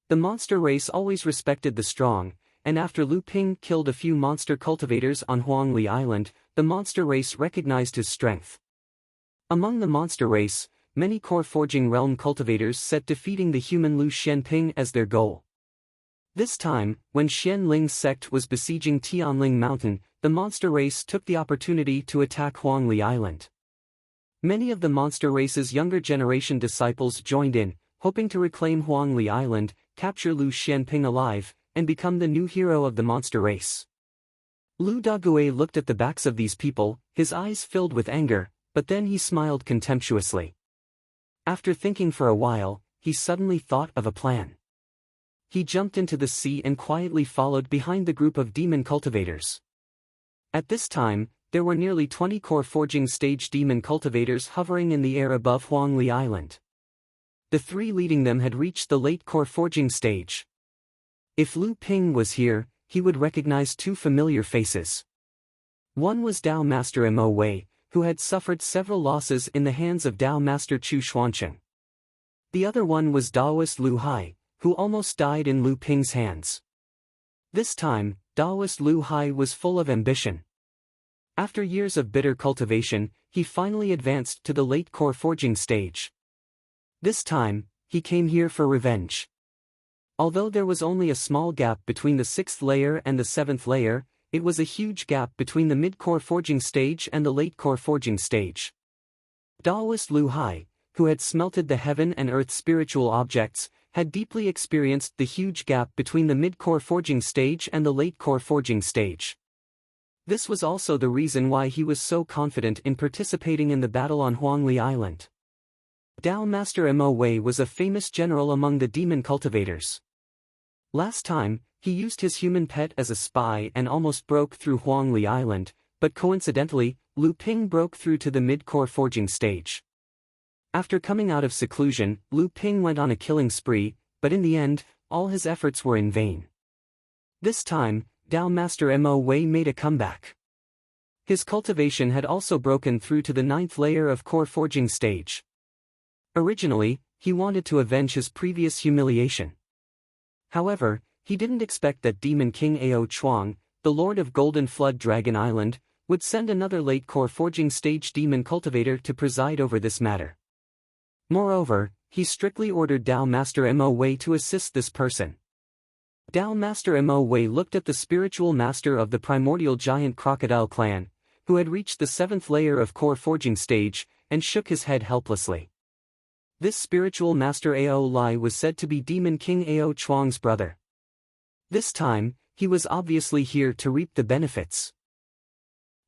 The monster race always respected the strong, and after Lu Ping killed a few monster cultivators on Huangli Island, the monster race recognized his strength. Among the monster race, many core forging realm cultivators set defeating the human Lu Shenping as their goal. This time, when Xian Ling's sect was besieging Tianling Mountain, the monster race took the opportunity to attack Huangli Island. Many of the monster race's younger generation disciples joined in, hoping to reclaim Huangli Island, capture Lu Shenping alive, and become the new hero of the monster race. Lu Dagui looked at the backs of these people, his eyes filled with anger, but then he smiled contemptuously. After thinking for a while, he suddenly thought of a plan. He jumped into the sea and quietly followed behind the group of demon cultivators. At this time, there were nearly 20 core forging stage demon cultivators hovering in the air above Huangli Island. The three leading them had reached the late core forging stage. If Lu Ping was here, he would recognize two familiar faces. One was Dao Master Mo Wei, who had suffered several losses in the hands of Dao Master Chu Xuancheng. The other one was Daoist Lu Hai, who almost died in Lu Ping's hands. This time, Daoist Lu Hai was full of ambition. After years of bitter cultivation, he finally advanced to the late core forging stage. This time, he came here for revenge. Although there was only a small gap between the 6th layer and the 7th layer, it was a huge gap between the mid-core forging stage and the late-core forging stage. Daoist Lu Hai, who had smelted the heaven and earth spiritual objects, had deeply experienced the huge gap between the mid-core forging stage and the late-core forging stage. This was also the reason why he was so confident in participating in the battle on Huangli Island. Dao Master Mo Wei was a famous general among the demon cultivators. Last time, he used his human pet as a spy and almost broke through Huangli Island, but coincidentally, Lu Ping broke through to the mid-core forging stage. After coming out of seclusion, Lu Ping went on a killing spree, but in the end, all his efforts were in vain. This time, Dao Master Mo Wei made a comeback. His cultivation had also broken through to the 9th layer of core forging stage. Originally, he wanted to avenge his previous humiliation. However, he didn't expect that Demon King Ao Chuang, the Lord of Golden Flood Dragon Island, would send another late core forging stage demon cultivator to preside over this matter. Moreover, he strictly ordered Dao Master Mo Wei to assist this person. Dao Master Mo Wei looked at the spiritual master of the primordial giant crocodile clan, who had reached the 7th layer of core forging stage, and shook his head helplessly. This spiritual master Ao Lai was said to be Demon King Ao Chuang's brother. This time, he was obviously here to reap the benefits.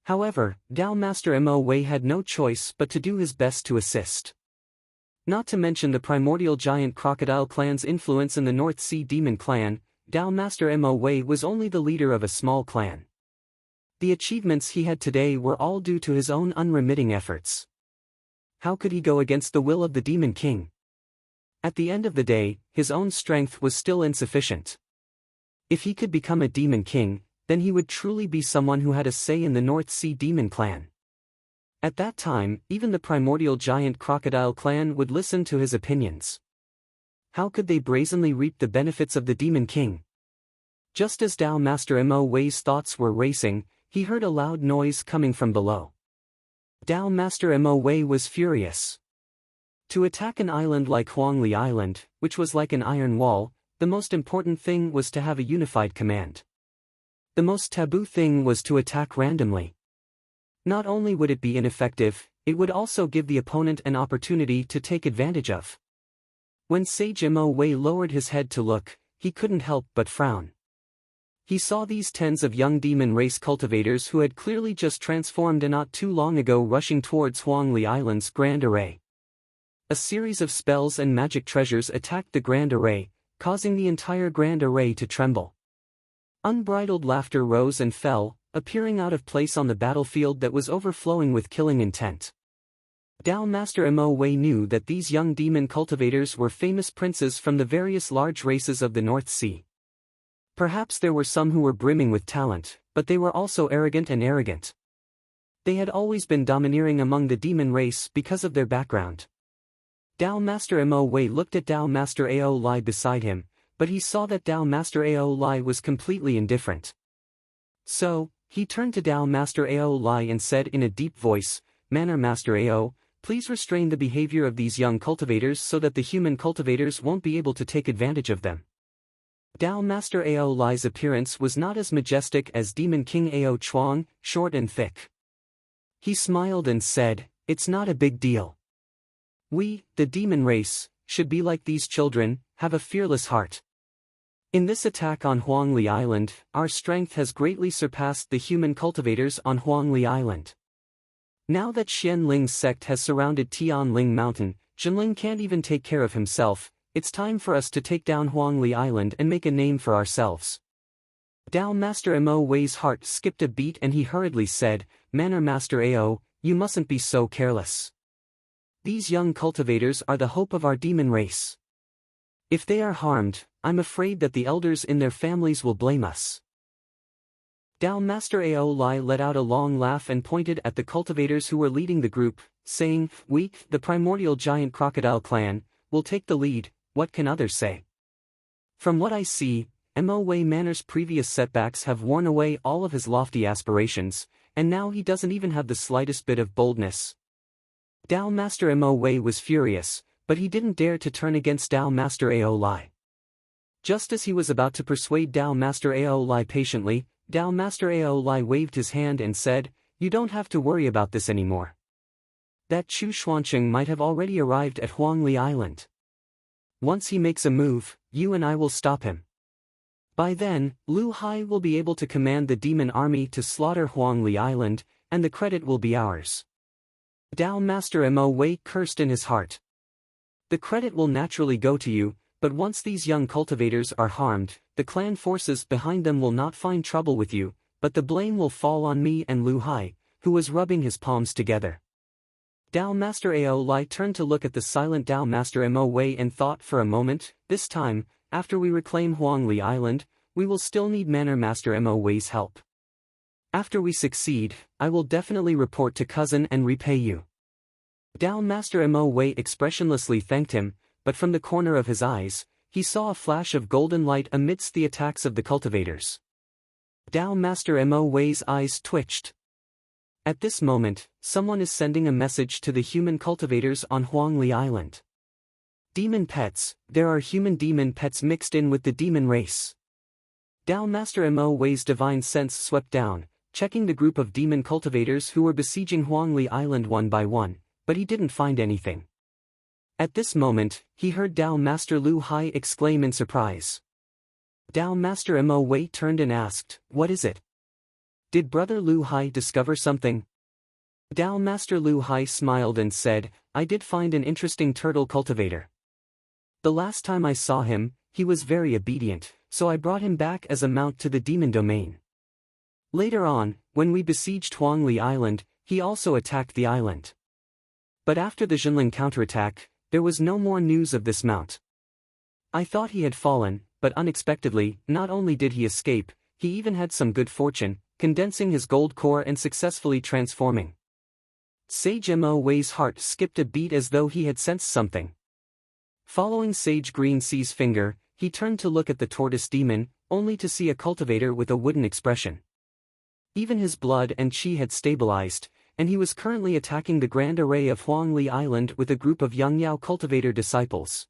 However, Dao Master Mo Wei had no choice but to do his best to assist. Not to mention the primordial giant crocodile clan's influence in the North Sea Demon clan, Dao Master Mo Wei was only the leader of a small clan. The achievements he had today were all due to his own unremitting efforts. How could he go against the will of the Demon King? At the end of the day, his own strength was still insufficient. If he could become a Demon King, then he would truly be someone who had a say in the North Sea Demon clan. At that time, even the primordial giant crocodile clan would listen to his opinions. How could they brazenly reap the benefits of the Demon King? Just as Dao Master Mo Wei's thoughts were racing, he heard a loud noise coming from below. Dao Master Mo Wei was furious. To attack an island like Huangli Island, which was like an iron wall, the most important thing was to have a unified command. The most taboo thing was to attack randomly. Not only would it be ineffective, it would also give the opponent an opportunity to take advantage of. When Sage Mo Wei lowered his head to look, he couldn't help but frown. He saw these tens of young demon race cultivators who had clearly just transformed and not too long ago rushing towards Huangli Island's Grand Array. A series of spells and magic treasures attacked the Grand Array, causing the entire Grand Array to tremble. Unbridled laughter rose and fell, appearing out of place on the battlefield that was overflowing with killing intent. Dao Master Mo Wei knew that these young demon cultivators were famous princes from the various large races of the North Sea. Perhaps there were some who were brimming with talent, but they were also arrogant and arrogant. They had always been domineering among the demon race because of their background. Dao Master Mo Wei looked at Dao Master Ao Lai beside him, but he saw that Tao Master Ao Lai was completely indifferent. So, he turned to Tao Master Ao Lai and said in a deep voice, "Manner Master Ao, please restrain the behavior of these young cultivators so that the human cultivators won't be able to take advantage of them." Tao Master Ao Lai's appearance was not as majestic as Demon King Ao Chuang, short and thick. He smiled and said, "It's not a big deal. We, the demon race, should be like these children, have a fearless heart. In this attack on Huangli Island, our strength has greatly surpassed the human cultivators on Huangli Island. Now that Xianling's sect has surrounded Tianling Mountain, Jinling can't even take care of himself. It's time for us to take down Huangli Island and make a name for ourselves." Tao Master Mo Wei's heart skipped a beat and he hurriedly said, "Manner Master Ao, you mustn't be so careless. These young cultivators are the hope of our demon race. If they are harmed, I'm afraid that the elders in their families will blame us." Tao Master Ao Lai let out a long laugh and pointed at the cultivators who were leading the group, saying, "We, the primordial giant crocodile clan, will take the lead. What can others say? From what I see, Mo Wei Manor's previous setbacks have worn away all of his lofty aspirations, and now he doesn't even have the slightest bit of boldness." Tao Master Mo Wei was furious, but he didn't dare to turn against Tao Master Ao Lai. Just as he was about to persuade Tao Master Ao Lai patiently, Tao Master Ao Lai waved his hand and said, "You don't have to worry about this anymore. That Chu Xuancheng might have already arrived at Huangli Island. Once he makes a move, you and I will stop him. By then, Lu Hai will be able to command the demon army to slaughter Huangli Island, and the credit will be ours." Tao Master Mo Wei cursed in his heart. "The credit will naturally go to you, but once these young cultivators are harmed, the clan forces behind them will not find trouble with you, but the blame will fall on me and Lu Hai, who was rubbing his palms together." Tao Master Ao Lai turned to look at the silent Tao Master Mo Wei and thought for a moment, "This time, after we reclaim Huangli Island, we will still need Manor Master Mo Wei's help. After we succeed, I will definitely report to cousin and repay you." Tao Master Mo Wei expressionlessly thanked him, but from the corner of his eyes, he saw a flash of golden light amidst the attacks of the cultivators. Tao Master Mo Wei's eyes twitched. At this moment, someone is sending a message to the human cultivators on Huangli Island. "Demon pets, there are human demon pets mixed in with the demon race." Tao Master Mo Wei's divine sense swept down, checking the group of demon cultivators who were besieging Huangli Island one by one, but he didn't find anything. At this moment, he heard Tao Master Lu Hai exclaim in surprise. Tao Master Mo Wei turned and asked, "What is it? Did Brother Lu Hai discover something?" Tao Master Lu Hai smiled and said, "I did find an interesting turtle cultivator. The last time I saw him, he was very obedient, so I brought him back as a mount to the demon domain. Later on, when we besieged Huangli Island, he also attacked the island. But after the Jinling counterattack, there was no more news of this mount. I thought he had fallen, but unexpectedly, not only did he escape, he even had some good fortune, condensing his gold core and successfully transforming." Sage Mo Wei's heart skipped a beat as though he had sensed something. Following Sage Green Sea's finger, he turned to look at the tortoise demon, only to see a cultivator with a wooden expression. Even his blood and chi had stabilized, and he was currently attacking the grand array of Huangli Island with a group of Yang Yao cultivator disciples.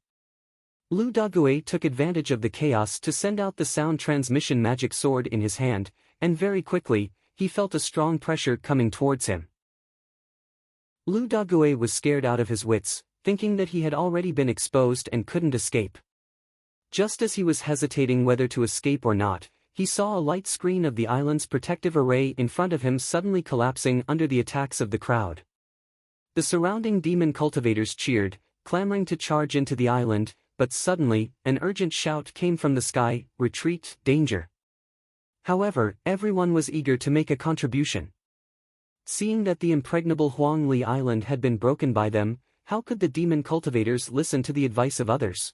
Lu Dague took advantage of the chaos to send out the sound transmission magic sword in his hand, and very quickly, he felt a strong pressure coming towards him. Lu Dague was scared out of his wits, thinking that he had already been exposed and couldn't escape. Just as he was hesitating whether to escape or not, he saw a light screen of the island's protective array in front of him suddenly collapsing under the attacks of the crowd. The surrounding demon cultivators cheered, clamoring to charge into the island, but suddenly, an urgent shout came from the sky, "Retreat, danger!" However, everyone was eager to make a contribution. Seeing that the impregnable Huangli Island had been broken by them, how could the demon cultivators listen to the advice of others?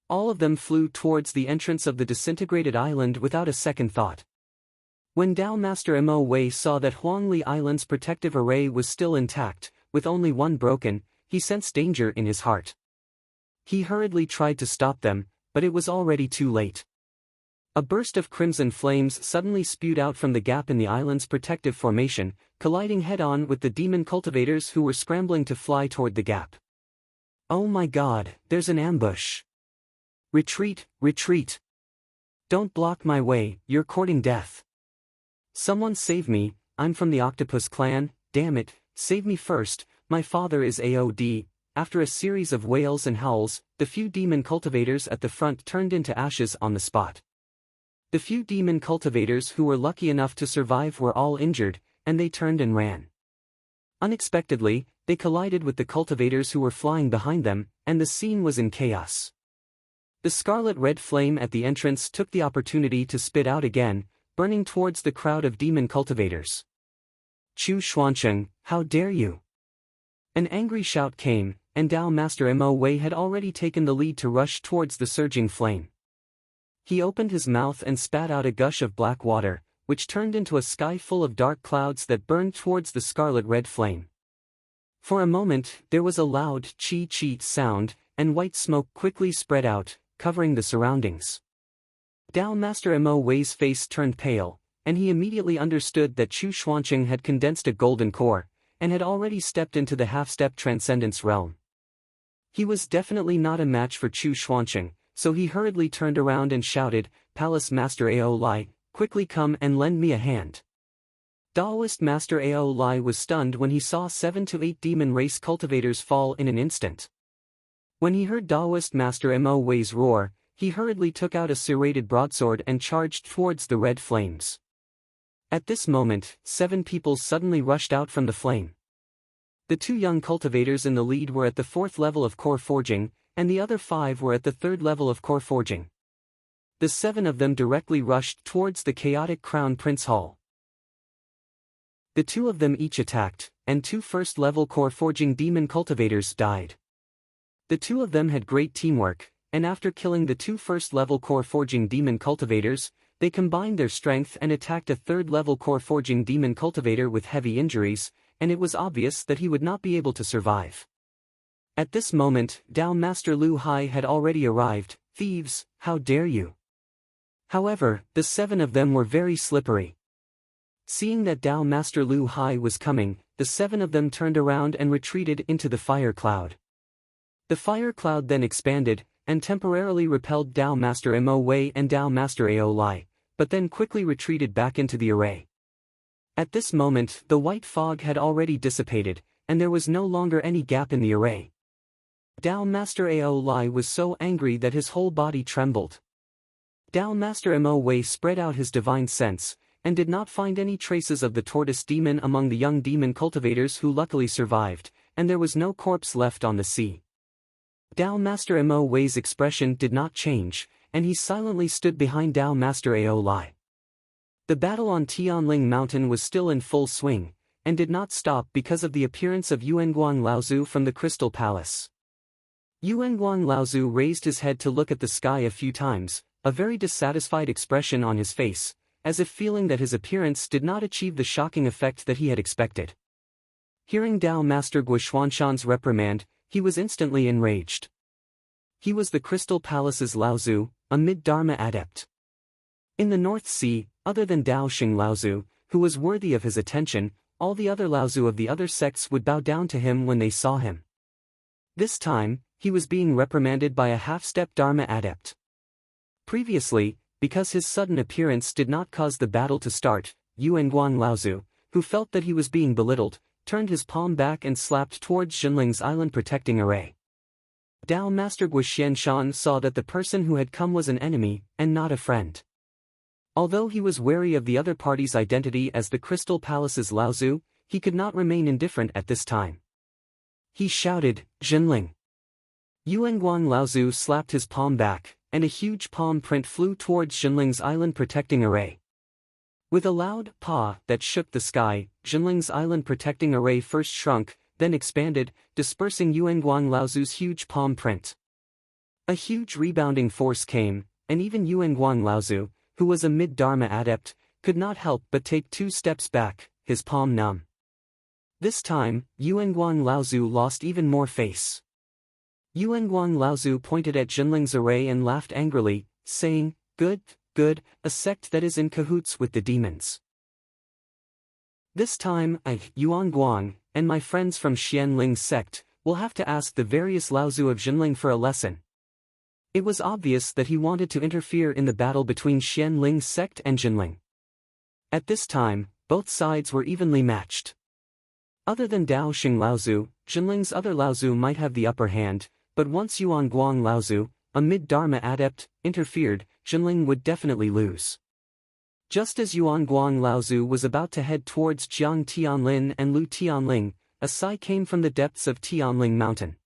All of them flew towards the entrance of the disintegrated island without a second thought. When Tao Master Mo Wei saw that Huangli Island's protective array was still intact, with only one broken, he sensed danger in his heart. He hurriedly tried to stop them, but it was already too late. A burst of crimson flames suddenly spewed out from the gap in the island's protective formation, colliding head-on with the demon cultivators who were scrambling to fly toward the gap. "Oh my god, there's an ambush! Retreat, retreat! Don't block my way, you're courting death! Someone save me, I'm from the Octopus clan, damn it, save me first, my father is AOD." After a series of wails and howls, the few demon cultivators at the front turned into ashes on the spot. The few demon cultivators who were lucky enough to survive were all injured, and they turned and ran. Unexpectedly, they collided with the cultivators who were flying behind them, and the scene was in chaos. The scarlet-red flame at the entrance took the opportunity to spit out again, burning towards the crowd of demon cultivators. "Chu Xuancheng, how dare you!" An angry shout came, and Dao Master Mo Wei had already taken the lead to rush towards the surging flame. He opened his mouth and spat out a gush of black water, which turned into a sky full of dark clouds that burned towards the scarlet-red flame. For a moment, there was a loud "chi-chi" sound, and white smoke quickly spread out, covering the surroundings. Dao Master Mo Wei's face turned pale, and he immediately understood that Chu Xuancheng had condensed a golden core, and had already stepped into the half-step transcendence realm. He was definitely not a match for Chu Xuancheng, so he hurriedly turned around and shouted, "Palace Master Ao Lai, quickly come and lend me a hand." Daoist Master Ao Lai was stunned when he saw 7 to 8 demon race cultivators fall in an instant. When he heard Daoist Master Mo Wei's roar, he hurriedly took out a serrated broadsword and charged towards the red flames. At this moment, 7 people suddenly rushed out from the flame. The 2 young cultivators in the lead were at the 4th level of core forging, and the other 5 were at the 3rd level of core forging. The 7 of them directly rushed towards the chaotic Crown Prince Hall. The 2 of them each attacked, and 2 first-level core forging demon cultivators died. The 2 of them had great teamwork, and after killing the 2 first-level core forging demon cultivators, they combined their strength and attacked a 3rd-level core forging demon cultivator with heavy injuries, and it was obvious that he would not be able to survive. At this moment, Dao Master Lu Hai had already arrived. "Thieves, how dare you!" However, the 7 of them were very slippery. Seeing that Dao Master Lu Hai was coming, the 7 of them turned around and retreated into the fire cloud. The fire cloud then expanded, and temporarily repelled Dao Master Mo Wei and Dao Master Ao Lai, but then quickly retreated back into the array. At this moment, the white fog had already dissipated, and there was no longer any gap in the array. Dao Master Ao Lai was so angry that his whole body trembled. Dao Master Mo Wei spread out his divine sense, and did not find any traces of the tortoise demon among the young demon cultivators who luckily survived, and there was no corpse left on the sea. Dao Master Mo Wei's expression did not change, and he silently stood behind Dao Master Ao Lai. The battle on Tianling Mountain was still in full swing, and did not stop because of the appearance of Yuanguang Laozu from the Crystal Palace. Yuanguang Laozu raised his head to look at the sky a few times, a very dissatisfied expression on his face, as if feeling that his appearance did not achieve the shocking effect that he had expected. Hearing Dao Master Guoxuanshan's reprimand, he was instantly enraged. He was the Crystal Palace's Laozu, a mid-Dharma adept. In the North Sea, other than Dao Xing Laozu, who was worthy of his attention, all the other Laozu of the other sects would bow down to him when they saw him. This time, he was being reprimanded by a half-step Dharma adept. Previously, because his sudden appearance did not cause the battle to start, Yuanguang Laozu, who felt that he was being belittled, turned his palm back and slapped towards Xinling's island protecting array. Dao Master Guoxianshan saw that the person who had come was an enemy, and not a friend. Although he was wary of the other party's identity as the Crystal Palace's Laozu, he could not remain indifferent at this time. He shouted, "Xinling!" Yuanguang Laozu slapped his palm back, and a huge palm print flew towards Xinling's island protecting array. With a loud "pa" that shook the sky, Xinling's island protecting array first shrunk, then expanded, dispersing Yuanguang Laozu's huge palm print. A huge rebounding force came, and even Yuanguang Laozu, who was a mid-Dharma adept, could not help but take 2 steps back, his palm numb. This time, Yuanguang Laozu lost even more face. Yuanguang Laozu pointed at Jinling's array and laughed angrily, saying, "Good, good, a sect that is in cahoots with the demons. This time I, Yuanguang, and my friends from Xianling's sect, will have to ask the various Laozu of Jinling for a lesson." It was obvious that he wanted to interfere in the battle between Xianling's sect and Jinling. At this time, both sides were evenly matched. Other than Daoxing Laozu, Jinling's other Laozu might have the upper hand, but once Yuanguang Laozu, a mid-Dharma adept, interfered, Jinling would definitely lose. Just as Yuanguang Laozu was about to head towards Jiang Tianlin and Lu Tianling, a sigh came from the depths of Tianling Mountain.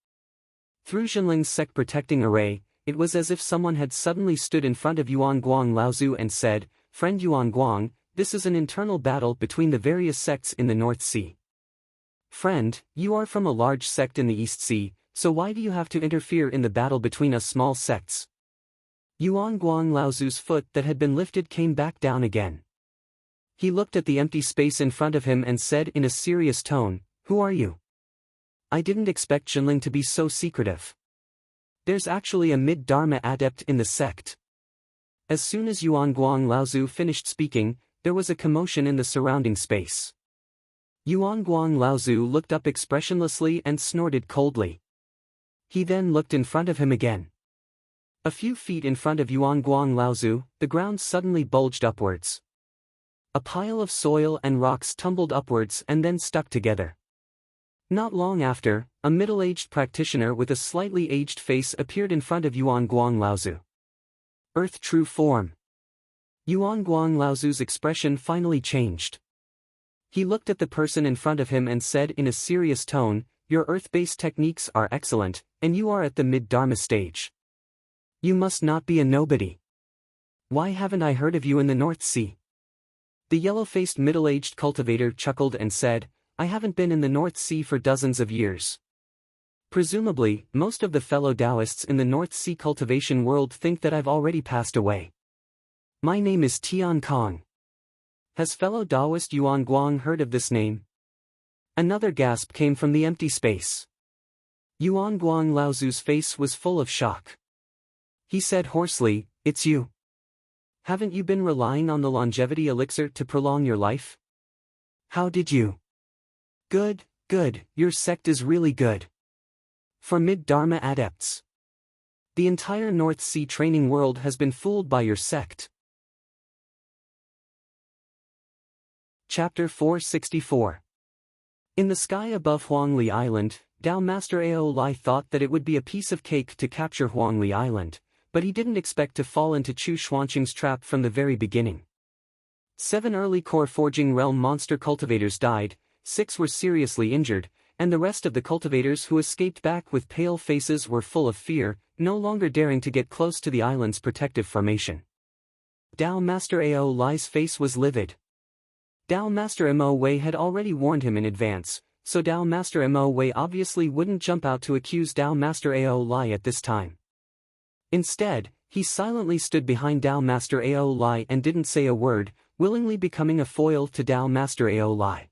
Through Jinling's sect protecting array, it was as if someone had suddenly stood in front of Yuanguang Laozu and said, "Friend Yuanguang, this is an internal battle between the various sects in the North Sea. Friend, you are from a large sect in the East Sea, so why do you have to interfere in the battle between us small sects?" Yuanguang Laozu's foot that had been lifted came back down again. He looked at the empty space in front of him and said in a serious tone, "Who are you? I didn't expect Jinling to be so secretive. There's actually a mid-Dharma adept in the sect." As soon as Yuanguang Laozu finished speaking, there was a commotion in the surrounding space. Yuanguang Laozu looked up expressionlessly and snorted coldly. He then looked in front of him again. A few feet in front of Yuanguang Laozu, the ground suddenly bulged upwards. A pile of soil and rocks tumbled upwards and then stuck together. Not long after, a middle-aged practitioner with a slightly aged face appeared in front of Yuanguang Laozu. Earth true form. Yuanguang Laozu's expression finally changed. He looked at the person in front of him and said in a serious tone, "Your earth-based techniques are excellent, and you are at the mid-Dharma stage. You must not be a nobody. Why haven't I heard of you in the North Sea?" The yellow-faced middle-aged cultivator chuckled and said, "I haven't been in the North Sea for dozens of years. Presumably, most of the fellow Taoists in the North Sea cultivation world think that I've already passed away. My name is Tian Kong. Has fellow Taoist Yuanguang heard of this name?" Another gasp came from the empty space. Yuanguang Laozu's face was full of shock. He said hoarsely, "It's you. Haven't you been relying on the longevity elixir to prolong your life? How did you?" "Good, good, your sect is really good. For mid-Dharma adepts. The entire North Sea training world has been fooled by your sect." Chapter 464. In the sky above Huangli Island, Tao Master Ao Lai thought that it would be a piece of cake to capture Huangli Island, but he didn't expect to fall into Chu Xuanqing's trap from the very beginning. 7 early core forging realm monster cultivators died, 6 were seriously injured, and the rest of the cultivators who escaped back with pale faces were full of fear, no longer daring to get close to the island's protective formation. Tao Master Ao Lai's face was livid. Tao Master Mo Wei had already warned him in advance, so Tao Master Mo Wei obviously wouldn't jump out to accuse Tao Master Ao Lai at this time. Instead, he silently stood behind Tao Master Ao Lai and didn't say a word, willingly becoming a foil to Tao Master Ao Lai.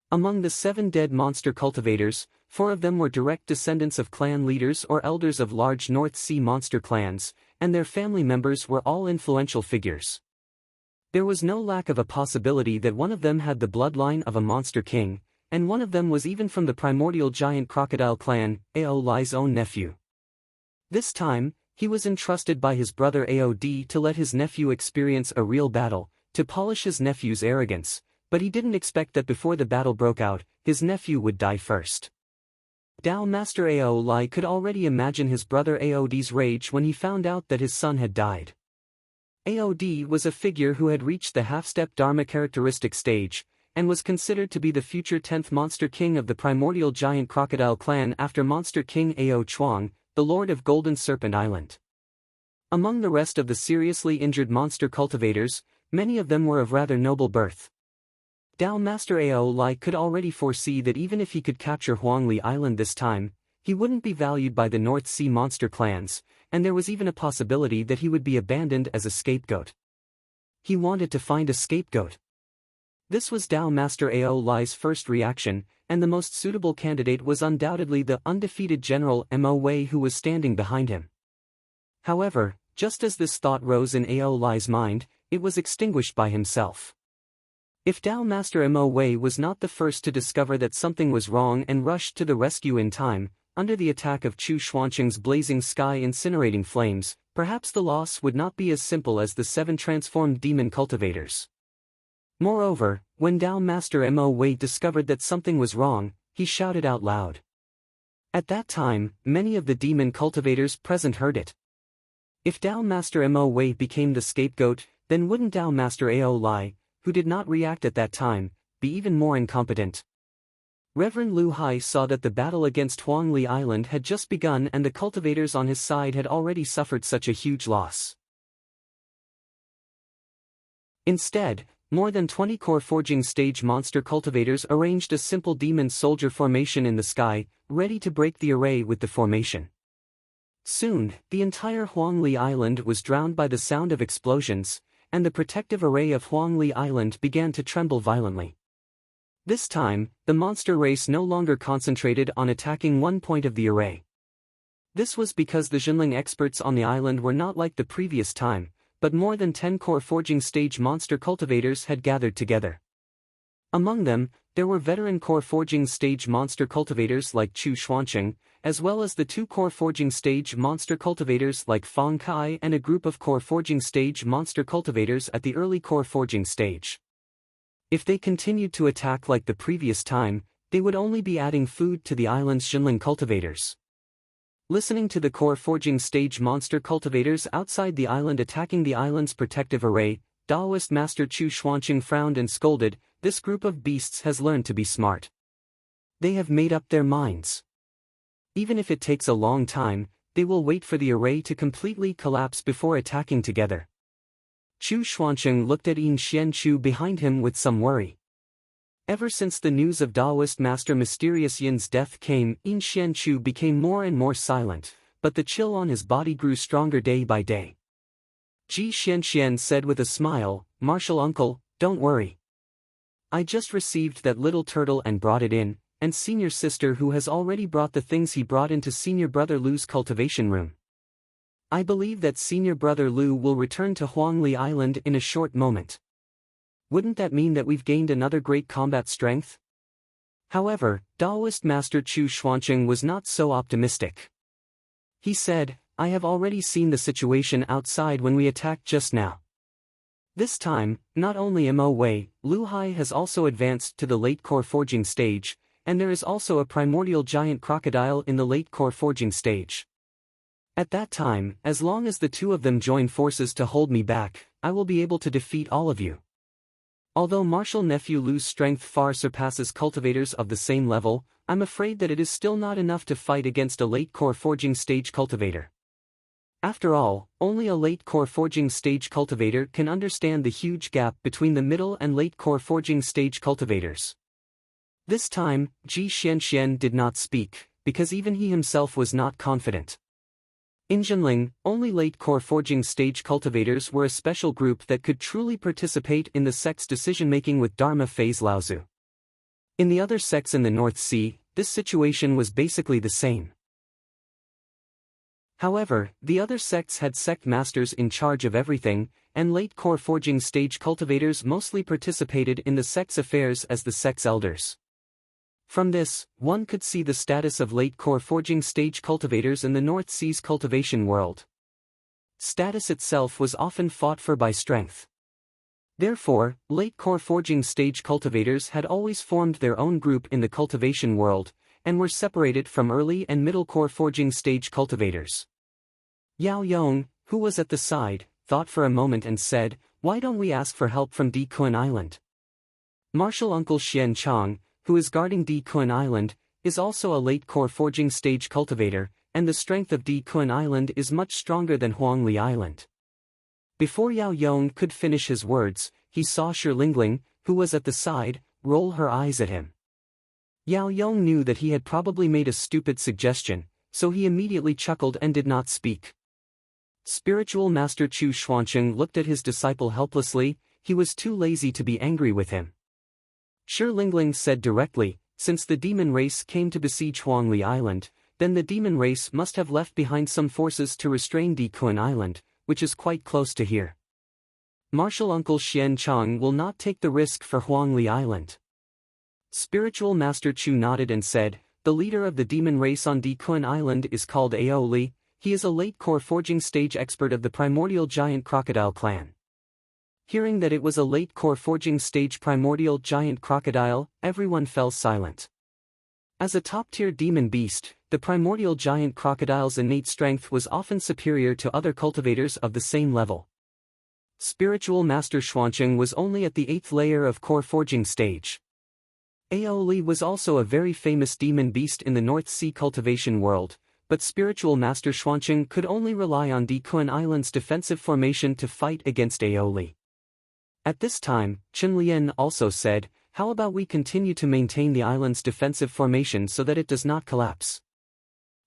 Among the 7 dead monster cultivators, 4 of them were direct descendants of clan leaders or elders of large North Sea monster clans, and their family members were all influential figures. There was no lack of a possibility that one of them had the bloodline of a monster king, and one of them was even from the primordial giant crocodile clan, Ao Lai's own nephew. This time, he was entrusted by his brother Aod to let his nephew experience a real battle, to polish his nephew's arrogance, but he didn't expect that before the battle broke out, his nephew would die first. Tao Master Ao Lai could already imagine his brother Aod's rage when he found out that his son had died. Aod was a figure who had reached the half-step Dharma characteristic stage, and was considered to be the future 10th monster king of the primordial giant crocodile clan after Monster King Ao Chuang, the lord of Golden Serpent Island. Among the rest of the seriously injured monster cultivators, many of them were of rather noble birth. Tao Master Ao Lai could already foresee that even if he could capture Huangli Island this time, he wouldn't be valued by the North Sea monster clans, and there was even a possibility that he would be abandoned as a scapegoat. He wanted to find a scapegoat. This was Tao Master Ao Lai's first reaction, and the most suitable candidate was undoubtedly the undefeated General Mo Wei who was standing behind him. However, just as this thought rose in Ao Lai's mind, it was extinguished by himself. If Tao Master Mo Wei was not the first to discover that something was wrong and rushed to the rescue in time, under the attack of Chu Xuanqing's blazing sky incinerating flames, perhaps the loss would not be as simple as the 7 transformed demon cultivators. Moreover, when Tao Master Mo Wei discovered that something was wrong, he shouted out loud. At that time, many of the demon cultivators present heard it. If Tao Master Mo Wei became the scapegoat, then wouldn't Tao Master Ao Lai, who did not react at that time, be even more incompetent? Reverend Lu Hai saw that the battle against Huangli Island had just begun and the cultivators on his side had already suffered such a huge loss. Instead, more than 20 core forging stage monster cultivators arranged a simple demon soldier formation in the sky, ready to break the array with the formation. Soon, the entire Huangli Island was drowned by the sound of explosions, and the protective array of Huangli Island began to tremble violently. This time, the monster race no longer concentrated on attacking one point of the array. This was because the Jinling experts on the island were not like the previous time, but more than 10 core forging stage monster cultivators had gathered together. Among them, there were veteran core forging stage monster cultivators like Chu Xuanqing, as well as the 2 core forging stage monster cultivators like Fang Kai and a group of core forging stage monster cultivators at the early core forging stage. If they continued to attack like the previous time, they would only be adding food to the island's Jinling cultivators. Listening to the core forging stage monster cultivators outside the island attacking the island's protective array, Daoist Master Chu Xuanqing frowned and scolded, "This group of beasts has learned to be smart. They have made up their minds. Even if it takes a long time, they will wait for the array to completely collapse before attacking together." Chu Xuanqing looked at Yin Xianchu behind him with some worry. Ever since the news of Daoist Master Mysterious Yin's death came, Yin Xianchu became more and more silent, but the chill on his body grew stronger day by day. Ji Xianxian said with a smile, "Martial uncle, don't worry. I just received that little turtle and brought it in, and senior sister who has already brought the things he brought into senior brother Lu's cultivation room. I believe that senior brother Lu will return to Huangli Island in a short moment. Wouldn't that mean that we've gained another great combat strength?" However, Daoist Master Chu Xuanqing was not so optimistic. He said, "I have already seen the situation outside when we attacked just now. This time, not only Mo Wei, Lu Hai has also advanced to the late core forging stage, and there is also a primordial giant crocodile in the late core forging stage. At that time, as long as the 2 of them join forces to hold me back, I will be able to defeat all of you. Although martial nephew Lu's strength far surpasses cultivators of the same level, I'm afraid that it is still not enough to fight against a late core forging stage cultivator. After all, only a late core forging stage cultivator can understand the huge gap between the middle and late core forging stage cultivators." This time, Ji Xianxian did not speak, because even he himself was not confident. In Jinling, only late core forging stage cultivators were a special group that could truly participate in the sect's decision-making with Dharma phase Laozu. In the other sects in the North Sea, this situation was basically the same. However, the other sects had sect masters in charge of everything, and late core forging stage cultivators mostly participated in the sect's affairs as the sect's elders. From this, one could see the status of late core forging stage cultivators in the North Sea's cultivation world. Status itself was often fought for by strength. Therefore, late core forging stage cultivators had always formed their own group in the cultivation world, and were separated from early and middle core forging stage cultivators. Yao Yong, who was at the side, thought for a moment and said, "Why don't we ask for help from Di Kun Island?" Martial Uncle Xian Chang, who is guarding Di Kun Island, is also a late core forging stage cultivator, and the strength of Di Kun Island is much stronger than Huangli Island. Before Yao Yong could finish his words, he saw Shi Lingling, who was at the side, roll her eyes at him. Yao Yong knew that he had probably made a stupid suggestion, so he immediately chuckled and did not speak. Spiritual Master Chu Xuanqing looked at his disciple helplessly. He was too lazy to be angry with him. Shi Lingling said directly, since the demon race came to besiege Huangli Island, then the demon race must have left behind some forces to restrain Dikun Island, which is quite close to here. Martial Uncle Xian Chang will not take the risk for Huangli Island. Spiritual Master Chu nodded and said, the leader of the demon race on Dikun Island is called Ao Li. He is a late core forging stage expert of the primordial giant crocodile clan. Hearing that it was a late core forging stage primordial giant crocodile, everyone fell silent. As a top-tier demon beast, the primordial giant crocodile's innate strength was often superior to other cultivators of the same level. Spiritual Master Xuancheng was only at the 8th layer of core forging stage. Ao Li was also a very famous demon beast in the North Sea cultivation world, but Spiritual Master Xuancheng could only rely on Dikun Island's defensive formation to fight against Ao Li. At this time, Chen Lian also said, how about we continue to maintain the island's defensive formation so that it does not collapse?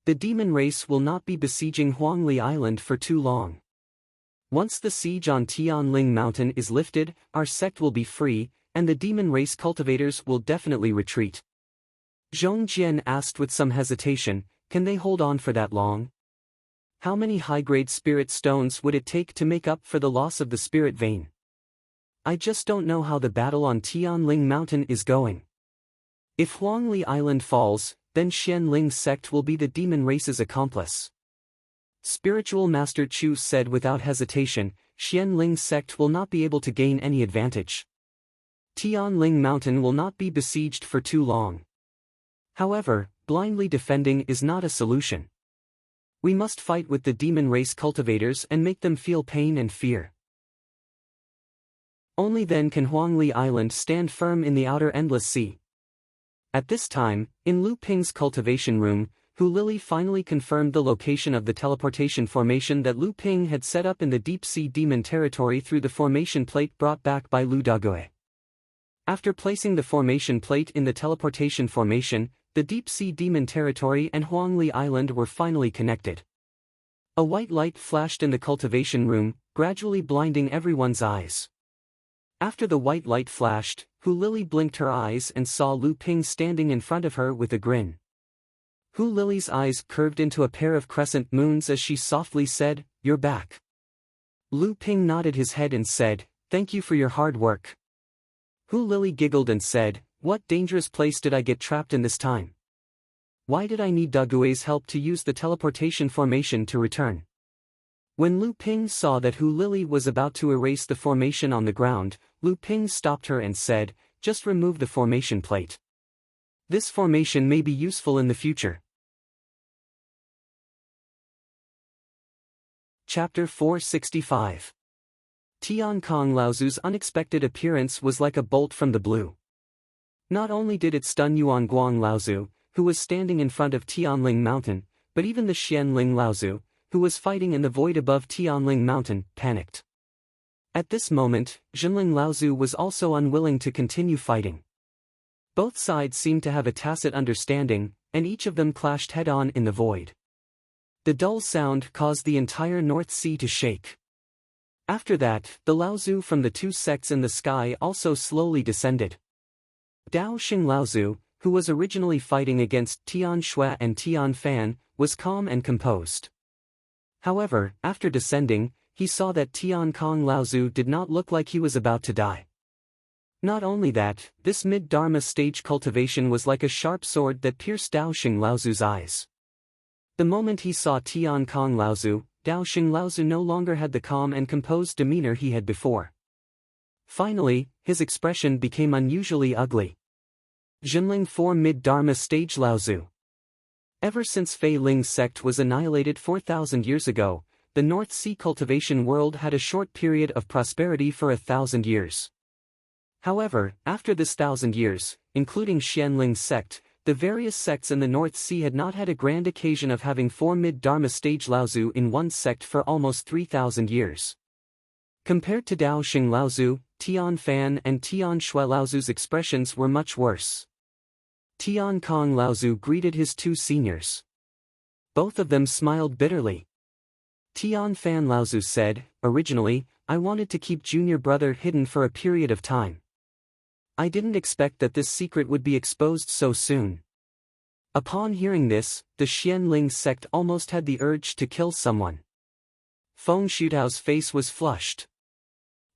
The demon race will not be besieging Huangli Island for too long. Once the siege on Tianling Mountain is lifted, our sect will be free, and the demon race cultivators will definitely retreat. Zhong Jian asked with some hesitation, can they hold on for that long? How many high-grade spirit stones would it take to make up for the loss of the spirit vein? I just don't know how the battle on Tianling Mountain is going. If Huangli Island falls, then Xianling's sect will be the demon race's accomplice. Spiritual Master Chu said without hesitation, Xianling's sect will not be able to gain any advantage. Tianling Mountain will not be besieged for too long. However, blindly defending is not a solution. We must fight with the demon race cultivators and make them feel pain and fear. Only then can Huangli Island stand firm in the outer endless sea. At this time, in Lu Ping's cultivation room, Hu Lili finally confirmed the location of the teleportation formation that Lu Ping had set up in the deep-sea demon territory through the formation plate brought back by Lu Dague. After placing the formation plate in the teleportation formation, the deep-sea demon territory and Huangli Island were finally connected. A white light flashed in the cultivation room, gradually blinding everyone's eyes. After the white light flashed, Hu Lili blinked her eyes and saw Lu Ping standing in front of her with a grin. Hu Lili's eyes curved into a pair of crescent moons as she softly said, "You're back." Lu Ping nodded his head and said, "Thank you for your hard work." Hu Lili giggled and said, "What dangerous place did I get trapped in this time? Why did I need Dague's help to use the teleportation formation to return?" When Lu Ping saw that Hu Lili was about to erase the formation on the ground, Lu Ping stopped her and said, "Just remove the formation plate. This formation may be useful in the future." Chapter 465. Tian Kong Laozu's unexpected appearance was like a bolt from the blue. Not only did it stun Yuan Guang Laozu, who was standing in front of Tianling Mountain, but even the Xianling Laozu, who was fighting in the void above Tianling Mountain, panicked. At this moment, Zhenling Laozu was also unwilling to continue fighting. Both sides seemed to have a tacit understanding, and each of them clashed head-on in the void. The dull sound caused the entire North Sea to shake. After that, the Laozu from the two sects in the sky also slowly descended. Dao Xing Laozu, who was originally fighting against Tian Shui and Tian Fan, was calm and composed. However, after descending, he saw that Tian Kong Laozu did not look like he was about to die. Not only that, this mid-Dharma stage cultivation was like a sharp sword that pierced Dao Xing Laozu's eyes. The moment he saw Tian Kong Laozu, Dao Xing Laozu no longer had the calm and composed demeanor he had before. Finally, his expression became unusually ugly. Zhenling 4 Mid-Dharma Stage Laozu. Ever since Fei Ling's sect was annihilated 4,000 years ago, the North Sea cultivation world had a short period of prosperity for 1,000 years. However, after this 1,000 years, including Xianling's sect, the various sects in the North Sea had not had a grand occasion of having 4 mid-Dharma stage Laozu in one sect for almost 3,000 years. Compared to Dao Xing Laozu, Tian Fan and Tian Shui Laozu's expressions were much worse. Tian Kong Laozu greeted his two seniors. Both of them smiled bitterly. Tian Fan Laozu said, "Originally, I wanted to keep junior brother hidden for a period of time. I didn't expect that this secret would be exposed so soon. Upon hearing this, the Xianling sect almost had the urge to kill someone. Feng Shutao's face was flushed.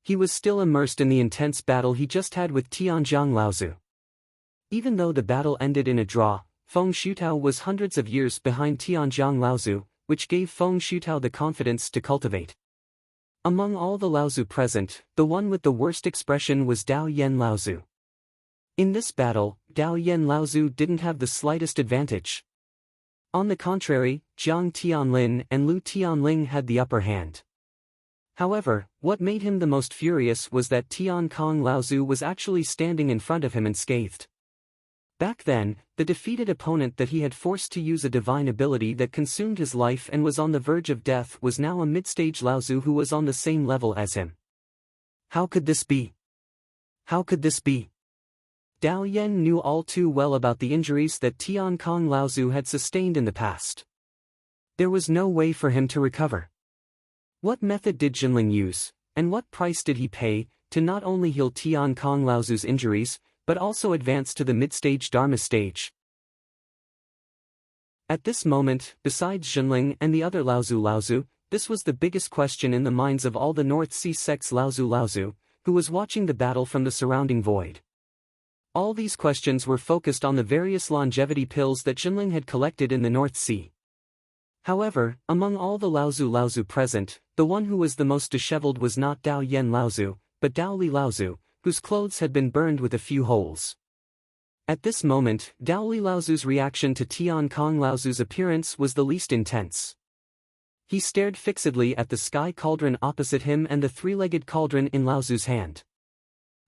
He was still immersed in the intense battle he just had with Tianjiang Laozu. Even though the battle ended in a draw, Feng Shutao was hundreds of years behind Tianjiang Laozu, which gave Feng Shutao the confidence to cultivate. Among all the Laozu present, the one with the worst expression was Dao Yen Laozu. In this battle, Dao Yen Laozu didn't have the slightest advantage. On the contrary, Jiang Tianlin and Lu Tianling had the upper hand. However, what made him the most furious was that Tian Kong Laozu was actually standing in front of him unscathed. Back then, the defeated opponent that he had forced to use a divine ability that consumed his life and was on the verge of death was now a mid-stage Laozu who was on the same level as him. How could this be? How could this be? Dao Yen knew all too well about the injuries that Tian Kong Laozu had sustained in the past. There was no way for him to recover. What method did Jinling use, and what price did he pay, to not only heal Tian Kong Laozu's injuries, but also advance to the mid-stage Dharma stage? At this moment, besides Jinling and the other Laozu, this was the biggest question in the minds of all the North Sea sect's Laozu, who was watching the battle from the surrounding void. All these questions were focused on the various longevity pills that Jinling had collected in the North Sea. However, among all the Laozu present, the one who was the most disheveled was not Dao Yen Laozu, but Dao Li Laozu, whose clothes had been burned with a few holes. At this moment, Dao Li Laozu's reaction to Tian Kong Laozu's appearance was the least intense. He stared fixedly at the sky cauldron opposite him and the three-legged cauldron in Laozu's hand.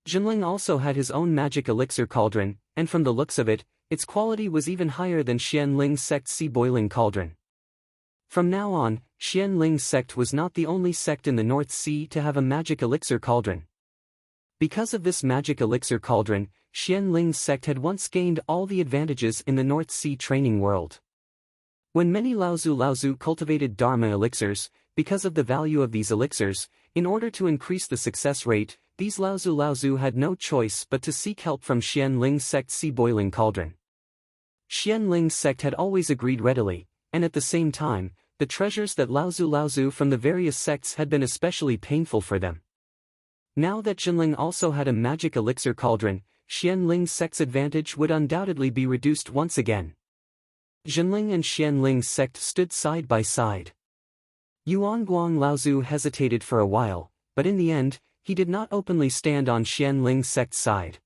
Jinling also had his own magic elixir cauldron, and from the looks of it, its quality was even higher than Xianling sect's sea-boiling cauldron. From now on, Xianling sect was not the only sect in the North Sea to have a magic elixir cauldron. Because of this magic elixir cauldron, Xianling sect had once gained all the advantages in the North Sea training world. When many Laozu cultivated Dharma elixirs, because of the value of these elixirs, in order to increase the success rate, these Laozu had no choice but to seek help from Xianling sect's sea-boiling cauldron. Xianling sect had always agreed readily, and at the same time, the treasures that Laozu from the various sects had been especially painful for them. Now that Jinling also had a magic elixir cauldron, Xianling sect's advantage would undoubtedly be reduced once again. Jinling and Xianling sect stood side by side. Yuanguang Laozu hesitated for a while, but in the end, he did not openly stand on Xianling sect's side.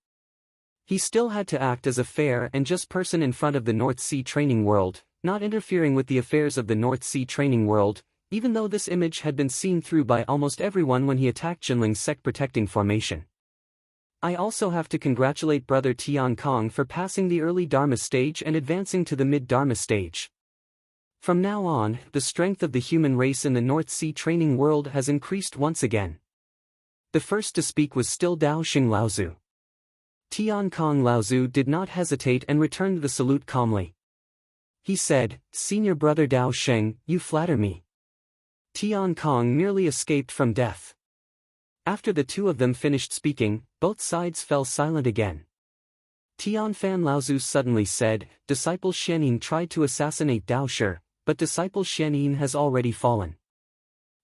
He still had to act as a fair and just person in front of the North Sea training world, not interfering with the affairs of the North Sea training world, even though this image had been seen through by almost everyone when he attacked Jinling's sect protecting formation. I also have to congratulate Brother Tian Kong for passing the early Dharma stage and advancing to the mid-Dharma stage. From now on, the strength of the human race in the North Sea training world has increased once again. The first to speak was still Dao Xing Laozu. Tian Kong Laozu did not hesitate and returned the salute calmly. He said, "Senior brother Dao Sheng, you flatter me." Tian Kong merely escaped from death. After the two of them finished speaking, both sides fell silent again. Tian Fan Laozu suddenly said, "Disciple Xianyin tried to assassinate Dao Shi, but Disciple Xianyin has already fallen.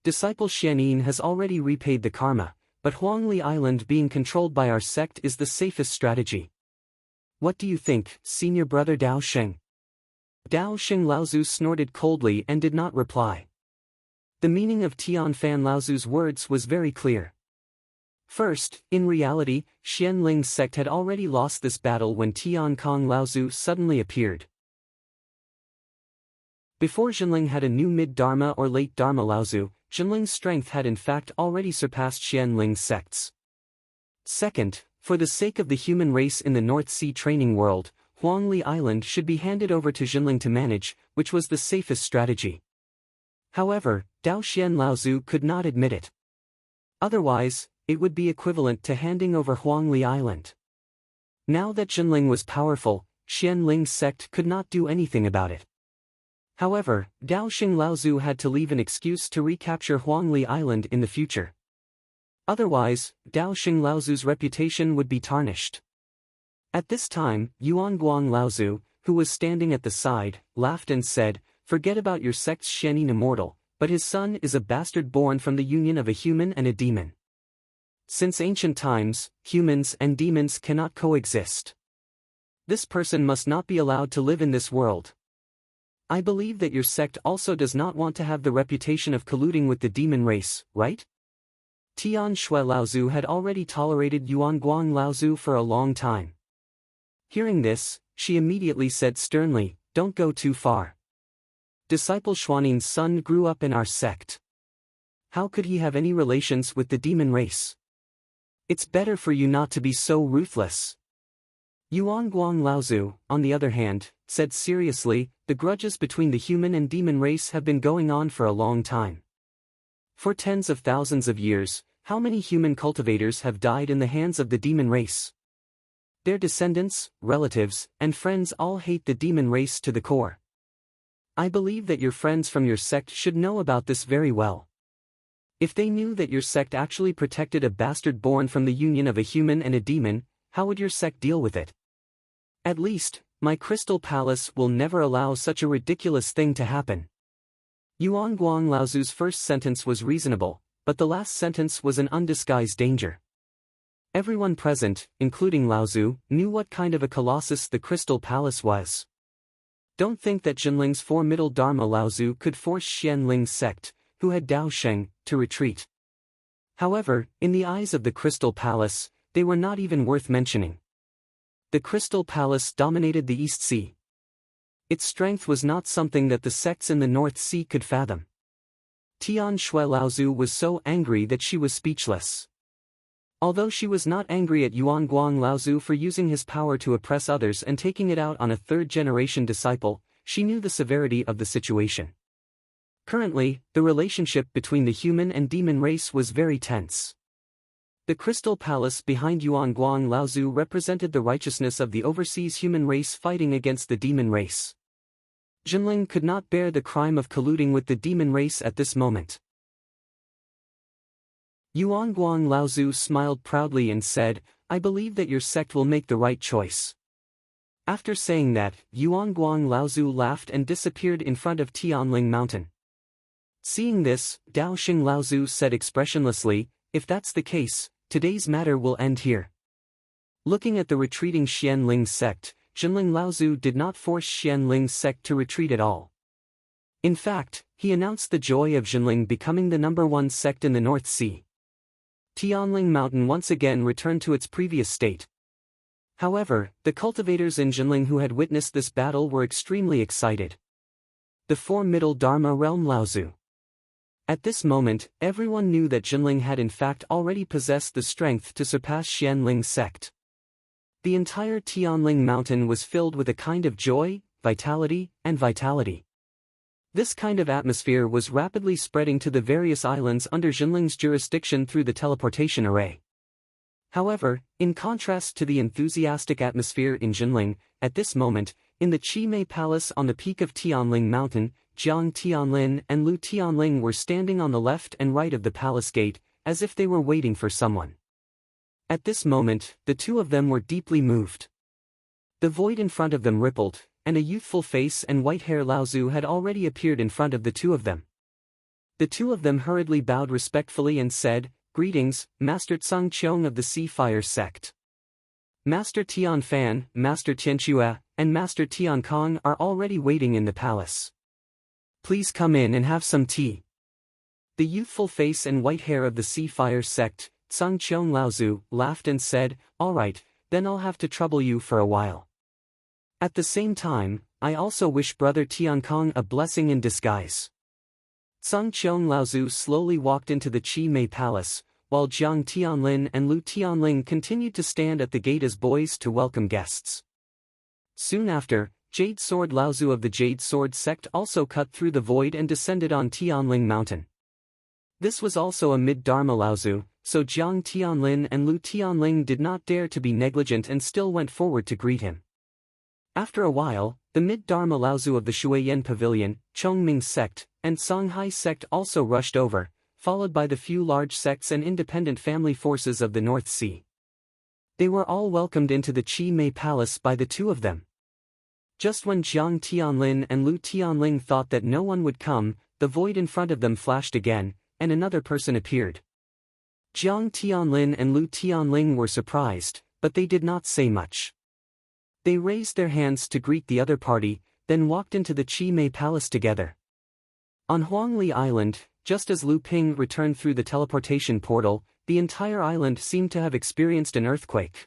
Disciple Xianyin has already repaid the karma, but Huangli Island being controlled by our sect is the safest strategy. What do you think, senior brother Dao Sheng?" Dao Xing Laozu snorted coldly and did not reply. The meaning of Tian Fan Laozu's words was very clear. First, in reality, Xianling's sect had already lost this battle when Tian Kong Laozu suddenly appeared. Before Jinling had a new mid-Dharma or late Dharma Laozu, Jinling's strength had in fact already surpassed Xianling's sect's. Second, for the sake of the human race in the North Sea training world, Huangli Island should be handed over to Jinling to manage, which was the safest strategy. However, Dao Xian Laozu could not admit it. Otherwise, it would be equivalent to handing over Huangli Island. Now that Jinling was powerful, Xianling's sect could not do anything about it. However, Dao Xing Laozu had to leave an excuse to recapture Huangli Island in the future. Otherwise, Dao Xing Laozu's reputation would be tarnished. At this time, Yuan Guang Laozu, who was standing at the side, laughed and said, "Forget about your sect's Shenin immortal, but his son is a bastard born from the union of a human and a demon. Since ancient times, humans and demons cannot coexist. This person must not be allowed to live in this world. I believe that your sect also does not want to have the reputation of colluding with the demon race, right?" Tian Shui Laozu had already tolerated Yuan Guang Laozu for a long time. Hearing this, she immediately said sternly, "Don't go too far. Disciple Xuanin's son grew up in our sect. How could he have any relations with the demon race? It's better for you not to be so ruthless." Yuan Guang Laozu, on the other hand, said seriously, "The grudges between the human and demon race have been going on for a long time. For tens of thousands of years, how many human cultivators have died in the hands of the demon race? Their descendants, relatives, and friends all hate the demon race to the core. I believe that your friends from your sect should know about this very well. If they knew that your sect actually protected a bastard born from the union of a human and a demon, how would your sect deal with it? At least, my Crystal Palace will never allow such a ridiculous thing to happen." Yuan Guang Laozu's first sentence was reasonable, but the last sentence was an undisguised danger. Everyone present, including Laozu, knew what kind of a colossus the Crystal Palace was. Don't think that Jinling's four middle Dharma Laozu could force Xianling's sect, who had Dao Sheng, to retreat. However, in the eyes of the Crystal Palace, they were not even worth mentioning. The Crystal Palace dominated the East Sea. Its strength was not something that the sects in the North Sea could fathom. Tian Shui Laozu was so angry that she was speechless. Although she was not angry at Yuan Guang Laozu for using his power to oppress others and taking it out on a third-generation disciple, she knew the severity of the situation. Currently, the relationship between the human and demon race was very tense. The Crystal Palace behind Yuan Guang Laozu represented the righteousness of the overseas human race fighting against the demon race. Jinling could not bear the crime of colluding with the demon race at this moment. Yuan Guang Laozu smiled proudly and said, "I believe that your sect will make the right choice." After saying that, Yuan Guang Laozu laughed and disappeared in front of Tianling Mountain. Seeing this, Dao Xing Laozu said expressionlessly, "If that's the case, today's matter will end here." Looking at the retreating Xianling sect, Jinling Laozu did not force Xianling's sect to retreat at all. In fact, he announced the joy of Jinling becoming the #1 sect in the North Sea. Tianling Mountain once again returned to its previous state. However, the cultivators in Jinling who had witnessed this battle were extremely excited. The four middle Dharma realm Laozu. At this moment, everyone knew that Jinling had in fact already possessed the strength to surpass Xianling's sect. The entire Tianling Mountain was filled with a kind of joy, vitality. This kind of atmosphere was rapidly spreading to the various islands under Jinling's jurisdiction through the teleportation array. However, in contrast to the enthusiastic atmosphere in Jinling, at this moment, in the Qimei Palace on the peak of Tianling Mountain, Jiang Tianlin and Lu Tianling were standing on the left and right of the palace gate, as if they were waiting for someone. At this moment, the two of them were deeply moved. The void in front of them rippled, and a youthful face and white hair Laozu had already appeared in front of the two of them. The two of them hurriedly bowed respectfully and said, "Greetings, Master Tsang Qiong of the Sea Fire sect. Master Tian Fan, Master Tianchua, and Master Tian Kong are already waiting in the palace. Please come in and have some tea." The youthful face and white hair of the Sea Fire sect, Tsang Qiong Laozu, laughed and said, "All right, then I'll have to trouble you for a while. At the same time, I also wish Brother Tiankong a blessing in disguise." Tsang Qiong Laozu slowly walked into the Qimei Palace, while Jiang Tianlin and Lu Tianling continued to stand at the gate as boys to welcome guests. Soon after, Jade Sword Laozu of the Jade Sword sect also cut through the void and descended on Tianling Mountain. This was also a mid-Dharma Laozu, so Jiang Tianlin and Lu Tianling did not dare to be negligent and still went forward to greet him. After a while, the mid-Dharma Laozu of the Shuiyan Pavilion, Chongming sect, and Songhai sect also rushed over, followed by the few large sects and independent family forces of the North Sea. They were all welcomed into the Qi Mei Palace by the two of them. Just when Jiang Tianlin and Lu Tianling thought that no one would come, the void in front of them flashed again, and another person appeared. Jiang Tianlin and Lu Tianling were surprised, but they did not say much. They raised their hands to greet the other party, then walked into the Qi Mei Palace together. On Huangli Island, just as Lu Ping returned through the teleportation portal, the entire island seemed to have experienced an earthquake.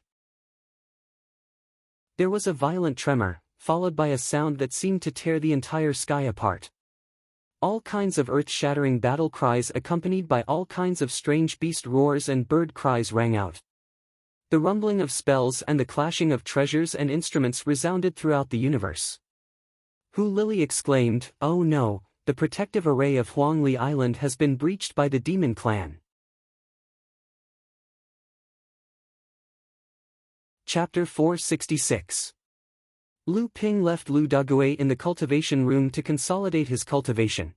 There was a violent tremor, followed by a sound that seemed to tear the entire sky apart. All kinds of earth-shattering battle cries accompanied by all kinds of strange beast roars and bird cries rang out. The rumbling of spells and the clashing of treasures and instruments resounded throughout the universe. Hu Lili exclaimed, "Oh no, the protective array of Huangli Island has been breached by the demon clan." Chapter 466. Lu Ping left Lu Dagui in the cultivation room to consolidate his cultivation.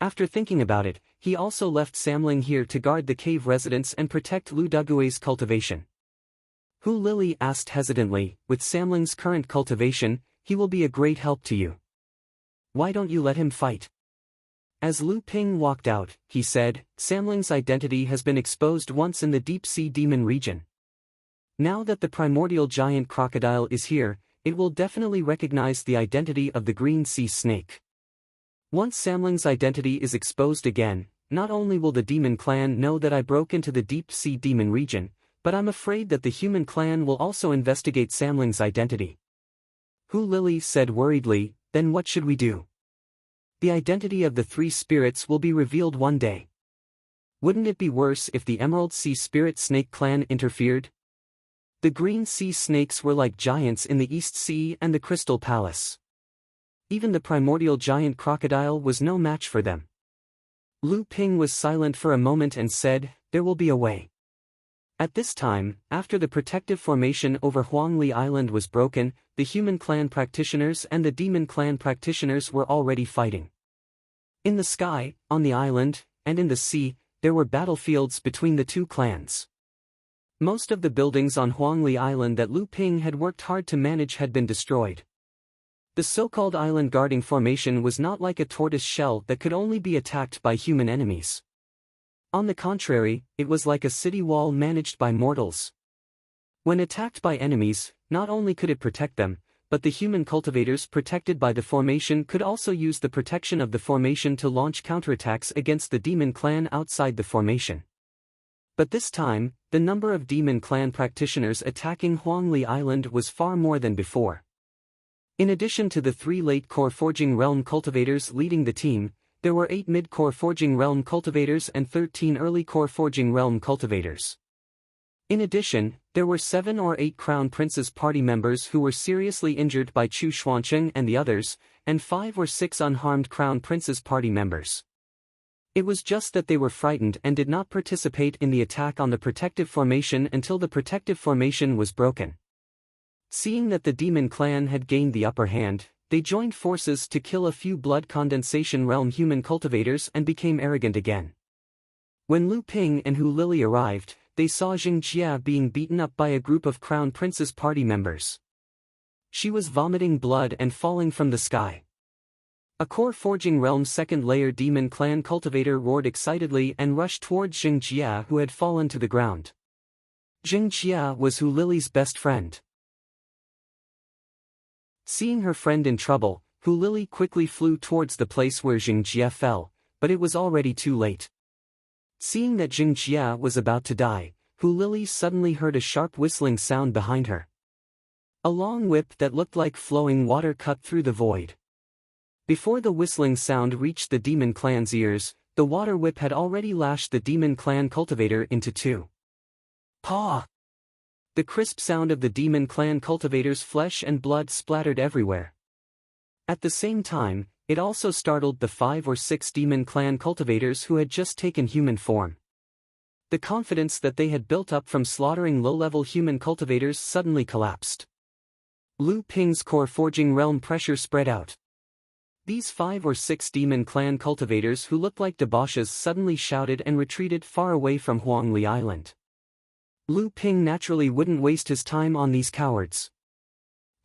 After thinking about it, he also left Samling here to guard the cave residents and protect Lu Dagui's cultivation. Hu Lili asked hesitantly, "With Samling's current cultivation, he will be a great help to you. Why don't you let him fight?" As Lu Ping walked out, he said, "Samling's identity has been exposed once in the deep-sea demon region. Now that the primordial giant crocodile is here, it will definitely recognize the identity of the green sea snake. Once Samling's identity is exposed again, not only will the demon clan know that I broke into the deep-sea demon region, but I'm afraid that the human clan will also investigate Samling's identity." Hu Lili said worriedly, "Then what should we do? The identity of the three spirits will be revealed one day. Wouldn't it be worse if the Emerald Sea Spirit Snake clan interfered? The green sea snakes were like giants in the East Sea and the Crystal Palace. Even the primordial giant crocodile was no match for them." Lu Ping was silent for a moment and said, "There will be a way." At this time, after the protective formation over Huangli Island was broken, the human clan practitioners and the demon clan practitioners were already fighting. In the sky, on the island, and in the sea, there were battlefields between the two clans. Most of the buildings on Huangli Island that Lu Ping had worked hard to manage had been destroyed. The so-called island guarding formation was not like a tortoise shell that could only be attacked by human enemies. On the contrary, it was like a city wall managed by mortals. When attacked by enemies, not only could it protect them, but the human cultivators protected by the formation could also use the protection of the formation to launch counterattacks against the demon clan outside the formation. But this time, the number of demon clan practitioners attacking Huangli Island was far more than before. In addition to the 3 late core forging realm cultivators leading the team, there were 8 mid-core forging realm cultivators and 13 early core forging realm cultivators. In addition, there were 7 or 8 Crown Prince's party members who were seriously injured by Chu Xuancheng and the others, and 5 or 6 unharmed Crown Prince's party members. It was just that they were frightened and did not participate in the attack on the protective formation until the protective formation was broken. Seeing that the demon clan had gained the upper hand, they joined forces to kill a few blood condensation realm human cultivators and became arrogant again. When Lu Ping and Hu Lili arrived, they saw Jing Jia being beaten up by a group of Crown Prince's party members. She was vomiting blood and falling from the sky. A core forging realm second layer demon clan cultivator roared excitedly and rushed towards Jing Jia, who had fallen to the ground. Jing Jia was Hu Lili's best friend. Seeing her friend in trouble, Hu Lili quickly flew towards the place where Jing Jia fell, but it was already too late. Seeing that Jing Jia was about to die, Hu Lili suddenly heard a sharp whistling sound behind her. A long whip that looked like flowing water cut through the void. Before the whistling sound reached the demon clan's ears, the water whip had already lashed the demon clan cultivator into 2. Paw! The crisp sound of the demon clan cultivator's flesh and blood splattered everywhere. At the same time, it also startled the 5 or 6 demon clan cultivators who had just taken human form. The confidence that they had built up from slaughtering low-level human cultivators suddenly collapsed. Lu Ping's core forging realm pressure spread out. These 5 or 6 demon clan cultivators who looked like debauches suddenly shouted and retreated far away from Huangli Island. Lu Ping naturally wouldn't waste his time on these cowards.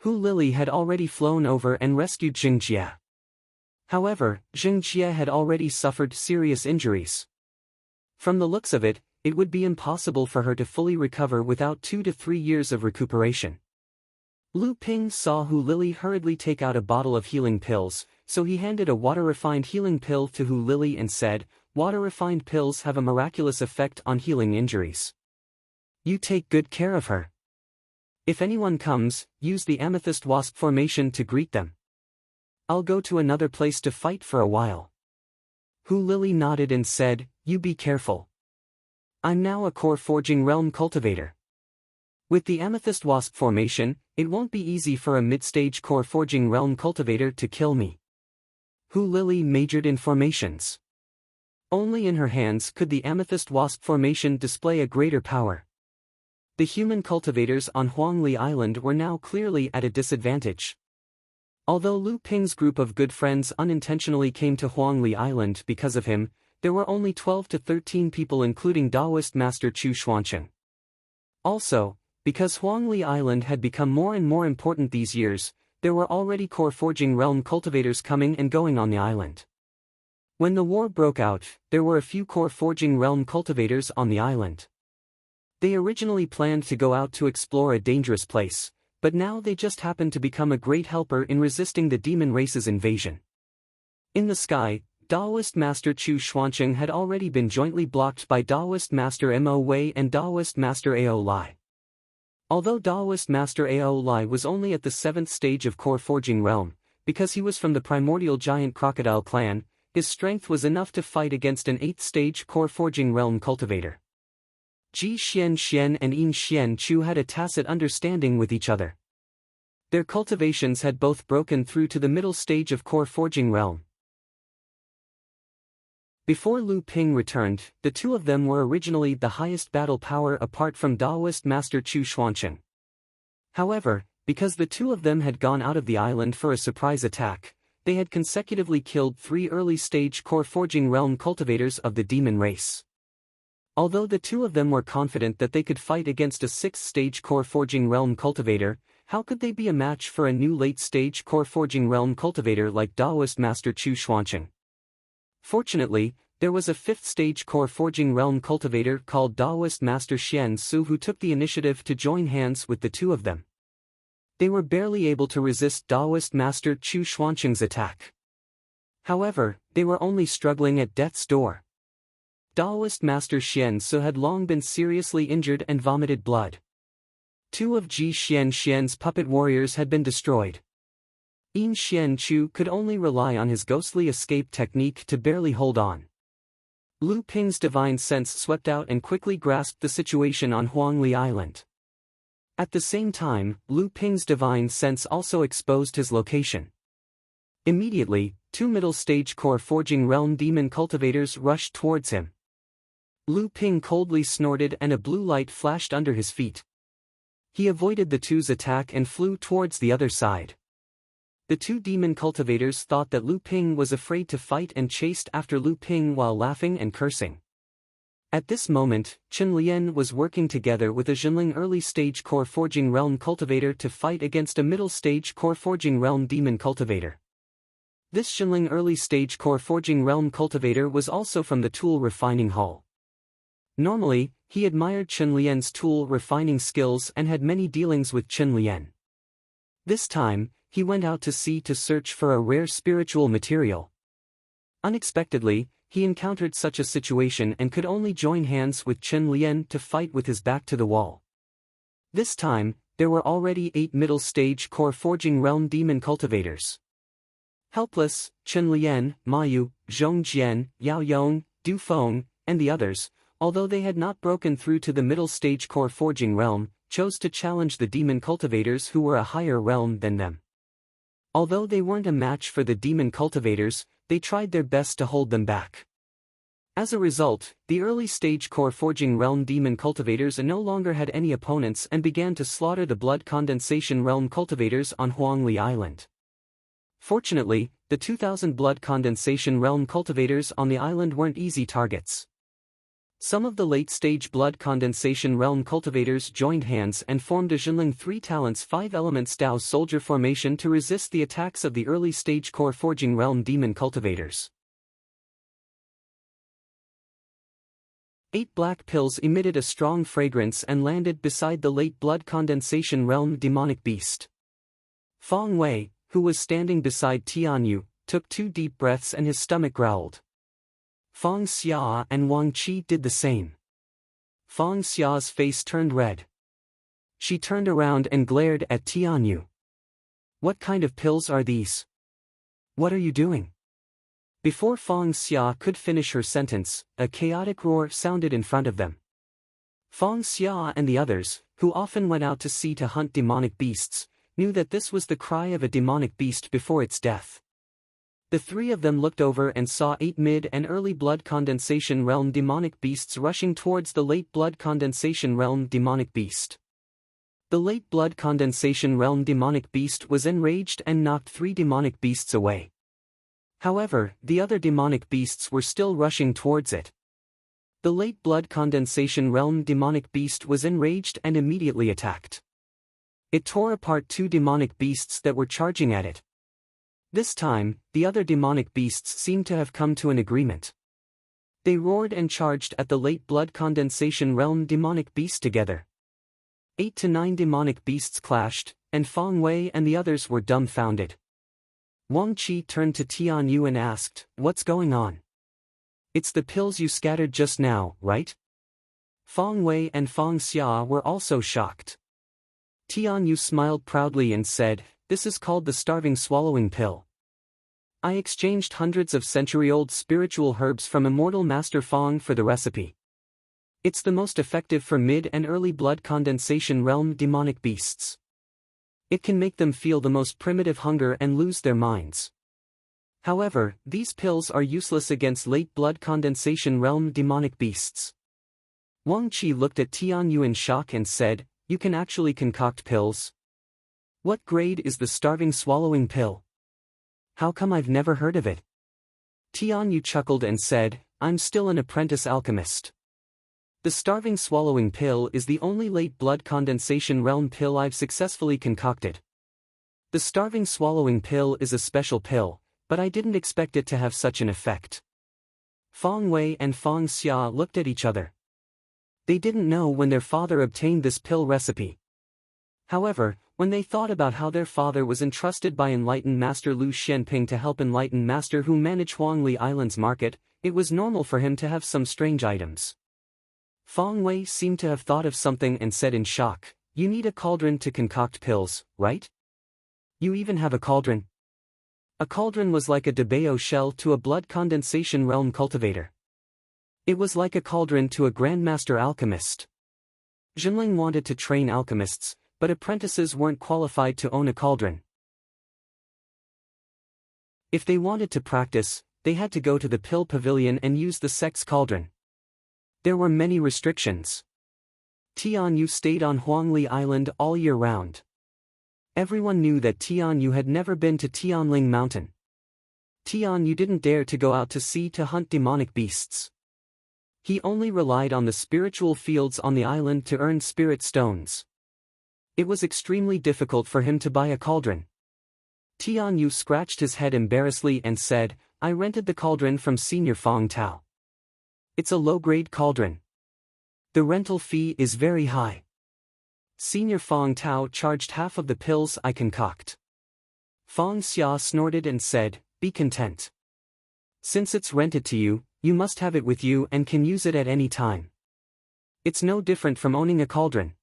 Hu Lili had already flown over and rescued Jing Jie. However, Jing Jie had already suffered serious injuries. From the looks of it, it would be impossible for her to fully recover without 2 to 3 years of recuperation. Lu Ping saw Hu Lili hurriedly take out a bottle of healing pills, so he handed a water-refined healing pill to Hu Lili and said, "Water-refined pills have a miraculous effect on healing injuries. You take good care of her. If anyone comes, use the amethyst wasp formation to greet them. I'll go to another place to fight for a while." Hu Lili nodded and said, "You be careful. I'm now a core forging realm cultivator. With the amethyst wasp formation, it won't be easy for a mid-stage core forging realm cultivator to kill me." Hu Lili majored in formations. Only in her hands could the amethyst wasp formation display a greater power. The human cultivators on Huangli Island were now clearly at a disadvantage. Although Lu Ping's group of good friends unintentionally came to Huangli Island because of him, there were only 12 to 13 people including Taoist Master Chu Xuancheng. Also, because Huangli Island had become more and more important these years, there were already core forging realm cultivators coming and going on the island. When the war broke out, there were a few core forging realm cultivators on the island. They originally planned to go out to explore a dangerous place, but now they just happened to become a great helper in resisting the demon race's invasion. In the sky, Taoist Master Chu Xuancheng had already been jointly blocked by Taoist Master Mo Wei and Taoist Master Ao Lai. Although Taoist Master Ao Lai was only at the 7th stage of core forging realm, because he was from the primordial giant crocodile clan, his strength was enough to fight against an 8th stage core forging realm cultivator. Ji Xian and Yin Xian Chu had a tacit understanding with each other. Their cultivations had both broken through to the middle stage of core forging realm. Before Lu Ping returned, the two of them were originally the highest battle power apart from Taoist Master Chu Xuancheng. However, because the two of them had gone out of the island for a surprise attack, they had consecutively killed 3 early-stage core forging realm cultivators of the demon race. Although the two of them were confident that they could fight against a 6th-stage core forging realm cultivator, how could they be a match for a new late-stage core forging realm cultivator like Taoist Master Chu Xuancheng? Fortunately, there was a 5th-stage core forging realm cultivator called Taoist Master Xian Su who took the initiative to join hands with the two of them. They were barely able to resist Taoist Master Chu Xuancheng's attack. However, they were only struggling at death's door. Taoist Master Xian Su had long been seriously injured and vomited blood. 2 of Ji Xian's puppet warriors had been destroyed. Yin Xian Chu could only rely on his ghostly escape technique to barely hold on. Lu Ping's divine sense swept out and quickly grasped the situation on Huangli Island. At the same time, Lu Ping's divine sense also exposed his location. Immediately, 2 middle-stage core forging realm demon cultivators rushed towards him. Lu Ping coldly snorted and a blue light flashed under his feet. He avoided the two's attack and flew towards the other side. The 2 demon cultivators thought that Lu Ping was afraid to fight and chased after Lu Ping while laughing and cursing. At this moment, Chen Lian was working together with a Jinling early-stage core forging realm cultivator to fight against a middle-stage core forging realm demon cultivator. This Jinling early-stage core forging realm cultivator was also from the tool refining hall. Normally, he admired Chen Lian's tool refining skills and had many dealings with Chen Lian. This time, he went out to sea to search for a rare spiritual material. Unexpectedly, he encountered such a situation and could only join hands with Chen Lian to fight with his back to the wall. This time, there were already 8 middle-stage core forging realm demon cultivators. Helpless, Chen Lian, Ma Yu, Zhong Jian, Yao Yong, Du Feng, and the others, although they had not broken through to the middle-stage core forging realm, chose to challenge the demon cultivators who were a higher realm than them. Although they weren't a match for the demon cultivators, they tried their best to hold them back. As a result, the early-stage core forging realm demon cultivators no longer had any opponents and began to slaughter the blood condensation realm cultivators on Huangli Island. Fortunately, the 2000 blood condensation realm cultivators on the island weren't easy targets. Some of the late-stage blood condensation realm cultivators joined hands and formed a Jinling 3 Talents 5 Elements Dao soldier formation to resist the attacks of the early-stage core forging realm demon cultivators. 8 black pills emitted a strong fragrance and landed beside the late blood condensation realm demonic beast. Feng Wei, who was standing beside Tianyu, took 2 deep breaths and his stomach growled. Feng Xia and Wang Qi did the same. Feng Xia's face turned red. She turned around and glared at Tianyu. What kind of pills are these? What are you doing? Before Feng Xia could finish her sentence, a chaotic roar sounded in front of them. Feng Xia and the others, who often went out to sea to hunt demonic beasts, knew that this was the cry of a demonic beast before its death. The 3 of them looked over and saw 8 mid and early blood condensation realm demonic beasts rushing towards the late blood condensation realm demonic beast. The late blood condensation realm demonic beast was enraged and knocked 3 demonic beasts away. However, the other demonic beasts were still rushing towards it. The late blood condensation realm demonic beast was enraged and immediately attacked. It tore apart 2 demonic beasts that were charging at it. This time, the other demonic beasts seemed to have come to an agreement. They roared and charged at the late blood condensation realm demonic beast together. 8 to 9 demonic beasts clashed, and Feng Wei and the others were dumbfounded. Wang Qi turned to Tianyu and asked, "What's going on?" "It's the pills you scattered just now, right?" Feng Wei and Feng Xia were also shocked. Tianyu smiled proudly and said, "This is called the starving swallowing pill. I exchanged hundreds of century-old spiritual herbs from immortal Master Feng for the recipe. It's the most effective for mid and early blood condensation realm demonic beasts. It can make them feel the most primitive hunger and lose their minds. However, these pills are useless against late blood condensation realm demonic beasts." Wang Qi looked at Tianyu in shock and said, "You can actually concoct pills? What grade is the starving swallowing pill? How come I've never heard of it?" Tianyu chuckled and said, "I'm still an apprentice alchemist. The starving swallowing pill is the only late blood condensation realm pill I've successfully concocted. The starving swallowing pill is a special pill, but I didn't expect it to have such an effect." Feng Wei and Feng Xia looked at each other. They didn't know when their father obtained this pill recipe. However, when they thought about how their father was entrusted by enlightened Master Lu Xianping to help enlightened Master who managed Huangli Island's market, it was normal for him to have some strange items. Feng Wei seemed to have thought of something and said in shock, "You need a cauldron to concoct pills, right? You even have a cauldron?" A cauldron was like a Debao shell to a blood condensation realm cultivator. It was like a cauldron to a grandmaster alchemist. Jinling wanted to train alchemists, but apprentices weren't qualified to own a cauldron. If they wanted to practice, they had to go to the pill pavilion and use the sect's cauldron. There were many restrictions. Tianyu stayed on Huangli Island all year round. Everyone knew that Tianyu had never been to Tianling Mountain. Tianyu didn't dare to go out to sea to hunt demonic beasts. He only relied on the spiritual fields on the island to earn spirit stones. It was extremely difficult for him to buy a cauldron. Tianyu scratched his head embarrassedly and said, "I rented the cauldron from Senior Feng Tao. It's a low-grade cauldron. The rental fee is very high. Senior Feng Tao charged half of the pills I concoct." Feng Xia snorted and said, "Be content. Since it's rented to you, you must have it with you and can use it at any time. It's no different from owning a cauldron.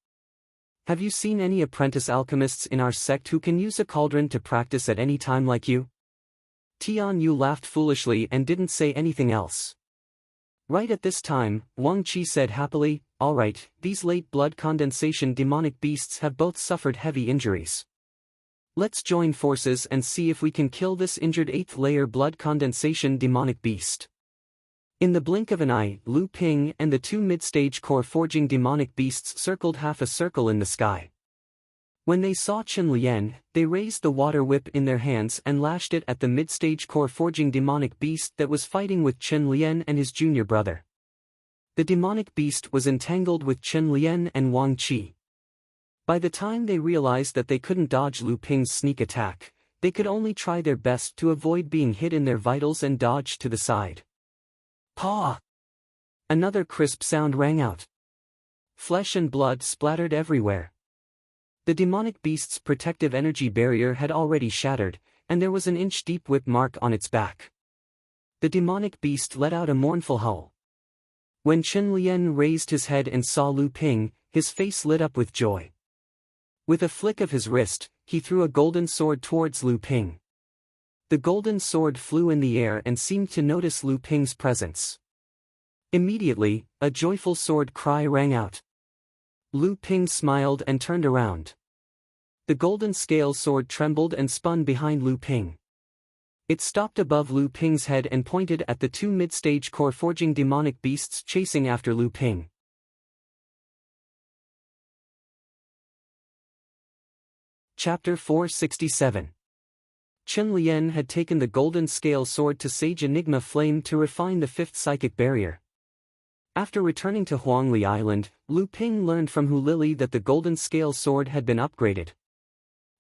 Have you seen any apprentice alchemists in our sect who can use a cauldron to practice at any time like you?" Tianyu laughed foolishly and didn't say anything else. Right at this time, Wang Qi said happily, "All right, these late blood condensation demonic beasts have both suffered heavy injuries. Let's join forces and see if we can kill this injured 8th layer blood condensation demonic beast." In the blink of an eye, Lu Ping and the 2 mid-stage core forging demonic beasts circled half a circle in the sky. When they saw Chen Lian, they raised the water whip in their hands and lashed it at the mid-stage core forging demonic beast that was fighting with Chen Lian and his junior brother. The demonic beast was entangled with Chen Lian and Wang Qi. By the time they realized that they couldn't dodge Lu Ping's sneak attack, they could only try their best to avoid being hit in their vitals and dodge to the side. Paw! Another crisp sound rang out. Flesh and blood splattered everywhere. The demonic beast's protective energy barrier had already shattered, and there was an inch-deep whip mark on its back. The demonic beast let out a mournful howl. When Chen Lian raised his head and saw Lu Ping, his face lit up with joy. With a flick of his wrist, he threw a golden sword towards Lu Ping. The golden sword flew in the air and seemed to notice Lu Ping's presence. Immediately, a joyful sword cry rang out. Lu Ping smiled and turned around. The golden scale sword trembled and spun behind Lu Ping. It stopped above Lu Ping's head and pointed at the two mid-stage core-forging demonic beasts chasing after Lu Ping. Chapter 467. Chen Lian had taken the golden scale sword to Sage Enigma Flame to refine the fifth psychic barrier. After returning to Huangli Island, Lu Ping learned from Hu Lili that the golden scale sword had been upgraded.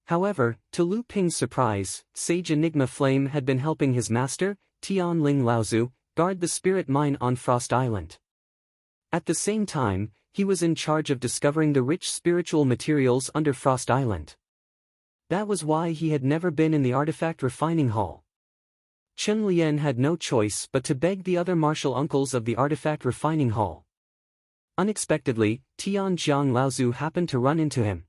However, to Lu Ping's surprise, Sage Enigma Flame had been helping his master, Tian Ling Laozu, guard the spirit mine on Frost Island. At the same time, he was in charge of discovering the rich spiritual materials under Frost Island. That was why he had never been in the artifact refining hall. Chen Lian had no choice but to beg the other martial uncles of the artifact refining hall. Unexpectedly, Tian Jiang Laozu happened to run into him.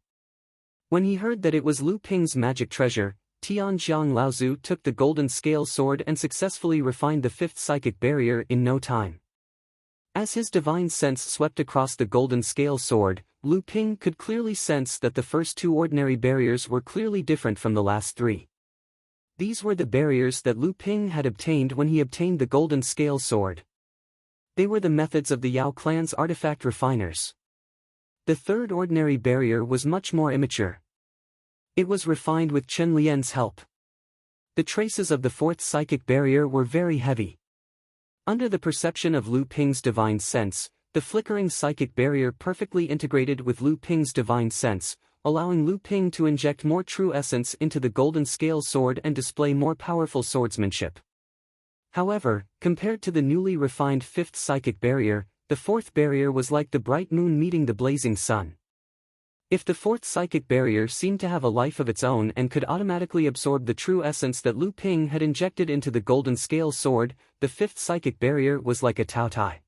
When he heard that it was Lu Ping's magic treasure, Tian Jiang Laozu took the golden scale sword and successfully refined the fifth psychic barrier in no time. As his divine sense swept across the golden scale sword, Lu Ping could clearly sense that the first two ordinary barriers were clearly different from the last three. These were the barriers that Lu Ping had obtained when he obtained the golden scale sword. They were the methods of the Yao clan's artifact refiners. The third ordinary barrier was much more immature. It was refined with Chen Lian's help. The traces of the fourth psychic barrier were very heavy. Under the perception of Lu Ping's divine sense, the flickering psychic barrier perfectly integrated with Lu Ping's divine sense, allowing Lu Ping to inject more true essence into the golden scale sword and display more powerful swordsmanship. However, compared to the newly refined fifth psychic barrier, the fourth barrier was like the bright moon meeting the blazing sun. If the fourth psychic barrier seemed to have a life of its own and could automatically absorb the true essence that Lu Ping had injected into the golden scale sword, the fifth psychic barrier was like a taotai.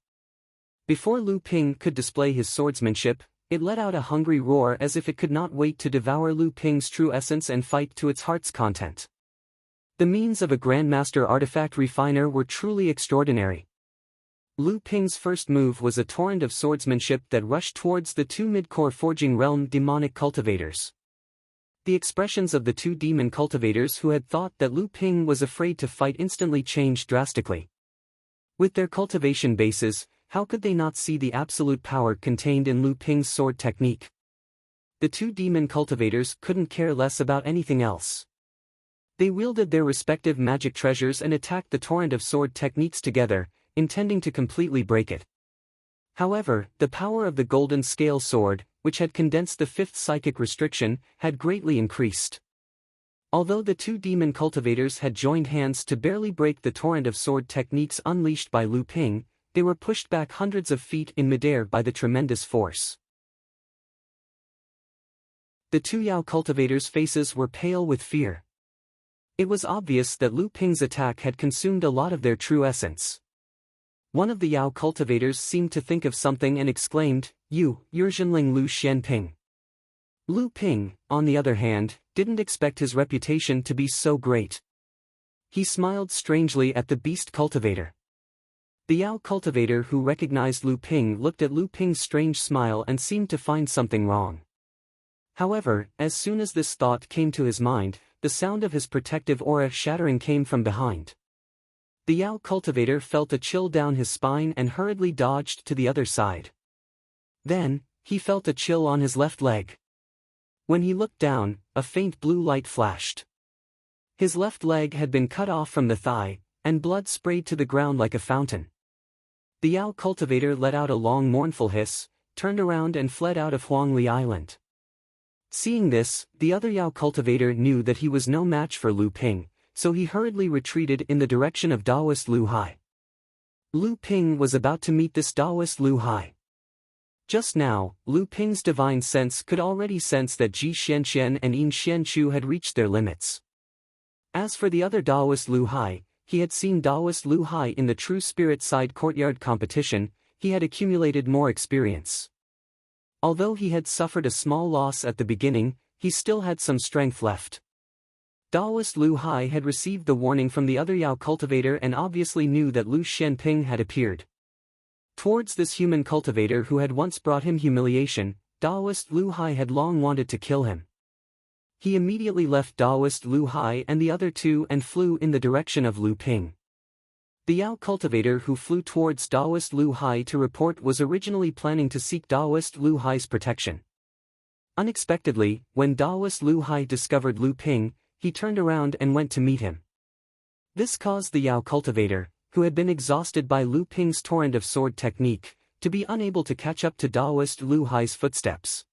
Before Lu Ping could display his swordsmanship, it let out a hungry roar as if it could not wait to devour Lu Ping's true essence and fight to its heart's content. The means of a Grandmaster artifact refiner were truly extraordinary. Lu Ping's first move was a torrent of swordsmanship that rushed towards the two mid-core forging realm demonic cultivators. The expressions of the two demon cultivators who had thought that Lu Ping was afraid to fight instantly changed drastically. With their cultivation bases, how could they not see the absolute power contained in Lu Ping's sword technique? The two demon cultivators couldn't care less about anything else. They wielded their respective magic treasures and attacked the torrent of sword techniques together, intending to completely break it. However, the power of the golden scale sword, which had condensed the fifth psychic restriction, had greatly increased. Although the two demon cultivators had joined hands to barely break the torrent of sword techniques unleashed by Lu Ping, they were pushed back hundreds of feet in midair by the tremendous force. The two Yao cultivators' faces were pale with fear. It was obvious that Lu Ping's attack had consumed a lot of their true essence. One of the Yao cultivators seemed to think of something and exclaimed, "You, Yurzhenling Lu Xianping." Lu Ping, on the other hand, didn't expect his reputation to be so great. He smiled strangely at the beast cultivator. The Yao cultivator who recognized Lu Ping looked at Lu Ping's strange smile and seemed to find something wrong. However, as soon as this thought came to his mind, the sound of his protective aura shattering came from behind. The Yao cultivator felt a chill down his spine and hurriedly dodged to the other side. Then, he felt a chill on his left leg. When he looked down, a faint blue light flashed. His left leg had been cut off from the thigh, and blood sprayed to the ground like a fountain. The Yao cultivator let out a long mournful hiss, turned around and fled out of Huangli Island. Seeing this, the other Yao cultivator knew that he was no match for Lu Ping, so he hurriedly retreated in the direction of Taoist Lu Hai. Lu Ping was about to meet this Taoist Lu Hai. Just now, Lu Ping's divine sense could already sense that Ji Xianxian and Yin Xianchu had reached their limits. As for the other Taoist Lu Hai, he had seen Taoist Lu Hai in the True Spirit Side courtyard competition. He had accumulated more experience. Although he had suffered a small loss at the beginning, he still had some strength left. Taoist Lu Hai had received the warning from the other Yao cultivator and obviously knew that Lu Xianping had appeared. Towards this human cultivator who had once brought him humiliation, Taoist Lu Hai had long wanted to kill him. He immediately left Taoist Lu Hai and the other two and flew in the direction of Lu Ping. The Yao cultivator who flew towards Taoist Lu Hai to report was originally planning to seek Taoist Lu Hai's protection. Unexpectedly, when Taoist Lu Hai discovered Lu Ping, he turned around and went to meet him. This caused the Yao cultivator, who had been exhausted by Lu Ping's torrent of sword technique, to be unable to catch up to Taoist Lu Hai's footsteps.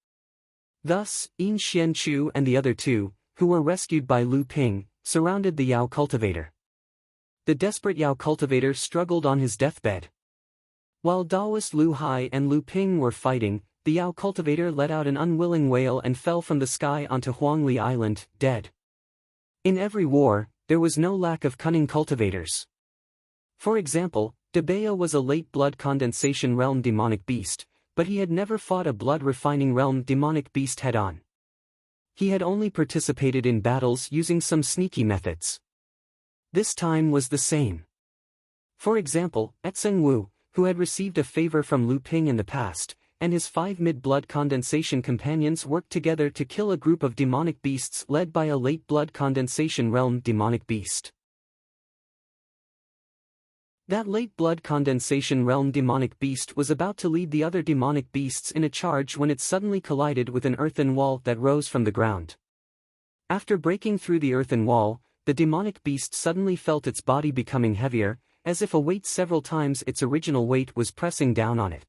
Thus, Yin Xianchu and the other two, who were rescued by Lu Ping, surrounded the Yao cultivator. The desperate Yao cultivator struggled on his deathbed. While Taoist Lu Hai and Lu Ping were fighting, the Yao cultivator let out an unwilling wail and fell from the sky onto Huangli Island, dead. In every war, there was no lack of cunning cultivators. For example, Debaya was a late blood condensation realm demonic beast, but he had never fought a blood-refining realm demonic beast head-on. He had only participated in battles using some sneaky methods. This time was the same. For example, Etzeng Wu, who had received a favor from Lu Ping in the past, and his 5 mid-blood condensation companions worked together to kill a group of demonic beasts led by a late blood condensation realm demonic beast. That late blood condensation realm demonic beast was about to lead the other demonic beasts in a charge when it suddenly collided with an earthen wall that rose from the ground. After breaking through the earthen wall, the demonic beast suddenly felt its body becoming heavier, as if a weight several times its original weight was pressing down on it.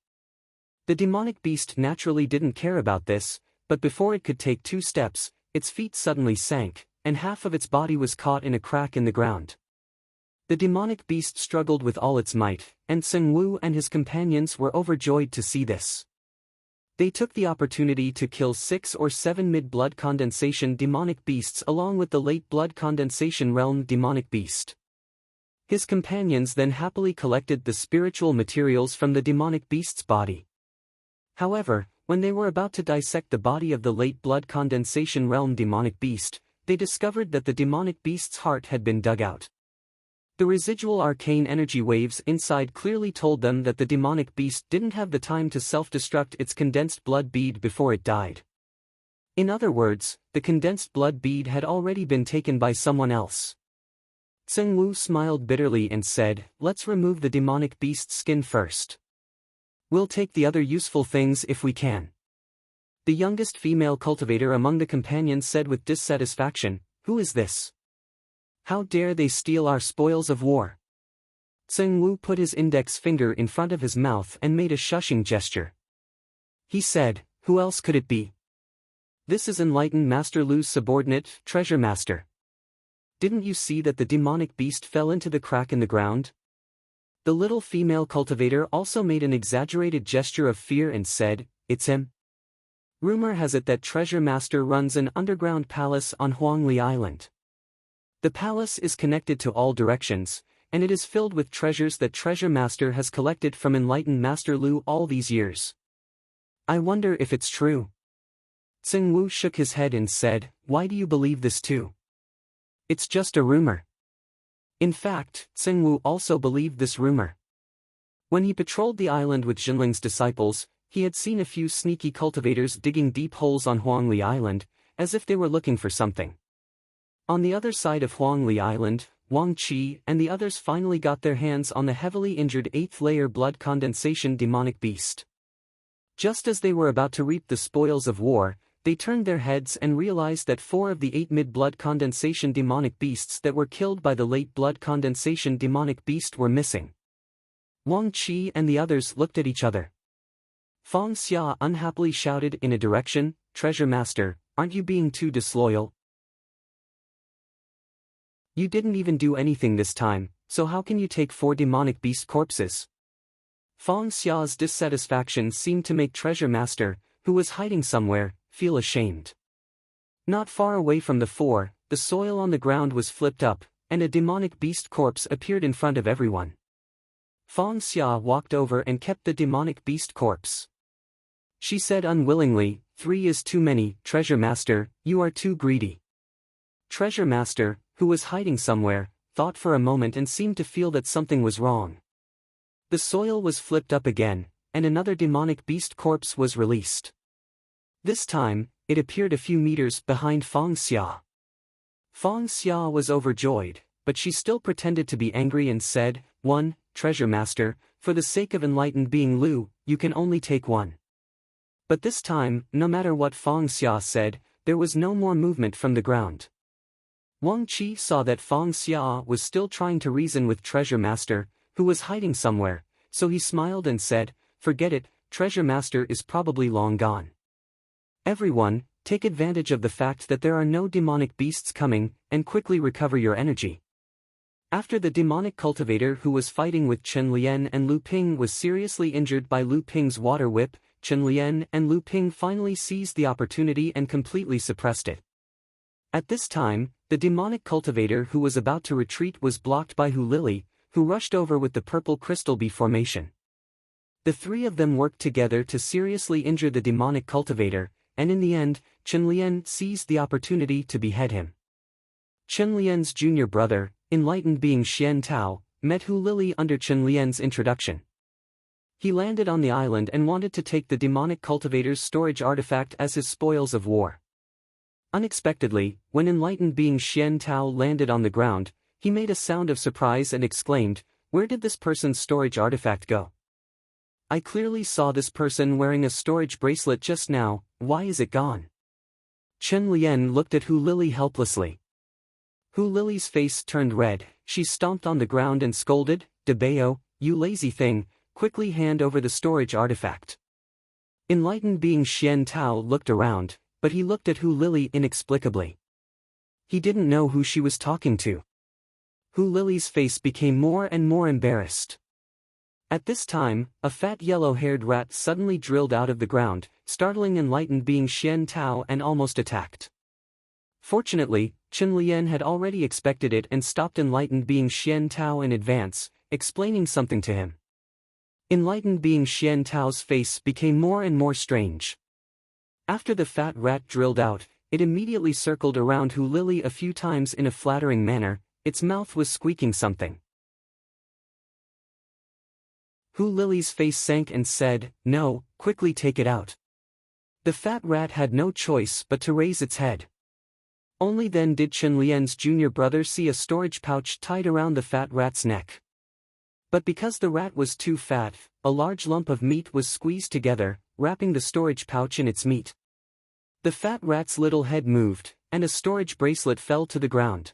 The demonic beast naturally didn't care about this, but before it could take 2 steps, its feet suddenly sank, and half of its body was caught in a crack in the ground. The demonic beast struggled with all its might, and Seng Wu and his companions were overjoyed to see this. They took the opportunity to kill 6 or 7 mid-blood condensation demonic beasts along with the late blood condensation realm demonic beast. His companions then happily collected the spiritual materials from the demonic beast's body. However, when they were about to dissect the body of the late blood condensation realm demonic beast, they discovered that the demonic beast's heart had been dug out. The residual arcane energy waves inside clearly told them that the demonic beast didn't have the time to self-destruct its condensed blood bead before it died. In other words, the condensed blood bead had already been taken by someone else. Tseng Wu smiled bitterly and said, "Let's remove the demonic beast's skin first. We'll take the other useful things if we can." The youngest female cultivator among the companions said with dissatisfaction, "Who is this? How dare they steal our spoils of war?" Tseng Wu put his index finger in front of his mouth and made a shushing gesture. He said, "Who else could it be? This is enlightened Master Lu's subordinate, Treasure Master. Didn't you see that the demonic beast fell into the crack in the ground?" The little female cultivator also made an exaggerated gesture of fear and said, "It's him. Rumor has it that Treasure Master runs an underground palace on Huangli Island. The palace is connected to all directions, and it is filled with treasures that Treasure Master has collected from enlightened Master Lu all these years. I wonder if it's true." Tseng Wu shook his head and said, "Why do you believe this too? It's just a rumor." In fact, Tseng Wu also believed this rumor. When he patrolled the island with Jinling's disciples, he had seen a few sneaky cultivators digging deep holes on Huangli Island, as if they were looking for something. On the other side of Huangli Island, Wang Qi and the others finally got their hands on the heavily injured 8th layer blood condensation demonic beast. Just as they were about to reap the spoils of war, they turned their heads and realized that 4 of the 8 mid-blood condensation demonic beasts that were killed by the late blood condensation demonic beast were missing. Wang Qi and the others looked at each other. Feng Xia unhappily shouted in a direction, "Treasure Master, aren't you being too disloyal? You didn't even do anything this time, so how can you take 4 demonic beast corpses?" Feng Xia's dissatisfaction seemed to make Treasure Master, who was hiding somewhere, feel ashamed. Not far away from the 4, the soil on the ground was flipped up, and a demonic beast corpse appeared in front of everyone. Feng Xia walked over and kept the demonic beast corpse. She said unwillingly, "3 is too many, Treasure Master, you are too greedy." Treasure Master, who was hiding somewhere, thought for a moment and seemed to feel that something was wrong. The soil was flipped up again, and another demonic beast corpse was released. This time, it appeared a few meters behind Feng Xia. Feng Xia was overjoyed, but she still pretended to be angry and said, "1, Treasure Master, for the sake of enlightened being Lu, you can only take 1. But this time, no matter what Feng Xia said, there was no more movement from the ground. Wang Qi saw that Feng Xia was still trying to reason with Treasure Master, who was hiding somewhere, so he smiled and said, "Forget it, Treasure Master is probably long gone. Everyone, take advantage of the fact that there are no demonic beasts coming, and quickly recover your energy." After the demonic cultivator who was fighting with Chen Lian and Lu Ping was seriously injured by Lu Ping's water whip, Chen Lian and Lu Ping finally seized the opportunity and completely suppressed it. At this time, the demonic cultivator who was about to retreat was blocked by Hu Lili, who rushed over with the purple crystal bee formation. The 3 of them worked together to seriously injure the demonic cultivator, and in the end, Chen Lian seized the opportunity to behead him. Chen Lian's junior brother, enlightened being Xian Tao, met Hu Lili under Chen Lian's introduction. He landed on the island and wanted to take the demonic cultivator's storage artifact as his spoils of war. Unexpectedly, when enlightened being Xian Tao landed on the ground, he made a sound of surprise and exclaimed, "Where did this person's storage artifact go? I clearly saw this person wearing a storage bracelet just now, why is it gone?" Chen Lian looked at Hu Lili helplessly. Hu Lili's face turned red, she stomped on the ground and scolded, "Debao, you lazy thing, quickly hand over the storage artifact." Enlightened being Xian Tao looked around, but he looked at Hu Lili inexplicably. He didn't know who she was talking to. Hu Lili's face became more and more embarrassed. At this time, a fat yellow-haired rat suddenly drilled out of the ground, startling enlightened being Xian Tao and almost attacked. Fortunately, Chen Lian had already expected it and stopped enlightened being Xian Tao in advance, explaining something to him. Enlightened being Xian Tao's face became more and more strange. After the fat rat drilled out, it immediately circled around Hu Lili a few times in a flattering manner, its mouth was squeaking something. Hu Lili's face sank and said, "No, quickly take it out." The fat rat had no choice but to raise its head. Only then did Chen Lian's junior brother see a storage pouch tied around the fat rat's neck. But because the rat was too fat, a large lump of meat was squeezed together, wrapping the storage pouch in its meat. The fat rat's little head moved, and a storage bracelet fell to the ground.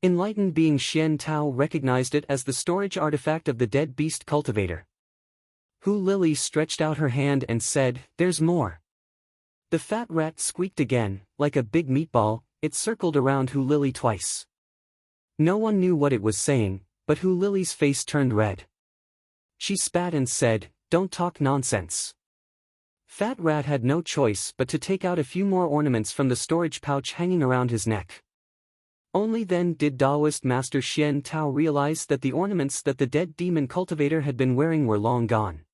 Enlightened being Xian Tao recognized it as the storage artifact of the dead beast cultivator. Hu Lili stretched out her hand and said, "There's more." The fat rat squeaked again, like a big meatball, it circled around Hu Lili twice. No one knew what it was saying, but Hu Lili's face turned red. She spat and said, "Don't talk nonsense." Fat Rat had no choice but to take out a few more ornaments from the storage pouch hanging around his neck. Only then did Taoist Master Xian Tao realize that the ornaments that the dead demon cultivator had been wearing were long gone.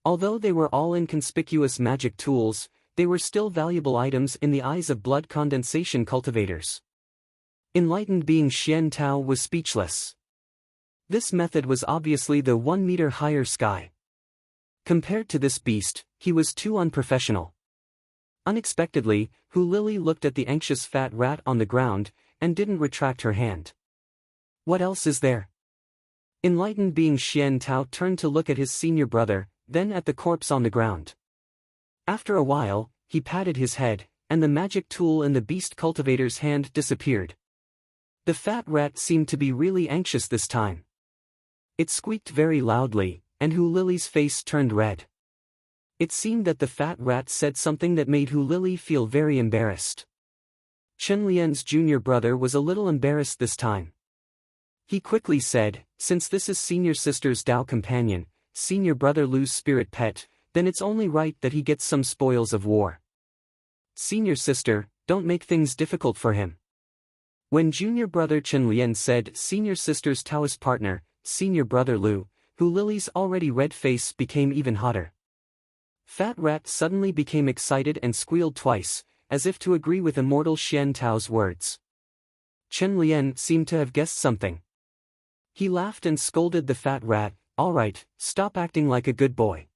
Although they were all inconspicuous magic tools, they were still valuable items in the eyes of blood condensation cultivators. Enlightened being Xian Tao was speechless. This method was obviously the 1 meter higher sky. Compared to this beast, he was too unprofessional. Unexpectedly, Hu Lili looked at the anxious fat rat on the ground, and didn't retract her hand. "What else is there?" Enlightened being Xian Tao turned to look at his senior brother, then at the corpse on the ground. After a while, he patted his head, and the magic tool in the beast cultivator's hand disappeared. The fat rat seemed to be really anxious this time. It squeaked very loudly, and Hu Lily's face turned red. It seemed that the fat rat said something that made Hu Lily feel very embarrassed. Chen Lian's junior brother was a little embarrassed this time. He quickly said, "Since this is senior sister's Dao companion, senior brother Lu's spirit pet, then it's only right that he gets some spoils of war. Senior sister, don't make things difficult for him." When junior brother Chen Lian said senior sister's Taoist partner, senior brother Lu, Hu Lily's already red face became even hotter. Fat Rat suddenly became excited and squealed twice, as if to agree with immortal Xian Tao's words. Chen Lian seemed to have guessed something. He laughed and scolded the fat rat, "All right, stop acting like a good boy.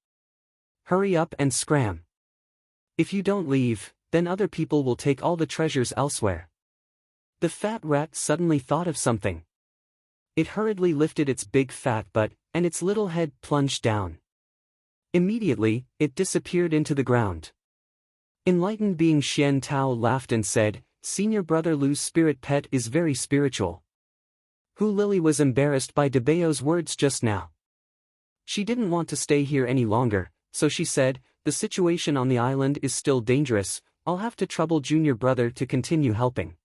Hurry up and scram. If you don't leave, then other people will take all the treasures elsewhere." The fat rat suddenly thought of something. It hurriedly lifted its big fat butt, and its little head plunged down. Immediately, it disappeared into the ground. Enlightened being Xian Tao laughed and said, "Senior brother Lu's spirit pet is very spiritual." Hu Lily was embarrassed by Debao's words just now. She didn't want to stay here any longer, so she said, "The situation on the island is still dangerous, I'll have to trouble junior brother to continue helping."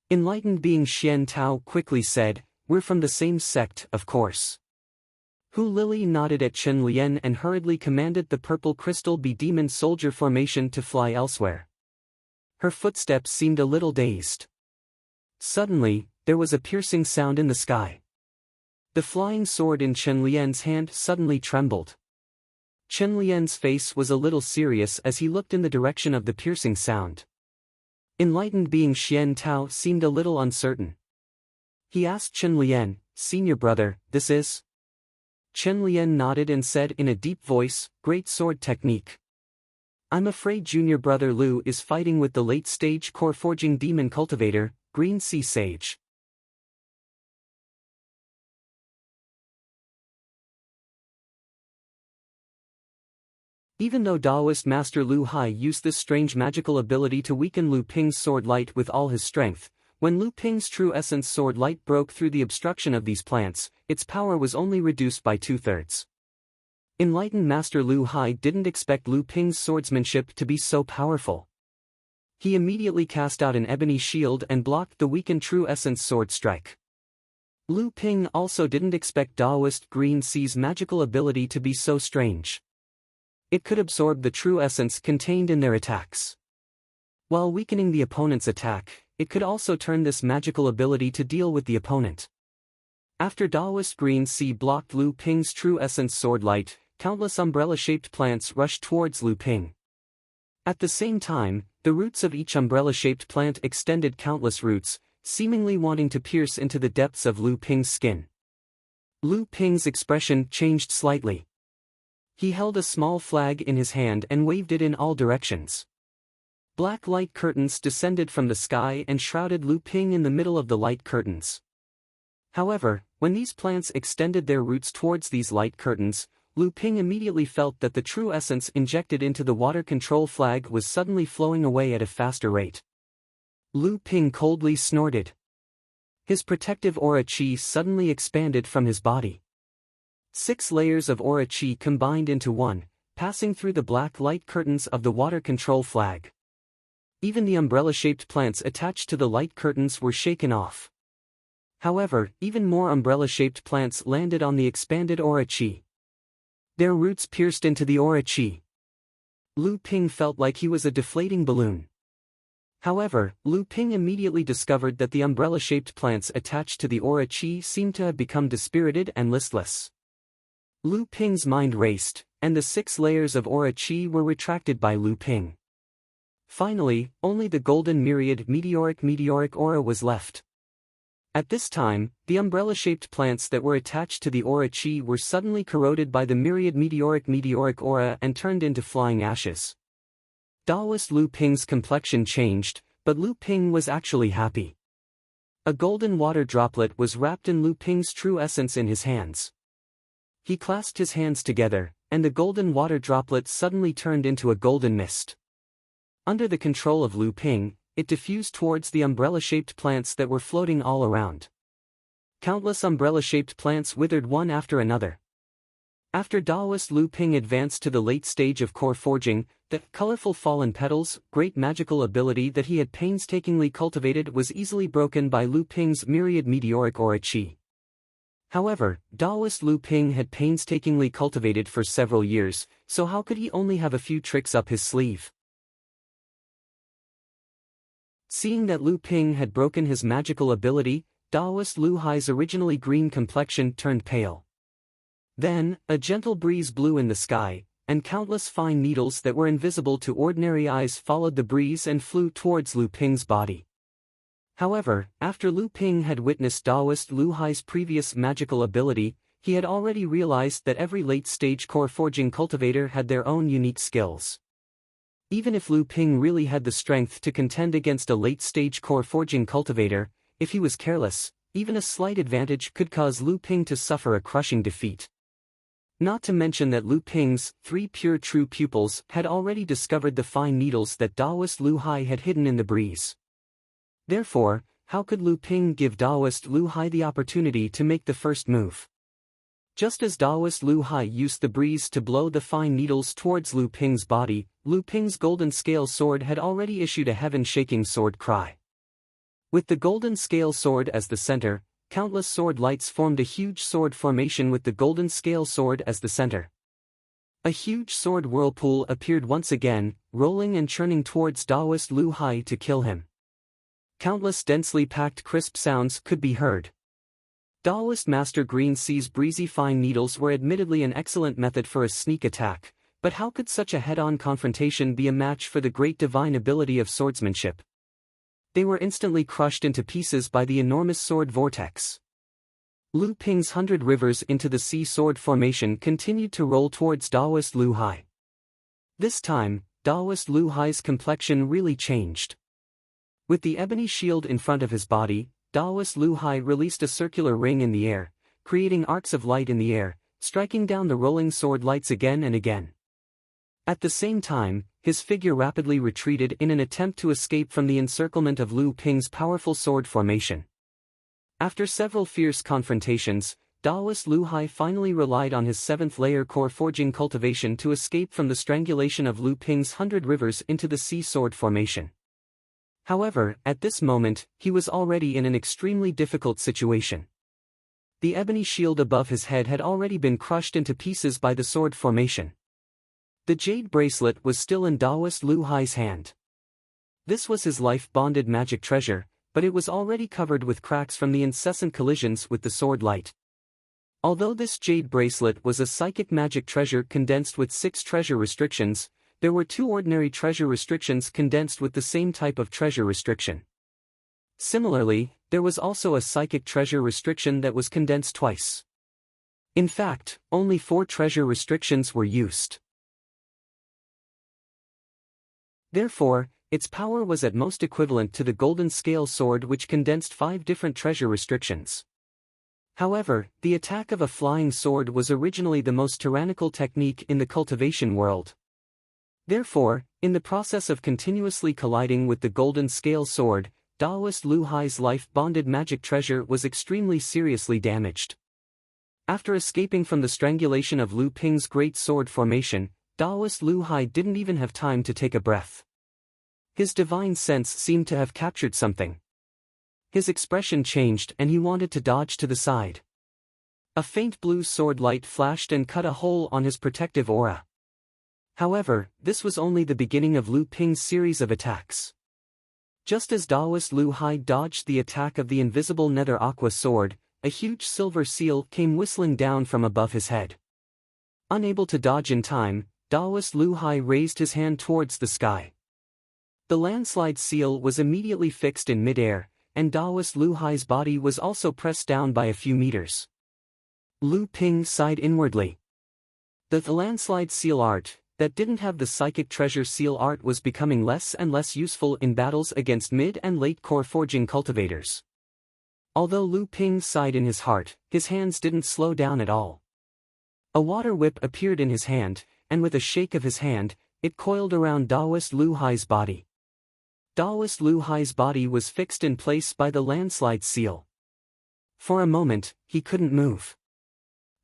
Enlightened being Xian Tao quickly said, "We're from the same sect, of course." Hu Lily nodded at Chen Lian and hurriedly commanded the purple crystal bee demon soldier formation to fly elsewhere. Her footsteps seemed a little dazed. Suddenly, there was a piercing sound in the sky. The flying sword in Chen Lian's hand suddenly trembled. Chen Lian's face was a little serious as he looked in the direction of the piercing sound. Enlightened being Xian Tao seemed a little uncertain. He asked Chen Lian, "Senior brother, this is?" Chen Lian nodded and said in a deep voice, "Great sword technique. I'm afraid junior brother Lu is fighting with the late-stage core-forging demon cultivator, Green Sea Sage." Even though Daoist Master Lu Hai used this strange magical ability to weaken Lu Ping's sword light with all his strength, when Lu Ping's true essence sword light broke through the obstruction of these plants, its power was only reduced by 2/3. Enlightened Master Lu Hai didn't expect Lu Ping's swordsmanship to be so powerful. He immediately cast out an ebony shield and blocked the weakened true essence sword strike. Lu Ping also didn't expect Daoist Green Sea's magical ability to be so strange. It could absorb the true essence contained in their attacks. While weakening the opponent's attack, it could also turn this magical ability to deal with the opponent. After Daoist Green Sea blocked Lu Ping's true essence sword light, countless umbrella-shaped plants rushed towards Lu Ping. At the same time, the roots of each umbrella-shaped plant extended countless roots, seemingly wanting to pierce into the depths of Lu Ping's skin. Lu Ping's expression changed slightly. He held a small flag in his hand and waved it in all directions. Black light curtains descended from the sky and shrouded Lu Ping in the middle of the light curtains. However, when these plants extended their roots towards these light curtains, Lu Ping immediately felt that the true essence injected into the water control flag was suddenly flowing away at a faster rate. Lu Ping coldly snorted. His protective aura chi suddenly expanded from his body. 6 layers of aura chi combined into one, passing through the black light curtains of the water control flag. Even the umbrella-shaped plants attached to the light curtains were shaken off. However, even more umbrella-shaped plants landed on the expanded aura chi. Their roots pierced into the aura chi. Lu Ping felt like he was a deflating balloon. However, Lu Ping immediately discovered that the umbrella-shaped plants attached to the aura chi seemed to have become dispirited and listless. Lu Ping's mind raced, and the 6 layers of aura chi were retracted by Lu Ping. Finally, only the golden myriad meteoric aura was left. At this time, the umbrella-shaped plants that were attached to the aura chi were suddenly corroded by the myriad meteoric aura and turned into flying ashes. Daoist Lu Ping's complexion changed, but Lu Ping was actually happy. A golden water droplet was wrapped in Lu Ping's true essence in his hands. He clasped his hands together, and the golden water droplet suddenly turned into a golden mist. Under the control of Lu Ping, it diffused towards the umbrella-shaped plants that were floating all around. countless umbrella-shaped plants withered one after another. After Taoist Lu Ping advanced to the late stage of core forging, the colorful fallen petals, great magical ability that he had painstakingly cultivated, was easily broken by Lu Ping's myriad meteoric aura chi. However, Taoist Lu Ping had painstakingly cultivated for several years, so how could he only have a few tricks up his sleeve? Seeing that Lu Ping had broken his magical ability, Taoist Lu Hai's originally green complexion turned pale. Then, a gentle breeze blew in the sky, and countless fine needles that were invisible to ordinary eyes followed the breeze and flew towards Lu Ping's body. However, after Lu Ping had witnessed Taoist Lu Hai's previous magical ability, he had already realized that every late-stage core forging cultivator had their own unique skills. Even if Lu Ping really had the strength to contend against a late-stage core forging cultivator, if he was careless, even a slight advantage could cause Lu Ping to suffer a crushing defeat. Not to mention that Lu Ping's 3 pure true pupils had already discovered the fine needles that Taoist Lu Hai had hidden in the breeze. Therefore, how could Lu Ping give Taoist Lu Hai the opportunity to make the first move? Just as Taoist Lu Hai used the breeze to blow the fine needles towards Lu Ping's body, Lu Ping's golden scale sword had already issued a heaven-shaking sword cry. With the golden scale sword as the center, countless sword lights formed a huge sword formation with the golden scale sword as the center. A huge sword whirlpool appeared once again, rolling and churning towards Taoist Lu Hai to kill him. Countless densely packed crisp sounds could be heard. Taoist Master Green Sea's breezy fine needles were admittedly an excellent method for a sneak attack, but how could such a head-on confrontation be a match for the great divine ability of swordsmanship? They were instantly crushed into pieces by the enormous sword vortex. Lu Ping's 100 rivers into the sea sword formation continued to roll towards Taoist Lu Hai. This time, Taoist Lu Hai's complexion really changed. With the ebony shield in front of his body, Taoist Lu Hai released a circular ring in the air, creating arcs of light in the air, striking down the rolling sword lights again and again. At the same time, his figure rapidly retreated in an attempt to escape from the encirclement of Lu Ping's powerful sword formation. After several fierce confrontations, Taoist Lu Hai finally relied on his 7th-layer core forging cultivation to escape from the strangulation of Lu Ping's 100 rivers into the sea sword formation. However, at this moment, he was already in an extremely difficult situation. The ebony shield above his head had already been crushed into pieces by the sword formation. The jade bracelet was still in Taoist Lu Hai's hand. This was his life-bonded magic treasure, but it was already covered with cracks from the incessant collisions with the sword light. Although this jade bracelet was a psychic magic treasure condensed with 6 treasure restrictions, there were 2 ordinary treasure restrictions condensed with the same type of treasure restriction. Similarly, there was also a psychic treasure restriction that was condensed twice. In fact, only 4 treasure restrictions were used. Therefore, its power was at most equivalent to the golden scale sword, which condensed 5 different treasure restrictions. However, the attack of a flying sword was originally the most tyrannical technique in the cultivation world. Therefore, in the process of continuously colliding with the golden scale sword, Taoist Lu Hai's life-bonded magic treasure was extremely seriously damaged. After escaping from the strangulation of Lu Ping's great sword formation, Taoist Lu Hai didn't even have time to take a breath. His divine sense seemed to have captured something. His expression changed and he wanted to dodge to the side. A faint blue sword light flashed and cut a hole on his protective aura. However, this was only the beginning of Lu Ping's series of attacks. Just as Taoist Lu Hai dodged the attack of the invisible nether aqua sword, a huge silver seal came whistling down from above his head. Unable to dodge in time, Taoist Lu Hai raised his hand towards the sky. The landslide seal was immediately fixed in midair, and Taoist Lu Hai's body was also pressed down by a few meters. Lu Ping sighed inwardly. The landslide seal art, that didn't have the psychic treasure seal art, was becoming less and less useful in battles against mid and late core forging cultivators. Although Lu Ping sighed in his heart, his hands didn't slow down at all. A water whip appeared in his hand, and with a shake of his hand, it coiled around Taoist Lu Hai's body. Taoist Lu Hai's body was fixed in place by the landslide seal. For a moment, he couldn't move.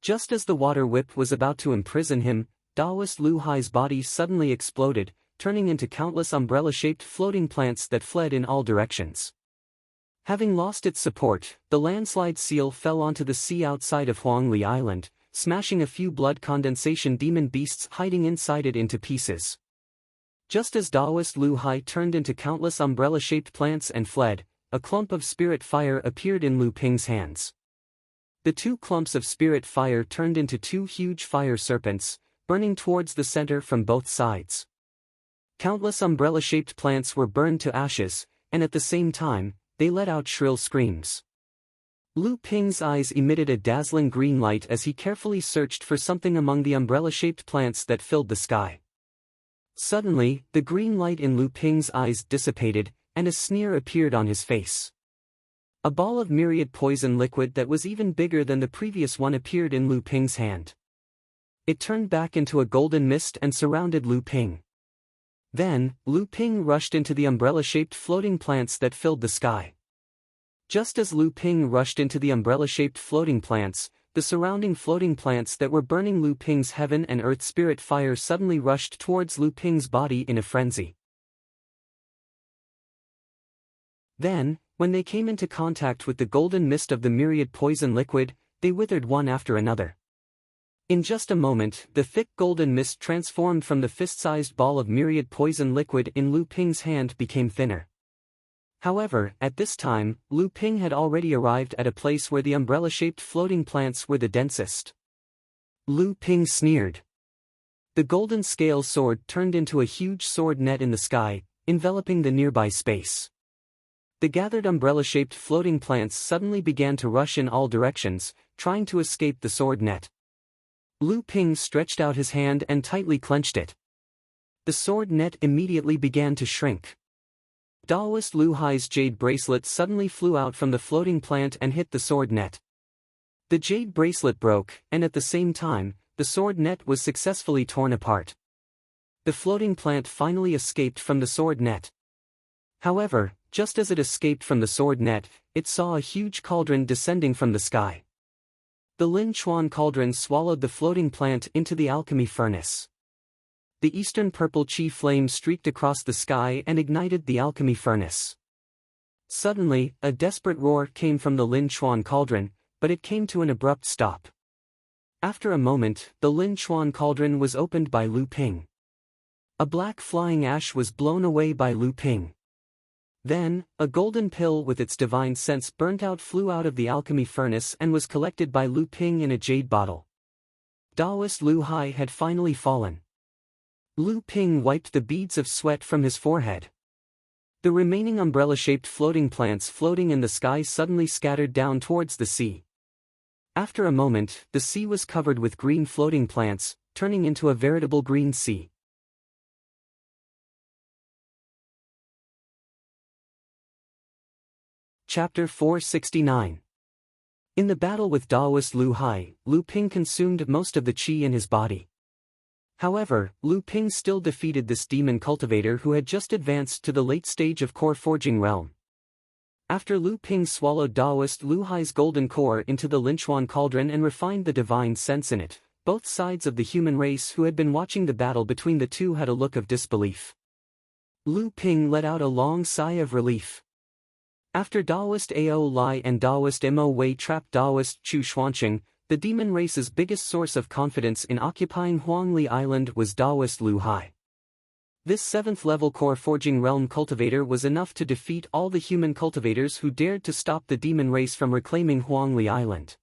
Just as the water whip was about to imprison him, Taoist Lu Hai's body suddenly exploded, turning into countless umbrella-shaped floating plants that fled in all directions. Having lost its support, the landslide seal fell onto the sea outside of Huangli Island, smashing a few blood condensation demon beasts hiding inside it into pieces. Just as Taoist Lu Hai turned into countless umbrella-shaped plants and fled, a clump of spirit fire appeared in Lu Ping's hands. The two clumps of spirit fire turned into two huge fire serpents, burning towards the center from both sides. Countless umbrella-shaped plants were burned to ashes, and at the same time, they let out shrill screams. Lu Ping's eyes emitted a dazzling green light as he carefully searched for something among the umbrella-shaped plants that filled the sky. Suddenly, the green light in Lu Ping's eyes dissipated, and a sneer appeared on his face. A ball of myriad poison liquid that was even bigger than the previous one appeared in Lu Ping's hand. It turned back into a golden mist and surrounded Lu Ping. Then, Lu Ping rushed into the umbrella-shaped floating plants that filled the sky. Just as Lu Ping rushed into the umbrella-shaped floating plants, the surrounding floating plants that were burning Lu Ping's heaven and earth spirit fire suddenly rushed towards Lu Ping's body in a frenzy. Then, when they came into contact with the golden mist of the myriad poison liquid, they withered one after another. In just a moment, the thick golden mist transformed from the fist-sized ball of myriad poison liquid in Lu Ping's hand became thinner. However, at this time, Lu Ping had already arrived at a place where the umbrella-shaped floating plants were the densest. Lu Ping sneered. The golden scale sword turned into a huge sword net in the sky, enveloping the nearby space. The gathered umbrella-shaped floating plants suddenly began to rush in all directions, trying to escape the sword net. Lu Ping stretched out his hand and tightly clenched it. The sword net immediately began to shrink. Taoist Lu Hai's jade bracelet suddenly flew out from the floating plant and hit the sword net. The jade bracelet broke, and at the same time, the sword net was successfully torn apart. The floating plant finally escaped from the sword net. However, just as it escaped from the sword net, it saw a huge cauldron descending from the sky. The Lin Chuan cauldron swallowed the floating plant into the alchemy furnace. The eastern purple chi flame streaked across the sky and ignited the alchemy furnace. Suddenly, a desperate roar came from the Lin Chuan cauldron, but it came to an abrupt stop. After a moment, the Lin Chuan cauldron was opened by Lu Ping. A black flying ash was blown away by Lu Ping. Then, a golden pill with its divine sense burnt out flew out of the alchemy furnace and was collected by Lu Ping in a jade bottle. Taoist Lu Hai had finally fallen. Lu Ping wiped the beads of sweat from his forehead. The remaining umbrella-shaped floating plants floating in the sky suddenly scattered down towards the sea. After a moment, the sea was covered with green floating plants, turning into a veritable green sea. Chapter 469. In the battle with Taoist Lu Hai, Lu Ping consumed most of the qi in his body. However, Lu Ping still defeated this demon cultivator who had just advanced to the late stage of core forging realm. After Lu Ping swallowed Taoist Lu Hai's golden core into the Linchuan cauldron and refined the divine sense in it, both sides of the human race who had been watching the battle between the two had a look of disbelief. Lu Ping let out a long sigh of relief. After Taoist Ao Lai and Taoist Mo Wei trapped Taoist Chu Xuanqing, the demon race's biggest source of confidence in occupying Huangli Island was Taoist Lu Hai. This 7th-level core forging realm cultivator was enough to defeat all the human cultivators who dared to stop the demon race from reclaiming Huangli Island.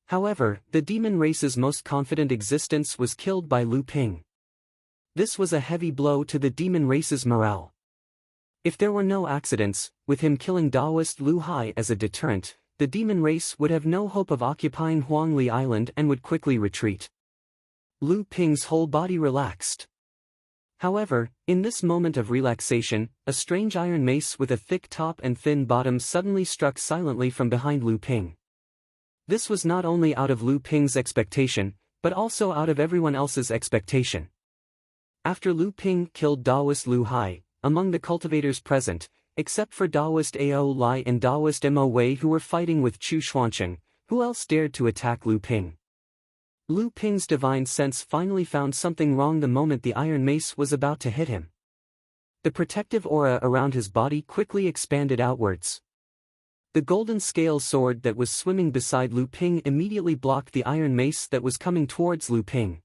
However, the demon race's most confident existence was killed by Lu Ping. This was a heavy blow to the demon race's morale. If there were no accidents, with him killing Taoist Lu Hai as a deterrent, the demon race would have no hope of occupying Huangli Island and would quickly retreat. Lu Ping's whole body relaxed. However, in this moment of relaxation, a strange iron mace with a thick top and thin bottom suddenly struck silently from behind Lu Ping. This was not only out of Lu Ping's expectation, but also out of everyone else's expectation. After Lu Ping killed Taoist Lu Hai, among the cultivators present, except for Daoist Ao Lai and Daoist Mo Wei who were fighting with Chu Xuancheng. Who else dared to attack Lu Ping? Lu Ping's divine sense finally found something wrong the moment the iron mace was about to hit him. The protective aura around his body quickly expanded outwards. The golden scale sword that was swimming beside Lu Ping immediately blocked the iron mace that was coming towards Lu Ping.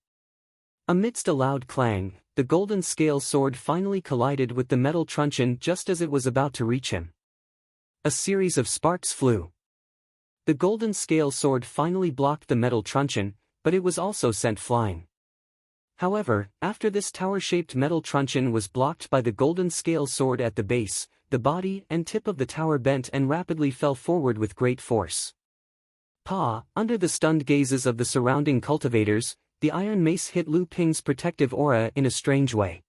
Amidst a loud clang, the golden scale sword finally collided with the metal truncheon just as it was about to reach him. A series of sparks flew. The golden scale sword finally blocked the metal truncheon, but it was also sent flying. However, after this tower-shaped metal truncheon was blocked by the golden scale sword at the base, the body and tip of the tower bent and rapidly fell forward with great force. Under the stunned gazes of the surrounding cultivators, the iron mace hit Lu Ping's protective aura in a strange way.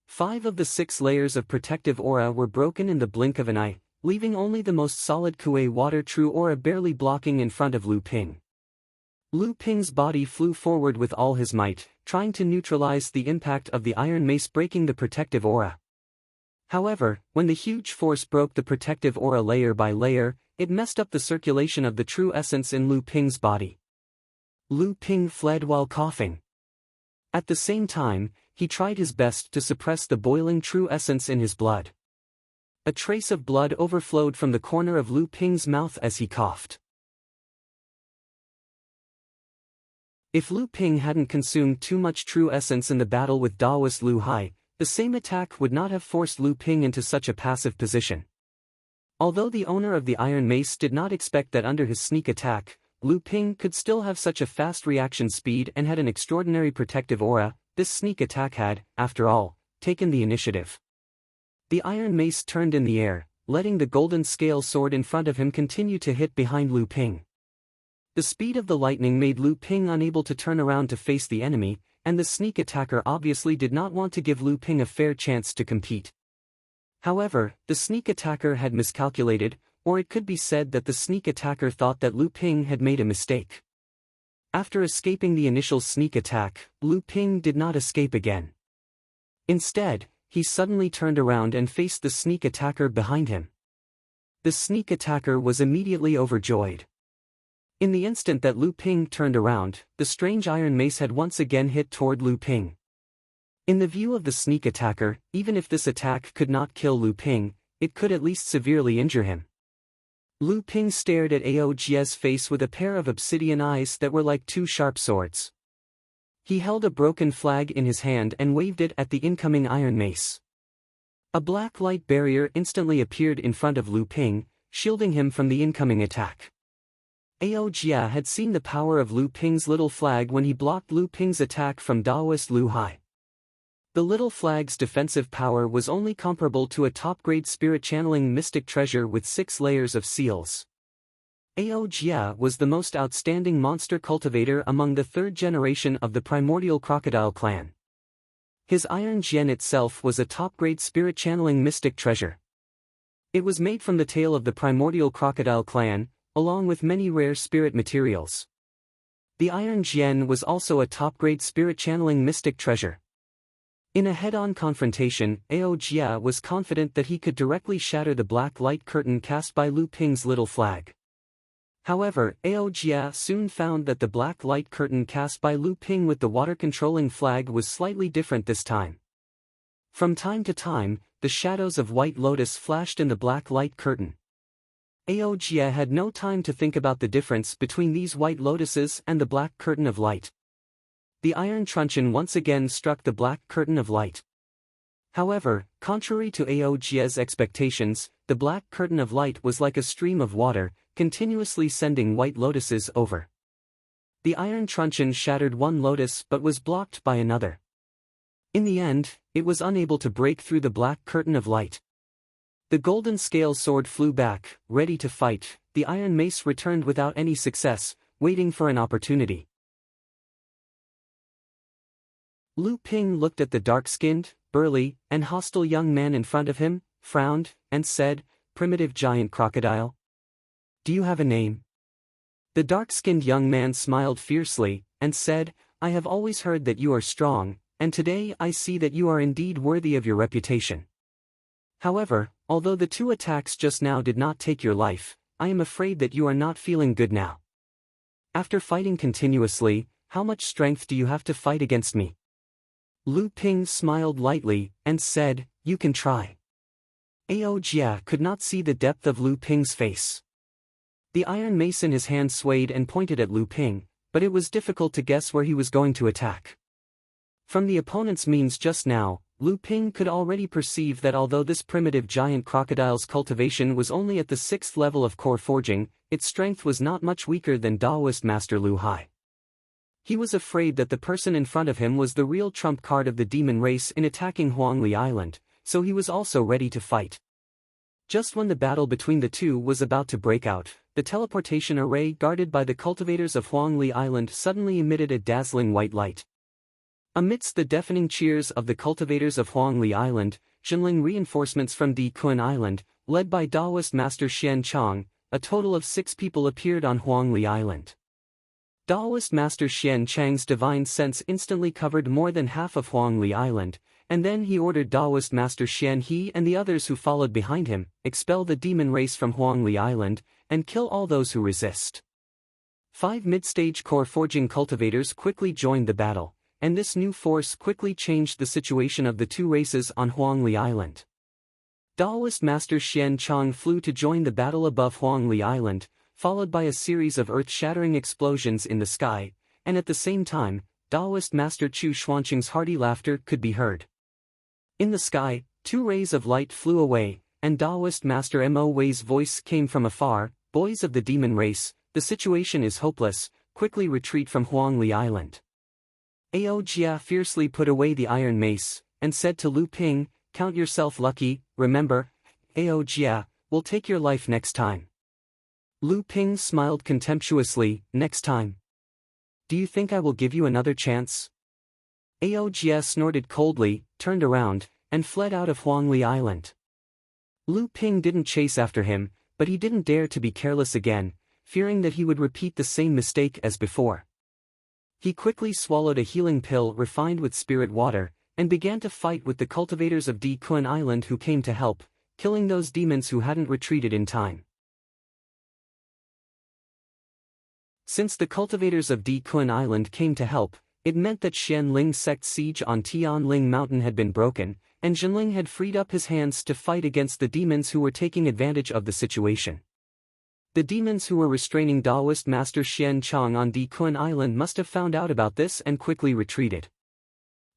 5 of the 6 layers of protective aura were broken in the blink of an eye, leaving only the most solid Kuei water true aura barely blocking in front of Lu Ping. Lu Ping's body flew forward with all his might, trying to neutralize the impact of the iron mace breaking the protective aura. However, when the huge force broke the protective aura layer by layer, it messed up the circulation of the true essence in Lu Ping's body. Lu Ping fled while coughing. At the same time, he tried his best to suppress the boiling true essence in his blood. A trace of blood overflowed from the corner of Lu Ping's mouth as he coughed. If Lu Ping hadn't consumed too much true essence in the battle with Daoist Lu Hai, the same attack would not have forced Lu Ping into such a passive position. Although the owner of the iron mace did not expect that under his sneak attack, Lu Ping could still have such a fast reaction speed and had an extraordinary protective aura, this sneak attack had, after all, taken the initiative. The iron mace turned in the air, letting the golden scale sword in front of him continue to hit behind Lu Ping. The speed of the lightning made Lu Ping unable to turn around to face the enemy, and the sneak attacker obviously did not want to give Lu Ping a fair chance to compete. However, the sneak attacker had miscalculated, or it could be said that the sneak attacker thought that Lu Ping had made a mistake. After escaping the initial sneak attack, Lu Ping did not escape again. Instead, he suddenly turned around and faced the sneak attacker behind him. The sneak attacker was immediately overjoyed. In the instant that Lu Ping turned around, the strange iron mace had once again hit toward Lu Ping. In the view of the sneak attacker, even if this attack could not kill Lu Ping, it could at least severely injure him. Lu Ping stared at Ao Jie's face with a pair of obsidian eyes that were like 2 sharp swords. He held a broken flag in his hand and waved it at the incoming iron mace. A black light barrier instantly appeared in front of Lu Ping, shielding him from the incoming attack. Ao Jia had seen the power of Lu Ping's little flag when he blocked Lu Ping's attack from Daoist Lu Hai. The little flag's defensive power was only comparable to a top-grade spirit channeling mystic treasure with 6 layers of seals. Ao Jia was the most outstanding monster cultivator among the 3rd generation of the primordial crocodile clan. His iron gen itself was a top-grade spirit channeling mystic treasure. It was made from the tail of the primordial crocodile clan, along with many rare spirit materials. The iron gen was also a top-grade spirit channeling mystic treasure. In a head-on confrontation, Ao Jia was confident that he could directly shatter the black light curtain cast by Lu Ping's little flag. However, Ao Jia soon found that the black light curtain cast by Lu Ping with the water-controlling flag was slightly different this time. From time to time, the shadows of White Lotus flashed in the black light curtain. Ao Jia had no time to think about the difference between these White Lotuses and the black curtain of light. The iron truncheon once again struck the black curtain of light. However, contrary to Ao Jia's expectations, the black curtain of light was like a stream of water, continuously sending White Lotuses over. The iron truncheon shattered one lotus but was blocked by another. In the end, it was unable to break through the black curtain of light. The golden scale sword flew back, ready to fight. The iron mace returned without any success, waiting for an opportunity. Lu Ping looked at the dark-skinned, burly, and hostile young man in front of him, frowned, and said, "Primitive giant crocodile? Do you have a name?" The dark-skinned young man smiled fiercely, and said, "I have always heard that you are strong, and today I see that you are indeed worthy of your reputation. However, although the 2 attacks just now did not take your life, I am afraid that you are not feeling good now. After fighting continuously, how much strength do you have to fight against me? Lu Ping smiled lightly, and said, you can try. Ao Jia could not see the depth of Lu Ping's face. The iron mace in his hand swayed and pointed at Lu Ping, but it was difficult to guess where he was going to attack. From the opponent's means just now, Lu Ping could already perceive that although this primitive giant crocodile's cultivation was only at the 6th level of core forging, its strength was not much weaker than Daoist Master Lu Hai. He was afraid that the person in front of him was the real trump card of the demon race in attacking Huangli Island, so he was also ready to fight. Just when the battle between the two was about to break out, the teleportation array guarded by the cultivators of Huangli Island suddenly emitted a dazzling white light. Amidst the deafening cheers of the cultivators of Huangli Island, Jinling reinforcements from Di Kun Island, led by Daoist Master Xian Chang, a total of 6 people appeared on Huangli Island. Daoist Master Xian Chang's divine sense instantly covered more than half of Huangli Island, and then he ordered Daoist Master Xian He and the others who followed behind him, expel the demon race from Huangli Island, and kill all those who resist. 5 mid-stage core forging cultivators quickly joined the battle, and this new force quickly changed the situation of the 2 races on Huangli Island. Daoist Master Xian Chang flew to join the battle above Huangli Island, followed by a series of earth-shattering explosions in the sky, and at the same time, Daoist Master Chu Xuanqing's hearty laughter could be heard. In the sky, 2 rays of light flew away, and Daoist Master Mo Wei's voice came from afar, boys of the demon race, the situation is hopeless, quickly retreat from Huangli Island. Ao Jia fiercely put away the iron mace, and said to Lu Ping, count yourself lucky, remember, Ao Jia, will take your life next time. Lu Ping smiled contemptuously, next time. Do you think I will give you another chance? Ao Jia snorted coldly, turned around, and fled out of Huangli Island. Lu Ping didn't chase after him, but he didn't dare to be careless again, fearing that he would repeat the same mistake as before. He quickly swallowed a healing pill refined with spirit water, and began to fight with the cultivators of Di Kun Island who came to help, killing those demons who hadn't retreated in time. Since the cultivators of Di Kun Island came to help, it meant that Xianling's sect's siege on Tianling Mountain had been broken, and Jinling had freed up his hands to fight against the demons who were taking advantage of the situation. The demons who were restraining Daoist Master Xian Chang on Di Kun Island must have found out about this and quickly retreated.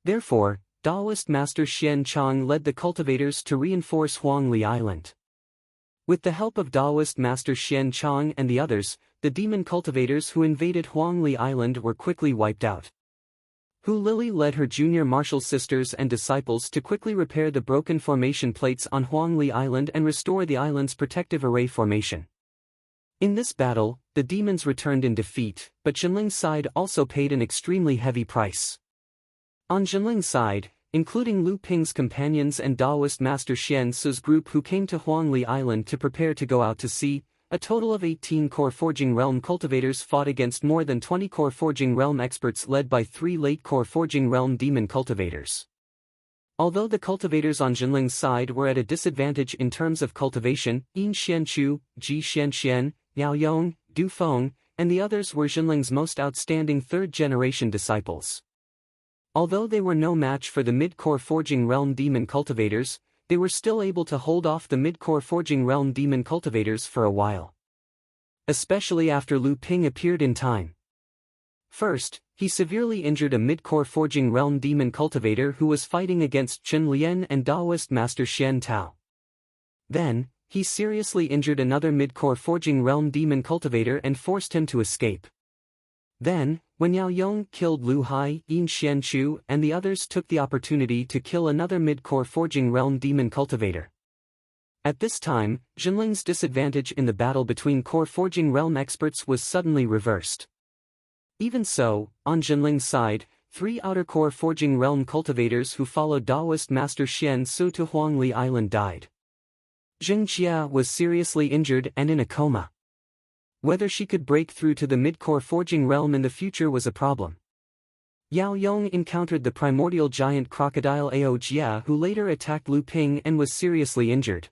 Therefore, Daoist Master Xian Chang led the cultivators to reinforce Huangli Island. With the help of Daoist Master Xian Chang and the others, the demon cultivators who invaded Huangli Island were quickly wiped out. Hu Lili led her junior martial sisters and disciples to quickly repair the broken formation plates on Huangli Island and restore the island's protective array formation. In this battle, the demons returned in defeat, but Jinling's side also paid an extremely heavy price. On Jinling's side, including Lu Ping's companions and Daoist Master Xian Su's group who came to Huangli Island to prepare to go out to sea, a total of 18 core forging realm cultivators fought against more than 20 core forging realm experts led by 3 late core forging realm demon cultivators. Although the cultivators on Jinling's side were at a disadvantage in terms of cultivation, Yin Xianchu, Ji Xianxian, Yao Yong, Du Feng, and the others were Jinling's most outstanding third-generation disciples. Although they were no match for the mid-core forging realm demon cultivators, they were still able to hold off the mid-core forging realm demon cultivators for a while. Especially after Lu Ping appeared in time. First, he severely injured a mid-core forging realm demon cultivator who was fighting against Chen Lian and Daoist Master Xian Tao. Then, he seriously injured another mid-core forging realm demon cultivator and forced him to escape. Then, when Yao Yong killed Lu Hai, Yin Xianchu and the others took the opportunity to kill another mid-core forging realm demon cultivator. At this time, Jinling's disadvantage in the battle between core forging realm experts was suddenly reversed. Even so, on Jinling's side, 3 outer core forging realm cultivators who followed Daoist Master Xian Su to Huangli Island died. Jing Jia was seriously injured and in a coma. Whether she could break through to the mid-core forging realm in the future was a problem. Yao Yong encountered the primordial giant crocodile Ao Jia, who later attacked Lu Ping and was seriously injured.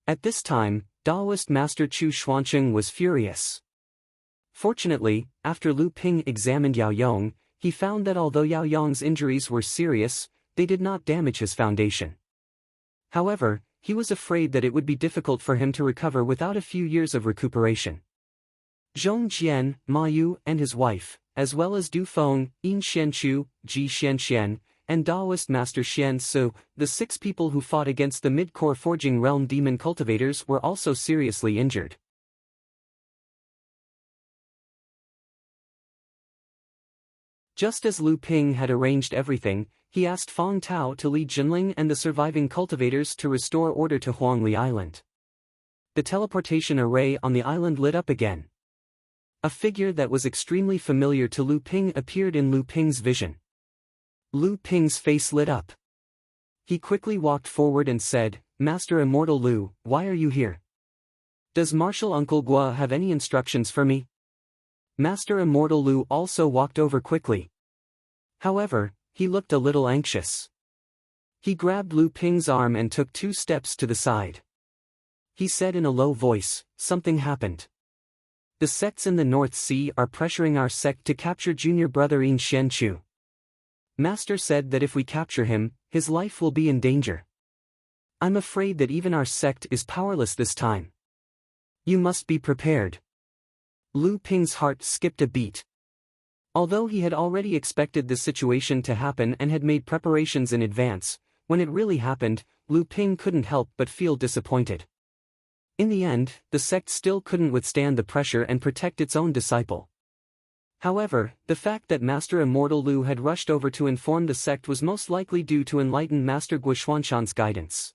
At this time, Daoist Master Chu Xuancheng was furious. Fortunately, after Lu Ping examined Yao Yong, he found that although Yao Yong's injuries were serious, they did not damage his foundation. However, he was afraid that it would be difficult for him to recover without a few years of recuperation. Zhong Jian, Ma Yu, and his wife, as well as Du Feng, Yin Xianchu, Ji Xianxian, and Daoist Master Xian Su, the 6 people who fought against the mid-core forging realm demon cultivators, were also seriously injured. Just as Lu Ping had arranged everything, he asked Fang Tao to lead Jinling and the surviving cultivators to restore order to Huangli Island. The teleportation array on the island lit up again. A figure that was extremely familiar to Lu Ping appeared in Lu Ping's vision. Lu Ping's face lit up. He quickly walked forward and said, "Master Immortal Lu, why are you here? Does Martial Uncle Gua have any instructions for me?" Master Immortal Lu also walked over quickly. However, he looked a little anxious. He grabbed Lu Ping's arm and took 2 steps to the side. He said in a low voice, "Something happened. The sects in the North Sea are pressuring our sect to capture junior brother Yin Xianchu. Master said that if we capture him, his life will be in danger. I'm afraid that even our sect is powerless this time. You must be prepared." Lu Ping's heart skipped a beat. Although he had already expected this situation to happen and had made preparations in advance, when it really happened, Lu Ping couldn't help but feel disappointed. In the end, the sect still couldn't withstand the pressure and protect its own disciple. However, the fact that Master Immortal Lu had rushed over to inform the sect was most likely due to enlightened Master Guoxuanshan's guidance.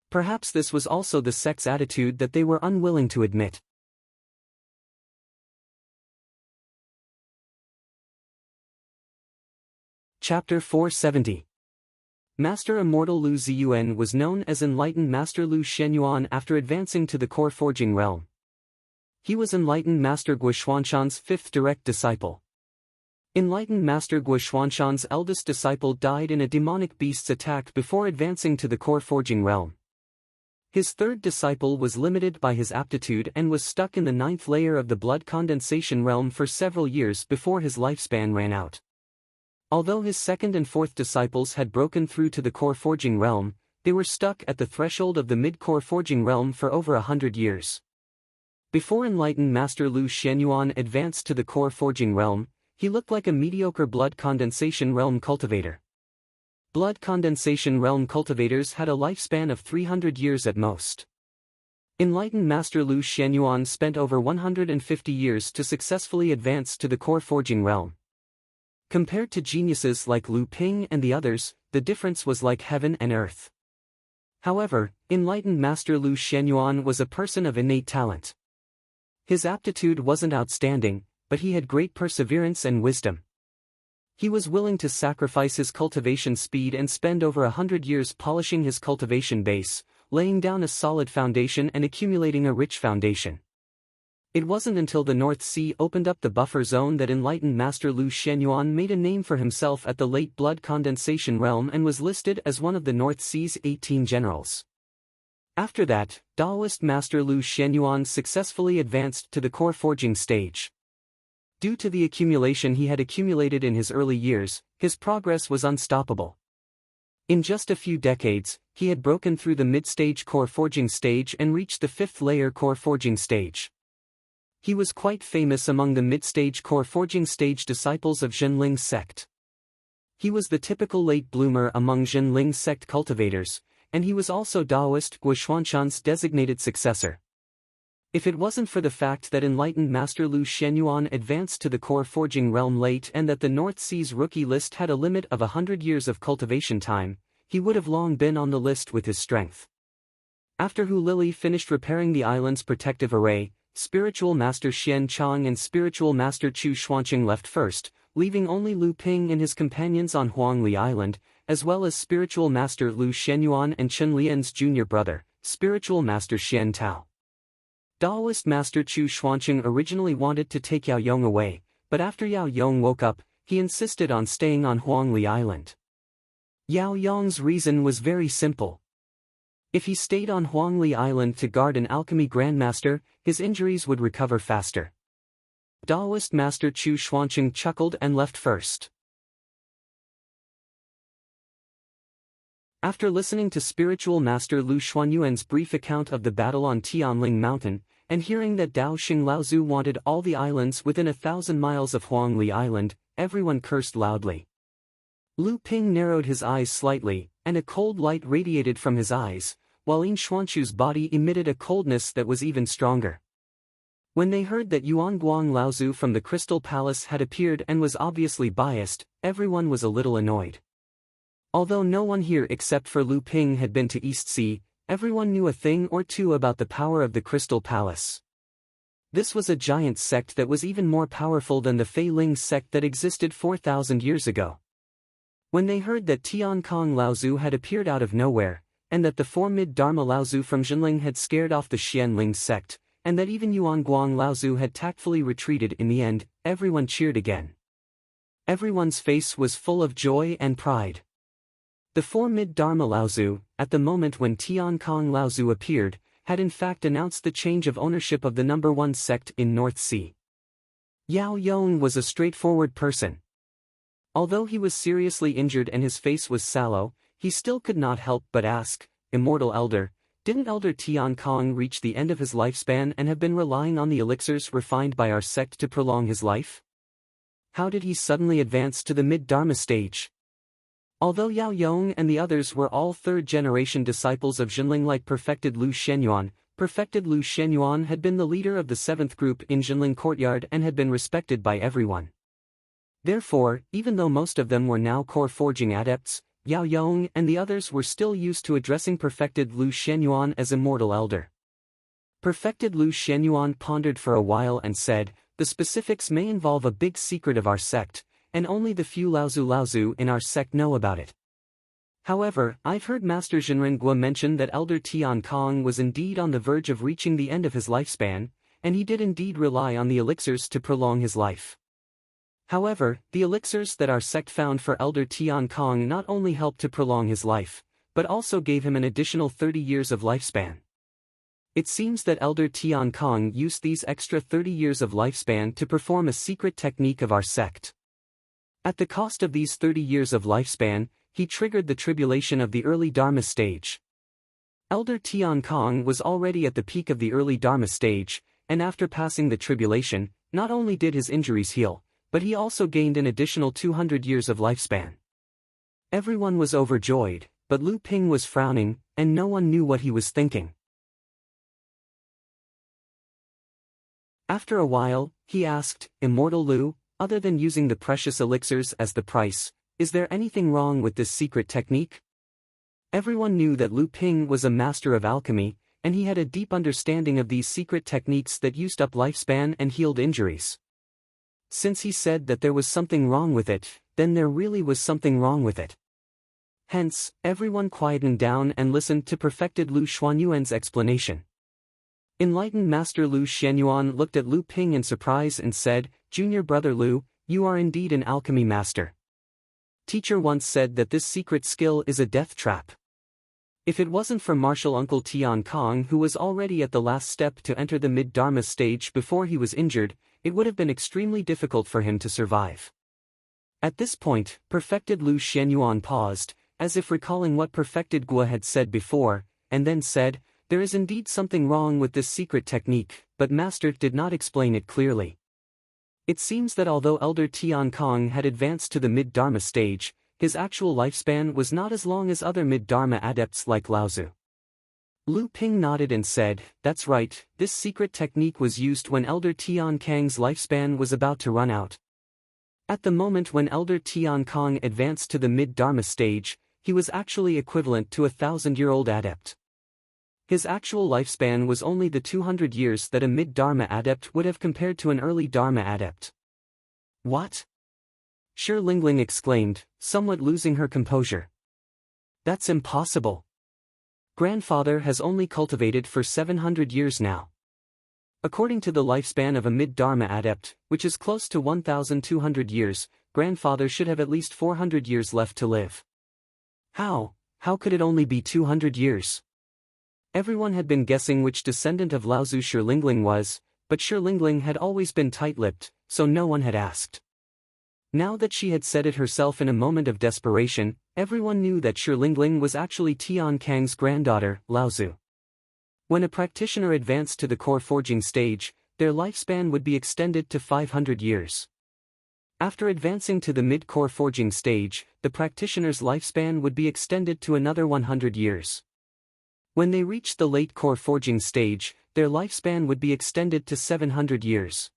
Perhaps this was also the sect's attitude that they were unwilling to admit. Chapter 470. Master Immortal Lu Ziyuan was known as Enlightened Master Lu Shenyuan after advancing to the core forging realm. He was Enlightened Master Guoxuanshan's 5th direct disciple. Enlightened Master Guoxuanshan's eldest disciple died in a demonic beast's attack before advancing to the core forging realm. His 3rd disciple was limited by his aptitude and was stuck in the 9th layer of the blood condensation realm for several years before his lifespan ran out. Although his 2nd and 4th disciples had broken through to the core forging realm, they were stuck at the threshold of the mid-core forging realm for over 100 years. Before Enlightened Master Lu Shenyuan advanced to the core forging realm, he looked like a mediocre blood condensation realm cultivator. Blood condensation realm cultivators had a lifespan of 300 years at most. Enlightened Master Lu Shenyuan spent over 150 years to successfully advance to the core forging realm. Compared to geniuses like Lu Ping and the others, the difference was like heaven and earth. However, Enlightened Master Lu Shenyuan was a person of innate talent. His aptitude wasn't outstanding, but he had great perseverance and wisdom. He was willing to sacrifice his cultivation speed and spend over 100 years polishing his cultivation base, laying down a solid foundation and accumulating a rich foundation. It wasn't until the North Sea opened up the buffer zone that Enlightened Master Lu Shenyuan made a name for himself at the late blood condensation realm and was listed as one of the North Sea's 18 generals. After that, Daoist Master Lu Shenyuan successfully advanced to the core forging stage. Due to the accumulation he had accumulated in his early years, his progress was unstoppable. In just a few decades, he had broken through the mid-stage core forging stage and reached the 5th layer core forging stage. He was quite famous among the mid-stage core forging stage disciples of Zhenling's sect. He was the typical late bloomer among Zhenling's sect cultivators, and he was also Daoist Guoxuanshan's designated successor. If it wasn't for the fact that Enlightened Master Lu Shenyuan advanced to the core forging realm late and that the North Sea's rookie list had a limit of 100 years of cultivation time, he would have long been on the list with his strength. After Hu Lili finished repairing the island's protective array, Spiritual Master Xian Chang and Spiritual Master Chu Xuanqing left first, leaving only Lu Ping and his companions on Huangli Island, as well as Spiritual Master Lu Shenyuan and Chen Lian's junior brother, Spiritual Master Xian Tao. Daoist Master Chu Xuanqing originally wanted to take Yao Yong away, but after Yao Yong woke up, he insisted on staying on Huangli Island. Yao Yong's reason was very simple. If he stayed on Huangli Island to guard an alchemy grandmaster, his injuries would recover faster. Daoist Master Chu Xuanqing chuckled and left first. After listening to spiritual master Lu Xuanyuan's brief account of the battle on Tianling Mountain, and hearing that Dao Xing Laozu wanted all the islands within 1,000 miles of Huangli Island, everyone cursed loudly. Lu Ping narrowed his eyes slightly, and a cold light radiated from his eyes, while Yin Xuanchu's body emitted a coldness that was even stronger. When they heard that Yuan Guang Laozu from the Crystal Palace had appeared and was obviously biased, everyone was a little annoyed. Although no one here except for Lu Ping had been to East Sea, everyone knew a thing or two about the power of the Crystal Palace. This was a giant sect that was even more powerful than the Fei Ling sect that existed 4,000 years ago. When they heard that Tian Kong Laozu had appeared out of nowhere, and that the 4 mid-Dharma Laozu from Jinling had scared off the Xianling sect, and that even Yuan Guang Laozu had tactfully retreated in the end, everyone cheered again. Everyone's face was full of joy and pride. The 4 mid-Dharma Laozu, at the moment when Tian Kong Laozu appeared, had in fact announced the change of ownership of the number 1 sect in North Sea. Yao Yong was a straightforward person. Although he was seriously injured and his face was sallow, he still could not help but ask, "Immortal Elder, didn't Elder Tian Kong reach the end of his lifespan and have been relying on the elixirs refined by our sect to prolong his life? How did he suddenly advance to the mid-Dharma stage?" Although Yao Yong and the others were all third-generation disciples of Jinling like Perfected Lu Shenyuan had been the leader of the 7th group in Jinling Courtyard and had been respected by everyone. Therefore, even though most of them were now core forging adepts, Yao Yong and the others were still used to addressing Perfected Lu Shenyuan as Immortal Elder. Perfected Lu Shenyuan pondered for a while and said, "The specifics may involve a big secret of our sect, and only the few Laozu in our sect know about it. However, I've heard Master Jinren Gua mention that Elder Tian Kong was indeed on the verge of reaching the end of his lifespan, and he did indeed rely on the elixirs to prolong his life. However, the elixirs that our sect found for Elder Tian Kong not only helped to prolong his life, but also gave him an additional 30 years of lifespan. It seems that Elder Tian Kong used these extra 30 years of lifespan to perform a secret technique of our sect. At the cost of these 30 years of lifespan, he triggered the tribulation of the early Dharma stage. Elder Tian Kong was already at the peak of the early Dharma stage, and after passing the tribulation, not only did his injuries heal, but he also gained an additional 200 years of lifespan." Everyone was overjoyed, but Lu Ping was frowning, and no one knew what he was thinking. After a while, he asked, "Immortal Lu, other than using the precious elixirs as the price, is there anything wrong with this secret technique?" Everyone knew that Lu Ping was a master of alchemy, and he had a deep understanding of these secret techniques that used up lifespan and healed injuries. Since he said that there was something wrong with it, then there really was something wrong with it. Hence, everyone quietened down and listened to Perfected Lu Xuanyuan's explanation. Enlightened Master Lu Shenyuan looked at Lu Ping in surprise and said, "Junior brother Lu, you are indeed an alchemy master. Teacher once said that this secret skill is a death trap. If it wasn't for martial uncle Tian Kong who was already at the last step to enter the mid-Dharma stage before he was injured, it would have been extremely difficult for him to survive." At this point, Perfected Lu Shenyuan paused, as if recalling what Perfected Gua had said before, and then said, "There is indeed something wrong with this secret technique, but Master did not explain it clearly. It seems that although Elder Tian Kong had advanced to the mid-Dharma stage, his actual lifespan was not as long as other mid-Dharma adepts like Laozu." Lu Ping nodded and said, "That's right, this secret technique was used when Elder Tian Kang's lifespan was about to run out. At the moment when Elder Tian Kong advanced to the mid-Dharma stage, he was actually equivalent to a 1,000-year-old adept. His actual lifespan was only the 200 years that a mid-Dharma adept would have compared to an early Dharma adept." "What?" Shi Lingling exclaimed, somewhat losing her composure. "That's impossible. Grandfather has only cultivated for 700 years now. According to the lifespan of a mid-Dharma adept, which is close to 1,200 years, grandfather should have at least 400 years left to live. How could it only be 200 years? Everyone had been guessing which descendant of Laozu Shi Lingling was, but Shi Lingling had always been tight-lipped, so no one had asked. Now that she had said it herself in a moment of desperation, everyone knew that Shi Lingling was actually Tian Kang's granddaughter, Laozu. When a practitioner advanced to the core forging stage, their lifespan would be extended to 500 years. After advancing to the mid-core forging stage, the practitioner's lifespan would be extended to another 100 years. When they reached the late core forging stage, their lifespan would be extended to 700 years.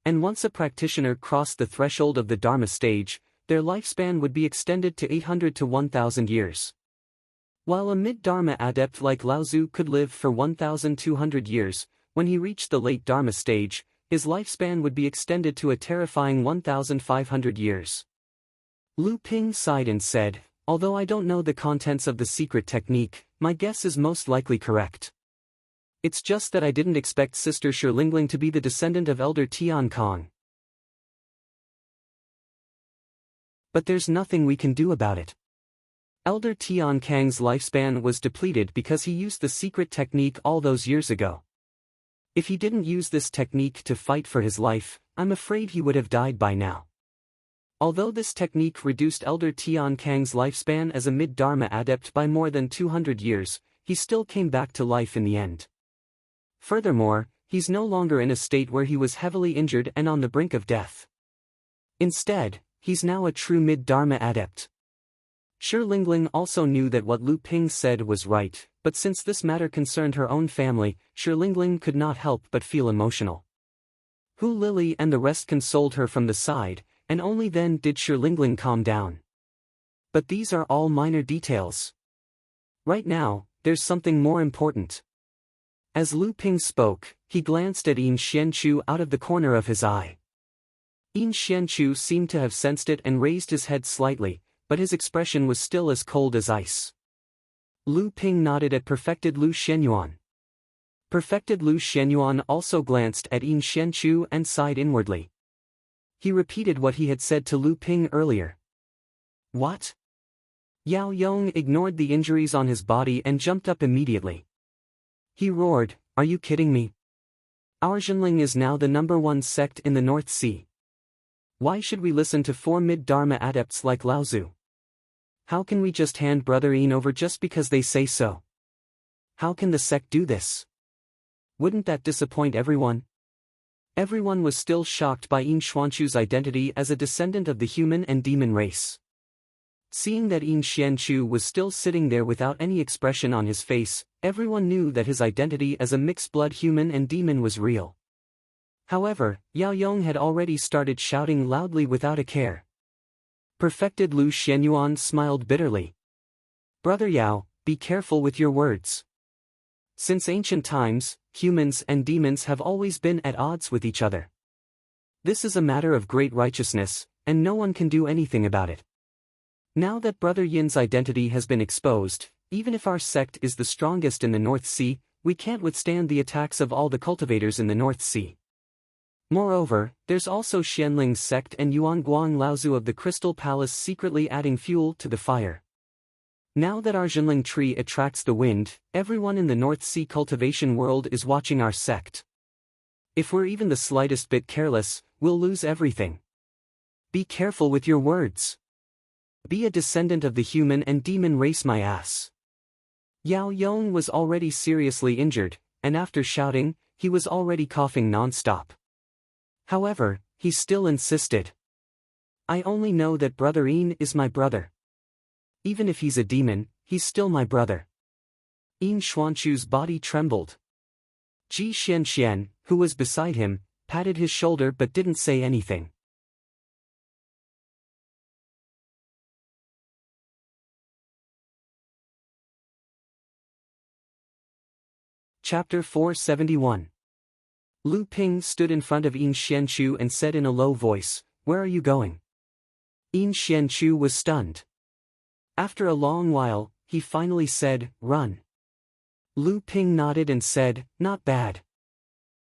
And once a practitioner crossed the threshold of the Dharma stage, their lifespan would be extended to 800 to 1000 years. While a mid-Dharma adept like Laozu could live for 1200 years, when he reached the late Dharma stage, his lifespan would be extended to a terrifying 1500 years. Lu Ping sighed and said, "Although I don't know the contents of the secret technique, my guess is most likely correct. It's just that I didn't expect Sister Shi Lingling to be the descendant of Elder Tian Kang. But there's nothing we can do about it. Elder Tian Kang's lifespan was depleted because he used the secret technique all those years ago. If he didn't use this technique to fight for his life, I'm afraid he would have died by now. Although this technique reduced Elder Tian Kang's lifespan as a mid-Dharma adept by more than 200 years, he still came back to life in the end. Furthermore, he's no longer in a state where he was heavily injured and on the brink of death. Instead, he's now a true mid-Dharma adept." Shi Lingling also knew that what Lu Ping said was right, but since this matter concerned her own family, Shi Lingling could not help but feel emotional. Hu Lily and the rest consoled her from the side, and only then did Shi Lingling calm down. But these are all minor details. Right now, there's something more important. As Lu Ping spoke, he glanced at Yin Xianchu out of the corner of his eye. Yin Xianchu seemed to have sensed it and raised his head slightly, but his expression was still as cold as ice. Lu Ping nodded at Perfected Lu Shenyuan. Perfected Lu Shenyuan also glanced at Yin Xianchu and sighed inwardly. He repeated what he had said to Lu Ping earlier. "What?" Yao Yong ignored the injuries on his body and jumped up immediately. He roared, "Are you kidding me? Our Zhenling is now the #1 sect in the North Sea. Why should we listen to 4 mid-Dharma adepts like Laozu? How can we just hand Brother Yin over just because they say so? How can the sect do this? Wouldn't that disappoint everyone?" Everyone was still shocked by Yin Xuanchu's identity as a descendant of the human and demon race. Seeing that Yin Xianchu was still sitting there without any expression on his face, everyone knew that his identity as a mixed-blood human and demon was real. However, Yao Yong had already started shouting loudly without a care. Perfected Lu Shenyuan smiled bitterly. "Brother Yao, be careful with your words. Since ancient times, humans and demons have always been at odds with each other. This is a matter of great righteousness, and no one can do anything about it. Now that Brother Yin's identity has been exposed, even if our sect is the strongest in the North Sea, we can't withstand the attacks of all the cultivators in the North Sea. Moreover, there's also Xianling's sect and Yuan Guang Laozu of the Crystal Palace secretly adding fuel to the fire. Now that our Zhenling tree attracts the wind, everyone in the North Sea cultivation world is watching our sect. If we're even the slightest bit careless, we'll lose everything. Be careful with your words. Be a descendant of the human and demon race, my ass." Yao Yong was already seriously injured, and after shouting, he was already coughing non-stop. However, he still insisted. "I only know that Brother Yin is my brother. Even if he's a demon, he's still my brother." Yin Xuanchu's body trembled. Ji Xianxian, who was beside him, patted his shoulder but didn't say anything. Chapter 471. Lu Ping stood in front of Yin Xianchu and said in a low voice, "Where are you going?" Yin Xianchu was stunned. After a long while, he finally said, "Run." Lu Ping nodded and said, "Not bad.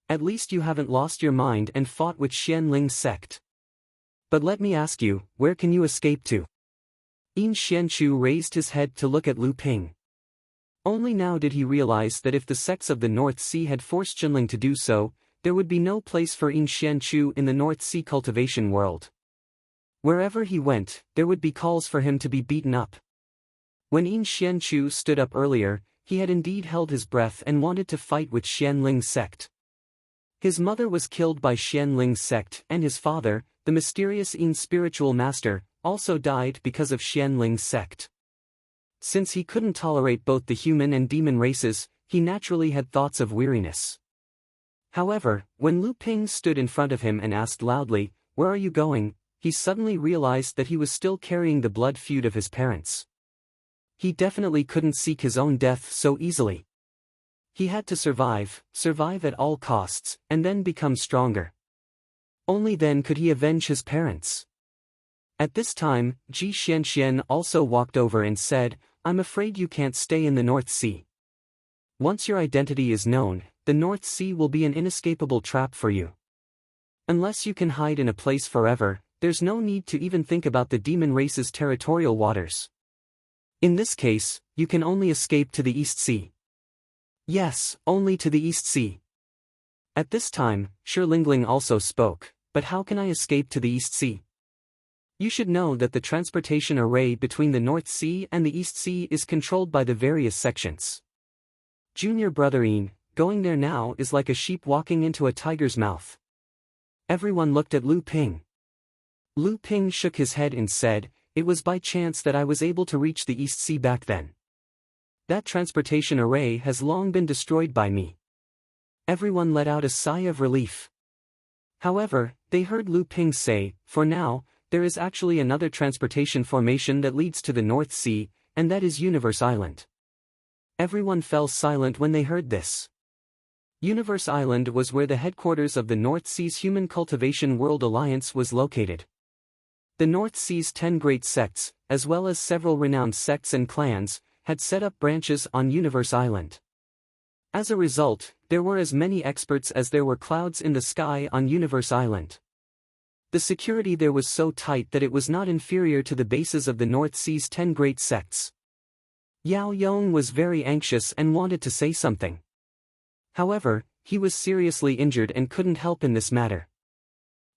At least you haven't lost your mind and fought with Xianling's sect." But let me ask you, where can you escape to? Yin Xianchu raised his head to look at Lu Ping. Only now did he realize that if the sects of the North Sea had forced Jinling to do so, there would be no place for Yin Xianchu in the North Sea cultivation world. Wherever he went, there would be calls for him to be beaten up. When Yin Xianchu stood up earlier, he had indeed held his breath and wanted to fight with Xianling's sect. His mother was killed by Xianling's sect, and his father, the mysterious Yin spiritual master, also died because of Xianling's sect. Since he couldn't tolerate both the human and demon races, he naturally had thoughts of weariness. However, when Lu Ping stood in front of him and asked loudly, "Where are you going?" he suddenly realized that he was still carrying the blood feud of his parents. He definitely couldn't seek his own death so easily. He had to survive at all costs, and then become stronger. Only then could he avenge his parents. At this time, Ji Xianxian also walked over and said, "I'm afraid you can't stay in the North Sea. Once your identity is known, the North Sea will be an inescapable trap for you. Unless you can hide in a place forever, there's no need to even think about the demon race's territorial waters. In this case, you can only escape to the East Sea." Yes, only to the East Sea. At this time, Shi Lingling also spoke, "But how can I escape to the East Sea? You should know that the transportation array between the North Sea and the East Sea is controlled by the various sections. Junior brother Yin, going there now is like a sheep walking into a tiger's mouth." Everyone looked at Lu Ping. Lu Ping shook his head and said, "It was by chance that I was able to reach the East Sea back then. That transportation array has long been destroyed by me." Everyone let out a sigh of relief. However, they heard Lu Ping say, "For now, there is actually another transportation formation that leads to the North Sea, and that is Universe Island." Everyone fell silent when they heard this. Universe Island was where the headquarters of the North Sea's Human Cultivation World Alliance was located. The North Sea's 10 great sects, as well as several renowned sects and clans, had set up branches on Universe Island. As a result, there were as many experts as there were clouds in the sky on Universe Island. The security there was so tight that it was not inferior to the bases of the North Sea's 10 great sects. Yao Yong was very anxious and wanted to say something. However, he was seriously injured and couldn't help in this matter.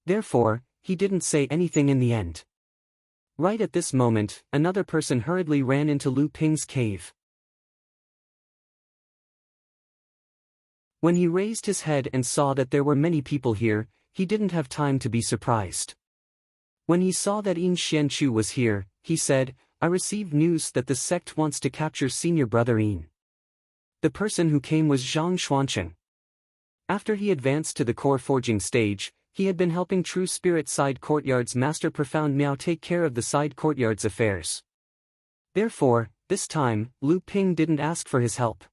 Therefore, he didn't say anything in the end. Right at this moment, another person hurriedly ran into Lu Ping's cave. When he raised his head and saw that there were many people here, he didn't have time to be surprised. When he saw that Yin Xianchu was here, he said, "I received news that the sect wants to capture senior brother Yin." The person who came was Zhang Xuancheng. After he advanced to the core forging stage, he had been helping True Spirit Side Courtyard's Master Profound Miao take care of the Side Courtyard's affairs. Therefore, this time, Lu Ping didn't ask for his help.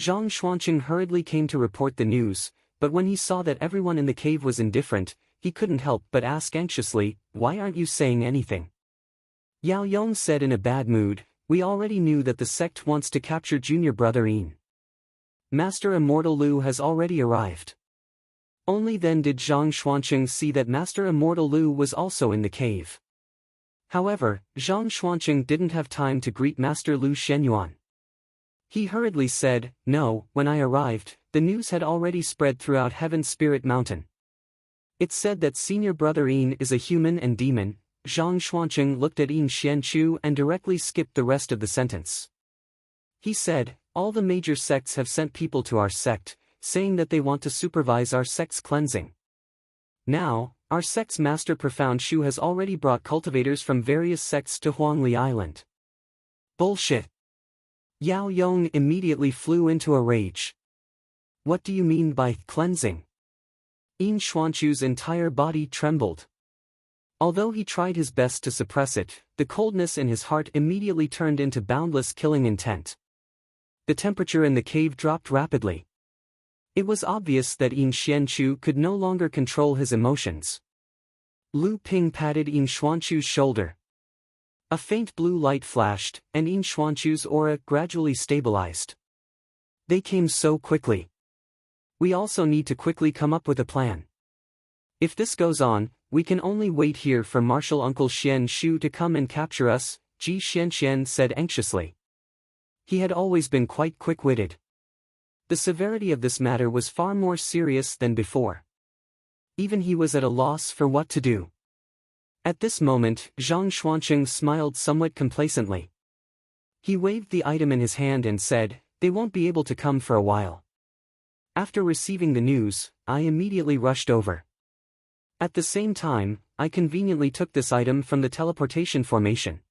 Zhang Xuancheng hurriedly came to report the news, but when he saw that everyone in the cave was indifferent, he couldn't help but ask anxiously, "Why aren't you saying anything?" Yao Yong said in a bad mood, "We already knew that the sect wants to capture junior brother Yin. Master Immortal Lu has already arrived." Only then did Zhang Xuancheng see that Master Immortal Lu was also in the cave. However, Zhang Xuancheng didn't have time to greet Master Lu Shenyuan. He hurriedly said, "No, when I arrived, the news had already spread throughout Heaven's Spirit Mountain. It said that senior brother Yin is a human and demon." Zhang Xuancheng looked at Yin Xianchu and directly skipped the rest of the sentence. He said, "All the major sects have sent people to our sect, saying that they want to supervise our sect's cleansing. Now, our sect's Master Profound Shu has already brought cultivators from various sects to Huangli Island." Bullshit! Yao Yong immediately flew into a rage. "What do you mean by cleansing?" Yin Xuanchu's entire body trembled. Although he tried his best to suppress it, the coldness in his heart immediately turned into boundless killing intent. The temperature in the cave dropped rapidly. It was obvious that Yin Xianchu could no longer control his emotions. Lu Ping patted Yin Xuanchu's shoulder. A faint blue light flashed, and Yin Xuanchu's aura gradually stabilized. They came so quickly. We also need to quickly come up with a plan. If this goes on, we can only wait here for Martial Uncle Xian Shu to come and capture us, Ji Xianxian said anxiously. He had always been quite quick-witted. The severity of this matter was far more serious than before. Even he was at a loss for what to do. At this moment, Zhang Xuanqing smiled somewhat complacently. He waved the item in his hand and said, "They won't be able to come for a while." After receiving the news, I immediately rushed over. At the same time, I conveniently took this item from the teleportation formation.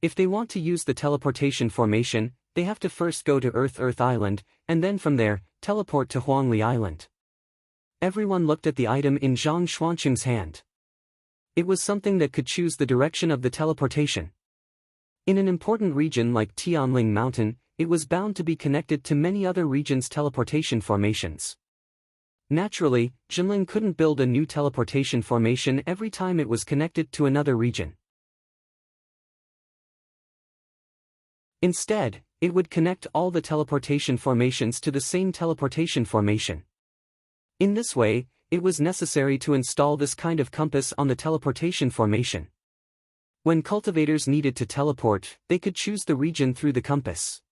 If they want to use the teleportation formation, they have to first go to Earth Island, and then from there, teleport to Huangli Island. Everyone looked at the item in Zhang Xuanqing's hand. It was something that could choose the direction of the teleportation. In an important region like Tianling Mountain, it was bound to be connected to many other regions' teleportation formations. Naturally, Jinling couldn't build a new teleportation formation every time it was connected to another region. Instead, it would connect all the teleportation formations to the same teleportation formation. In this way, it was necessary to install this kind of compass on the teleportation formation. When cultivators needed to teleport, they could choose the region through the compass.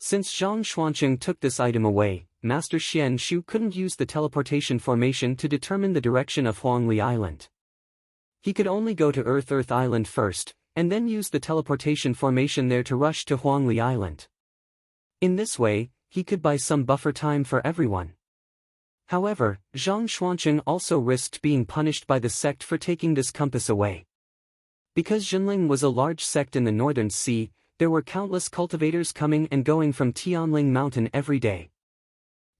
Since Zhang Xuanqing took this item away, Master Xian Shu couldn't use the teleportation formation to determine the direction of Huangli Island. He could only go to Earth Island first, and then use the teleportation formation there to rush to Huangli Island. In this way, he could buy some buffer time for everyone. However, Zhang Xuanqing also risked being punished by the sect for taking this compass away. Because Jinling was a large sect in the northern sea, there were countless cultivators coming and going from Tianling Mountain every day.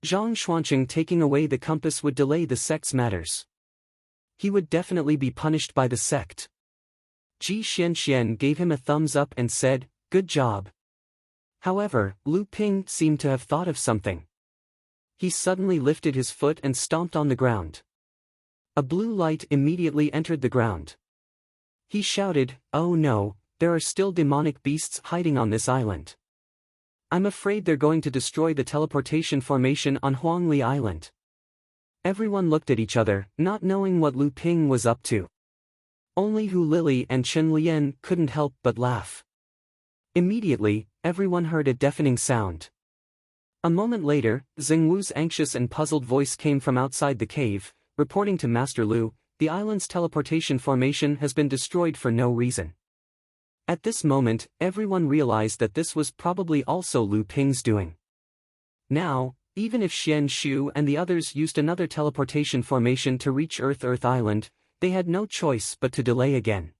Zhang Xuanqing taking away the compass would delay the sect's matters. He would definitely be punished by the sect. Ji Xianxian gave him a thumbs up and said, "Good job." However, Lu Ping seemed to have thought of something. He suddenly lifted his foot and stomped on the ground. A blue light immediately entered the ground. He shouted, "Oh no, there are still demonic beasts hiding on this island. I'm afraid they're going to destroy the teleportation formation on Huangli Island." Everyone looked at each other, not knowing what Lu Ping was up to. Only Hu Lili and Chen Lian couldn't help but laugh. Immediately, everyone heard a deafening sound. A moment later, Xing Wu's anxious and puzzled voice came from outside the cave, reporting to Master Lu, "The island's teleportation formation has been destroyed for no reason." At this moment, everyone realized that this was probably also Lu Ping's doing. Now, even if Xian Shu and the others used another teleportation formation to reach Earth Island, they had no choice but to delay again.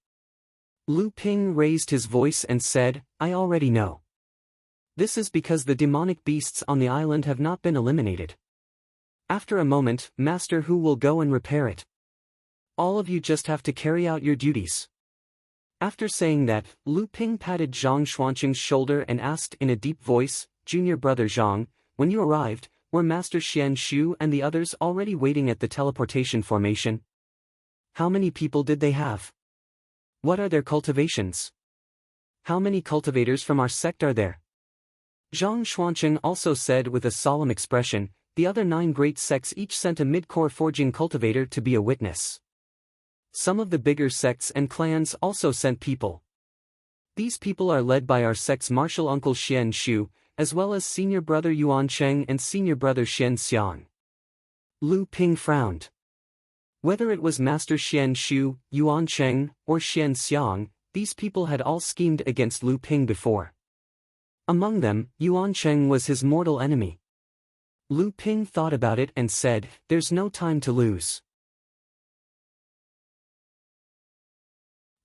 Lu Ping raised his voice and said, "I already know. This is because the demonic beasts on the island have not been eliminated. After a moment, Master Hu will go and repair it. All of you just have to carry out your duties." After saying that, Lu Ping patted Zhang Xuanqing's shoulder and asked in a deep voice, "Junior brother Zhang, when you arrived, were Master Xian Shu and the others already waiting at the teleportation formation? How many people did they have? What are their cultivations? How many cultivators from our sect are there?" Zhang Xuanqing also said with a solemn expression, "The other 9 great sects each sent a mid-core forging cultivator to be a witness. Some of the bigger sects and clans also sent people. These people are led by our sect's martial uncle Xian Shu, as well as senior brother Yuan Cheng and senior brother Xian Xiang." Lu Ping frowned. Whether it was Master Xian Shu, Yuan Cheng, or Xian Xiang, these people had all schemed against Lu Ping before. Among them, Yuan Cheng was his mortal enemy. Lu Ping thought about it and said, "There's no time to lose.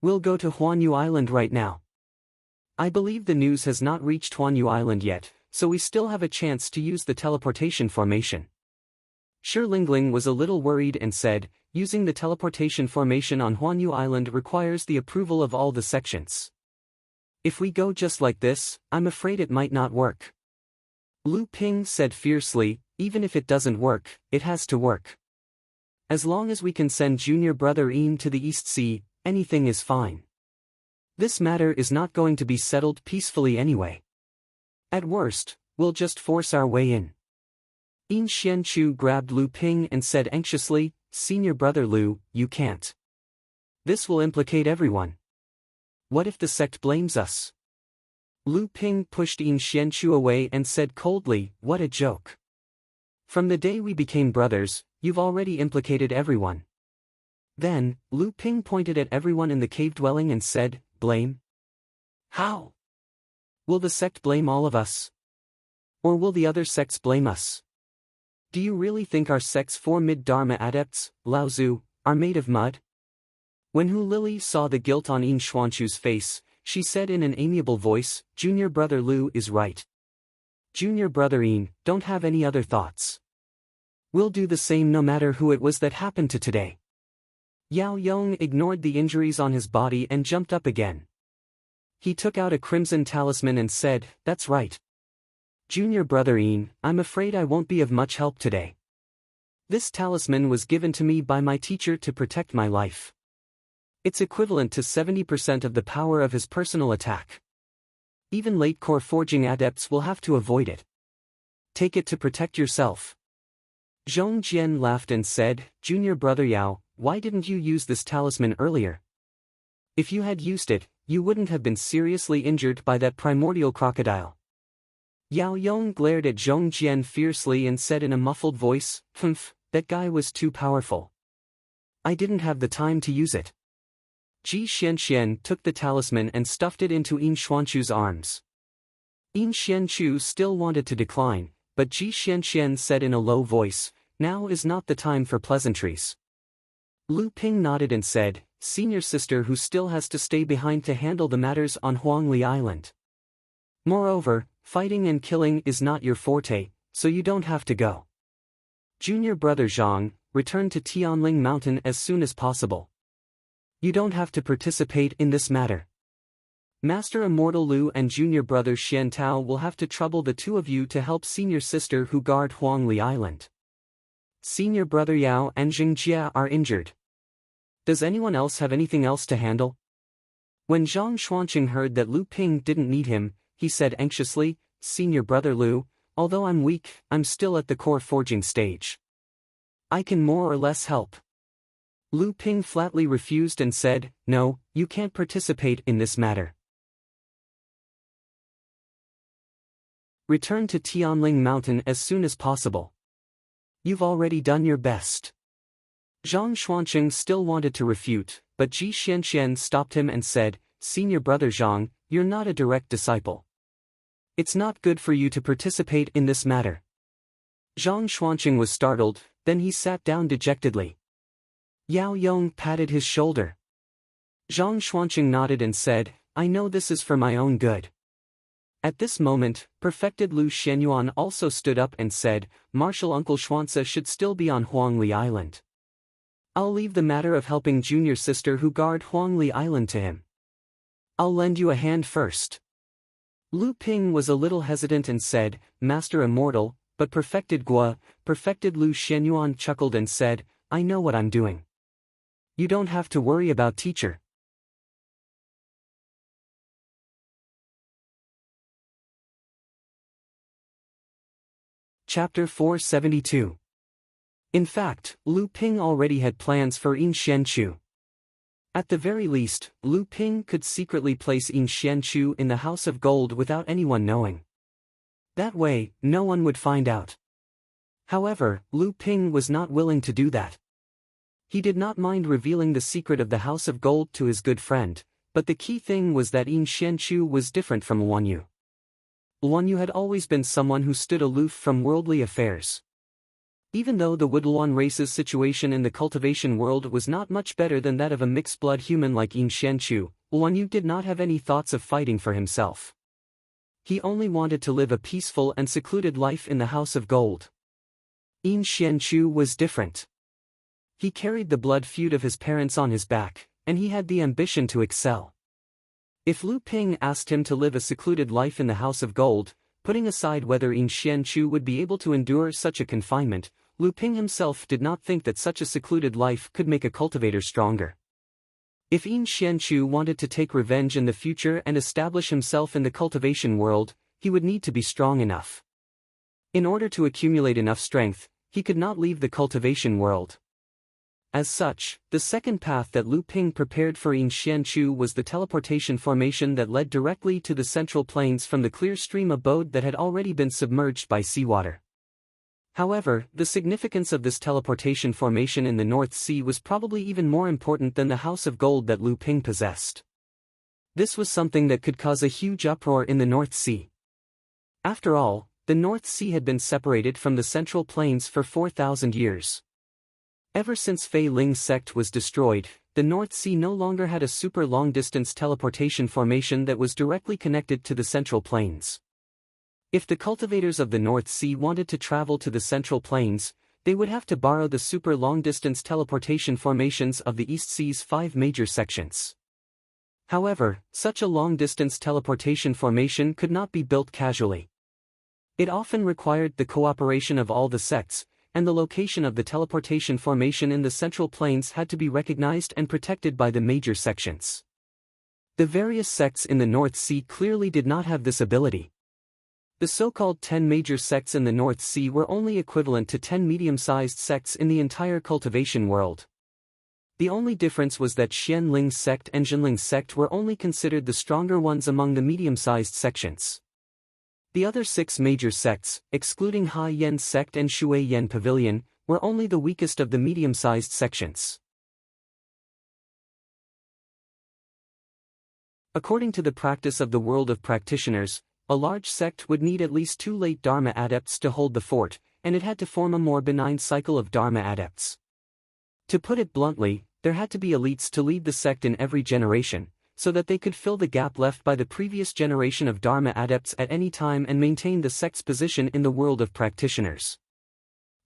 We'll go to Huanyu Island right now. I believe the news has not reached Huanyu Island yet, so we still have a chance to use the teleportation formation." Shi Lingling was a little worried and said, "Using the teleportation formation on Huanyu Island requires the approval of all the sections. If we go just like this, I'm afraid it might not work." Lu Ping said fiercely, "Even if it doesn't work, it has to work. As long as we can send junior brother Yin to the East Sea, anything is fine. This matter is not going to be settled peacefully anyway. At worst, we'll just force our way in." Yin Xianchu grabbed Lu Ping and said anxiously, Senior Brother Lu, you can't. This will implicate everyone. What if the sect blames us? Lu Ping pushed Yin Xianchu away and said coldly, what a joke. From the day we became brothers, you've already implicated everyone. Then, Lu Ping pointed at everyone in the cave dwelling and said, blame? How? Will the sect blame all of us? Or will the other sects blame us? Do you really think our sect's 4 mid-dharma adepts, Laozu, are made of mud? When Hu Lili saw the guilt on Yin Xuanchu's face, she said in an amiable voice, Junior Brother Lu is right. Junior Brother Yin, don't have any other thoughts. We'll do the same no matter who it was that happened to today. Yao Yong ignored the injuries on his body and jumped up again. He took out a crimson talisman and said, that's right. Junior Brother Yin, I'm afraid I won't be of much help today. This talisman was given to me by my teacher to protect my life. It's equivalent to 70% of the power of his personal attack. Even late core forging adepts will have to avoid it. Take it to protect yourself. Zhong Jian laughed and said, Junior Brother Yao, why didn't you use this talisman earlier? If you had used it, you wouldn't have been seriously injured by that primordial crocodile. Yao Yong glared at Zhong Jian fiercely and said in a muffled voice, Humph, that guy was too powerful. I didn't have the time to use it. Ji Xianxian took the talisman and stuffed it into Yin Xuanchu's arms. Yin Xianchu still wanted to decline, but Ji Xianxian said in a low voice, now is not the time for pleasantries. Lu Ping nodded and said, Senior sister who still has to stay behind to handle the matters on Huangli Island. Moreover, fighting and killing is not your forte, so you don't have to go. Junior Brother Zhang, return to Tianling Mountain as soon as possible. You don't have to participate in this matter. Master Immortal Lu and Junior Brother Xian Tao will have to trouble the two of you to help Senior Sister who guard Huangli Island. Senior Brother Yao and Jing Jia are injured. Does anyone else have anything else to handle? When Zhang Xuanqing heard that Lu Ping didn't need him, he said anxiously, Senior Brother Lu, although I'm weak, I'm still at the core forging stage. I can more or less help. Lu Ping flatly refused and said, no, you can't participate in this matter. Return to Tianling Mountain as soon as possible. You've already done your best. Zhang Xuanqing still wanted to refute, but Ji Xianxian stopped him and said, Senior Brother Zhang, you're not a direct disciple. It's not good for you to participate in this matter. Zhang Xuanqing was startled, then he sat down dejectedly. Yao Yong patted his shoulder. Zhang Xuanqing nodded and said, I know this is for my own good. At this moment, Perfected Lu Shenyuan also stood up and said, Martial Uncle Xuanzi should still be on Huangli Island. I'll leave the matter of helping Junior Sister who guard Huangli Island to him. I'll lend you a hand first. Lu Ping was a little hesitant and said, Master Immortal, but Perfected Lu Shenyuan chuckled and said, I know what I'm doing. You don't have to worry about teacher. Chapter 472. In fact, Lu Ping already had plans for Yin Xianchu. At the very least, Lu Ping could secretly place Yin Xianchu in the House of Gold without anyone knowing. That way, no one would find out. However, Lu Ping was not willing to do that. He did not mind revealing the secret of the House of Gold to his good friend, but the key thing was that Yin Xianchu was different from Luan Yu. Luan Yu had always been someone who stood aloof from worldly affairs. Even though the Woodluan race's situation in the cultivation world was not much better than that of a mixed-blood human like Yin Xianchu, Luan Yu did not have any thoughts of fighting for himself. He only wanted to live a peaceful and secluded life in the House of Gold. Yin Xianchu was different. He carried the blood feud of his parents on his back, and he had the ambition to excel. If Lu Ping asked him to live a secluded life in the House of Gold, putting aside whether Yin Xianchu would be able to endure such a confinement, Lu Ping himself did not think that such a secluded life could make a cultivator stronger. If Yin Xianchu wanted to take revenge in the future and establish himself in the cultivation world, he would need to be strong enough. In order to accumulate enough strength, he could not leave the cultivation world. As such, the second path that Lu Ping prepared for Yin Xianchu was the teleportation formation that led directly to the central plains from the clear stream abode that had already been submerged by seawater. However, the significance of this teleportation formation in the North Sea was probably even more important than the House of Gold that Lu Ping possessed. This was something that could cause a huge uproar in the North Sea. After all, the North Sea had been separated from the Central Plains for 4,000 years. Ever since Fei Ling's sect was destroyed, the North Sea no longer had a super long-distance teleportation formation that was directly connected to the Central Plains. If the cultivators of the North Sea wanted to travel to the Central Plains, they would have to borrow the super long-distance teleportation formations of the East Sea's 5 major sections. However, such a long-distance teleportation formation could not be built casually. It often required the cooperation of all the sects, and the location of the teleportation formation in the Central Plains had to be recognized and protected by the major sections. The various sects in the North Sea clearly did not have this ability. The so-called 10 major sects in the North Sea were only equivalent to 10 medium-sized sects in the entire cultivation world. The only difference was that Xian Ling's sect and Jinling's sect were only considered the stronger ones among the medium-sized sections. The other 6 major sects, excluding Ha Yen's sect and Shui Yen Pavilion, were only the weakest of the medium-sized sections. According to the practice of the world of practitioners, a large sect would need at least 2 late Dharma adepts to hold the fort, and it had to form a more benign cycle of Dharma adepts. To put it bluntly, there had to be elites to lead the sect in every generation, so that they could fill the gap left by the previous generation of Dharma adepts at any time and maintain the sect's position in the world of practitioners.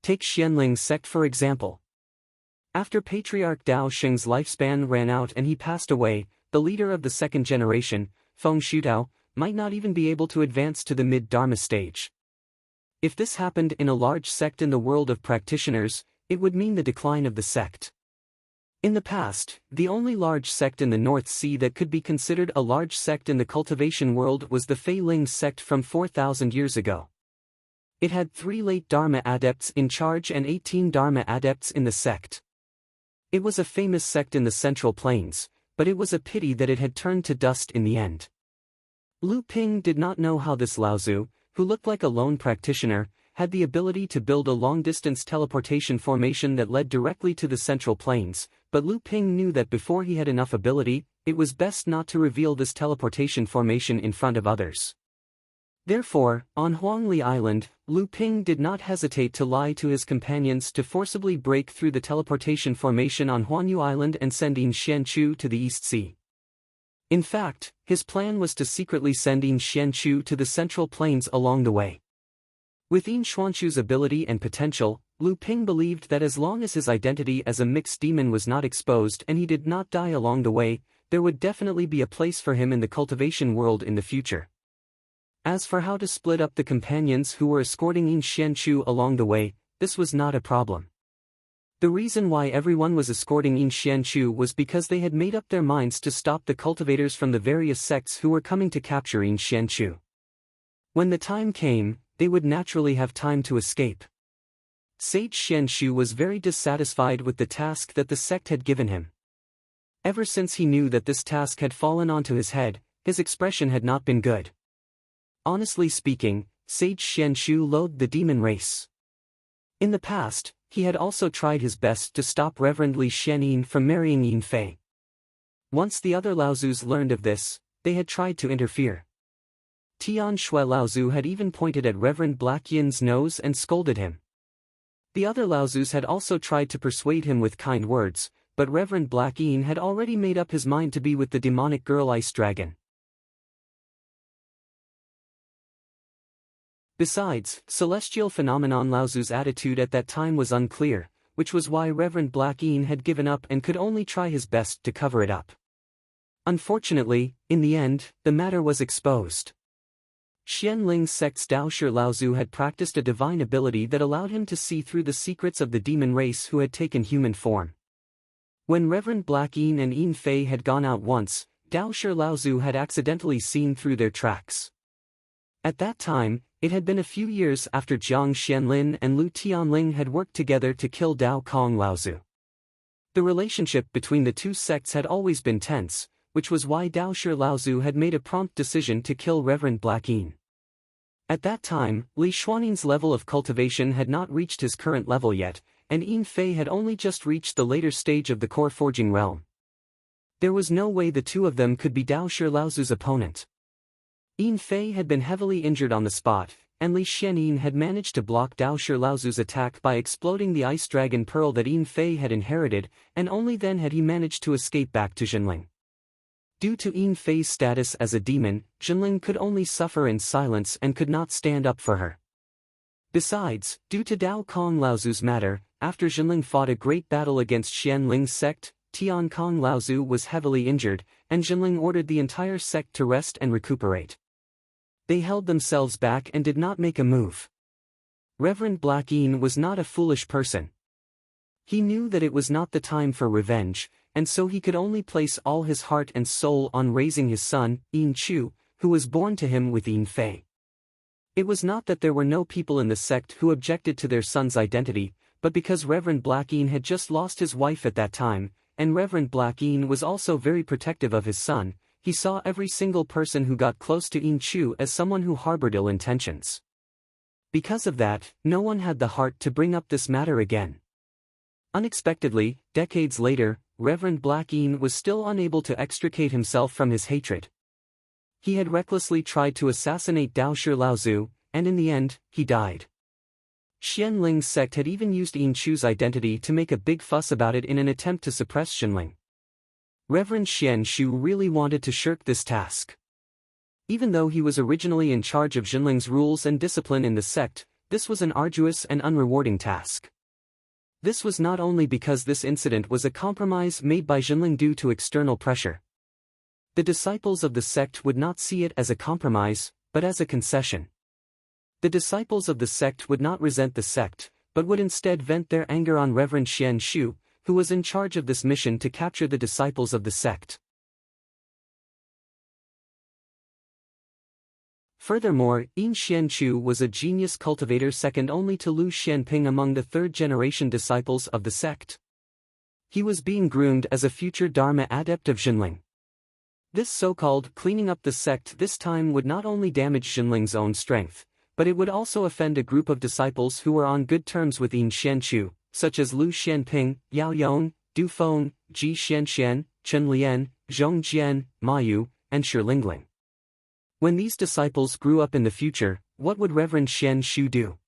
Take Xianling's sect for example. After Patriarch Dao Xing's lifespan ran out and he passed away, the leader of the second generation, Feng Shudao, might not even be able to advance to the mid-Dharma stage. If this happened in a large sect in the world of practitioners, it would mean the decline of the sect. In the past, the only large sect in the North Sea that could be considered a large sect in the cultivation world was the Fei Ling sect from 4,000 years ago. It had 3 late Dharma adepts in charge and 18 Dharma adepts in the sect. It was a famous sect in the Central Plains, but it was a pity that it had turned to dust in the end. Lu Ping did not know how this Laozu, who looked like a lone practitioner, had the ability to build a long-distance teleportation formation that led directly to the Central Plains, but Lu Ping knew that before he had enough ability, it was best not to reveal this teleportation formation in front of others. Therefore, on Huangli Island, Lu Ping did not hesitate to lie to his companions to forcibly break through the teleportation formation on Huanyu Island and send Yin Xianchu to the East Sea. In fact, his plan was to secretly send Yin Xianchu to the Central Plains along the way. With Yin Xuanchu's ability and potential, Lu Ping believed that as long as his identity as a mixed demon was not exposed and he did not die along the way, there would definitely be a place for him in the cultivation world in the future. As for how to split up the companions who were escorting Yin Xianchu along the way, this was not a problem. The reason why everyone was escorting Yin Xianchu was because they had made up their minds to stop the cultivators from the various sects who were coming to capture Yin Xianchu. When the time came, they would naturally have time to escape. Sage Xianchu was very dissatisfied with the task that the sect had given him. Ever since he knew that this task had fallen onto his head, his expression had not been good. Honestly speaking, Sage Xianchu loathed the demon race. In the past, he had also tried his best to stop Reverend Li Xianyin from marrying Yin Fei. Once the other Laozus learned of this, they had tried to interfere. Tian Shui Laozu had even pointed at Reverend Black Yin's nose and scolded him. The other Laozus had also tried to persuade him with kind words, but Reverend Black Yin had already made up his mind to be with the demonic girl Ice Dragon. Besides, Celestial Phenomenon Laozu's attitude at that time was unclear, which was why Reverend Black Yin had given up and could only try his best to cover it up. Unfortunately, in the end, the matter was exposed. Xian Ling's sect's Daoshi Laozu had practiced a divine ability that allowed him to see through the secrets of the demon race who had taken human form. When Reverend Black Yin and Yin Fei had gone out once, Daoshi Laozu had accidentally seen through their tracks. At that time, it had been a few years after Jiang Xianlin and Lu Tianling had worked together to kill Dao Kong Laozu. The relationship between the two sects had always been tense, which was why Dao Shi Laozu had made a prompt decision to kill Reverend Black Yin. At that time, Li Xuaning's level of cultivation had not reached his current level yet, and Yin Fei had only just reached the later stage of the core forging realm. There was no way the two of them could be Dao Shi Laozu's opponent. Yin Fei had been heavily injured on the spot, and Li Xianyin had managed to block Dao Shi Laozu's attack by exploding the ice dragon pearl that Yin Fei had inherited, and only then had he managed to escape back to Jinling. Due to Yin Fei's status as a demon, Jinling could only suffer in silence and could not stand up for her. Besides, due to Dao Kong Laozu's matter, after Jinling fought a great battle against Xian Ling's sect, Tian Kong Laozu was heavily injured, and Jinling ordered the entire sect to rest and recuperate. They held themselves back and did not make a move. Reverend Black Yin was not a foolish person. He knew that it was not the time for revenge, and so he could only place all his heart and soul on raising his son, Yin Chu, who was born to him with Yin Fei. It was not that there were no people in the sect who objected to their son's identity, but because Reverend Black Yin had just lost his wife at that time, and Reverend Black Yin was also very protective of his son, he saw every single person who got close to Yin Chu as someone who harbored ill intentions. Because of that, no one had the heart to bring up this matter again. Unexpectedly, decades later, Reverend Black Yin was still unable to extricate himself from his hatred. He had recklessly tried to assassinate Dao Shi Laozu, and in the end, he died. Xian Ling's sect had even used Yin Chu's identity to make a big fuss about it in an attempt to suppress Xinling. Reverend Xian Shu really wanted to shirk this task. Even though he was originally in charge of Xinling's rules and discipline in the sect, this was an arduous and unrewarding task. This was not only because this incident was a compromise made by Jinling due to external pressure. The disciples of the sect would not see it as a compromise, but as a concession. The disciples of the sect would not resent the sect, but would instead vent their anger on Reverend Xian Shu, who was in charge of this mission to capture the disciples of the sect. Furthermore, Yin Xianchu was a genius cultivator second only to Lu Xianping among the third-generation disciples of the sect. He was being groomed as a future Dharma adept of Jinling. This so-called cleaning up the sect this time would not only damage Jinling's own strength, but it would also offend a group of disciples who were on good terms with Yin Xianchu, such as Lu Xianping, Yao Yong, Du Feng, Ji Xianxian, Chen Lian, Zhong Jian, Ma Yu, and Shi Lingling. When these disciples grew up in the future, what would Reverend Xian Shu do?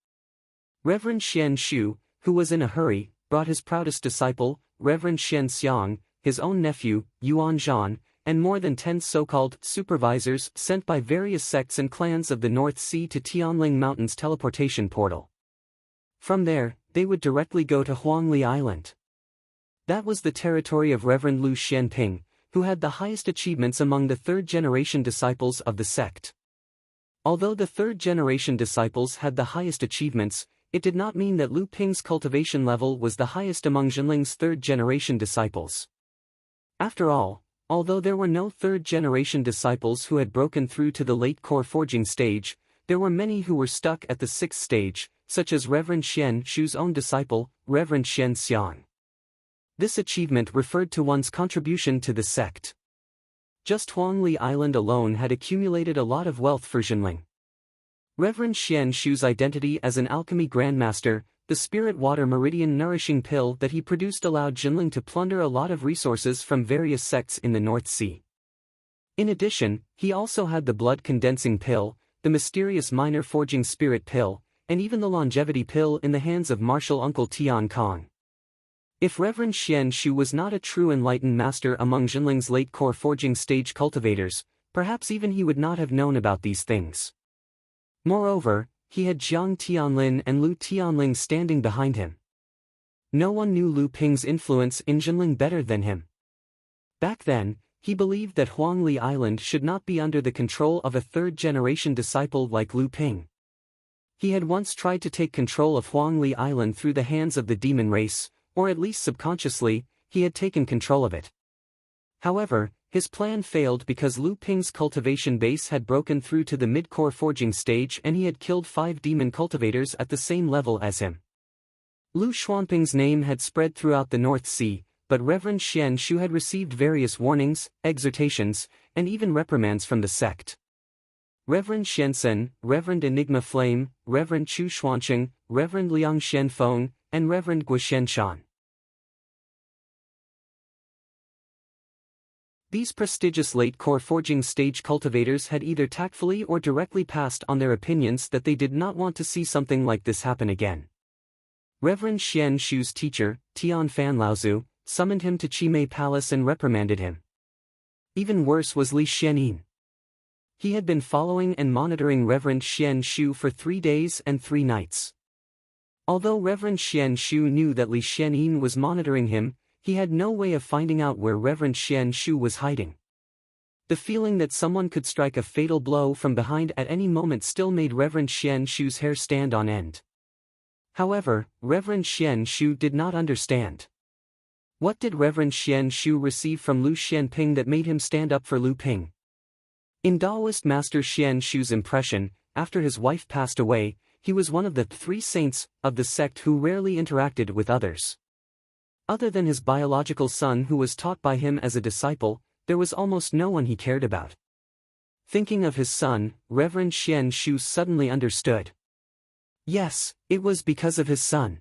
Reverend Xian Shu, who was in a hurry, brought his proudest disciple, Reverend Xian Xiang, his own nephew, Yuan Zhan, and more than 10 so-called supervisors sent by various sects and clans of the North Sea to Tianling Mountain's teleportation portal. From there, they would directly go to Huangli Island. That was the territory of Reverend Lu Xianping, who had the highest achievements among the third-generation disciples of the sect. Although the third-generation disciples had the highest achievements, it did not mean that Lu Ping's cultivation level was the highest among Jinling's third-generation disciples. After all, although there were no third-generation disciples who had broken through to the late core forging stage, there were many who were stuck at the 6th stage, such as Reverend Xian Shu's own disciple, Reverend Xian Xiang. This achievement referred to one's contribution to the sect. Just Huangli Island alone had accumulated a lot of wealth for Jinling. Reverend Xian Shu's identity as an alchemy grandmaster, the spirit water meridian nourishing pill that he produced allowed Jinling to plunder a lot of resources from various sects in the North Sea. In addition, he also had the blood condensing pill, the mysterious minor forging spirit pill, and even the longevity pill in the hands of martial uncle Tian Kong. If Reverend Xian Shu was not a true enlightened master among Jinling's late core forging stage cultivators, perhaps even he would not have known about these things. Moreover, he had Jiang Tianlin and Lu Tianling standing behind him. No one knew Lu Ping's influence in Jinling better than him. Back then, he believed that Huangli Island should not be under the control of a third-generation disciple like Lu Ping. He had once tried to take control of Huangli Island through the hands of the demon race, or at least subconsciously, he had taken control of it. However, his plan failed because Lu Ping's cultivation base had broken through to the mid-core forging stage and he had killed 5 demon cultivators at the same level as him. Lu Xuanping's name had spread throughout the North Sea, but Reverend Xian Shu had received various warnings, exhortations, and even reprimands from the sect. Reverend Shensen, Reverend Enigma Flame, Reverend Chu Xuancheng, Reverend Liang Shenfeng, and Reverend Guo Shan. These prestigious late-core forging stage cultivators had either tactfully or directly passed on their opinions that they did not want to see something like this happen again. Reverend Xian Shu's teacher, Tian Fan Laozu, summoned him to Qimei Palace and reprimanded him. Even worse was Li Xianyin. He had been following and monitoring Reverend Xian Shu for 3 days and 3 nights. Although Reverend Xian Shu knew that Li Xianyin was monitoring him, he had no way of finding out where Reverend Xian Shu was hiding. The feeling that someone could strike a fatal blow from behind at any moment still made Reverend Xian Shu's hair stand on end. However, Reverend Xian Shu did not understand. What did Reverend Xian Shu receive from Lu Xianping that made him stand up for Lu Ping? In Taoist Master Xian Shu's impression, after his wife passed away, he was one of the 3 saints of the sect who rarely interacted with others. Other than his biological son who was taught by him as a disciple, there was almost no one he cared about. Thinking of his son, Reverend Xian Shu suddenly understood. Yes, it was because of his son.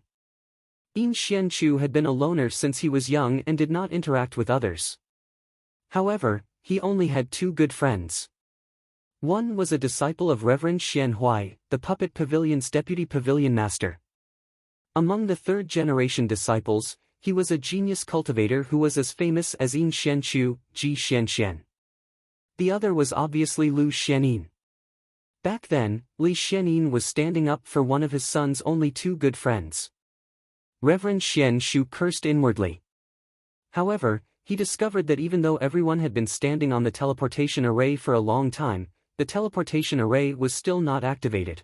Yin Xianchu had been a loner since he was young and did not interact with others. However, he only had 2 good friends. One was a disciple of Reverend Xian Huai, the Puppet Pavilion's deputy pavilion master. Among the 3rd-generation disciples, he was a genius cultivator who was as famous as Yin Xianchu, Ji Xianxian. The other was obviously Lu Xianyin. Back then, Li Xianyin was standing up for one of his son's only 2 good friends. Reverend Xian Shu cursed inwardly. However, he discovered that even though everyone had been standing on the teleportation array for a long time, the teleportation array was still not activated.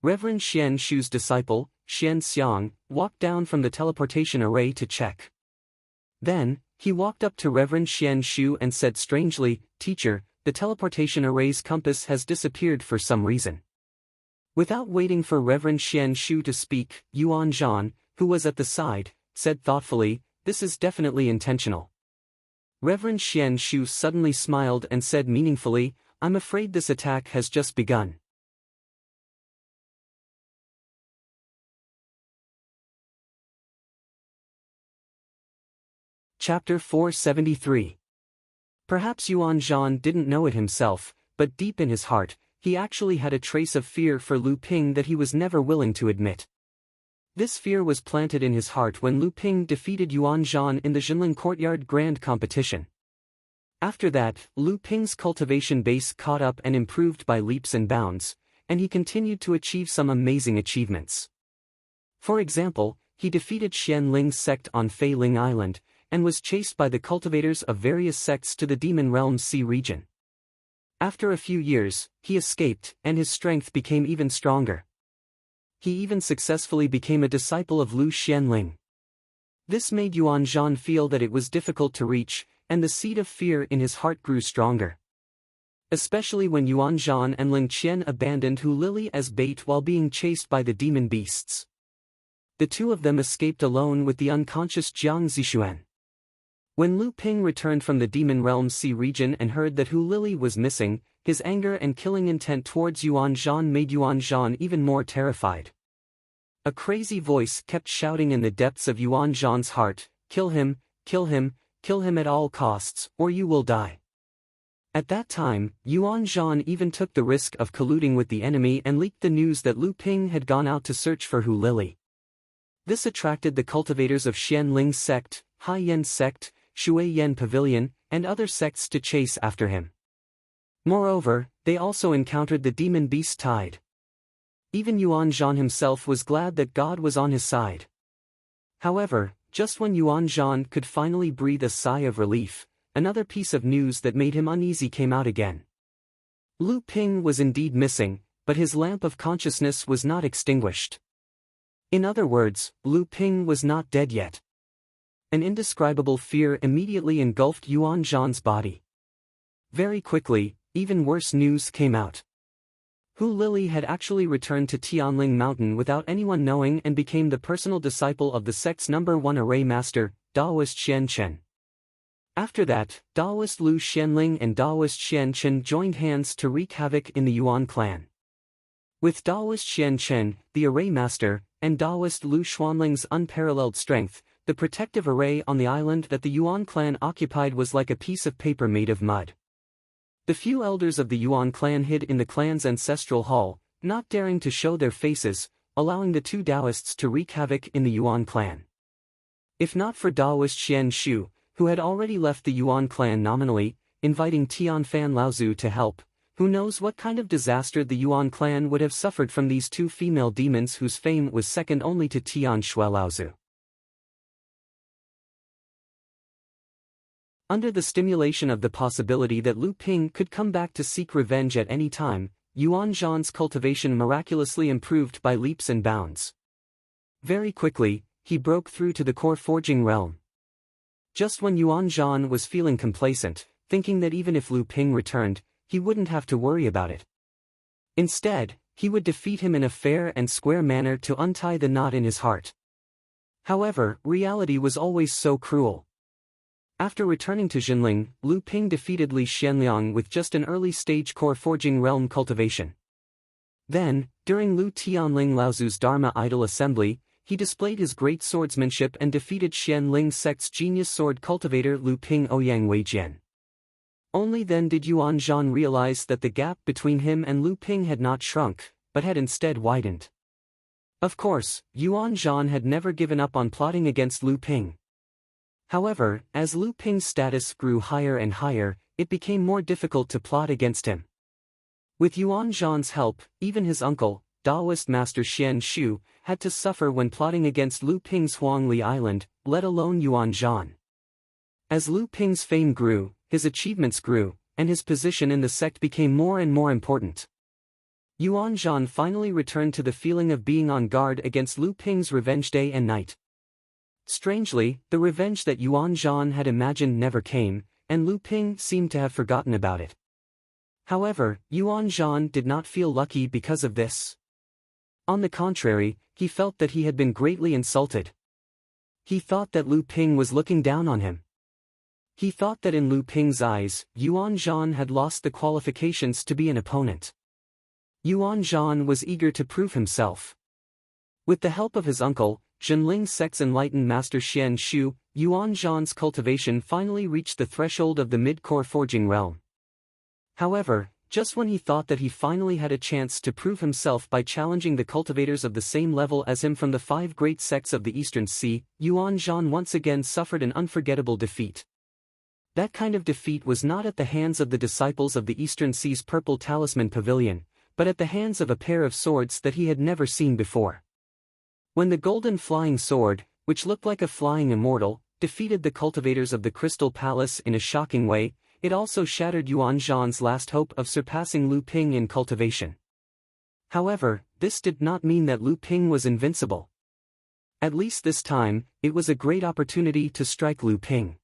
Reverend Xian Shu's disciple, Xian Xiang, walked down from the teleportation array to check. Then, he walked up to Reverend Xian Shu and said strangely, "Teacher, the teleportation array's compass has disappeared for some reason." Without waiting for Reverend Xian Shu to speak, Yuan Zhan, who was at the side, said thoughtfully, "This is definitely intentional." Reverend Xian Shu suddenly smiled and said meaningfully, "I'm afraid this attack has just begun." Chapter 473. Perhaps Yuan Zhan didn't know it himself, but deep in his heart, he actually had a trace of fear for Lu Ping that he was never willing to admit. This fear was planted in his heart when Lu Ping defeated Yuan Zhan in the Jinling Courtyard Grand Competition. After that, Lu Ping's cultivation base caught up and improved by leaps and bounds, and he continued to achieve some amazing achievements. For example, he defeated Xian Ling's sect on Fei Ling Island, and was chased by the cultivators of various sects to the Demon Realm's Sea region. After a few years, he escaped, and his strength became even stronger. He even successfully became a disciple of Lu Xianling. This made Yuan Zhan feel that it was difficult to reach, and the seed of fear in his heart grew stronger. Especially when Yuan Zhan and Ling Qian abandoned Hu Lili as bait while being chased by the demon beasts. The 2 of them escaped alone with the unconscious Jiang Zixuan. When Lu Ping returned from the Demon Realm's Sea region and heard that Hu Lili was missing, his anger and killing intent towards Yuan Zhan made Yuan Zhan even more terrified. A crazy voice kept shouting in the depths of Yuan Zhan's heart, "Kill him, kill him, kill him at all costs, or you will die." At that time, Yuan Zhan even took the risk of colluding with the enemy and leaked the news that Lu Ping had gone out to search for Hu Lili. This attracted the cultivators of Xian Ling's sect, Hai Yan sect, Shui Yan Pavilion, and other sects to chase after him. Moreover, they also encountered the demon beast tide. Even Yuan Zhan himself was glad that God was on his side. However, just when Yuan Zhan could finally breathe a sigh of relief, another piece of news that made him uneasy came out again. Lu Ping was indeed missing, but his lamp of consciousness was not extinguished. In other words, Lu Ping was not dead yet. An indescribable fear immediately engulfed Yuan Zhan's body. Very quickly, even worse news came out. Hu Lili had actually returned to Tianling Mountain without anyone knowing and became the personal disciple of the sect's #1 array master, Daoist Xian Chen. After that, Daoist Lu Xianling and Daoist Xian Chen joined hands to wreak havoc in the Yuan clan. With Daoist Xian Chen, the array master, and Daoist Lu Xuanling's unparalleled strength, the protective array on the island that the Yuan clan occupied was like a piece of paper made of mud. The few elders of the Yuan clan hid in the clan's ancestral hall, not daring to show their faces, allowing the two Daoists to wreak havoc in the Yuan clan. If not for Daoist Xian Shu, who had already left the Yuan clan nominally, inviting Tianfan Laozu to help, who knows what kind of disaster the Yuan clan would have suffered from these two female demons whose fame was second only to Tian Shui Laozu. Under the stimulation of the possibility that Lu Ping could come back to seek revenge at any time, Yuan Zhan's cultivation miraculously improved by leaps and bounds. Very quickly, he broke through to the core forging realm. Just when Yuan Zhan was feeling complacent, thinking that even if Lu Ping returned, he wouldn't have to worry about it. Instead, he would defeat him in a fair and square manner to untie the knot in his heart. However, reality was always so cruel. After returning to Jinling, Lu Ping defeated Li Xianliang with just an early-stage core forging realm cultivation. Then, during Lu Tianling Laozu's Dharma Idol Assembly, he displayed his great swordsmanship and defeated Xianling sect's genius sword cultivator Lu Ping Ouyang Weijian. Only then did Yuan Zhan realize that the gap between him and Lu Ping had not shrunk, but had instead widened. Of course, Yuan Zhan had never given up on plotting against Lu Ping. However, as Lu Ping's status grew higher and higher, it became more difficult to plot against him. With Yuan Zhan's help, even his uncle, Daoist Master Xian Shu, had to suffer when plotting against Lu Ping's Huangli Island, let alone Yuan Zhan. As Lu Ping's fame grew, his achievements grew, and his position in the sect became more and more important. Yuan Zhan finally returned to the feeling of being on guard against Lu Ping's revenge day and night. Strangely, the revenge that Yuan Zhan had imagined never came, and Lu Ping seemed to have forgotten about it. However, Yuan Zhan did not feel lucky because of this. On the contrary, he felt that he had been greatly insulted. He thought that Lu Ping was looking down on him. He thought that in Lu Ping's eyes, Yuan Zhan had lost the qualifications to be an opponent. Yuan Zhan was eager to prove himself. With the help of his uncle, Jinling sect's enlightened master Xian Shu, Yuan Zhan's cultivation finally reached the threshold of the mid-core forging realm. However, just when he thought that he finally had a chance to prove himself by challenging the cultivators of the same level as him from the 5 great sects of the Eastern Sea, Yuan Zhan once again suffered an unforgettable defeat. That kind of defeat was not at the hands of the disciples of the Eastern Sea's Purple Talisman Pavilion, but at the hands of a pair of swords that he had never seen before. When the golden flying sword, which looked like a flying immortal, defeated the cultivators of the Crystal Palace in a shocking way, it also shattered Yuan Zhan's last hope of surpassing Lu Ping in cultivation. However, this did not mean that Lu Ping was invincible. At least this time, it was a great opportunity to strike Lu Ping.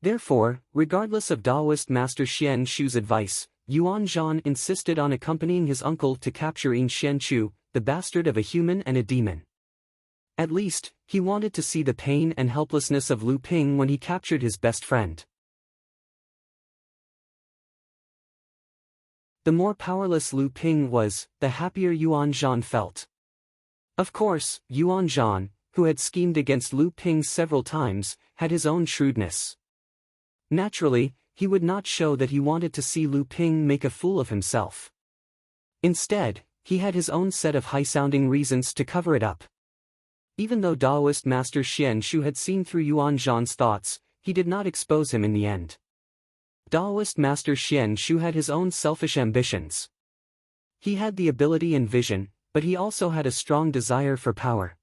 Therefore, regardless of Daoist Master Xian Shu's advice, Yuan Zhan insisted on accompanying his uncle to capture Yin Xianchu, the bastard of a human and a demon. At least, he wanted to see the pain and helplessness of Lu Ping when he captured his best friend. The more powerless Lu Ping was, the happier Yuan Zhan felt. Of course, Yuan Zhan, who had schemed against Lu Ping several times, had his own shrewdness. Naturally, he would not show that he wanted to see Lu Ping make a fool of himself. Instead, he had his own set of high-sounding reasons to cover it up. Even though Daoist Master Xian Shu had seen through Yuan Zhan's thoughts, he did not expose him in the end. Daoist Master Xian Shu had his own selfish ambitions. He had the ability and vision, but he also had a strong desire for power.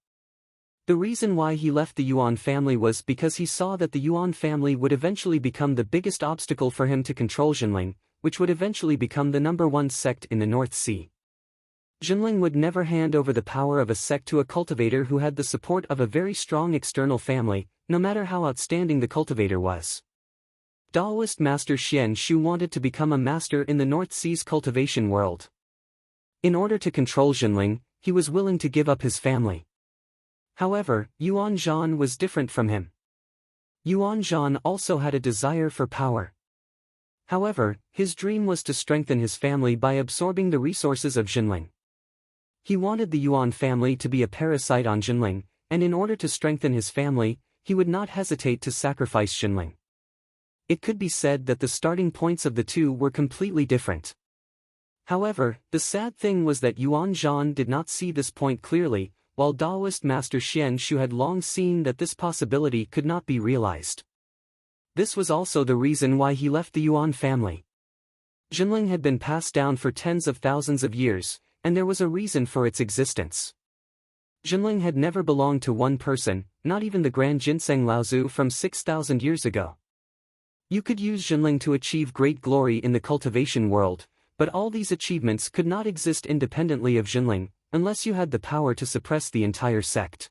The reason why he left the Yuan family was because he saw that the Yuan family would eventually become the biggest obstacle for him to control Jinling, which would eventually become the #1 sect in the North Sea. Jinling would never hand over the power of a sect to a cultivator who had the support of a very strong external family, no matter how outstanding the cultivator was. Daoist Master Xian Shu wanted to become a master in the North Sea's cultivation world. In order to control Jinling, he was willing to give up his family. However, Yuan Zhan was different from him. Yuan Zhan also had a desire for power. However, his dream was to strengthen his family by absorbing the resources of Jinling. He wanted the Yuan family to be a parasite on Jinling, and in order to strengthen his family, he would not hesitate to sacrifice Jinling. It could be said that the starting points of the two were completely different. However, the sad thing was that Yuan Zhan did not see this point clearly, while Daoist Master Xian Shu had long seen that this possibility could not be realized. This was also the reason why he left the Yuan family. Jinling had been passed down for tens of thousands of years, and there was a reason for its existence. Jinling had never belonged to one person, not even the Grand Ginseng Laozu from 6,000 years ago. You could use Jinling to achieve great glory in the cultivation world, but all these achievements could not exist independently of Jinling, unless you had the power to suppress the entire sect.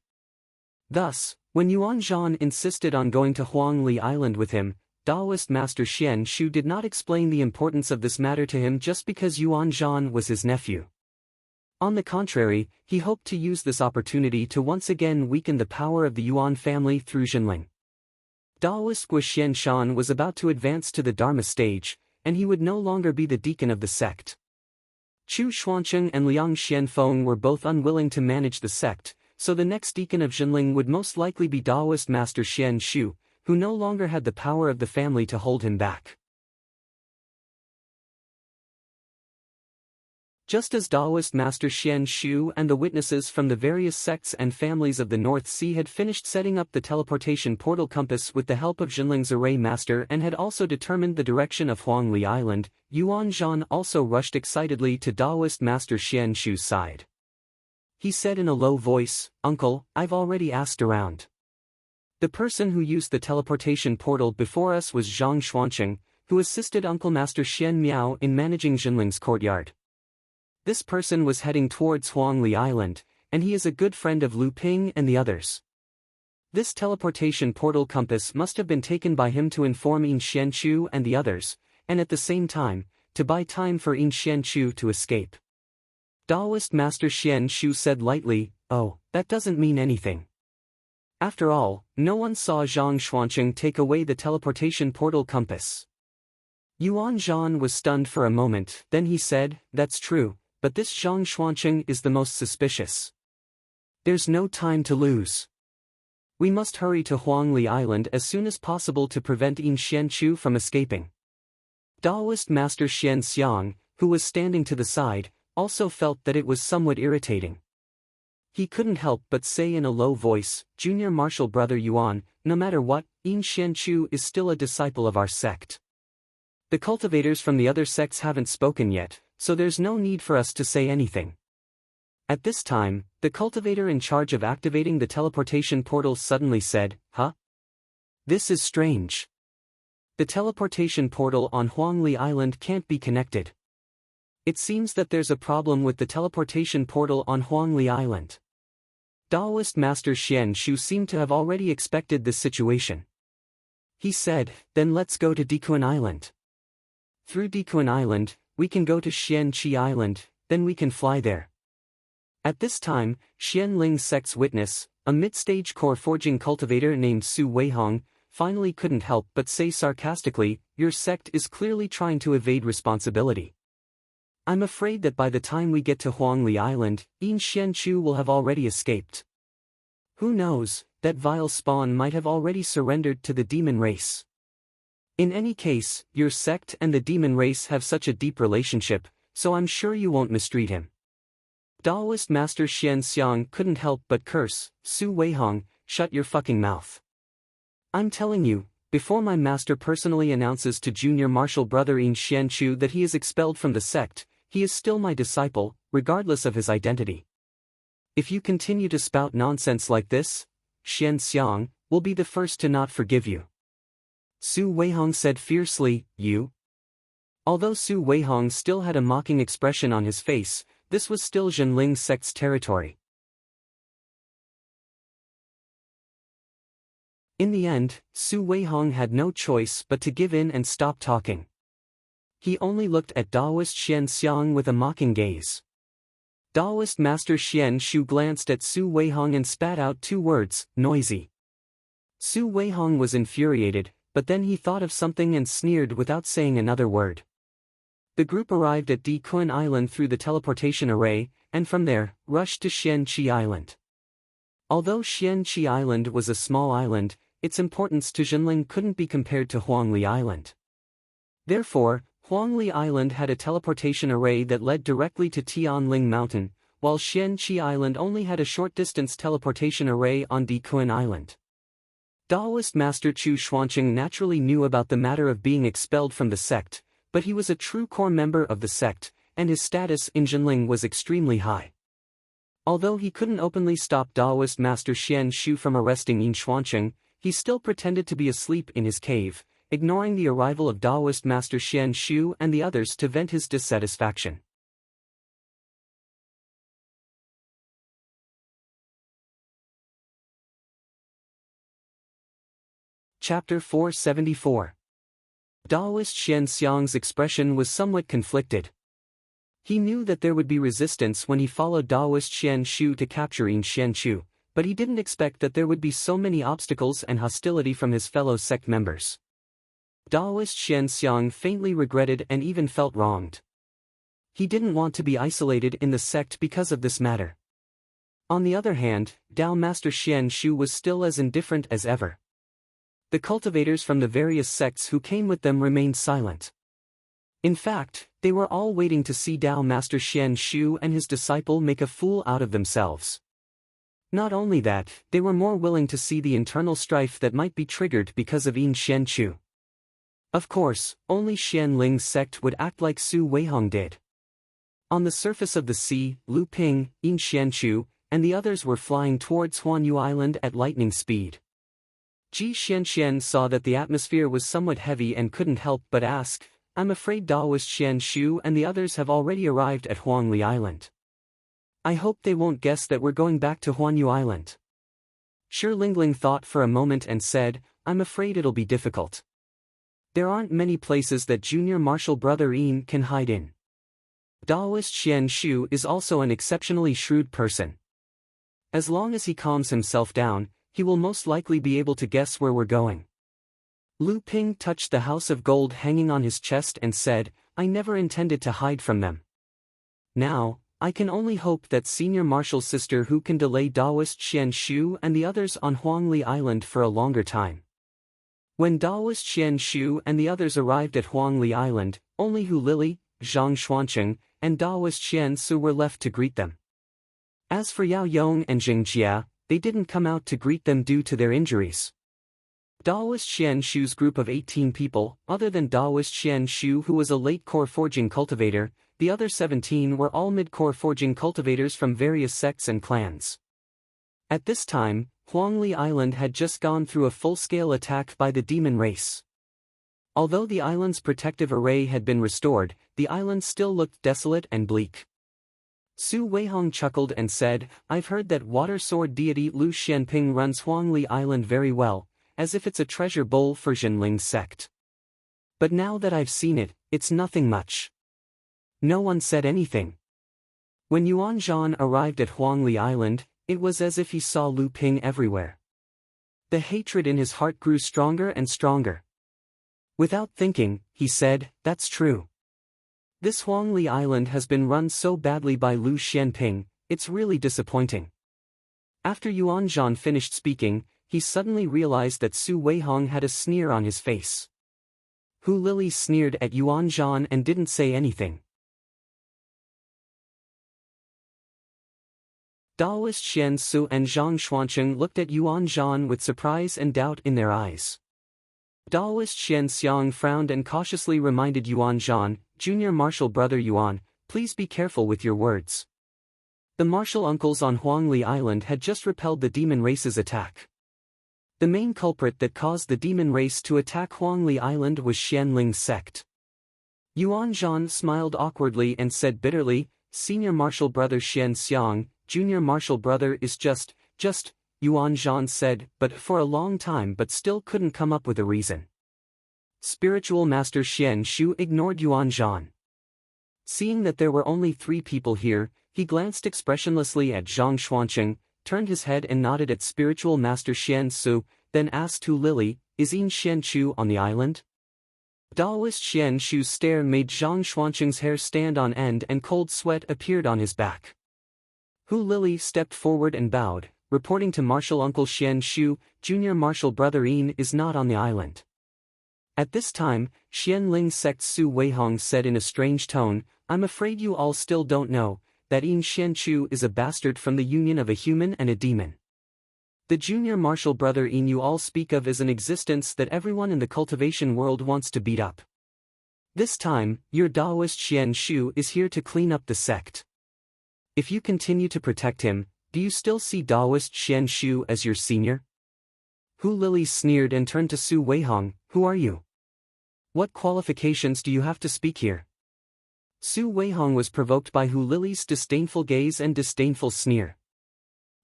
Thus, when Yuan Zhan insisted on going to Huangli Island with him, Daoist Master Xian Shu did not explain the importance of this matter to him just because Yuan Zhan was his nephew. On the contrary, he hoped to use this opportunity to once again weaken the power of the Yuan family through Jinling. Daoist Gua Xian Shan was about to advance to the Dharma stage, and he would no longer be the deacon of the sect. Chu Xuancheng and Liang Xianfeng were both unwilling to manage the sect, so the next deacon of Jinling would most likely be Daoist Master Xian Shu, who no longer had the power of the family to hold him back. Just as Daoist Master Xian Shu and the witnesses from the various sects and families of the North Sea had finished setting up the teleportation portal compass with the help of Jinling's array master and had also determined the direction of Huangli Island, Yuan Zhan also rushed excitedly to Daoist Master Xian Shu's side. He said in a low voice, "Uncle, I've already asked around. The person who used the teleportation portal before us was Zhang Xuancheng, who assisted Uncle Master Xian Miao in managing Jinling's courtyard. This person was heading towards Huangli Island, and he is a good friend of Lu Ping and the others. This teleportation portal compass must have been taken by him to inform Yin Xianchu and the others, and at the same time, to buy time for Yin Xianchu to escape." Daoist Master Xian Shu said lightly, "Oh, that doesn't mean anything. After all, no one saw Zhang Xuancheng take away the teleportation portal compass." Yuan Zhan was stunned for a moment, then he said, "That's true, but this Zhang Xuancheng is the most suspicious. There's no time to lose. We must hurry to Huangli Island as soon as possible to prevent Yin Xianchu from escaping." Daoist Master Xian Xiang, who was standing to the side, also felt that it was somewhat irritating. He couldn't help but say in a low voice, "Junior Marshal Brother Yuan, no matter what, Yin Xianchu is still a disciple of our sect. The cultivators from the other sects haven't spoken yet, so there's no need for us to say anything." At this time, the cultivator in charge of activating the teleportation portal suddenly said, "Huh? This is strange. The teleportation portal on Huangli Island can't be connected. It seems that there's a problem with the teleportation portal on Huangli Island." Daoist Master Xian Shu seemed to have already expected this situation. He said, "Then let's go to Dikuan Island. Through Dikuan Island, we can go to Xian Qi Island, then we can fly there." At this time, Xian Ling's sect's witness, a mid-stage core forging cultivator named Su Weihong, finally couldn't help but say sarcastically, "Your sect is clearly trying to evade responsibility. I'm afraid that by the time we get to Huangli Island, Yin Xianchu will have already escaped. Who knows, that vile spawn might have already surrendered to the demon race. In any case, your sect and the demon race have such a deep relationship, so I'm sure you won't mistreat him." Daoist Master Xian Xiang couldn't help but curse, "Su Weihong, shut your fucking mouth. I'm telling you, before my master personally announces to Junior Marshal Brother Yin Xianchu that he is expelled from the sect, he is still my disciple, regardless of his identity. If you continue to spout nonsense like this, Xian Xiang will be the first to not forgive you." Su Weihong said fiercely, "You?" Although Su Weihong still had a mocking expression on his face, this was still Jinling's sect's territory. In the end, Su Weihong had no choice but to give in and stop talking. He only looked at Daoist Xian Xiang with a mocking gaze. Daoist Master Xian Shu glanced at Su Weihong and spat out two words, "Noisy." Su Weihong was infuriated, but then he thought of something and sneered without saying another word. The group arrived at Di Kun Island through the teleportation array, and from there, rushed to Xianqi Island. Although Xianqi Island was a small island, its importance to Jinling couldn't be compared to Huangli Island. Therefore, Huangli Island had a teleportation array that led directly to Tianling Mountain, while Xianqi Island only had a short-distance teleportation array on Di Kun Island. Daoist Master Chu Xuanqing naturally knew about the matter of being expelled from the sect, but he was a true core member of the sect, and his status in Jinling was extremely high. Although he couldn't openly stop Daoist Master Xian Shu from arresting Yin Xuanqing, he still pretended to be asleep in his cave, ignoring the arrival of Daoist Master Xian Shu and the others to vent his dissatisfaction. Chapter 474. Daoist Xian Xiang's expression was somewhat conflicted. He knew that there would be resistance when he followed Daoist Xian Shu to capture Yin Xianchu, but he didn't expect that there would be so many obstacles and hostility from his fellow sect members. Daoist Xian Xiang faintly regretted and even felt wronged. He didn't want to be isolated in the sect because of this matter. On the other hand, Dao Master Xian Shu was still as indifferent as ever. The cultivators from the various sects who came with them remained silent. In fact, they were all waiting to see Dao Master Xian Shu and his disciple make a fool out of themselves. Not only that, they were more willing to see the internal strife that might be triggered because of Yin Xianchu. Of course, only Xianling's sect would act like Su Weihong did. On the surface of the sea, Lu Ping, Yin Xianchu, and the others were flying towards Huanyu Island at lightning speed. Ji Xianxian saw that the atmosphere was somewhat heavy and couldn't help but ask, "I'm afraid Daoist Xian Shu and the others have already arrived at Huangli Island. I hope they won't guess that we're going back to Huanyu Island." Shi Lingling thought for a moment and said, "I'm afraid it'll be difficult. There aren't many places that junior martial brother Yin can hide in. Daoist Xian Shu is also an exceptionally shrewd person. As long as he calms himself down, he will most likely be able to guess where we're going." Lu Ping touched the house of gold hanging on his chest and said, "I never intended to hide from them. Now, I can only hope that Senior Marshal's sister who can delay Daoist Xian Shu and the others on Huangli Island for a longer time." When Daoist Xian Shu and the others arrived at Huangli Island, only Hu Lili, Zhang Xuanqing, and Daoist Xian Su were left to greet them. As for Yao Yong and Jing Jia, they didn't come out to greet them due to their injuries. Daoist Xian Shu's group of 18 people, other than Daoist Xian Shu who was a late-core forging cultivator, the other 17 were all mid-core forging cultivators from various sects and clans. At this time, Huangli Island had just gone through a full-scale attack by the demon race. Although the island's protective array had been restored, the island still looked desolate and bleak. Su Weihong chuckled and said, "I've heard that water sword deity Lu Xianping runs Huangli Island very well, as if it's a treasure bowl for Jinling's sect. But now that I've seen it, it's nothing much." No one said anything. When Yuan Zhan arrived at Huangli Island, it was as if he saw Lu Ping everywhere. The hatred in his heart grew stronger and stronger. Without thinking, he said, "That's true. This Huangli Island has been run so badly by Lu Xianping, it's really disappointing." After Yuan Zhan finished speaking, he suddenly realized that Su Weihong had a sneer on his face. Hu Lili sneered at Yuan Zhan and didn't say anything. Daoist Xian Su and Zhang Xuanqing looked at Yuan Zhan with surprise and doubt in their eyes. Daoist Xian Xiang frowned and cautiously reminded Yuan Zhan, "Junior martial brother Yuan, please be careful with your words. The martial uncles on Huangli Island had just repelled the demon race's attack. The main culprit that caused the demon race to attack Huangli Island was Xianling's sect." Yuan Zhan smiled awkwardly and said bitterly, "Senior martial brother Xian Xiang, junior martial brother is just, Yuan Zhan said, but for a long time but still couldn't come up with a reason. Spiritual Master Xian Shu ignored Yuan Zhan. Seeing that there were only 3 people here, he glanced expressionlessly at Zhang Xuanqing, turned his head and nodded at Spiritual Master Xian Su, then asked Hu Lili, "Is Yin Xianchu on the island?" Daoist Xianshu's stare made Zhang Xuanqing's hair stand on end and cold sweat appeared on his back. Hu Lili stepped forward and bowed, reporting to Martial Uncle Xianshu, "Junior Martial Brother Yin is not on the island." At this time, Xianling Sect's Su Weihong said in a strange tone, "I'm afraid you all still don't know that Yin Xianchu is a bastard from the union of a human and a demon. The junior martial brother Yin you all speak of is an existence that everyone in the cultivation world wants to beat up. This time, your Daoist Xianshu is here to clean up the sect. If you continue to protect him, do you still see Daoist Xianshu as your senior?" Hu Lili sneered and turned to Su Weihong, "Who are you? What qualifications do you have to speak here?" Su Weihong was provoked by Hu Lili's disdainful gaze and disdainful sneer.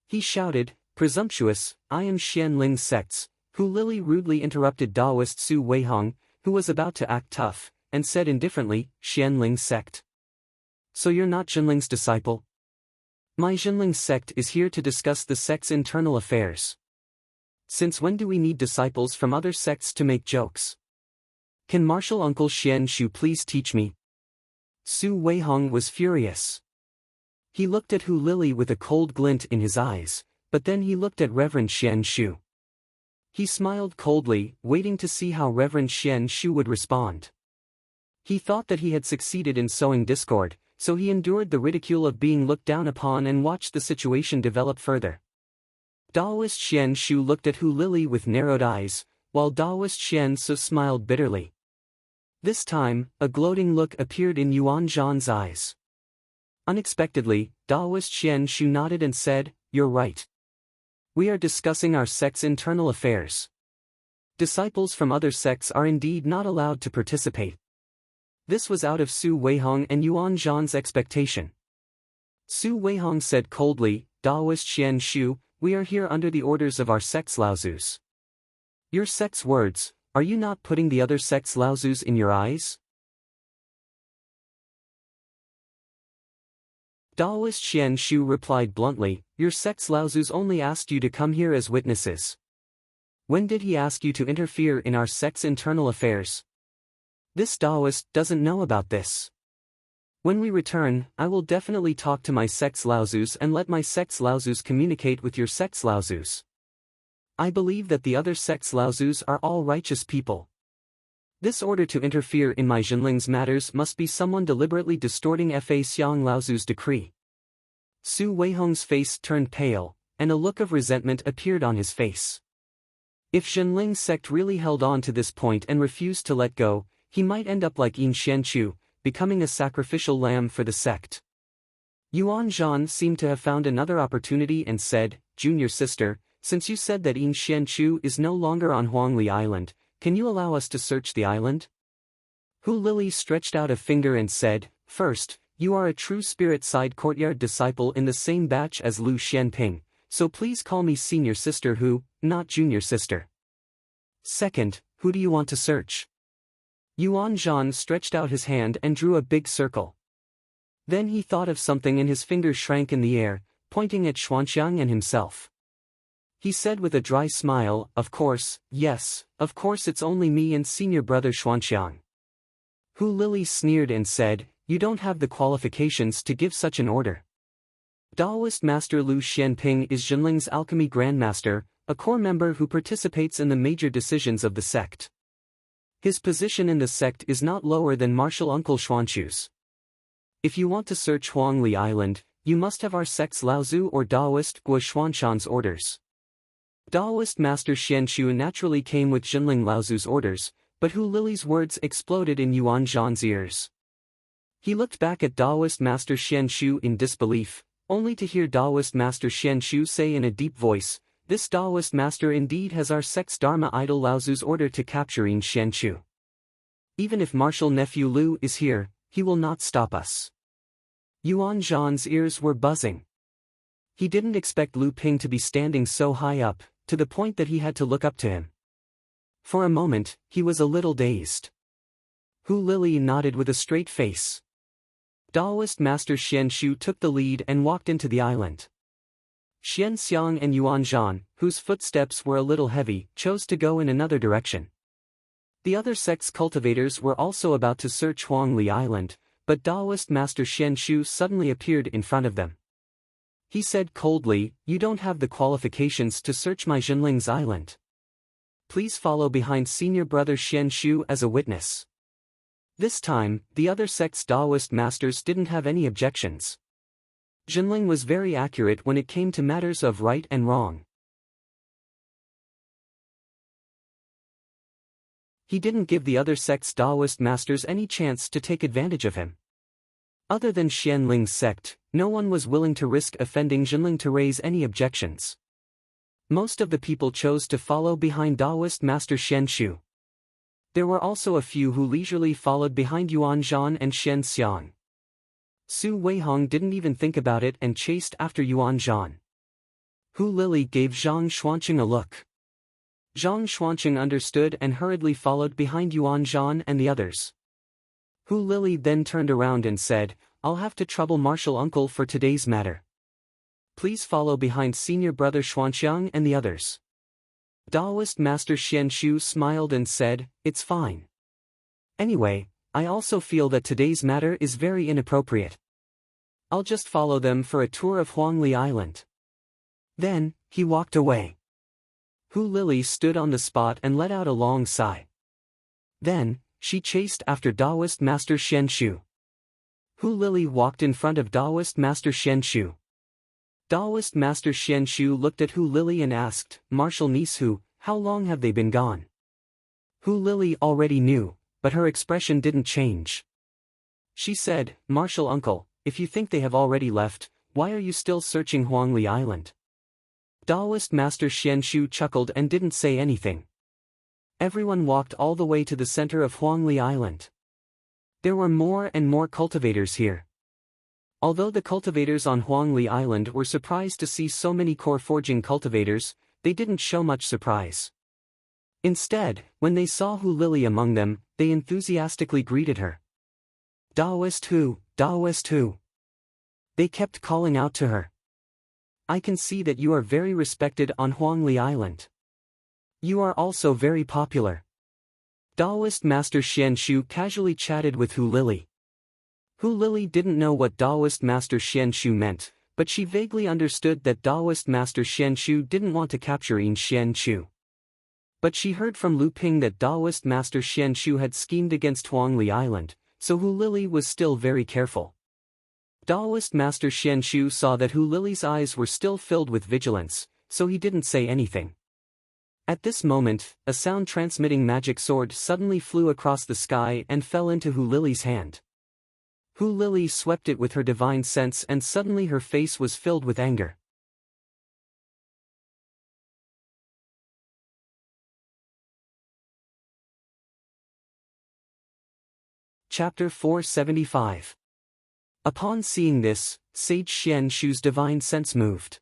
He shouted, "Presumptuous, I am Xianling Sect's." Hu Lili rudely interrupted Daoist Su Weihong, who was about to act tough, and said indifferently, "Xianling Sect. So you're not Jinling's disciple?" "My Jinling Sect is here to discuss the sect's internal affairs. Since when do we need disciples from other sects to make jokes? Can Martial Uncle Xianshu please teach me?" Su Weihong was furious. He looked at Hu Lili with a cold glint in his eyes, but then he looked at Reverend Xianshu. He smiled coldly, waiting to see how Reverend Xianshu would respond. He thought that he had succeeded in sowing discord, so he endured the ridicule of being looked down upon and watched the situation develop further. Daoist Xianshu looked at Hu Lili with narrowed eyes, while Daoist Xiansu smiled bitterly. This time, a gloating look appeared in Yuan Zhan's eyes. Unexpectedly, Daoist Xianshu nodded and said, "You're right. We are discussing our sect's internal affairs. Disciples from other sects are indeed not allowed to participate." This was out of Su Weihong and Yuan Zhan's expectation. Su Weihong said coldly, "Daoist Xianshu, we are here under the orders of our sect's Laozus. Your sect's words, are you not putting the other sect's Laozus in your eyes?" Daoist Xianshu replied bluntly, "Your sect's Laozus only asked you to come here as witnesses. When did he ask you to interfere in our sect's internal affairs? This Daoist doesn't know about this. When we return, I will definitely talk to my sect's Laozus and let my sect's Laozus communicate with your sect's Laozus. I believe that the other sect's Laozus are all righteous people. This order to interfere in my Jinling's matters must be someone deliberately distorting Fa Xiang Laozu's decree." Su Weihong's face turned pale, and a look of resentment appeared on his face. If Jinling's sect really held on to this point and refused to let go, he might end up like Yin Xianchu, becoming a sacrificial lamb for the sect. Yuan Zhan seemed to have found another opportunity and said, "Junior sister, since you said that Yin Xianchu is no longer on Huangli Island, can you allow us to search the island?" Hu Lili stretched out a finger and said, "First, you are a true spirit side courtyard disciple in the same batch as Lu Xianping, so please call me senior sister Hu, not junior sister. Second, who do you want to search?" Yuan Zhan stretched out his hand and drew a big circle. Then he thought of something and his fingers shrank in the air, pointing at Xuanqiang and himself. He said with a dry smile, "Of course, yes, of course it's only me and senior brother Xuanqiang." Hu Lili sneered and said, "You don't have the qualifications to give such an order. Daoist Master Lu Xianping is Jinling's alchemy grandmaster, a core member who participates in the major decisions of the sect. His position in the sect is not lower than Martial Uncle Xuanchu's. If you want to search Huangli Island, you must have our sect's Laozu or Daoist Gua Xuanshan's orders." Daoist Master Xianshu naturally came with Jinling Laozu's orders, but Hu Lili's words exploded in Yuan Zhan's ears. He looked back at Daoist Master Xianshu in disbelief, only to hear Daoist Master Xianshu say in a deep voice, "This Daoist Master indeed has our sect's Dharma idol Laozu's order to capture Yin Xianchu. Even if Martial Nephew Lu is here, he will not stop us." Yuan Zhan's ears were buzzing. He didn't expect Lu Ping to be standing so high up, to the point that he had to look up to him. For a moment, he was a little dazed. Hu Lili nodded with a straight face. Daoist Master Xianshu took the lead and walked into the island. Xian Xiang and Yuan Zhan, whose footsteps were a little heavy, chose to go in another direction. The other sect's cultivators were also about to search Huangli Island, but Taoist Master Xian Shu suddenly appeared in front of them. He said coldly, "You don't have the qualifications to search my Jinling's island. Please follow behind senior brother Xian Shu as a witness." This time, the other sect's Taoist masters didn't have any objections. Jinling was very accurate when it came to matters of right and wrong. He didn't give the other sect's Taoist masters any chance to take advantage of him. Other than Xianling's sect, no one was willing to risk offending Jinling to raise any objections. Most of the people chose to follow behind Taoist Master Xian Shu. There were also a few who leisurely followed behind Yuan Zhan and Xian Xiang. Su Weihong didn't even think about it and chased after Yuan Zhan. Hu Lili gave Zhang Xuanqing a look. Zhang Xuanqing understood and hurriedly followed behind Yuan Zhan and the others. Hu Lili then turned around and said, "I'll have to trouble Martial Uncle for today's matter. Please follow behind senior brother Xuanqiang and the others." Taoist Master Xian Shu smiled and said, "It's fine. Anyway, I also feel that today's matter is very inappropriate. I'll just follow them for a tour of Huangli Island." Then, he walked away. Hu Lili stood on the spot and let out a long sigh. Then, she chased after Taoist Master Xian Shu. Hu Lili walked in front of Taoist Master Xian Shu. Taoist Master Xian Shu looked at Hu Lili and asked, "Martial niece Hu, how long have they been gone?" Hu Lili already knew, but her expression didn't change. She said, "Martial Uncle, if you think they have already left, why are you still searching Huangli Island?" Taoist Master Xian Shu chuckled and didn't say anything. Everyone walked all the way to the center of Huangli Island. There were more and more cultivators here. Although the cultivators on Huangli Island were surprised to see so many core forging cultivators, they didn't show much surprise. Instead, when they saw Hu Lili among them, they enthusiastically greeted her. "Taoist Hu, Taoist Hu." They kept calling out to her. "I can see that you are very respected on Huangli Island. You are also very popular." Taoist Master Xian Shu casually chatted with Hu Lili. Hu Lili didn't know what Taoist Master Xian Shu meant, but she vaguely understood that Taoist Master Xian Shu didn't want to capture Yin Xian Shu. But she heard from Lu Ping that Taoist Master Xian Shu had schemed against Huangli Island, so Hu Lili was still very careful. Taoist Master Xian Shu saw that Hu Lili's eyes were still filled with vigilance, so he didn't say anything. At this moment, a sound-transmitting magic sword suddenly flew across the sky and fell into Hu Lili's hand. Hu Lili swept it with her divine sense and suddenly her face was filled with anger. Chapter 475. Upon seeing this, Sage Xian Shu's divine sense moved.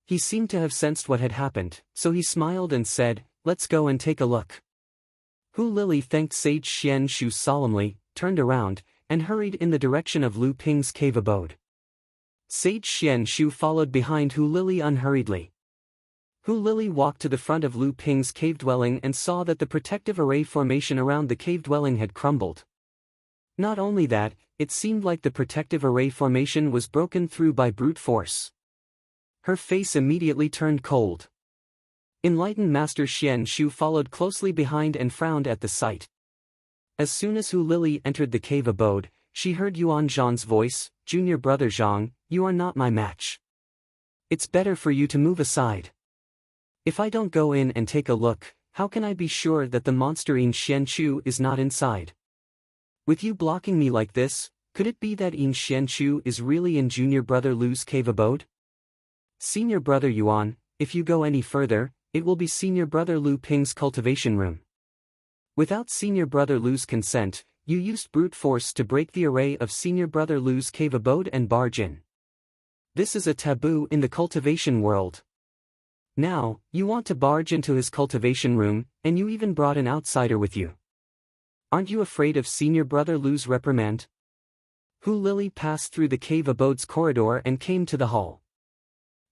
He seemed to have sensed what had happened, so he smiled and said, "Let's go and take a look." Hu Lili thanked Sage Xian Shu solemnly, turned around, and hurried in the direction of Lu Ping's cave abode. Sage Xian Shu followed behind Hu Lili unhurriedly. Hu Lili walked to the front of Lu Ping's cave dwelling and saw that the protective array formation around the cave dwelling had crumbled. Not only that, it seemed like the protective array formation was broken through by brute force. Her face immediately turned cold. Enlightened Master Xian Shu followed closely behind and frowned at the sight. As soon as Hu Lili entered the cave abode, she heard Yuan Zhan's voice, "Junior brother Zhang, you are not my match. It's better for you to move aside. If I don't go in and take a look, how can I be sure that the monster Yin Xian Shu is not inside? With you blocking me like this, could it be that Yin Xian Shu is really in junior brother Lu's cave abode? Senior brother Yuan, if you go any further, it will be senior brother Lu Ping's cultivation room. Without senior brother Lu's consent, you used brute force to break the array of senior brother Lu's cave abode and barge in. This is a taboo in the cultivation world. Now, you want to barge into his cultivation room, and you even brought an outsider with you. Aren't you afraid of senior brother Lu's reprimand?" Hu Lili passed through the cave abode's corridor and came to the hall.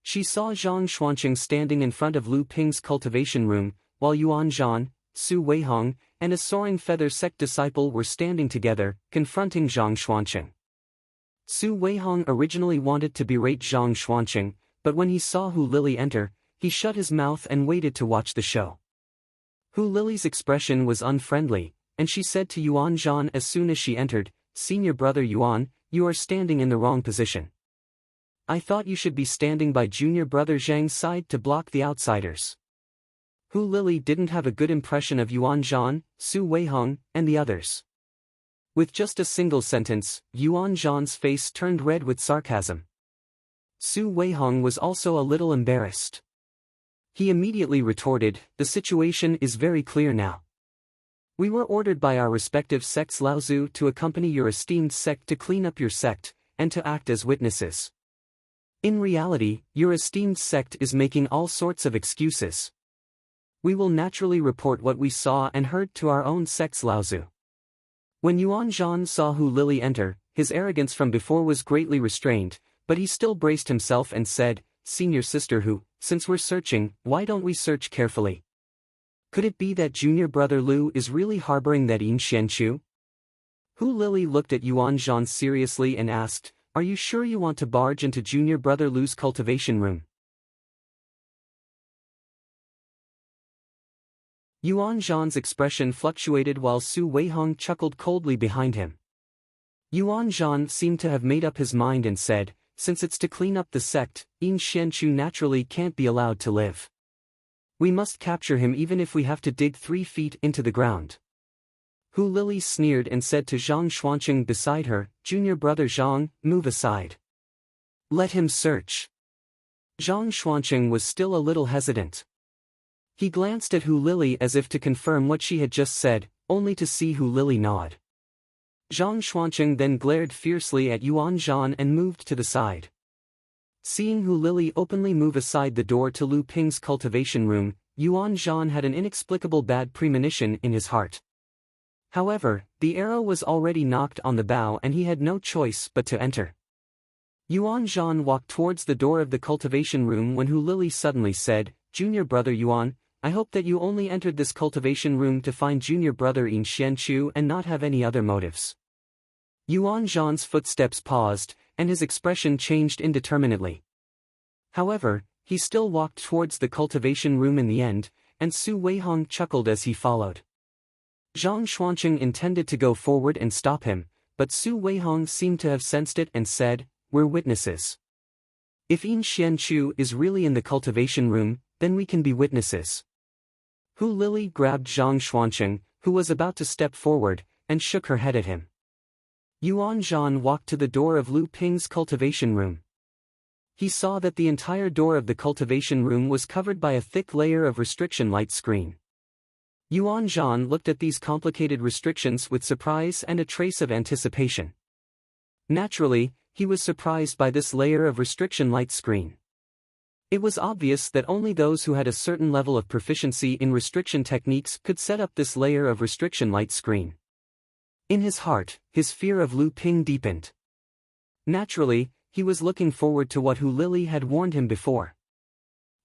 She saw Zhang Xuanqing standing in front of Lu Ping's cultivation room, while Yuan Zhan, Su Weihong, and a soaring feather sect disciple were standing together, confronting Zhang Xuanqing. Su Weihong originally wanted to berate Zhang Xuanqing, but when he saw Hu Lili enter, he shut his mouth and waited to watch the show. Hu Lili's expression was unfriendly, and she said to Yuan Zhan as soon as she entered, "Senior brother Yuan, you are standing in the wrong position. I thought you should be standing by junior brother Zhang's side to block the outsiders." Hu Lili didn't have a good impression of Yuan Zhan, Su Weihong, and the others. With just a single sentence, Yuan Zhan's face turned red with sarcasm. Su Weihong was also a little embarrassed. He immediately retorted, "The situation is very clear now. We were ordered by our respective sects Laozu to accompany your esteemed sect to clean up your sect, and to act as witnesses. In reality, your esteemed sect is making all sorts of excuses. We will naturally report what we saw and heard to our own sects Laozu." When Yuan Zhan saw Hu Lili enter, his arrogance from before was greatly restrained, but he still braced himself and said, "Senior sister Hu, since we're searching, why don't we search carefully? Could it be that junior brother Lu is really harboring that Yin Xianchu?" Hu Lili looked at Yuan Zhan seriously and asked, "Are you sure you want to barge into junior brother Lu's cultivation room?" Yuan Zhan's expression fluctuated while Su Weihong chuckled coldly behind him. Yuan Zhan seemed to have made up his mind and said, "Since it's to clean up the sect, Yin Xianchu naturally can't be allowed to live. We must capture him even if we have to dig 3 feet into the ground." Hu Lili sneered and said to Zhang Xuanqing beside her, "Junior brother Zhang, move aside. Let him search." Zhang Xuanqing was still a little hesitant. He glanced at Hu Lili as if to confirm what she had just said, only to see Hu Lili nod. Zhang Xuanqing then glared fiercely at Yuan Zhan and moved to the side. Seeing Hu Lili openly move aside the door to Lu Ping's cultivation room, Yuan Zhan had an inexplicable bad premonition in his heart. However, the arrow was already knocked on the bow and he had no choice but to enter. Yuan Zhan walked towards the door of the cultivation room when Hu Lili suddenly said, "Junior brother Yuan, I hope that you only entered this cultivation room to find junior brother Yin Xianchu and not have any other motives." Yuan Zhan's footsteps paused, and his expression changed indeterminately. However, he still walked towards the cultivation room in the end, and Su Weihong chuckled as he followed. Zhang Xuanqing intended to go forward and stop him, but Su Weihong seemed to have sensed it and said, "We're witnesses. If Yin Xianchu is really in the cultivation room, then we can be witnesses." Hu Lili grabbed Zhang Xuanqing, who was about to step forward, and shook her head at him. Yuan Zhan walked to the door of Lu Ping's cultivation room. He saw that the entire door of the cultivation room was covered by a thick layer of restriction light screen. Yuan Zhan looked at these complicated restrictions with surprise and a trace of anticipation. Naturally, he was surprised by this layer of restriction light screen. It was obvious that only those who had a certain level of proficiency in restriction techniques could set up this layer of restriction light screen. In his heart, his fear of Lu Ping deepened. Naturally, he was looking forward to what Hu Lili had warned him before.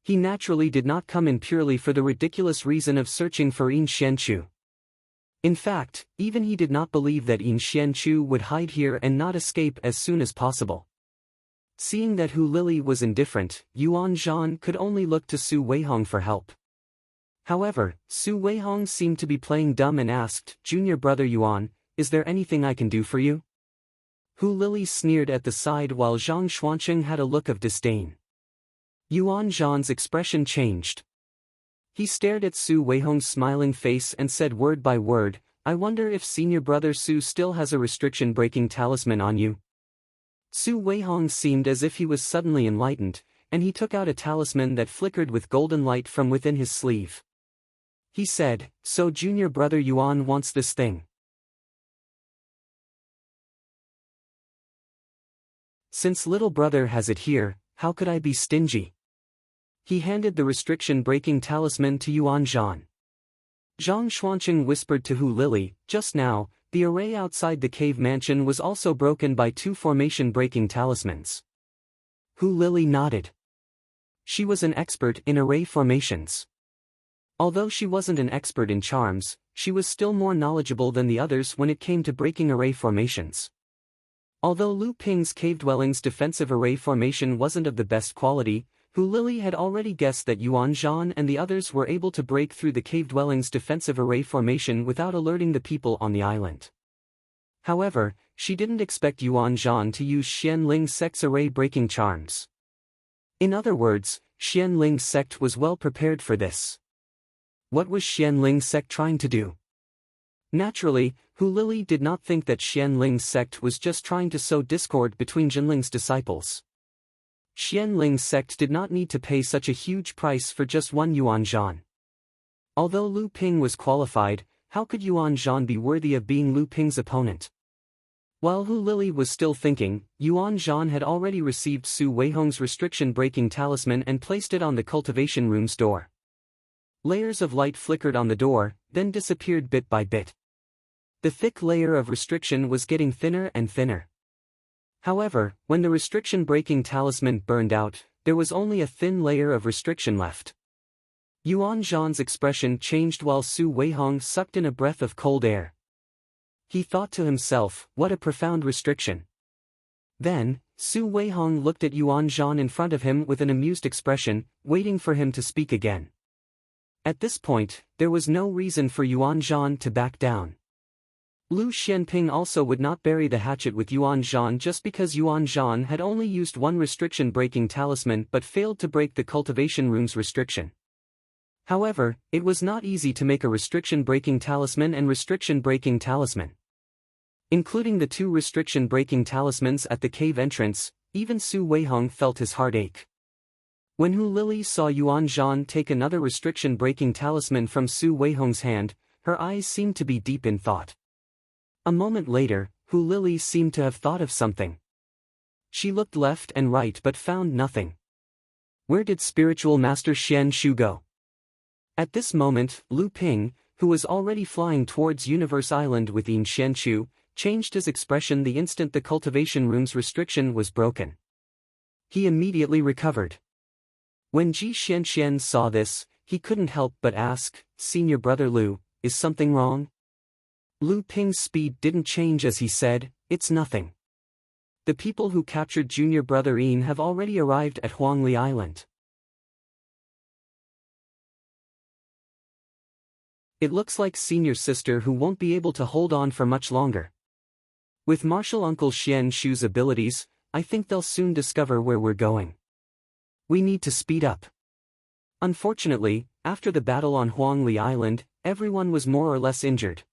He naturally did not come in purely for the ridiculous reason of searching for Yin Xianchu. In fact, even he did not believe that Yin Xianchu would hide here and not escape as soon as possible. Seeing that Hu Lili was indifferent, Yuan Zhan could only look to Su Weihong for help. However, Su Weihong seemed to be playing dumb and asked, "Junior brother Yuan, is there anything I can do for you?" Hu Lili sneered at the side while Zhang Xuanqing had a look of disdain. Yuan Zhan's expression changed. He stared at Su Weihong's smiling face and said word by word, "I wonder if senior brother Su still has a restriction-breaking talisman on you." Su Weihong seemed as if he was suddenly enlightened, and he took out a talisman that flickered with golden light from within his sleeve. He said, "So junior brother Yuan wants this thing. Since little brother has it here, how could I be stingy?" He handed the restriction-breaking talisman to Yuan Zhan. Zhang Xuanqing whispered to Hu Lili, "Just now, the array outside the cave mansion was also broken by 2 formation-breaking talismans." Hu Lili nodded. She was an expert in array formations. Although she wasn't an expert in charms, she was still more knowledgeable than the others when it came to breaking array formations. Although Lu Ping's cave dwelling's defensive array formation wasn't of the best quality, Hu Lili had already guessed that Yuan Zhan and the others were able to break through the cave dwelling's defensive array formation without alerting the people on the island. However, she didn't expect Yuan Zhan to use Xian Ling's sect's array-breaking charms. In other words, Xian Ling's sect was well prepared for this. What was Xian Ling's sect trying to do? Naturally, Hu Lili did not think that Xian Ling's sect was just trying to sow discord between Jinling's disciples. Xian Ling's sect did not need to pay such a huge price for just one Yuan Zhan. Although Lu Ping was qualified, how could Yuan Zhan be worthy of being Lu Ping's opponent? While Hu Lili was still thinking, Yuan Zhan had already received Su Weihong's restriction-breaking talisman and placed it on the cultivation room's door. Layers of light flickered on the door, then disappeared bit by bit. The thick layer of restriction was getting thinner and thinner. However, when the restriction-breaking talisman burned out, there was only a thin layer of restriction left. Yuan Zhan's expression changed while Su Weihong sucked in a breath of cold air. He thought to himself, what a profound restriction. Then, Su Weihong looked at Yuan Zhan in front of him with an amused expression, waiting for him to speak again. At this point, there was no reason for Yuan Zhan to back down. Lu Xianping also would not bury the hatchet with Yuan Zhan just because Yuan Zhan had only used one restriction-breaking talisman but failed to break the cultivation room's restriction. However, it was not easy to make a restriction-breaking talisman and restriction-breaking talisman. Including the two restriction-breaking talismans at the cave entrance, even Su Weihong felt his heart ache. When Hu Lili saw Yuan Zhan take another restriction-breaking talisman from Su Weihong's hand, her eyes seemed to be deep in thought. A moment later, Hu Lili seemed to have thought of something. She looked left and right but found nothing. Where did spiritual master Xian Shu go? At this moment, Lu Ping, who was already flying towards Universe Island with Yin Xianchu, changed his expression the instant the cultivation room's restriction was broken. He immediately recovered. When Ji Xianxian saw this, he couldn't help but ask, "Senior brother Lu, is something wrong?" Lu Ping's speed didn't change as he said, "It's nothing. The people who captured junior brother Yin have already arrived at Huangli Island. It looks like senior sister who won't be able to hold on for much longer. With martial uncle Xian Shu's abilities, I think they'll soon discover where we're going. We need to speed up." Unfortunately, after the battle on Huangli Island, everyone was more or less injured.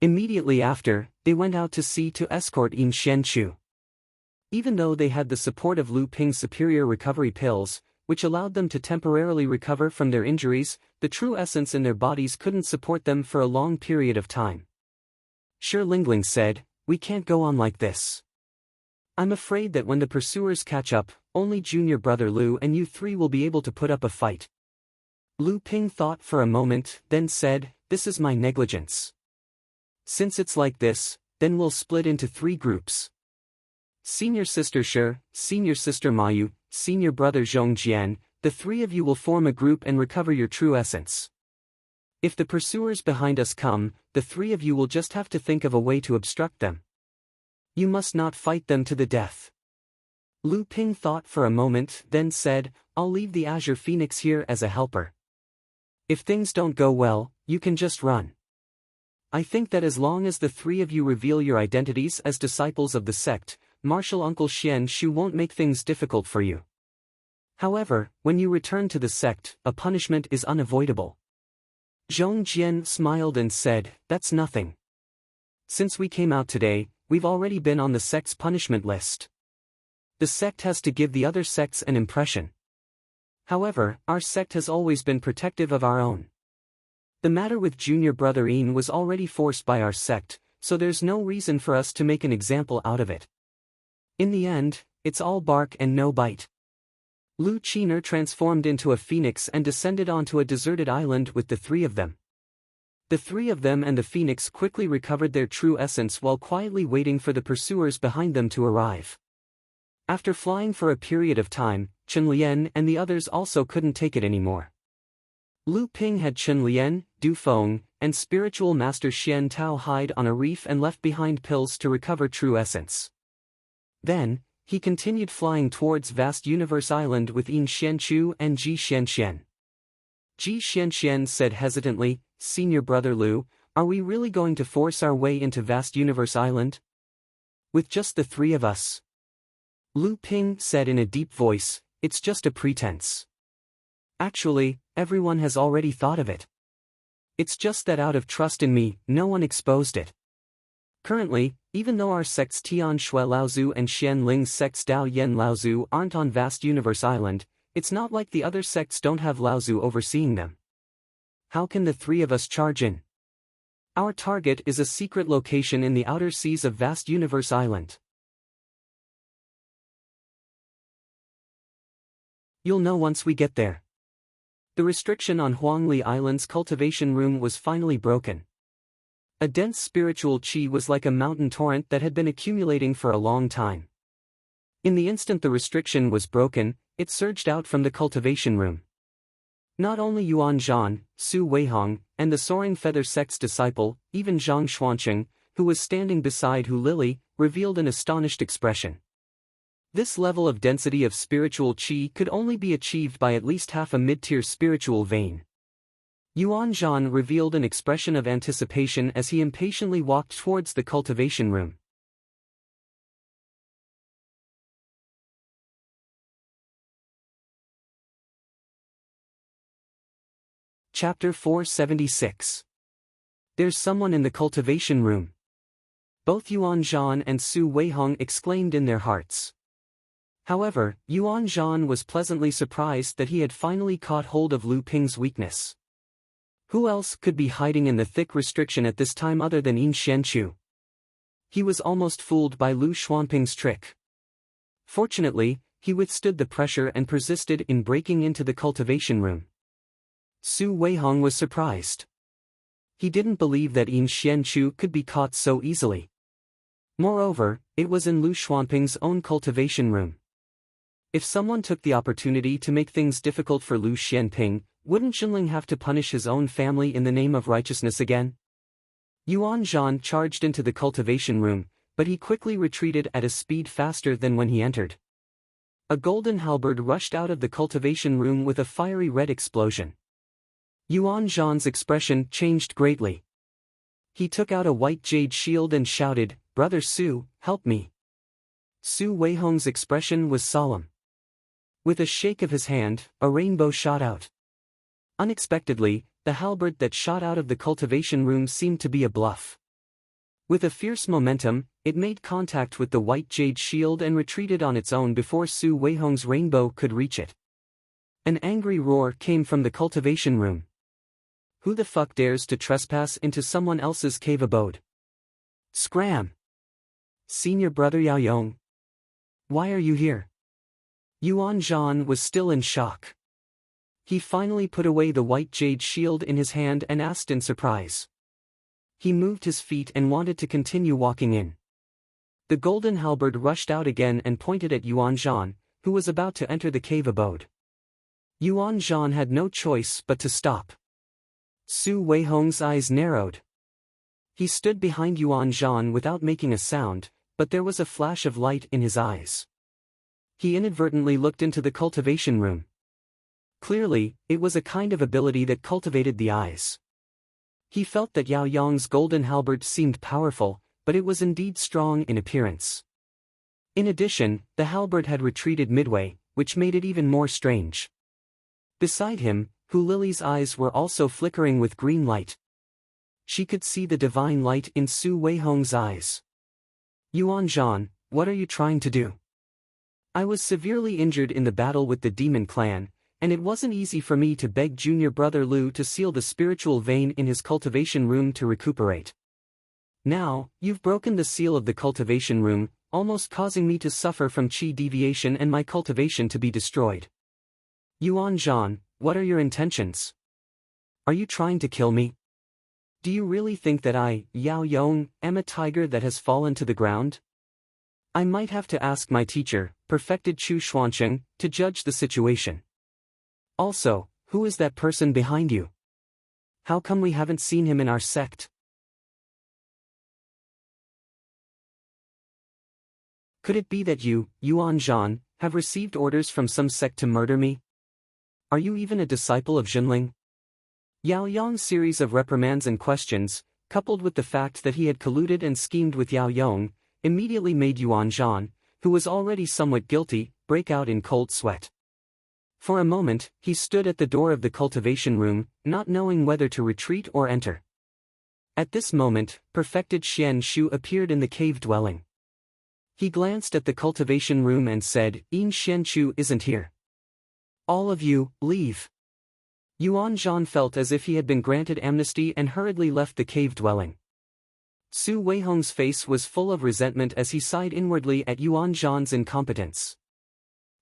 Immediately after, they went out to sea to escort Yin Xianchu. Even though they had the support of Lu Ping's superior recovery pills, which allowed them to temporarily recover from their injuries, the true essence in their bodies couldn't support them for a long period of time. Shi Lingling said, "We can't go on like this. I'm afraid that when the pursuers catch up, only junior brother Lu and you three will be able to put up a fight." Lu Ping thought for a moment, then said, "This is my negligence. Since it's like this, then we'll split into 3 groups. Senior sister Shi, senior sister Mayu, senior brother Zhongjian, the 3 of you will form a group and recover your true essence. If the pursuers behind us come, the 3 of you will just have to think of a way to obstruct them. You must not fight them to the death." Lu Ping thought for a moment, then said, "I'll leave the Azure Phoenix here as a helper. If things don't go well, you can just run. I think that as long as the 3 of you reveal your identities as disciples of the sect, Martial Uncle Xian Shu won't make things difficult for you. However, when you return to the sect, a punishment is unavoidable." Zhong Jian smiled and said, "That's nothing. Since we came out today, we've already been on the sect's punishment list. The sect has to give the other sects an impression. However, our sect has always been protective of our own. The matter with junior brother Yin was already forced by our sect, so there's no reason for us to make an example out of it. In the end, it's all bark and no bite." Lu Qiner transformed into a phoenix and descended onto a deserted island with the 3 of them. The 3 of them and the phoenix quickly recovered their true essence while quietly waiting for the pursuers behind them to arrive. After flying for a period of time, Chen Lian and the others also couldn't take it anymore. Lu Ping had Chen Lian, Du Feng, and spiritual master Xian Tao hide on a reef and left behind pills to recover true essence. Then, he continued flying towards Vast Universe Island with Yin Xianchu and Ji Xianxian. Ji Xianxian said hesitantly, "Senior brother Lu, are we really going to force our way into Vast Universe Island? With just the three of us?" Lu Ping said in a deep voice, "It's just a pretense. Actually, everyone has already thought of it. It's just that out of trust in me, no one exposed it. Currently, even though our sects Tian Shui Laozu and Xian Ling's sects Dao Yen Laozu aren't on Vast Universe Island, it's not like the other sects don't have Laozu overseeing them. How can the three of us charge in? Our target is a secret location in the outer seas of Vast Universe Island. You'll know once we get there." The restriction on Huangli Island's cultivation room was finally broken. A dense spiritual qi was like a mountain torrent that had been accumulating for a long time. In the instant the restriction was broken, it surged out from the cultivation room. Not only Yuan Zhan, Su Weihong, and the Soaring Feather sect's disciple, even Zhang Xuanqing, who was standing beside Hu Lili, revealed an astonished expression. This level of density of spiritual qi could only be achieved by at least half a mid-tier spiritual vein. Yuan Zhan revealed an expression of anticipation as he impatiently walked towards the cultivation room. Chapter 476. There's someone in the cultivation room. Both Yuan Zhan and Su Weihong exclaimed in their hearts. However, Yuan Zhan was pleasantly surprised that he had finally caught hold of Lu Ping's weakness. Who else could be hiding in the thick restriction at this time other than Yin Xianchu? He was almost fooled by Lu Xuanping's trick. Fortunately, he withstood the pressure and persisted in breaking into the cultivation room. Su Weihong was surprised. He didn't believe that Yin Xianchu could be caught so easily. Moreover, it was in Lu Xuanping's own cultivation room. If someone took the opportunity to make things difficult for Lu Xianping, wouldn't Jinling have to punish his own family in the name of righteousness again? Yuan Zhan charged into the cultivation room, but he quickly retreated at a speed faster than when he entered. A golden halberd rushed out of the cultivation room with a fiery red explosion. Yuan Zhan's expression changed greatly. He took out a white jade shield and shouted, "Brother Su, help me." Su Weihong's expression was solemn. With a shake of his hand, a rainbow shot out. Unexpectedly, the halberd that shot out of the cultivation room seemed to be a bluff. With a fierce momentum, it made contact with the white jade shield and retreated on its own before Su Weihong's rainbow could reach it. An angry roar came from the cultivation room. Who the fuck dares to trespass into someone else's cave abode? Scram! Senior brother Yao Yong. Why are you here? Yuan Zhan was still in shock. He finally put away the white jade shield in his hand and asked in surprise. He moved his feet and wanted to continue walking in. The golden halberd rushed out again and pointed at Yuan Zhan, who was about to enter the cave abode. Yuan Zhan had no choice but to stop. Su Weihong's eyes narrowed. He stood behind Yuan Zhan without making a sound, but there was a flash of light in his eyes. He inadvertently looked into the cultivation room. Clearly, it was a kind of ability that cultivated the eyes. He felt that Yao Yong's golden halberd seemed powerful, but it was indeed strong in appearance. In addition, the halberd had retreated midway, which made it even more strange. Beside him, Hu Lili's eyes were also flickering with green light. She could see the divine light in Su Weihong's eyes. Yuan Zhan, what are you trying to do? I was severely injured in the battle with the demon clan, and it wasn't easy for me to beg junior brother Lu to seal the spiritual vein in his cultivation room to recuperate. Now, you've broken the seal of the cultivation room, almost causing me to suffer from qi deviation and my cultivation to be destroyed. Yuan Zhan, what are your intentions? Are you trying to kill me? Do you really think that I, Yao Yong, am a tiger that has fallen to the ground? I might have to ask my teacher, perfected Chu Xuancheng, to judge the situation. Also, who is that person behind you? How come we haven't seen him in our sect? Could it be that you, Yuan Zhan, have received orders from some sect to murder me? Are you even a disciple of Jinling? Yao Yong's series of reprimands and questions, coupled with the fact that he had colluded and schemed with Yao Yong, immediately made Yuan Zhan, who was already somewhat guilty, break out in cold sweat. For a moment, he stood at the door of the cultivation room, not knowing whether to retreat or enter. At this moment, perfected Xian Shu appeared in the cave dwelling. He glanced at the cultivation room and said, Yin Xianchu isn't here. All of you, leave. Yuan Zhan felt as if he had been granted amnesty and hurriedly left the cave dwelling. Su Weihong's face was full of resentment as he sighed inwardly at Yuan Zhan's incompetence.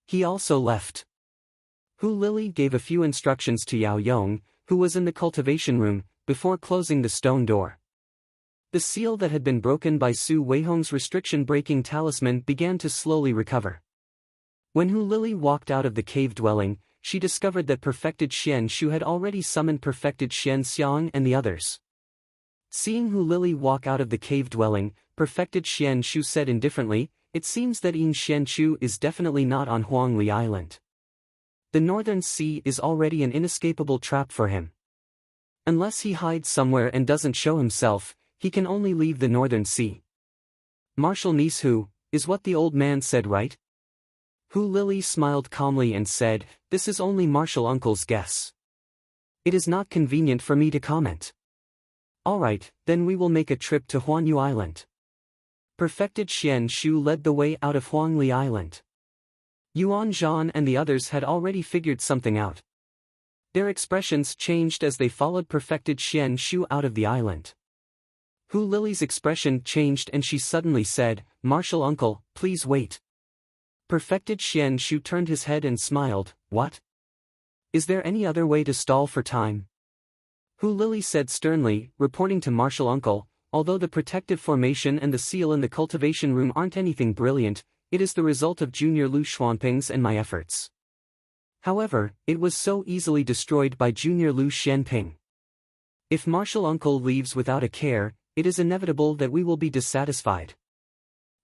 He also left. Hu Lili gave a few instructions to Yao Yong, who was in the cultivation room, before closing the stone door. The seal that had been broken by Su Weihong's restriction-breaking talisman began to slowly recover. When Hu Lili walked out of the cave dwelling, she discovered that perfected Xian Shu had already summoned perfected Xian Xiang and the others. Seeing Hu Lili walk out of the cave dwelling, perfected Xian Shu said indifferently, it seems that Yin Xianchu is definitely not on Huangli Island. The Northern Sea is already an inescapable trap for him. Unless he hides somewhere and doesn't show himself, he can only leave the Northern Sea. Martial niece Hu, is what the old man said right? Hu Lili smiled calmly and said, this is only martial uncle's guess. It is not convenient for me to comment. Alright, then we will make a trip to Huanyu Island. Perfected Xian Shu led the way out of Huangli Island. Yuan Zhan and the others had already figured something out. Their expressions changed as they followed perfected Xian Shu out of the island. Hu Lili's expression changed and she suddenly said, Martial uncle, please wait. Perfected Xian Shu turned his head and smiled, what? Is there any other way to stall for time? Hu Lili said sternly, reporting to Martial uncle, although the protective formation and the seal in the cultivation room aren't anything brilliant, it is the result of Junior Lu Xuanping's and my efforts. However, it was so easily destroyed by Junior Lu Xianping. If Martial uncle leaves without a care, it is inevitable that we will be dissatisfied.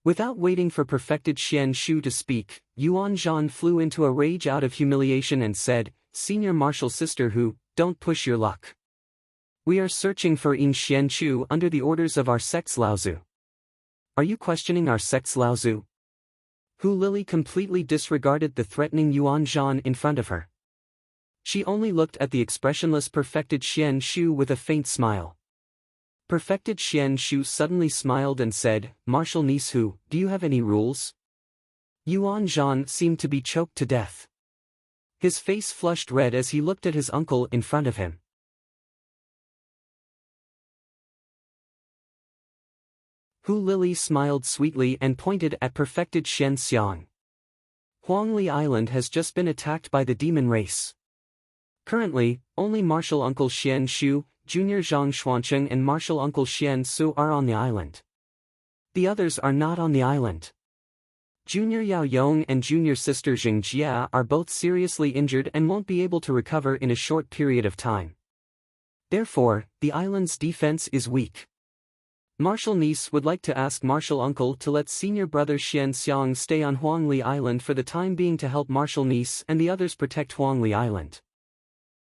Without waiting for perfected Xian Shu to speak, Yuan Zhan flew into a rage out of humiliation and said, Senior Martial Sister Hu, don't push your luck. We are searching for Yin Xianchu under the orders of our sect's Laozu. Are you questioning our sect's Laozu? Hu Lili completely disregarded the threatening Yuan Zhan in front of her. She only looked at the expressionless perfected Xian Shu with a faint smile. Perfected Xian Shu suddenly smiled and said, Martial niece Hu, do you have any rules? Yuan Zhan seemed to be choked to death. His face flushed red as he looked at his uncle in front of him. Hu Lili smiled sweetly and pointed at perfected Xian Xiang. Huangli Island has just been attacked by the demon race. Currently, only Martial Uncle Xian Shu, Junior Zhang Xuancheng and Martial Uncle Xian Su are on the island. The others are not on the island. Junior Yao Yong and Junior Sister Jing Jia are both seriously injured and won't be able to recover in a short period of time. Therefore, the island's defense is weak. Martial niece would like to ask Martial Uncle to let senior brother Xian Xiang stay on Huangli Island for the time being to help Martial niece and the others protect Huangli Island.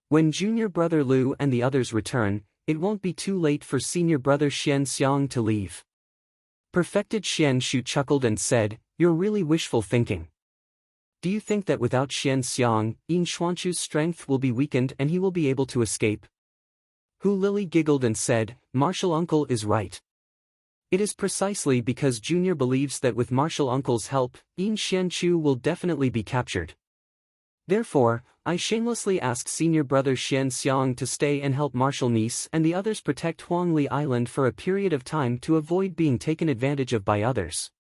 When junior brother Lu and the others return, it won't be too late for senior brother Xian Xiang to leave. Perfected Xian Shu chuckled and said, You're really wishful thinking. Do you think that without Xian Xiang, Yin Xuanchu's strength will be weakened and he will be able to escape? Hu Lili giggled and said, Martial Uncle is right. It is precisely because Junior believes that with Martial Uncle's help, Yin Xianchu will definitely be captured. Therefore, I shamelessly ask senior brother Xian Xiang to stay and help Martial niece and the others protect Huangli Island for a period of time to avoid being taken advantage of by others.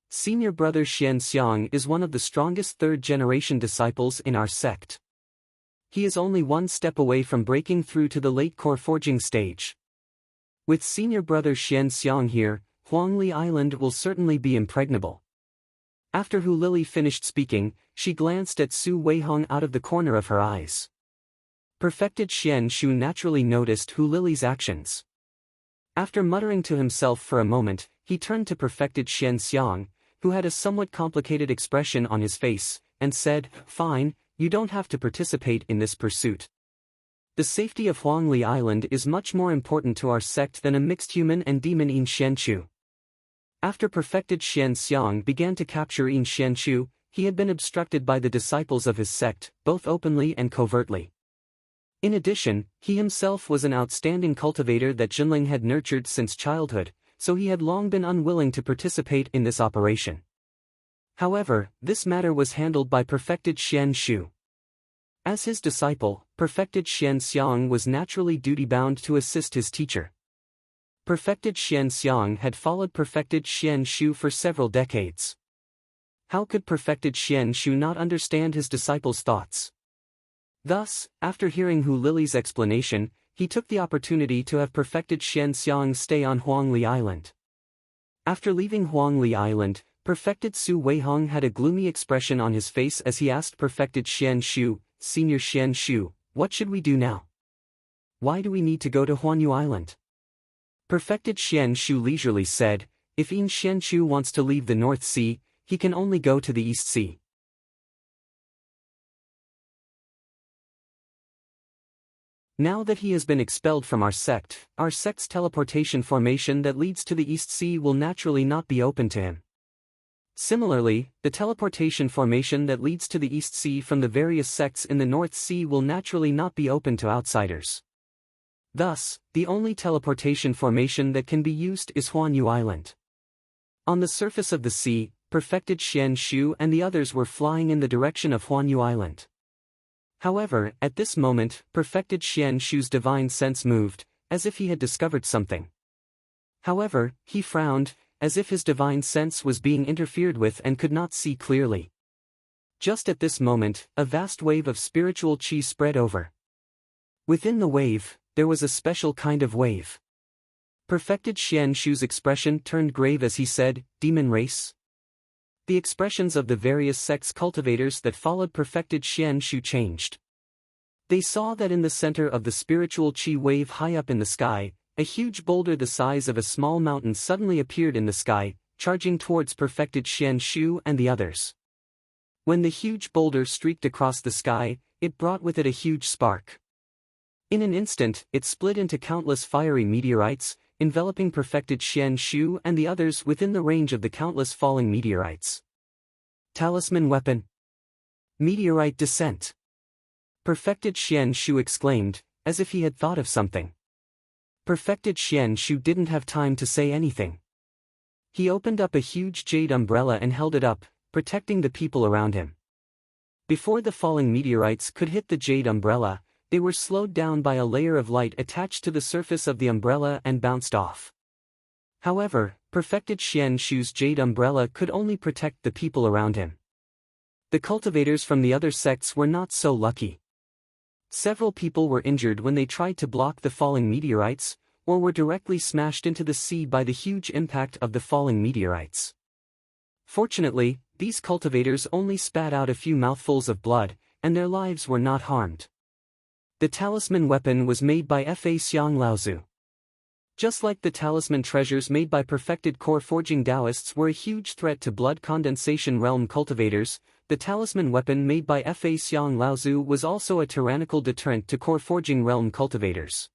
Senior brother Xian Xiang is one of the strongest third-generation disciples in our sect. He is only one step away from breaking through to the late core forging stage. With senior brother Xian Xiang here, Huangli Island will certainly be impregnable. After Hu Lili finished speaking, she glanced at Su Weihong out of the corner of her eyes. Perfected Xian Shu naturally noticed Hu Lili's actions. After muttering to himself for a moment, he turned to Perfected Xian Xiang, who had a somewhat complicated expression on his face, and said, "Fine, you don't have to participate in this pursuit. The safety of Huangli Island is much more important to our sect than a mixed human and demon in Xianchu." After Perfected Xian Xiang began to capture in Xianchu, he had been obstructed by the disciples of his sect, both openly and covertly. In addition, he himself was an outstanding cultivator that Junling had nurtured since childhood, so he had long been unwilling to participate in this operation. However, this matter was handled by Perfected Xian Shu. As his disciple, Perfected Xian Xiang was naturally duty-bound to assist his teacher. Perfected Xian Xiang had followed Perfected Xian Shu for several decades. How could Perfected Xian Shu not understand his disciple's thoughts? Thus, after hearing Hu Lili's explanation, he took the opportunity to have Perfected Xian Xiang stay on Huangli Island. After leaving Huangli Island, Perfected Su Weihong had a gloomy expression on his face as he asked Perfected Xian Shu, "Senior Xian Shu, what should we do now? Why do we need to go to Huanyu Island?" Perfected Xian Shu leisurely said, "If In Xianchu wants to leave the North Sea, he can only go to the East Sea. Now that he has been expelled from our sect's teleportation formation that leads to the East Sea will naturally not be open to him. Similarly, the teleportation formation that leads to the East Sea from the various sects in the North Sea will naturally not be open to outsiders. Thus, the only teleportation formation that can be used is Huanyu Island." On the surface of the sea, Perfected Xian Shu and the others were flying in the direction of Huanyu Island. However, at this moment, Perfected Xian Shu's divine sense moved, as if he had discovered something. However, he frowned, as if his divine sense was being interfered with and could not see clearly. Just at this moment, a vast wave of spiritual qi spread over. Within the wave, there was a special kind of wave. Perfected Xian Shu's expression turned grave as he said, "Demon race?" The expressions of the various sects cultivators that followed Perfected Xian Shu changed. They saw that in the center of the spiritual qi wave high up in the sky, a huge boulder the size of a small mountain suddenly appeared in the sky, charging towards Perfected Xian Shu and the others. When the huge boulder streaked across the sky, it brought with it a huge spark. In an instant, it split into countless fiery meteorites, enveloping Perfected Xian Shu and the others within the range of the countless falling meteorites. Talisman weapon. Meteorite descent. Perfected Xian Shu exclaimed, as if he had thought of something. Perfected Xian Shu didn't have time to say anything. He opened up a huge jade umbrella and held it up, protecting the people around him. Before the falling meteorites could hit the jade umbrella, they were slowed down by a layer of light attached to the surface of the umbrella and bounced off. However, Perfected Xian Shu's jade umbrella could only protect the people around him. The cultivators from the other sects were not so lucky. Several people were injured when they tried to block the falling meteorites, or were directly smashed into the sea by the huge impact of the falling meteorites. Fortunately, these cultivators only spat out a few mouthfuls of blood, and their lives were not harmed. The talisman weapon was made by Fa Xiang Laozu. Just like the talisman treasures made by perfected core forging Taoists were a huge threat to blood condensation realm cultivators, the talisman weapon made by Fa Xiang Laozu was also a tyrannical deterrent to core forging realm cultivators.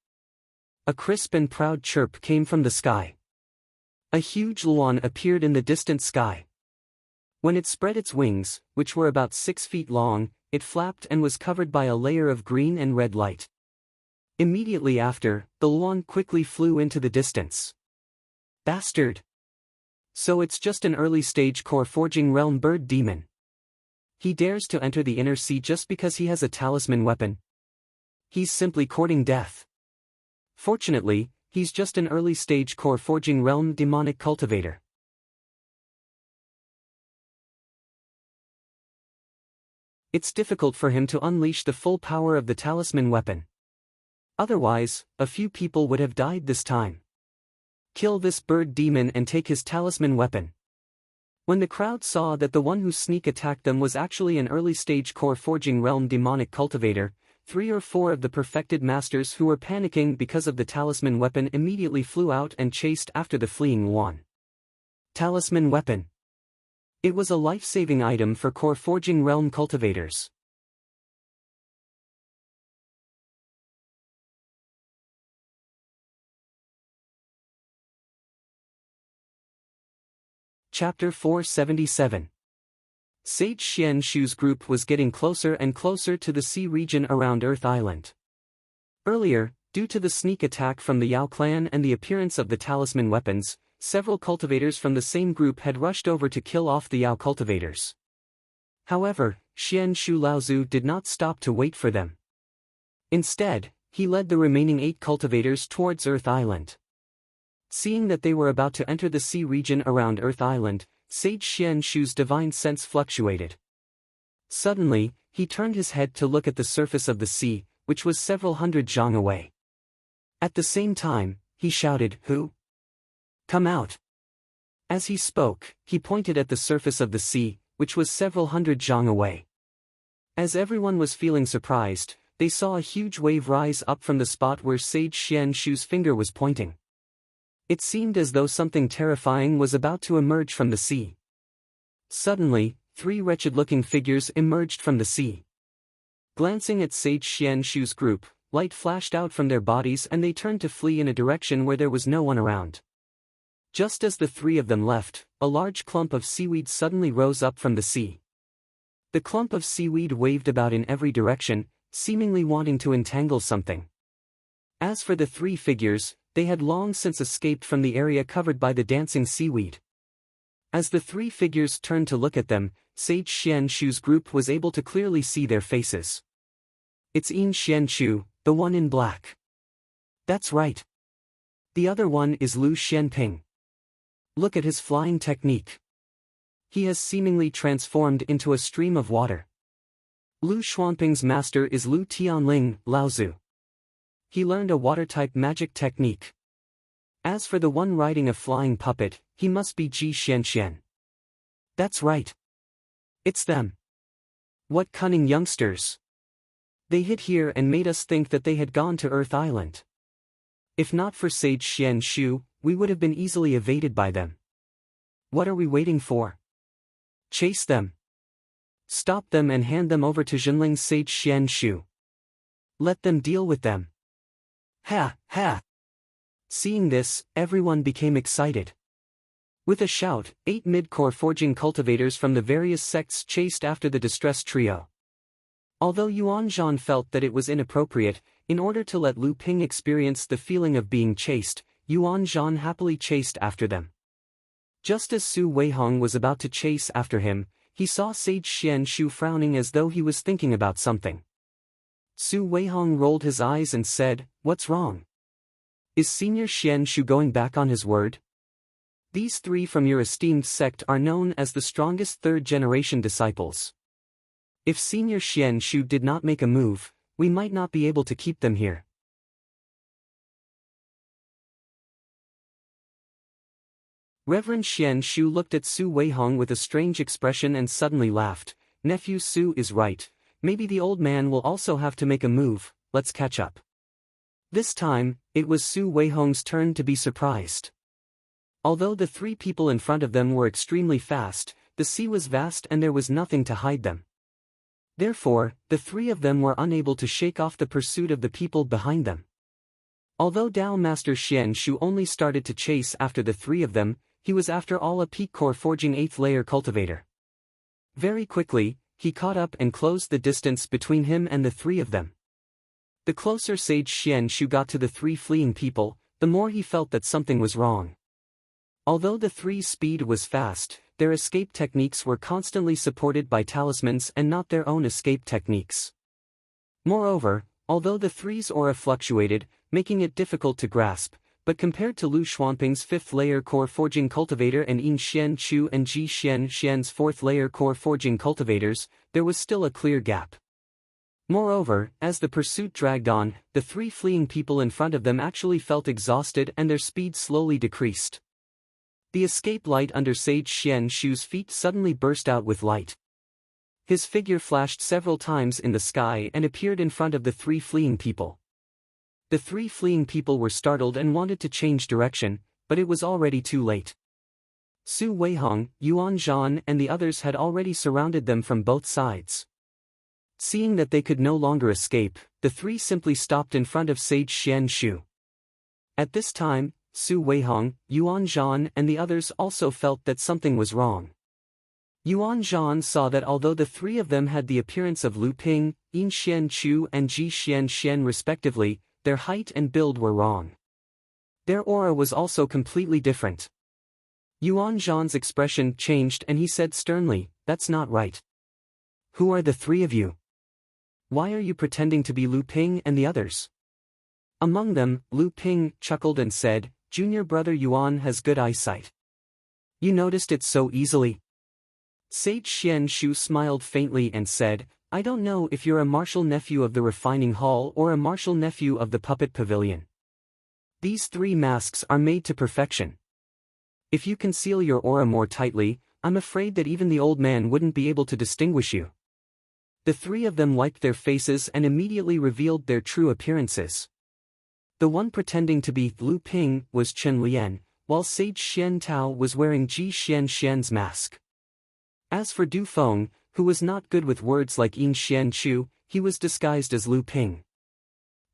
A crisp and proud chirp came from the sky. A huge luan appeared in the distant sky. When it spread its wings, which were about 6 feet long, it flapped and was covered by a layer of green and red light. Immediately after, the luan quickly flew into the distance. Bastard! So it's just an early-stage core forging realm bird demon. He dares to enter the inner sea just because he has a talisman weapon. He's simply courting death. Fortunately, he's just an early-stage core forging realm demonic cultivator. It's difficult for him to unleash the full power of the talisman weapon. Otherwise, a few people would have died this time. Kill this bird demon and take his talisman weapon. When the crowd saw that the one who sneak attacked them was actually an early-stage core forging realm demonic cultivator, 3 or 4 of the perfected masters who were panicking because of the talisman weapon immediately flew out and chased after the fleeing one. Talisman weapon. It was a life-saving item for core forging realm cultivators. Chapter 477. Sage Xian-Shu's group was getting closer and closer to the sea region around Earth Island. Earlier, due to the sneak attack from the Yao clan and the appearance of the talisman weapons, several cultivators from the same group had rushed over to kill off the Yao cultivators. However, Xian-Shu Laozu did not stop to wait for them. Instead, he led the remaining 8 cultivators towards Earth Island. Seeing that they were about to enter the sea region around Earth Island, Sage Xian-Shu's divine sense fluctuated. Suddenly, he turned his head to look at the surface of the sea, which was several hundred zhang away. At the same time, he shouted, "Who? Come out!" As he spoke, he pointed at the surface of the sea, which was several hundred zhang away. As everyone was feeling surprised, they saw a huge wave rise up from the spot where Sage Xian-Shu's finger was pointing. It seemed as though something terrifying was about to emerge from the sea. Suddenly, 3 wretched-looking figures emerged from the sea. Glancing at Sage Xian-Shu's group, light flashed out from their bodies and they turned to flee in a direction where there was no one around. Just as the 3 of them left, a large clump of seaweed suddenly rose up from the sea. The clump of seaweed waved about in every direction, seemingly wanting to entangle something. As for the 3 figures, they had long since escaped from the area covered by the dancing seaweed. As the 3 figures turned to look at them, Sage Xian-Shu's group was able to clearly see their faces. It's Yin Xian-Shu, the one in black. That's right. The other one is Lu Xianping. Look at his flying technique. He has seemingly transformed into a stream of water. Lu Xuanping's master is Lu Tianling, Laozu. He learned a water-type magic technique. As for the one riding a flying puppet, he must be Ji Xianxian. That's right. It's them. What cunning youngsters. They hid here and made us think that they had gone to Earth Island. If not for Sage Xian-Shu, we would have been easily evaded by them. What are we waiting for? Chase them. Stop them and hand them over to Jinling's Sage Xian-Shu. Let them deal with them. Ha, ha! Seeing this, everyone became excited. With a shout, 8 mid-core forging cultivators from the various sects chased after the distressed trio. Although Yuan Zhan felt that it was inappropriate, in order to let Lu Ping experience the feeling of being chased, Yuan Zhan happily chased after them. Just as Su Weihong was about to chase after him, he saw Sage Xian-Shu frowning as though he was thinking about something. Su Weihong rolled his eyes and said, "What's wrong? Is Senior Xian-Shu going back on his word? These 3 from your esteemed sect are known as the strongest 3rd-generation disciples. If Senior Xian-Shu did not make a move, we might not be able to keep them here." Reverend Xian-Shu looked at Su Weihong with a strange expression and suddenly laughed. "Nephew Su is right. Maybe the old man will also have to make a move, let's catch up." This time, it was Su Weihong's turn to be surprised. Although the 3 people in front of them were extremely fast, the sea was vast and there was nothing to hide them. Therefore, the 3 of them were unable to shake off the pursuit of the people behind them. Although Dao Master Xian-Shu only started to chase after the 3 of them, he was after all a peak core forging 8th layer cultivator. Very quickly, he caught up and closed the distance between him and the 3 of them. The closer Sage Xian-Shu got to the 3 fleeing people, the more he felt that something was wrong. Although the 3's speed was fast, their escape techniques were constantly supported by talismans and not their own escape techniques. Moreover, although the 3's aura fluctuated, making it difficult to grasp, but compared to Lu Xuanping's 5th layer core forging cultivator and Yin Xian-Chu and Ji Xianxian's 4th layer core forging cultivators, there was still a clear gap. Moreover, as the pursuit dragged on, the 3 fleeing people in front of them actually felt exhausted and their speed slowly decreased. The escape light under Sage Xian Shu's feet suddenly burst out with light. His figure flashed several times in the sky and appeared in front of the three fleeing people. The three fleeing people were startled and wanted to change direction, but it was already too late. Su Weihong, Yuan Zhan and the others had already surrounded them from both sides. Seeing that they could no longer escape, the three simply stopped in front of Sage Xian Shu. At this time, Su Weihong, Yuan Zhan and the others also felt that something was wrong. Yuan Zhan saw that although the three of them had the appearance of Lu Ping, Yin Xian Chu and Ji Xian Xian respectively, their height and build were wrong. Their aura was also completely different. Yuan Zhan's expression changed and he said sternly, "That's not right. Who are the three of you? Why are you pretending to be Lu Ping and the others?" Among them, Lu Ping chuckled and said, "Junior brother Yuan has good eyesight. You noticed it so easily." Sage Xian Shu smiled faintly and said, "I don't know if you're a martial nephew of the refining hall or a martial nephew of the puppet pavilion. These three masks are made to perfection. If you conceal your aura more tightly, I'm afraid that even the old man wouldn't be able to distinguish you." The three of them wiped their faces and immediately revealed their true appearances. The one pretending to be Lu Ping was Chen Lian, while Sage Xian Tao was wearing Ji Xian Xian's mask. As for Du Feng, who was not good with words like Yin Xian Chu, he was disguised as Lu Ping.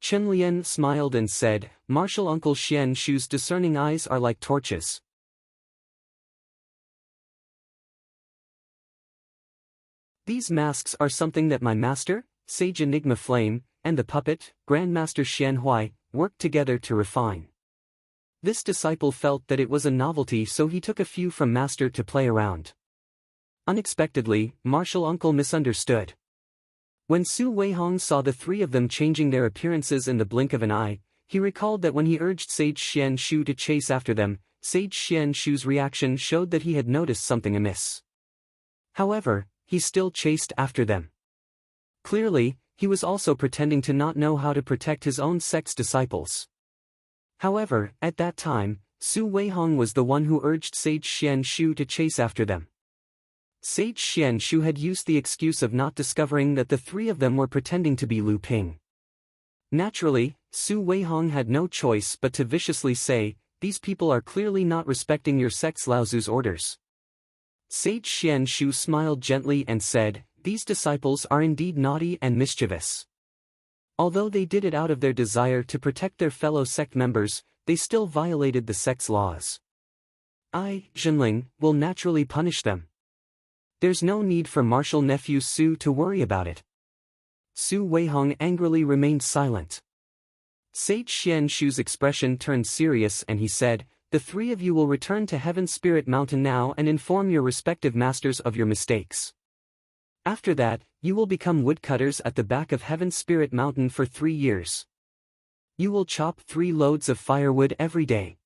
Chen Lian smiled and said, "Martial Uncle Xian Shu's discerning eyes are like torches. These masks are something that my master, Sage Enigma Flame, and the puppet, Grandmaster Xian Huai, worked together to refine." This disciple felt that it was a novelty, so he took a few from master to play around. Unexpectedly, martial uncle misunderstood. When Su Weihong saw the three of them changing their appearances in the blink of an eye, he recalled that when he urged Sage Xian Shu to chase after them, Sage Xian Shu's reaction showed that he had noticed something amiss. However, he still chased after them. Clearly, he was also pretending to not know how to protect his own sect's disciples. However, at that time, Su Weihong was the one who urged Sage Xian Shu to chase after them. Sage Xian Shu had used the excuse of not discovering that the three of them were pretending to be Lu Ping. Naturally, Su Weihong had no choice but to viciously say, "These people are clearly not respecting your sect's Laozu's orders." Sage Xian Shu smiled gently and said, "These disciples are indeed naughty and mischievous. Although they did it out of their desire to protect their fellow sect members, they still violated the sect's laws. I, Zhenling, will naturally punish them. There's no need for martial nephew Su to worry about it." Su Weihong angrily remained silent. Sage Xian Shu's expression turned serious and he said, "The three of you will return to Heaven Spirit Mountain now and inform your respective masters of your mistakes. After that, you will become woodcutters at the back of Heaven Spirit Mountain for 3 years. You will chop 3 loads of firewood every day.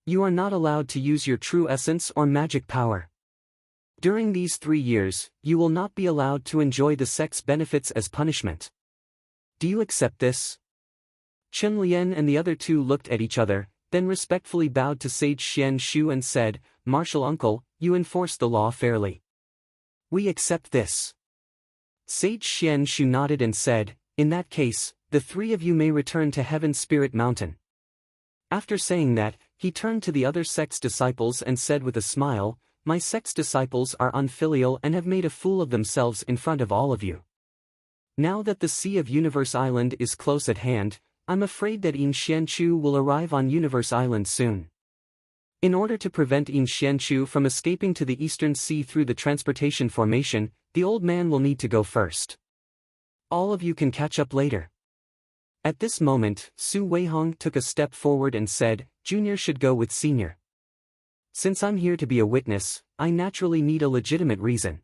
You are not allowed to use your true essence or magic power. During these 3 years, you will not be allowed to enjoy the sect's benefits as punishment. Do you accept this?" Chen Lian and the other two looked at each other, then respectfully bowed to Sage Xian Shu and said, "Martial uncle, you enforce the law fairly. We accept this." Sage Xian Shu nodded and said, "In that case, the three of you may return to Heaven Spirit Mountain." After saying that, he turned to the other sect's disciples and said with a smile, "My sect's disciples are unfilial and have made a fool of themselves in front of all of you. Now that the Sea of Universe Island is close at hand, I'm afraid that Yin Xianchu will arrive on Universe Island soon. In order to prevent Yin Xianchu from escaping to the Eastern Sea through the transportation formation, the old man will need to go first. All of you can catch up later." At this moment, Su Weihong took a step forward and said, "Junior should go with Senior. Since I'm here to be a witness, I naturally need a legitimate reason.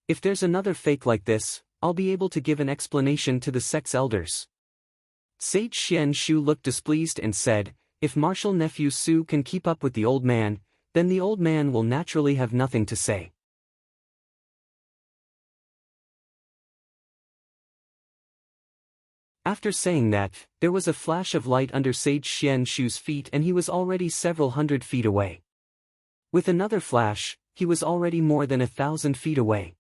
If there's another fake like this, I'll be able to give an explanation to the sect's elders." Sage Xian Shu looked displeased and said, "If martial nephew Su can keep up with the old man, then the old man will naturally have nothing to say." After saying that, there was a flash of light under Sage Xian Shu's feet and he was already several hundred feet away. With another flash, he was already more than 1,000 feet away.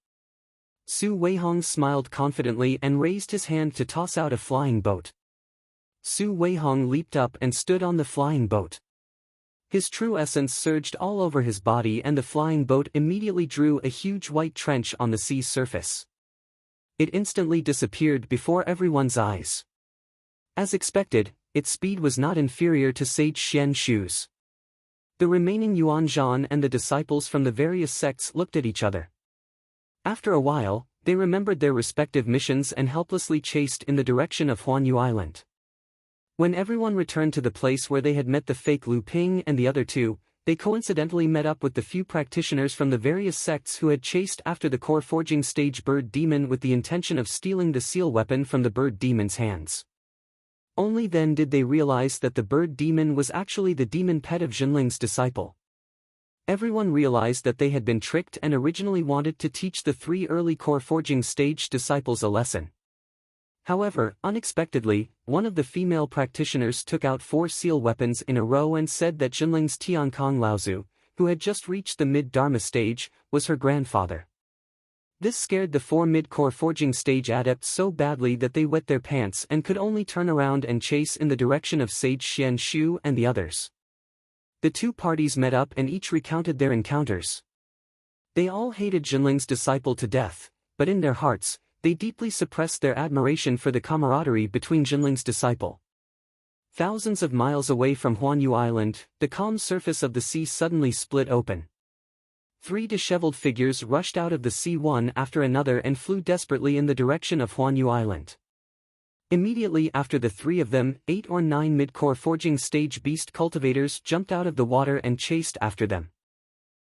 Su Weihong smiled confidently and raised his hand to toss out a flying boat. Su Weihong leaped up and stood on the flying boat. His true essence surged all over his body and the flying boat immediately drew a huge white trench on the sea's surface. It instantly disappeared before everyone's eyes. As expected, its speed was not inferior to Sage Xianshu's. The remaining Yuanzhan and the disciples from the various sects looked at each other. After a while, they remembered their respective missions and helplessly chased in the direction of Huanyu Island. When everyone returned to the place where they had met the fake Lu Ping and the other two, they coincidentally met up with the few practitioners from the various sects who had chased after the core forging stage bird demon with the intention of stealing the seal weapon from the bird demon's hands. Only then did they realize that the bird demon was actually the demon pet of Jinling's disciple. Everyone realized that they had been tricked and originally wanted to teach the 3 early core forging stage disciples a lesson. However, unexpectedly, one of the female practitioners took out 4 seal weapons in a row and said that Jinling's Tiankong Laozu, who had just reached the mid-Dharma stage, was her grandfather. This scared the 4 mid-core forging stage adepts so badly that they wet their pants and could only turn around and chase in the direction of Sage Xianshu and the others. The 2 parties met up and each recounted their encounters. They all hated Jinling's disciple to death, but in their hearts, they deeply suppressed their admiration for the camaraderie between Jinling's disciple. Thousands of miles away from Huanyu Island, the calm surface of the sea suddenly split open. 3 disheveled figures rushed out of the sea one after another and flew desperately in the direction of Huanyu Island. Immediately after the 3 of them, 8 or 9 mid-core forging stage beast cultivators jumped out of the water and chased after them.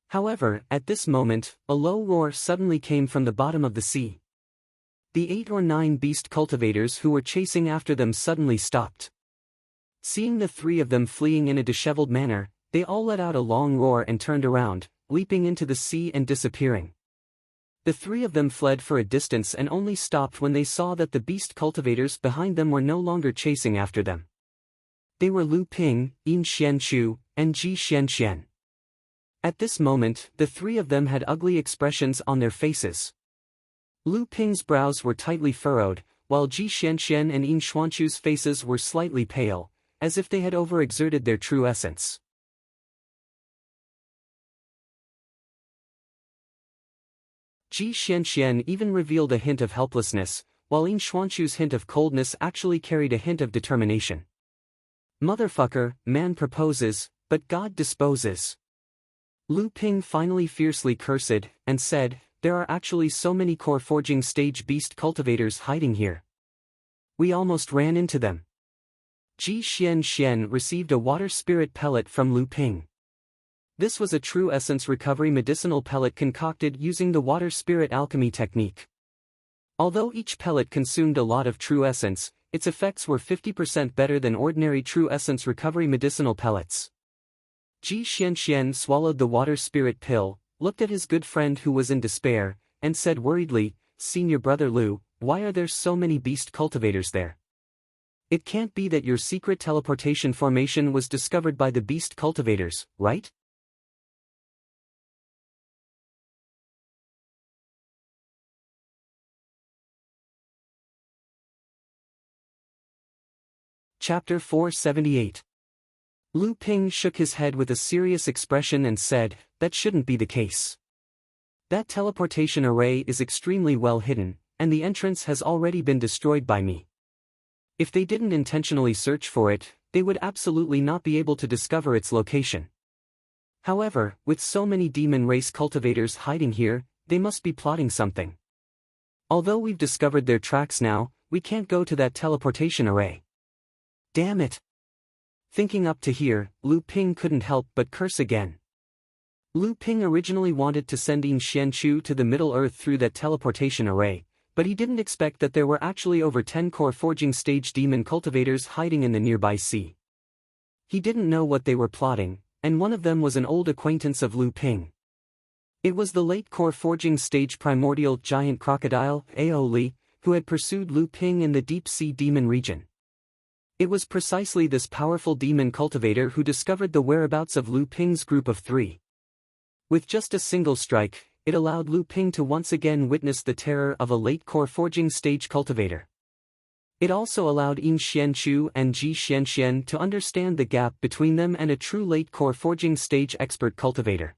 However, at this moment, a low roar suddenly came from the bottom of the sea. The 8 or 9 beast cultivators who were chasing after them suddenly stopped. Seeing the 3 of them fleeing in a disheveled manner, they all let out a long roar and turned around, leaping into the sea and disappearing. The 3 of them fled for a distance and only stopped when they saw that the beast cultivators behind them were no longer chasing after them. They were Lu Ping, Yin Xianchu, and Ji Xianxian. At this moment, the 3 of them had ugly expressions on their faces. Lu Ping's brows were tightly furrowed, while Ji Xianxian and Yin Xuanchu's faces were slightly pale, as if they had overexerted their true essence. Ji Xianxian even revealed a hint of helplessness, while Yin Xuanchu's hint of coldness actually carried a hint of determination. Motherfucker, man proposes, but God disposes. Lu Ping finally fiercely cursed, and said, "There are actually so many core forging stage beast cultivators hiding here. We almost ran into them." Ji Xianxian received a water spirit pellet from Lu Ping. This was a true essence recovery medicinal pellet concocted using the water spirit alchemy technique. Although each pellet consumed a lot of true essence, its effects were 50% better than ordinary true essence recovery medicinal pellets. Ji Xianxian swallowed the water spirit pill, looked at his good friend who was in despair, and said worriedly, "Senior brother Lu, why are there so many beast cultivators there? It can't be that your secret teleportation formation was discovered by the beast cultivators, right?" Chapter 478. Lu Ping shook his head with a serious expression and said, "That shouldn't be the case. That teleportation array is extremely well hidden, and the entrance has already been destroyed by me. If they didn't intentionally search for it, they would absolutely not be able to discover its location. However, with so many demon race cultivators hiding here, they must be plotting something. Although we've discovered their tracks now, we can't go to that teleportation array. Damn it." Thinking up to here, Lu Ping couldn't help but curse again. Lu Ping originally wanted to send Yin Xianchu to the Middle Earth through that teleportation array, but he didn't expect that there were actually over 10 core forging stage demon cultivators hiding in the nearby sea. He didn't know what they were plotting, and one of them was an old acquaintance of Lu Ping. It was the late core forging stage primordial giant crocodile, Aoli, who had pursued Lu Ping in the deep sea demon region. It was precisely this powerful demon cultivator who discovered the whereabouts of Lu Ping's group of 3. With just a single strike, it allowed Lu Ping to once again witness the terror of a late core forging stage cultivator. It also allowed Yin Xianchu and Ji Xianxian to understand the gap between them and a true late core forging stage expert cultivator.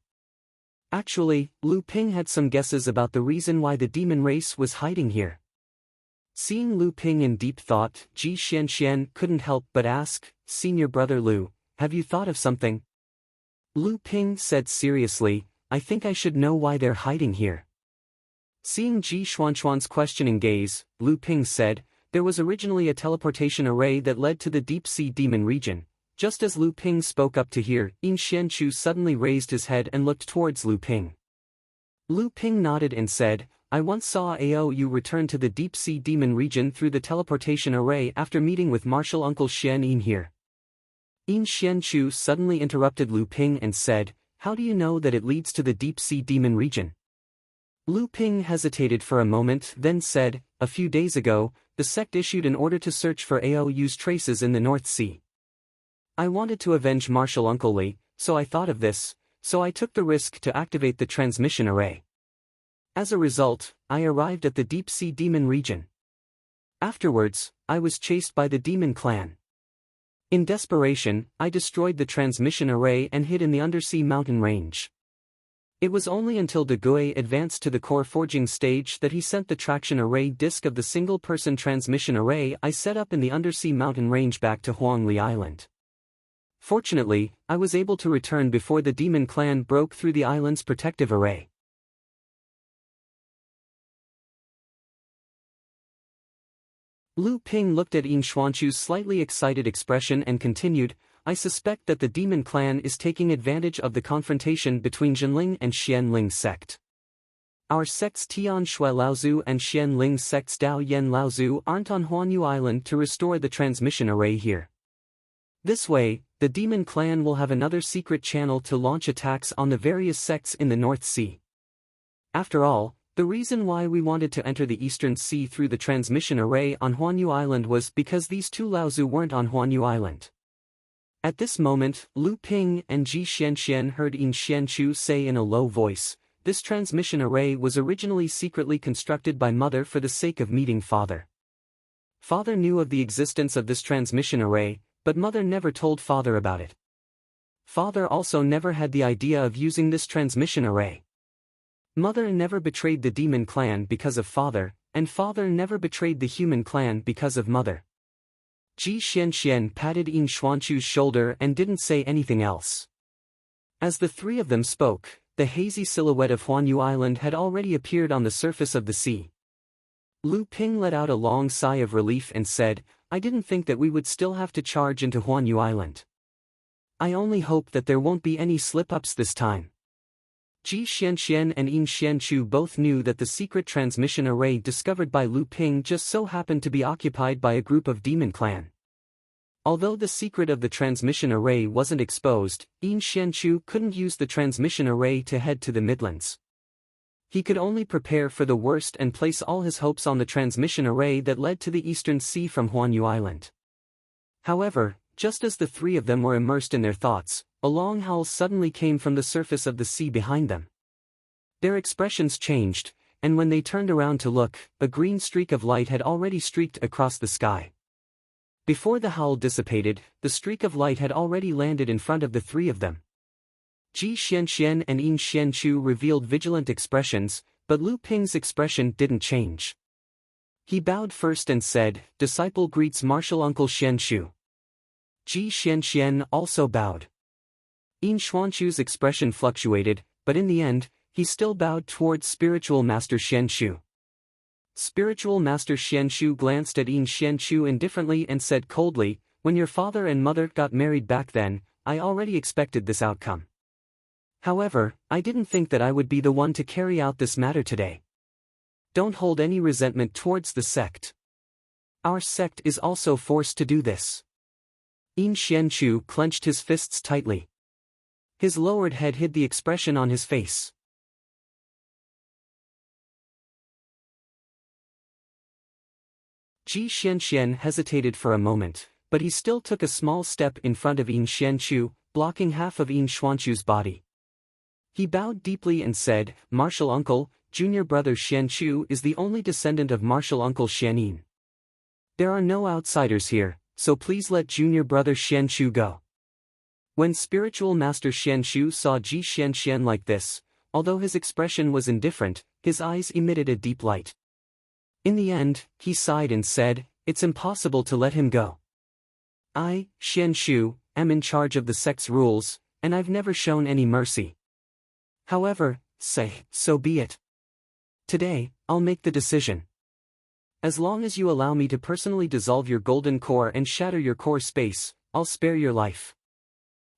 Actually, Lu Ping had some guesses about the reason why the demon race was hiding here. Seeing Lu Ping in deep thought, Ji Xianxian couldn't help but ask, "Senior brother Lu, have you thought of something?" Lu Ping said seriously, "I think I should know why they're hiding here." Seeing Ji Xuanchuan's questioning gaze, Lu Ping said, "There was originally a teleportation array that led to the deep-sea demon region." Just as Lu Ping spoke up to hear, Yin Xianchu suddenly raised his head and looked towards Lu Ping. Lu Ping nodded and said, "I once saw Aou return to the deep-sea demon region through the teleportation array after meeting with martial uncle Xian Yin here." Yin Xianchu suddenly interrupted Lu Ping and said, "How do you know that it leads to the deep-sea demon region?" Lu Ping hesitated for a moment then said, "A few days ago, the sect issued an order to search for Aou's traces in the North Sea. I wanted to avenge martial uncle Li, so I thought of this, so I took the risk to activate the transmission array. As a result, I arrived at the deep-sea demon region. Afterwards, I was chased by the demon clan. In desperation, I destroyed the transmission array and hid in the undersea mountain range. It was only until De Gui advanced to the core forging stage that he sent the traction array disk of the single-person transmission array I set up in the undersea mountain range back to Huangli Island. Fortunately, I was able to return before the demon clan broke through the island's protective array." Lu Ping looked at Yin Xuanchu's slightly excited expression and continued, "I suspect that the demon clan is taking advantage of the confrontation between Zhenling and Xianling sect. Our sects Tian Shui Laozu and Xianling sects Dao Yen Laozu aren't on Huanyu Island to restore the transmission array here. This way, the demon clan will have another secret channel to launch attacks on the various sects in the North Sea. After all, the reason why we wanted to enter the Eastern Sea through the transmission array on Huanyu Island was because these two Laozu weren't on Huanyu Island." At this moment, Lu Ping and Ji Xianxian heard Yin Xianchu say in a low voice, "This transmission array was originally secretly constructed by Mother for the sake of meeting Father. Father knew of the existence of this transmission array, but Mother never told Father about it. Father also never had the idea of using this transmission array. Mother never betrayed the demon clan because of Father, and Father never betrayed the human clan because of Mother." Ji Xianxian patted Yin Xuanchu's shoulder and didn't say anything else. As the three of them spoke, the hazy silhouette of Huanyu Island had already appeared on the surface of the sea. Lu Ping let out a long sigh of relief and said, "I didn't think that we would still have to charge into Huanyu Island. I only hope that there won't be any slip-ups this time." Ji Xianxian and Yin Xianchu both knew that the secret transmission array discovered by Lu Ping just so happened to be occupied by a group of demon clan. Although the secret of the transmission array wasn't exposed, Yin Xianchu couldn't use the transmission array to head to the Midlands. He could only prepare for the worst and place all his hopes on the transmission array that led to the Eastern Sea from Huanyu Island. However, just as the three of them were immersed in their thoughts, a long howl suddenly came from the surface of the sea behind them. Their expressions changed, and when they turned around to look, a green streak of light had already streaked across the sky. Before the howl dissipated, the streak of light had already landed in front of the three of them. Ji Xianxian and Yin Xianchu revealed vigilant expressions, but Lu Ping's expression didn't change. He bowed first and said, "Disciple greets martial uncle Xianchu." Ji Xianxian also bowed. Yin Xuanchu's expression fluctuated, but in the end, he still bowed towards Spiritual Master Xianchu. Spiritual Master Xianchu glanced at Yin Xianchu indifferently and said coldly, "When your father and mother got married back then, I already expected this outcome. However, I didn't think that I would be the one to carry out this matter today. Don't hold any resentment towards the sect. Our sect is also forced to do this." Yin Xianchu clenched his fists tightly. His lowered head hid the expression on his face. Ji Xianxian hesitated for a moment, but he still took a small step in front of Yin Xianchu, blocking half of Yin Xuanchu's body. He bowed deeply and said, "Martial uncle, junior brother Xian Chu is the only descendant of martial uncle Xianin. There are no outsiders here, so please let junior brother Xian Chu go." When spiritual master Xian Chu saw Ji Xianxian like this, although his expression was indifferent, his eyes emitted a deep light. In the end, he sighed and said, "It's impossible to let him go. I, Xian Chu, am in charge of the sect's rules, and I've never shown any mercy. However, so be it. Today, I'll make the decision. As long as you allow me to personally dissolve your golden core and shatter your core space, I'll spare your life.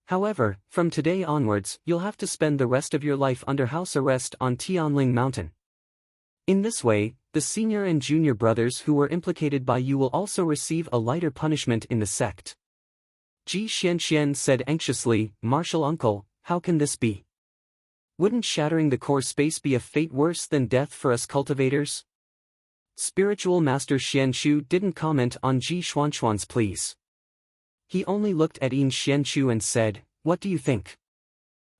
However, from today onwards, you'll have to spend the rest of your life under house arrest on Tianling Mountain. In this way, the senior and junior brothers who were implicated by you will also receive a lighter punishment in the sect." Ji Xianxian said anxiously, "Martial uncle, how can this be? Wouldn't shattering the core space be a fate worse than death for us cultivators?" Spiritual Master Xian Chu didn't comment on Ji Xuanxuan's pleas. He only looked at Yin Xianchu and said, "What do you think?"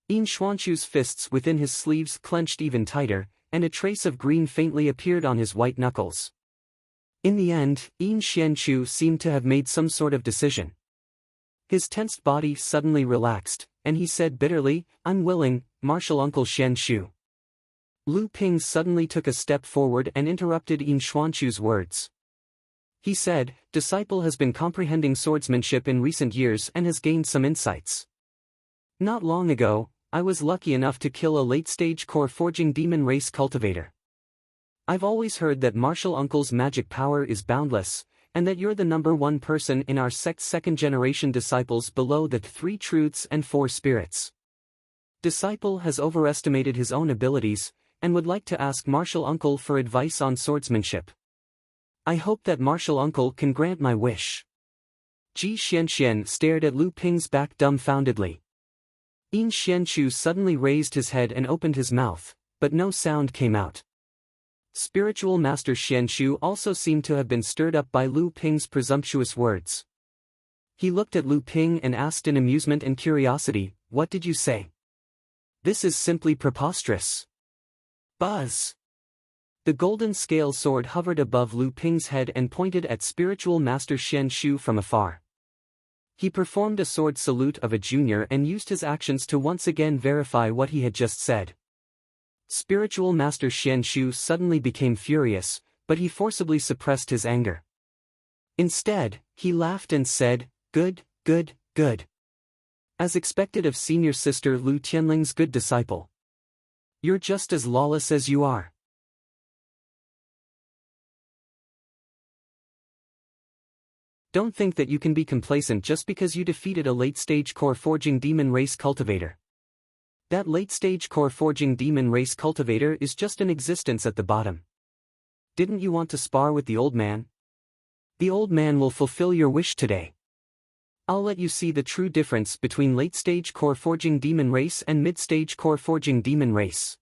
Yin Xuanchu's fists within his sleeves clenched even tighter, and a trace of green faintly appeared on his white knuckles. In the end, Yin Xianchu seemed to have made some sort of decision. His tensed body suddenly relaxed, and he said bitterly, "I'm willing, martial uncle Xianchu." Lu Ping suddenly took a step forward and interrupted Yin Xuanchu's words. He said, "Disciple has been comprehending swordsmanship in recent years and has gained some insights. Not long ago, I was lucky enough to kill a late-stage core-forging demon race cultivator. I've always heard that martial uncle's magic power is boundless, and that you're the #1 person in our sect's second-generation disciples below the 3 truths and 4 spirits. Disciple has overestimated his own abilities, and would like to ask martial uncle for advice on swordsmanship. I hope that martial uncle can grant my wish." Ji Xianxian stared at Lu Ping's back dumbfoundedly. Yin Xianchu suddenly raised his head and opened his mouth, but no sound came out. Spiritual Master Xianchu also seemed to have been stirred up by Lu Ping's presumptuous words. He looked at Lu Ping and asked in amusement and curiosity, "What did you say? This is simply preposterous." Buzz! The golden scale sword hovered above Lu Ping's head and pointed at spiritual master Xianchu from afar. He performed a sword salute of a junior and used his actions to once again verify what he had just said. Spiritual master Xianchu suddenly became furious, but he forcibly suppressed his anger. Instead, he laughed and said, "Good, good, good. As expected of senior sister Lu Tianling's good disciple. You're just as lawless as you are." Don't think that you can be complacent just because you defeated a late-stage core-forging demon race cultivator. That late-stage core-forging demon race cultivator is just an existence at the bottom. Didn't you want to spar with the old man? The old man will fulfill your wish today. I'll let you see the true difference between late-stage core-forging demon race and mid-stage core-forging demon race.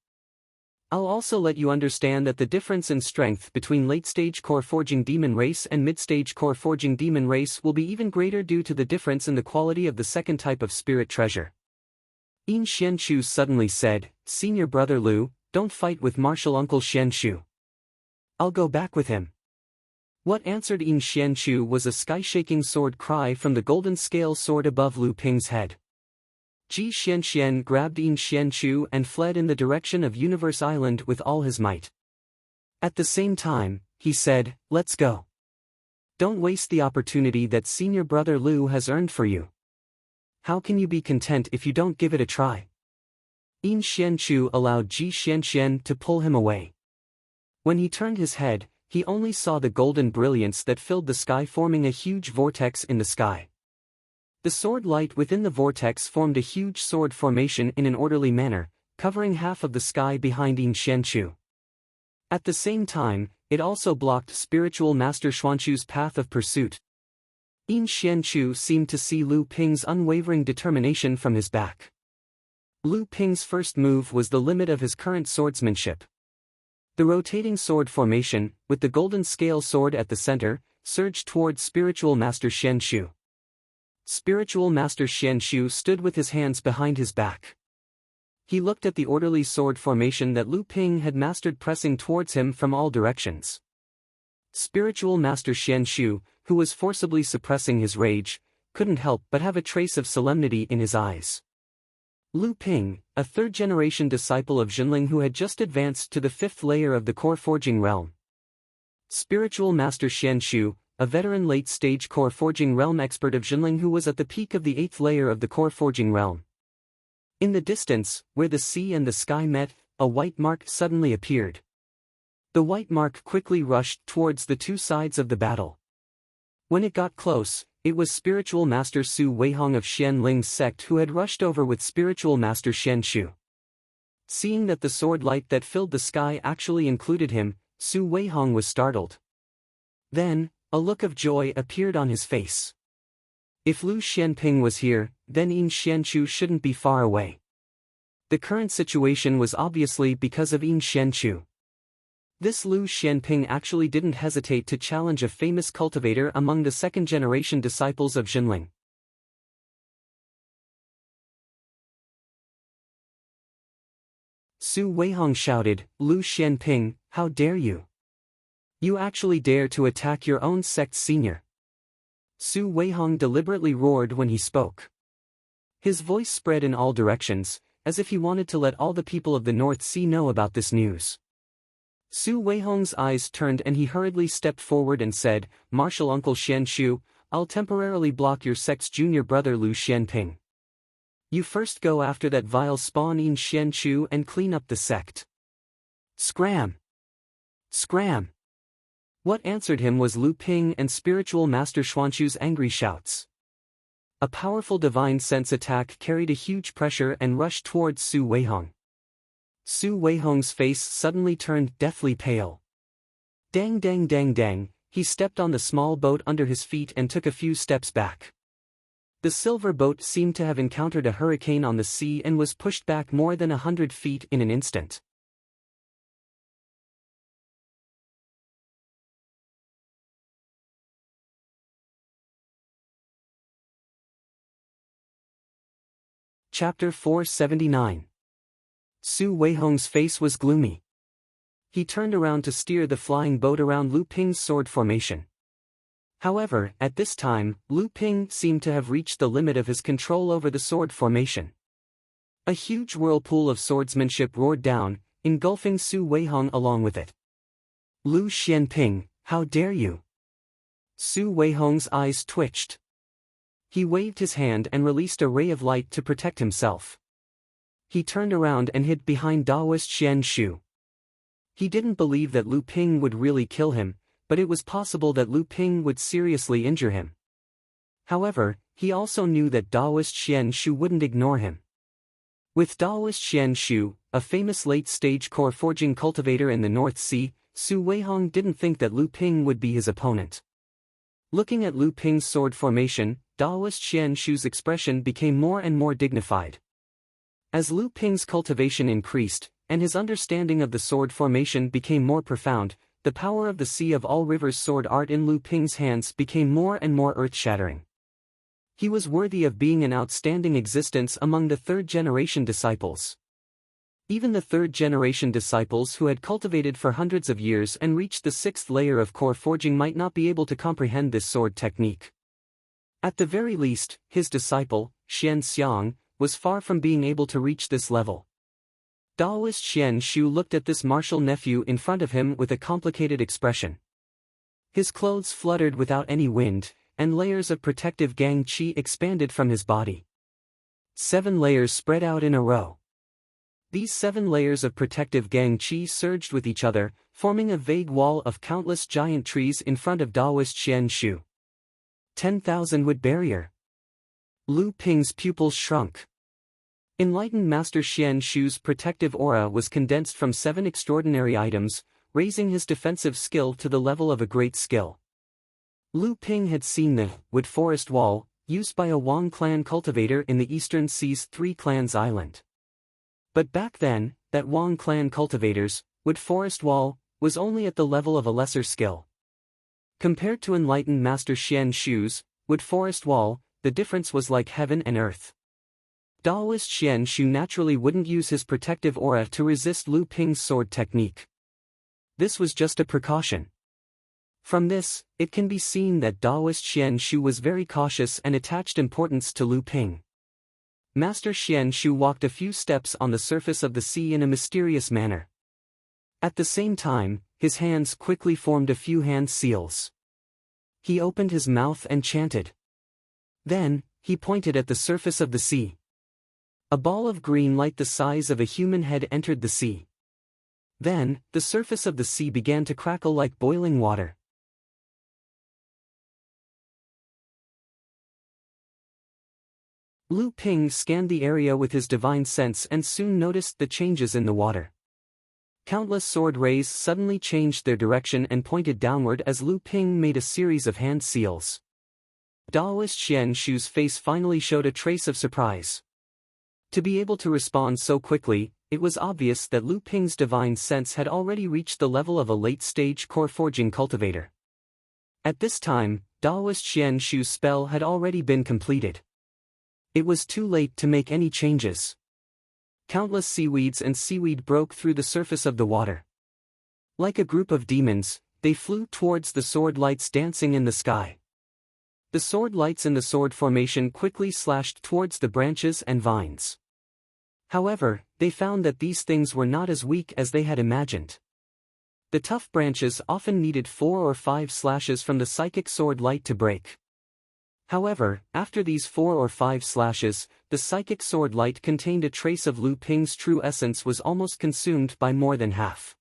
I'll also let you understand that the difference in strength between late-stage core-forging demon race and mid-stage core-forging demon race will be even greater due to the difference in the quality of the second type of spirit treasure. Yin Xianchu suddenly said, "Senior brother Lu, don't fight with martial uncle Xianchu. I'll go back with him." What answered Yin Xianchu was a sky-shaking sword cry from the golden scale sword above Lu Ping's head. Ji Xianxian grabbed Yin Xianchu and fled in the direction of Universe Island with all his might. At the same time, he said, "Let's go. Don't waste the opportunity that senior brother Lu has earned for you. How can you be content if you don't give it a try?" Yin Xianchu allowed Ji Xianxian to pull him away. When he turned his head, he only saw the golden brilliance that filled the sky, forming a huge vortex in the sky. The sword light within the vortex formed a huge sword formation in an orderly manner, covering half of the sky behind Yin Xianchu. At the same time, it also blocked spiritual master Xuanchu's path of pursuit. Yin Xianchu seemed to see Lu Ping's unwavering determination from his back. Lu Ping's first move was the limit of his current swordsmanship. The rotating sword formation, with the golden scale sword at the center, surged towards spiritual master Xianchu. Spiritual master Xianchu stood with his hands behind his back. He looked at the orderly sword formation that Lu Ping had mastered pressing towards him from all directions. Spiritual Master Xian Shu, who was forcibly suppressing his rage, couldn't help but have a trace of solemnity in his eyes. Lu Ping, a third-generation disciple of Jinling who had just advanced to the 5th layer of the core forging realm. Spiritual Master Xian Shu, a veteran late-stage core forging realm expert of Jinling who was at the peak of the 8th layer of the core forging realm. In the distance, where the sea and the sky met, a white mark suddenly appeared. The white mark quickly rushed towards the two sides of the battle. When it got close, it was Spiritual Master Su Weihong of Xian Ling's sect who had rushed over with Spiritual Master Xian Shu. Seeing that the sword light that filled the sky actually included him, Su Weihong was startled. Then, a look of joy appeared on his face. If Lu Xianping was here, then Yin Xianchu shouldn't be far away. The current situation was obviously because of Yin Xianchu. This Lu Xianping actually didn't hesitate to challenge a famous cultivator among the second-generation disciples of Jinling. Su Weihong shouted, "Lu Xianping, how dare you? You actually dare to attack your own sect's senior." Su Weihong deliberately roared when he spoke. His voice spread in all directions, as if he wanted to let all the people of the North Sea know about this news. Su Weihong's eyes turned and he hurriedly stepped forward and said, "Martial Uncle Xian Shu, I'll temporarily block your sect's junior brother Lu Xianping. You first go after that vile spawn Yin Xianchu and clean up the sect." Scram! Scram! What answered him was Lu Ping and Spiritual Master Xuanchu's angry shouts. A powerful divine sense attack carried a huge pressure and rushed towards Su Weihong. Su Weihong's face suddenly turned deathly pale. Dang dang dang dang, he stepped on the small boat under his feet and took a few steps back. The silver boat seemed to have encountered a hurricane on the sea and was pushed back more than 100 feet in an instant. Chapter 479. Su Weihong's face was gloomy. He turned around to steer the flying boat around Lu Ping's sword formation. However, at this time, Lu Ping seemed to have reached the limit of his control over the sword formation. A huge whirlpool of swordsmanship roared down, engulfing Su Weihong along with it. "Lu Xianping, how dare you?" Su Weihong's eyes twitched. He waved his hand and released a ray of light to protect himself. He turned around and hid behind Daoist Xian Shu. He didn't believe that Lu Ping would really kill him, but it was possible that Lu Ping would seriously injure him. However, he also knew that Daoist Xian Shu wouldn't ignore him. With Daoist Xian Shu, a famous late-stage core forging cultivator in the North Sea, Su Weihong didn't think that Lu Ping would be his opponent. Looking at Lu Ping's sword formation, Daoist Xian Shu's expression became more and more dignified. As Lu Ping's cultivation increased, and his understanding of the sword formation became more profound, the power of the Sea of All Rivers sword art in Lu Ping's hands became more and more earth-shattering. He was worthy of being an outstanding existence among the third-generation disciples. Even the third-generation disciples who had cultivated for hundreds of years and reached the 6th layer of core forging might not be able to comprehend this sword technique. At the very least, his disciple, Xian Xiang, was far from being able to reach this level. Daoist Xian Shu looked at this martial nephew in front of him with a complicated expression. His clothes fluttered without any wind, and layers of protective gang qi expanded from his body. 7 layers spread out in a row. These 7 layers of protective gang qi surged with each other, forming a vague wall of countless giant trees in front of Daoist Xian Shu. 10,000 wood barrier. Lu Ping's pupils shrunk. Enlightened Master Xian Shu's protective aura was condensed from 7 extraordinary items, raising his defensive skill to the level of a great skill. Lu Ping had seen the wood forest wall, used by a Wang clan cultivator in the Eastern Sea's 3 Clans Island. But back then, that Wang clan cultivator's wood forest wall was only at the level of a lesser skill. Compared to Enlightened Master Xian Shu's wood forest wall, the difference was like heaven and earth. Daoist Xian Shu naturally wouldn't use his protective aura to resist Lu Ping's sword technique. This was just a precaution. From this, it can be seen that Daoist Xian Shu was very cautious and attached importance to Lu Ping. Master Xian Shu walked a few steps on the surface of the sea in a mysterious manner. At the same time, his hands quickly formed a few hand seals. He opened his mouth and chanted. Then, he pointed at the surface of the sea. A ball of green light the size of a human head entered the sea. Then, the surface of the sea began to crackle like boiling water. Lu Ping scanned the area with his divine sense and soon noticed the changes in the water. Countless sword rays suddenly changed their direction and pointed downward as Lu Ping made a series of hand seals. Daoist Xian Shu's face finally showed a trace of surprise. To be able to respond so quickly, it was obvious that Lu Ping's divine sense had already reached the level of a late-stage core forging cultivator. At this time, Daoist Xian Shu's spell had already been completed. It was too late to make any changes. Countless seaweeds and seaweed broke through the surface of the water. Like a group of demons, they flew towards the sword lights dancing in the sky. The sword lights in the sword formation quickly slashed towards the branches and vines. However, they found that these things were not as weak as they had imagined. The tough branches often needed 4 or 5 slashes from the psychic sword light to break. However, after these 4 or 5 slashes, the psychic sword light contained a trace of Lu Ping's true essence was almost consumed by more than half.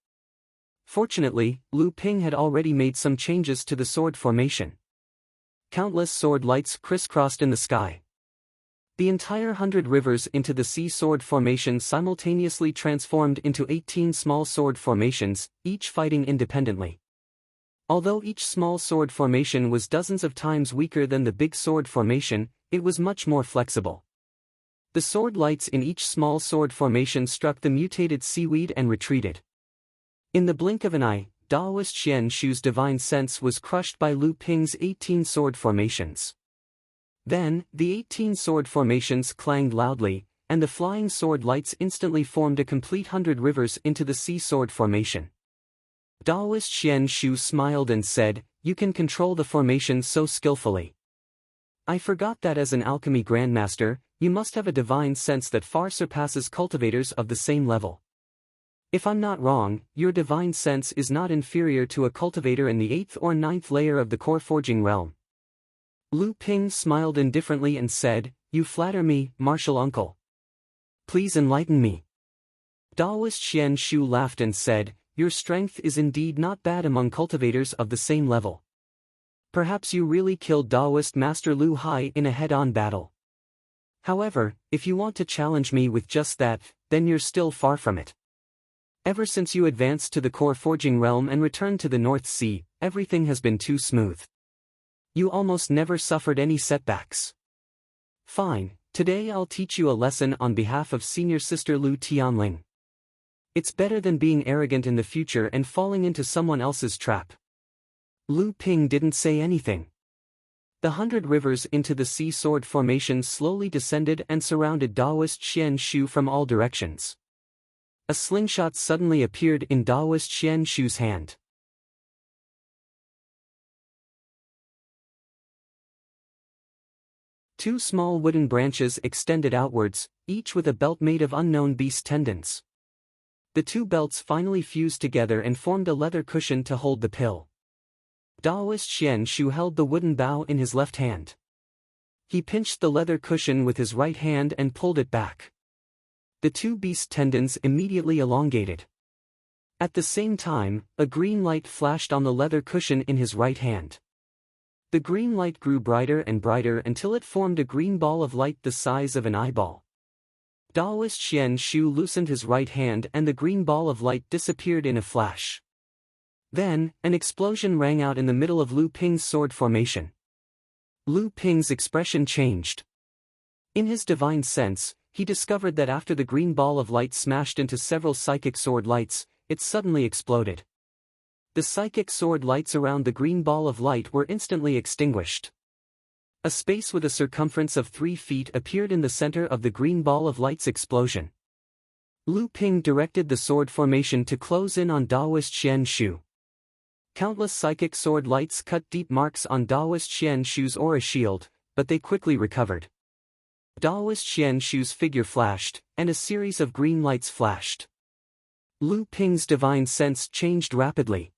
Fortunately, Lu Ping had already made some changes to the sword formation. Countless sword lights crisscrossed in the sky. The entire 100 rivers into the sea sword formation simultaneously transformed into 18 small sword formations, each fighting independently. Although each small sword formation was dozens of times weaker than the big sword formation, it was much more flexible. The sword lights in each small sword formation struck the mutated seaweed and retreated. In the blink of an eye, Daoist Xian Shu's divine sense was crushed by Lu Ping's 18 sword formations. Then, the 18 sword formations clanged loudly, and the flying sword lights instantly formed a complete 100 rivers into the sea sword formation. Daoist Xian Shu smiled and said, "You can control the formation so skillfully. I forgot that as an alchemy grandmaster, you must have a divine sense that far surpasses cultivators of the same level. If I'm not wrong, your divine sense is not inferior to a cultivator in the 8th or 9th layer of the core forging realm." Lu Ping smiled indifferently and said, "You flatter me, martial uncle. Please enlighten me." Daoist Xian Shu laughed and said, "Your strength is indeed not bad among cultivators of the same level. Perhaps you really killed Daoist Master Lu Hai in a head-on battle. However, if you want to challenge me with just that, then you're still far from it. Ever since you advanced to the core forging realm and returned to the North Sea, everything has been too smooth. You almost never suffered any setbacks. Fine, today I'll teach you a lesson on behalf of senior sister Lu Tianling. It's better than being arrogant in the future and falling into someone else's trap." Lu Ping didn't say anything. The 100 rivers into the sea sword formation slowly descended and surrounded Daoist Xian Shu from all directions. A slingshot suddenly appeared in Daoist Xian Shu's hand. Two small wooden branches extended outwards, each with a belt made of unknown beast tendons. The two belts finally fused together and formed a leather cushion to hold the pill. Daoist Xian Shu held the wooden bow in his left hand. He pinched the leather cushion with his right hand and pulled it back. The two beast tendons immediately elongated. At the same time, a green light flashed on the leather cushion in his right hand. The green light grew brighter and brighter until it formed a green ball of light the size of an eyeball. Daoist Xian Shu loosened his right hand and the green ball of light disappeared in a flash. Then, an explosion rang out in the middle of Lu Ping's sword formation. Lu Ping's expression changed. In his divine sense, he discovered that after the green ball of light smashed into several psychic sword lights, it suddenly exploded. The psychic sword lights around the green ball of light were instantly extinguished. A space with a circumference of 3 feet appeared in the center of the green ball of light's explosion. Lu Ping directed the sword formation to close in on Daoist Xian Shu. Countless psychic sword lights cut deep marks on Daoist Xian Shu's aura shield, but they quickly recovered. Daoist Xian Shu's figure flashed, and a series of green lights flashed. Lu Ping's divine sense changed rapidly.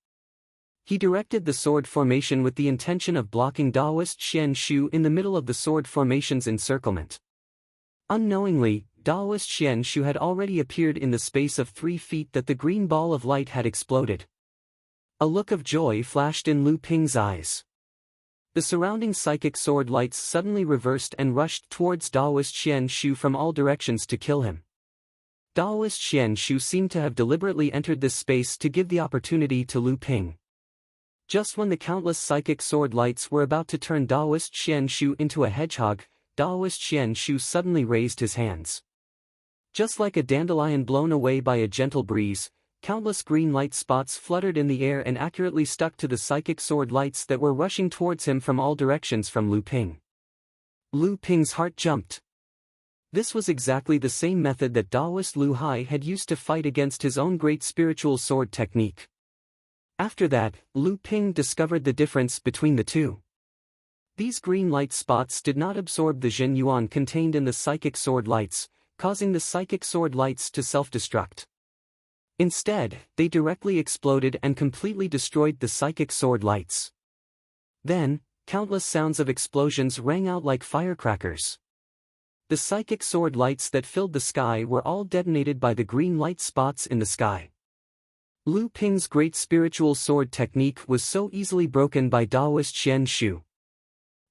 He directed the sword formation with the intention of blocking Daoist Xian Shu in the middle of the sword formation's encirclement. Unknowingly, Daoist Xian Shu had already appeared in the space of 3 feet that the green ball of light had exploded. A look of joy flashed in Lu Ping's eyes. The surrounding psychic sword lights suddenly reversed and rushed towards Daoist Xian Shu from all directions to kill him. Daoist Xian Shu seemed to have deliberately entered this space to give the opportunity to Lu Ping. Just when the countless psychic sword lights were about to turn Daoist Xian Shu into a hedgehog, Daoist Xian Shu suddenly raised his hands. Just like a dandelion blown away by a gentle breeze, countless green light spots fluttered in the air and accurately stuck to the psychic sword lights that were rushing towards him from all directions from Lu Ping. Lu Ping's heart jumped. This was exactly the same method that Daoist Lu Hai had used to fight against his own great spiritual sword technique. After that, Lu Ping discovered the difference between the two. These green light spots did not absorb the Jin Yuan contained in the psychic sword lights, causing the psychic sword lights to self-destruct. Instead, they directly exploded and completely destroyed the psychic sword lights. Then, countless sounds of explosions rang out like firecrackers. The psychic sword lights that filled the sky were all detonated by the green light spots in the sky. Lu Ping's great spiritual sword technique was so easily broken by Daoist Xian Shu.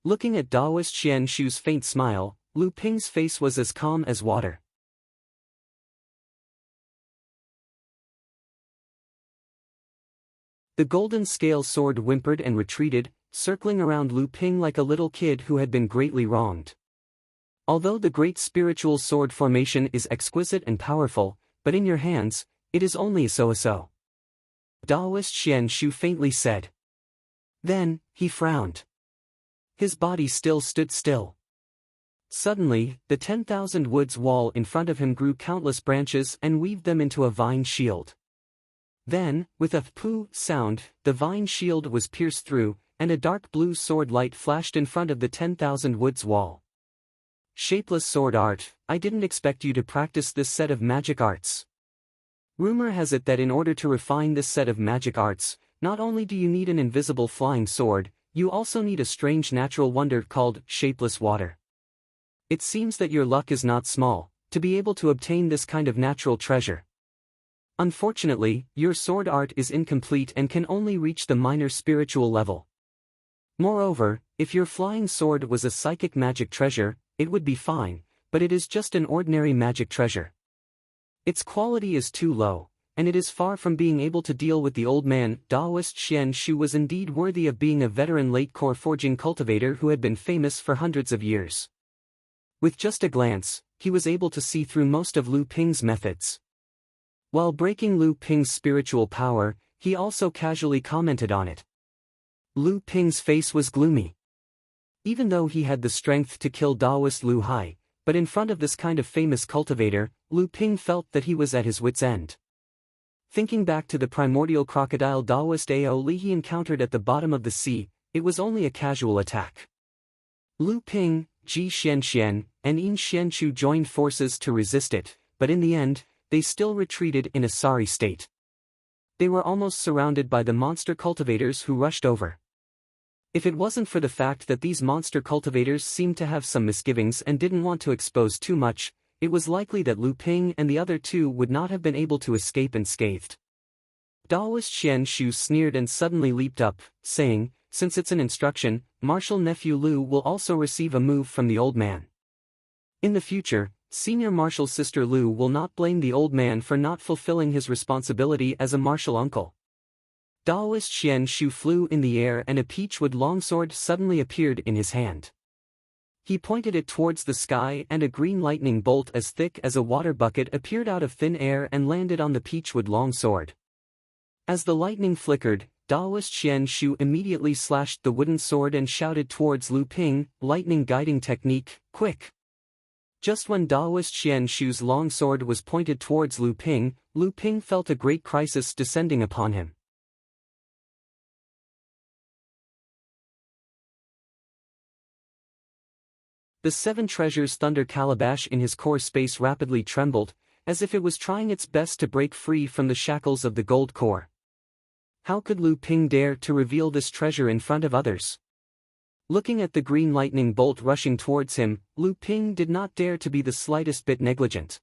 Looking at Daoist Xian Shu's faint smile, Lu Ping's face was as calm as water. The golden scale sword whimpered and retreated, circling around Lu Ping like a little kid who had been greatly wronged. Although the great spiritual sword formation is exquisite and powerful, but in your hands, it is only a so-so. Daoist Xian Shu faintly said. Then, he frowned. His body still stood still. Suddenly, the 10,000 woods wall in front of him grew countless branches and weaved them into a vine shield. Then, with a pooh sound, the vine shield was pierced through, and a dark blue sword light flashed in front of the 10,000 woods wall. Shapeless sword art, I didn't expect you to practice this set of magic arts. Rumor has it that in order to refine this set of magic arts, not only do you need an invisible flying sword, you also need a strange natural wonder called shapeless water. It seems that your luck is not small, to be able to obtain this kind of natural treasure. Unfortunately, your sword art is incomplete and can only reach the minor spiritual level. Moreover, if your flying sword was a psychic magic treasure, it would be fine, but it is just an ordinary magic treasure. Its quality is too low, and it is far from being able to deal with the old man. Daoist Xian Shu was indeed worthy of being a veteran late-core forging cultivator who had been famous for hundreds of years. With just a glance, he was able to see through most of Lu Ping's methods. While breaking Lu Ping's spiritual power, he also casually commented on it. Lu Ping's face was gloomy. Even though he had the strength to kill Daoist Lu Hai, but in front of this kind of famous cultivator, Lu Ping felt that he was at his wit's end. Thinking back to the primordial crocodile Daoist Ao Li he encountered at the bottom of the sea, it was only a casual attack. Lu Ping, Ji Xianxian, and Yin Xianchu joined forces to resist it, but in the end, they still retreated in a sorry state. They were almost surrounded by the monster cultivators who rushed over. If it wasn't for the fact that these monster cultivators seemed to have some misgivings and didn't want to expose too much, it was likely that Lu Ping and the other two would not have been able to escape unscathed. Daoist Xian Shu sneered and suddenly leaped up, saying, "Since it's an instruction, Martial Nephew Lu will also receive a move from the old man. In the future, Senior Martial Sister Lu will not blame the old man for not fulfilling his responsibility as a martial uncle." Daoist Xian Shu flew in the air and a peachwood longsword suddenly appeared in his hand. He pointed it towards the sky and a green lightning bolt as thick as a water bucket appeared out of thin air and landed on the peachwood longsword. As the lightning flickered, Daoist Xian Shu immediately slashed the wooden sword and shouted towards Lu Ping, lightning guiding technique, quick! Just when Daoist Xian Shu's long sword was pointed towards Lu Ping felt a great crisis descending upon him. The Seven Treasures Thunder Calabash in his core space rapidly trembled, as if it was trying its best to break free from the shackles of the gold core. How could Lu Ping dare to reveal this treasure in front of others? Looking at the green lightning bolt rushing towards him, Lu Ping did not dare to be the slightest bit negligent.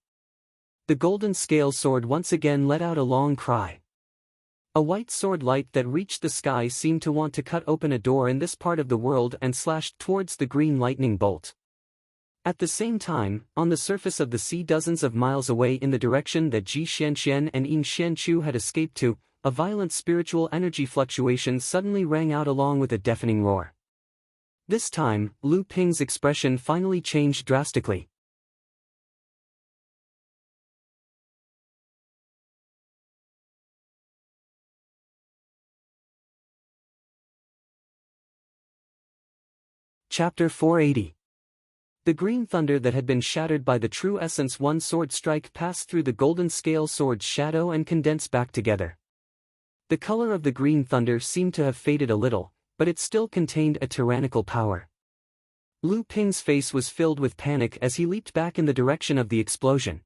The golden scale sword once again let out a long cry. A white sword light that reached the sky seemed to want to cut open a door in this part of the world and slashed towards the green lightning bolt. At the same time, on the surface of the sea dozens of miles away in the direction that Ji Xianxian and Yin Xianchu had escaped to, a violent spiritual energy fluctuation suddenly rang out along with a deafening roar. This time, Lu Ping's expression finally changed drastically. Chapter 480. The green thunder that had been shattered by the true essence one sword strike passed through the golden scale sword's shadow and condensed back together. The color of the green thunder seemed to have faded a little, but it still contained a tyrannical power. Lu Ping's face was filled with panic as he leaped back in the direction of the explosion.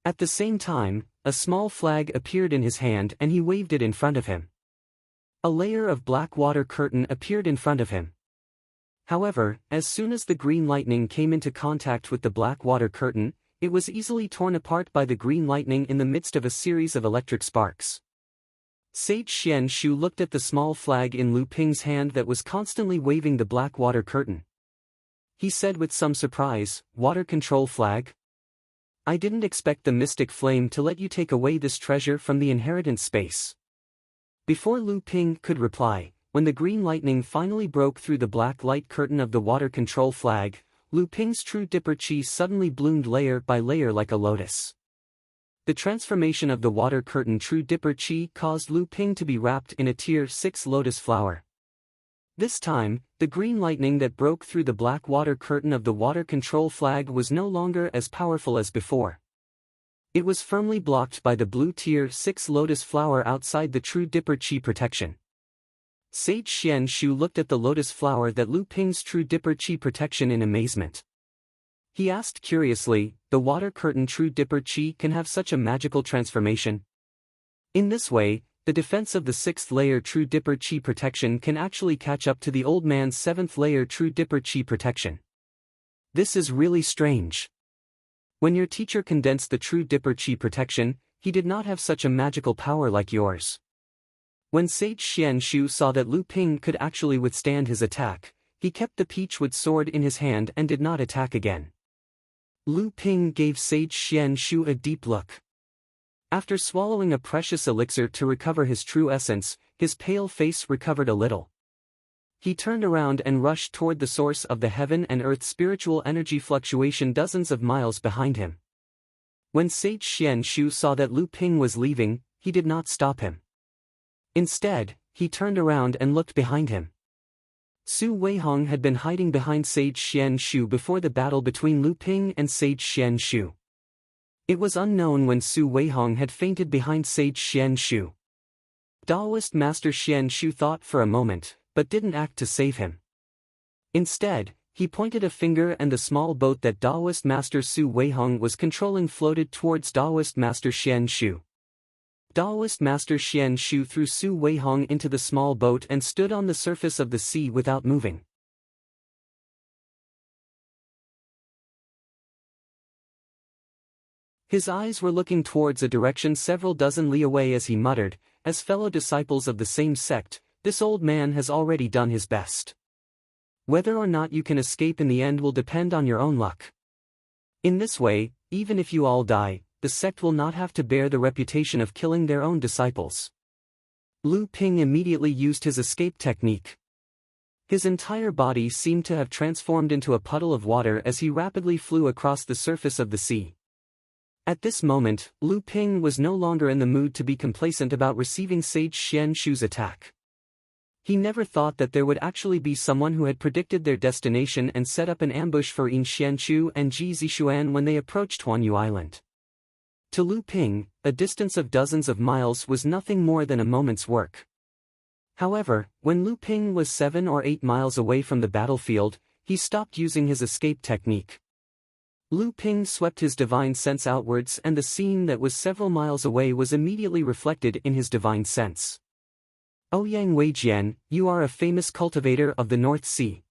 At the same time, a small flag appeared in his hand and he waved it in front of him. A layer of black water curtain appeared in front of him. However, as soon as the green lightning came into contact with the black water curtain, it was easily torn apart by the green lightning in the midst of a series of electric sparks. Sage Xian Shu looked at the small flag in Lu Ping's hand that was constantly waving the black water curtain. He said with some surprise, "Water control flag? I didn't expect the mystic flame to let you take away this treasure from the inheritance space." Before Lu Ping could reply, when the green lightning finally broke through the black light curtain of the water control flag, Lu Ping's true Dipper Chi suddenly bloomed layer by layer like a lotus. The transformation of the water curtain true Dipper Chi caused Lu Ping to be wrapped in a Tier 6 lotus flower. This time, the green lightning that broke through the black water curtain of the water control flag was no longer as powerful as before. It was firmly blocked by the blue Tier 6 lotus flower outside the true Dipper Chi protection. Sage Xian Shu looked at the lotus flower that Lu Ping's true Dipper Chi protection in amazement. He asked curiously, "The water curtain true Dipper Chi can have such a magical transformation?" In this way, the defense of the 6th layer true Dipper Chi protection can actually catch up to the old man's 7th layer true Dipper Chi protection. This is really strange. When your teacher condensed the true Dipper Chi protection, he did not have such a magical power like yours. When Sage Xian Shu saw that Lu Ping could actually withstand his attack, he kept the peachwood sword in his hand and did not attack again. Lu Ping gave Sage Xian Shu a deep look. After swallowing a precious elixir to recover his true essence, his pale face recovered a little. He turned around and rushed toward the source of the heaven and earth spiritual energy fluctuation dozens of miles behind him. When Sage Xian Shu saw that Lu Ping was leaving, he did not stop him. Instead, he turned around and looked behind him. Su Weihong had been hiding behind Sage Xian Shu before the battle between Lu Ping and Sage Xian Shu. It was unknown when Su Weihong had fainted behind Sage Xian Shu. Daoist Master Xian Shu thought for a moment, but didn't act to save him. Instead, he pointed a finger and the small boat that Daoist Master Su Weihong was controlling floated towards Daoist Master Xian Shu. Daoist Master Xian Shu threw Su Weihong into the small boat and stood on the surface of the sea without moving. His eyes were looking towards a direction several dozen li away as he muttered, "As fellow disciples of the same sect, this old man has already done his best. Whether or not you can escape in the end will depend on your own luck. In this way, even if you all die, the sect will not have to bear the reputation of killing their own disciples." Lu Ping immediately used his escape technique. His entire body seemed to have transformed into a puddle of water as he rapidly flew across the surface of the sea. At this moment, Lu Ping was no longer in the mood to be complacent about receiving Sage Xianshu's attack. He never thought that there would actually be someone who had predicted their destination and set up an ambush for Yin Xianshu and Ji Zixuan when they approached Huanyu Island. To Lu Ping, a distance of dozens of miles was nothing more than a moment's work. However, when Lu Ping was 7 or 8 miles away from the battlefield, he stopped using his escape technique. Lu Ping swept his divine sense outwards, and the scene that was several miles away was immediately reflected in his divine sense. Ouyang Weijian, you are a famous cultivator of the North Sea.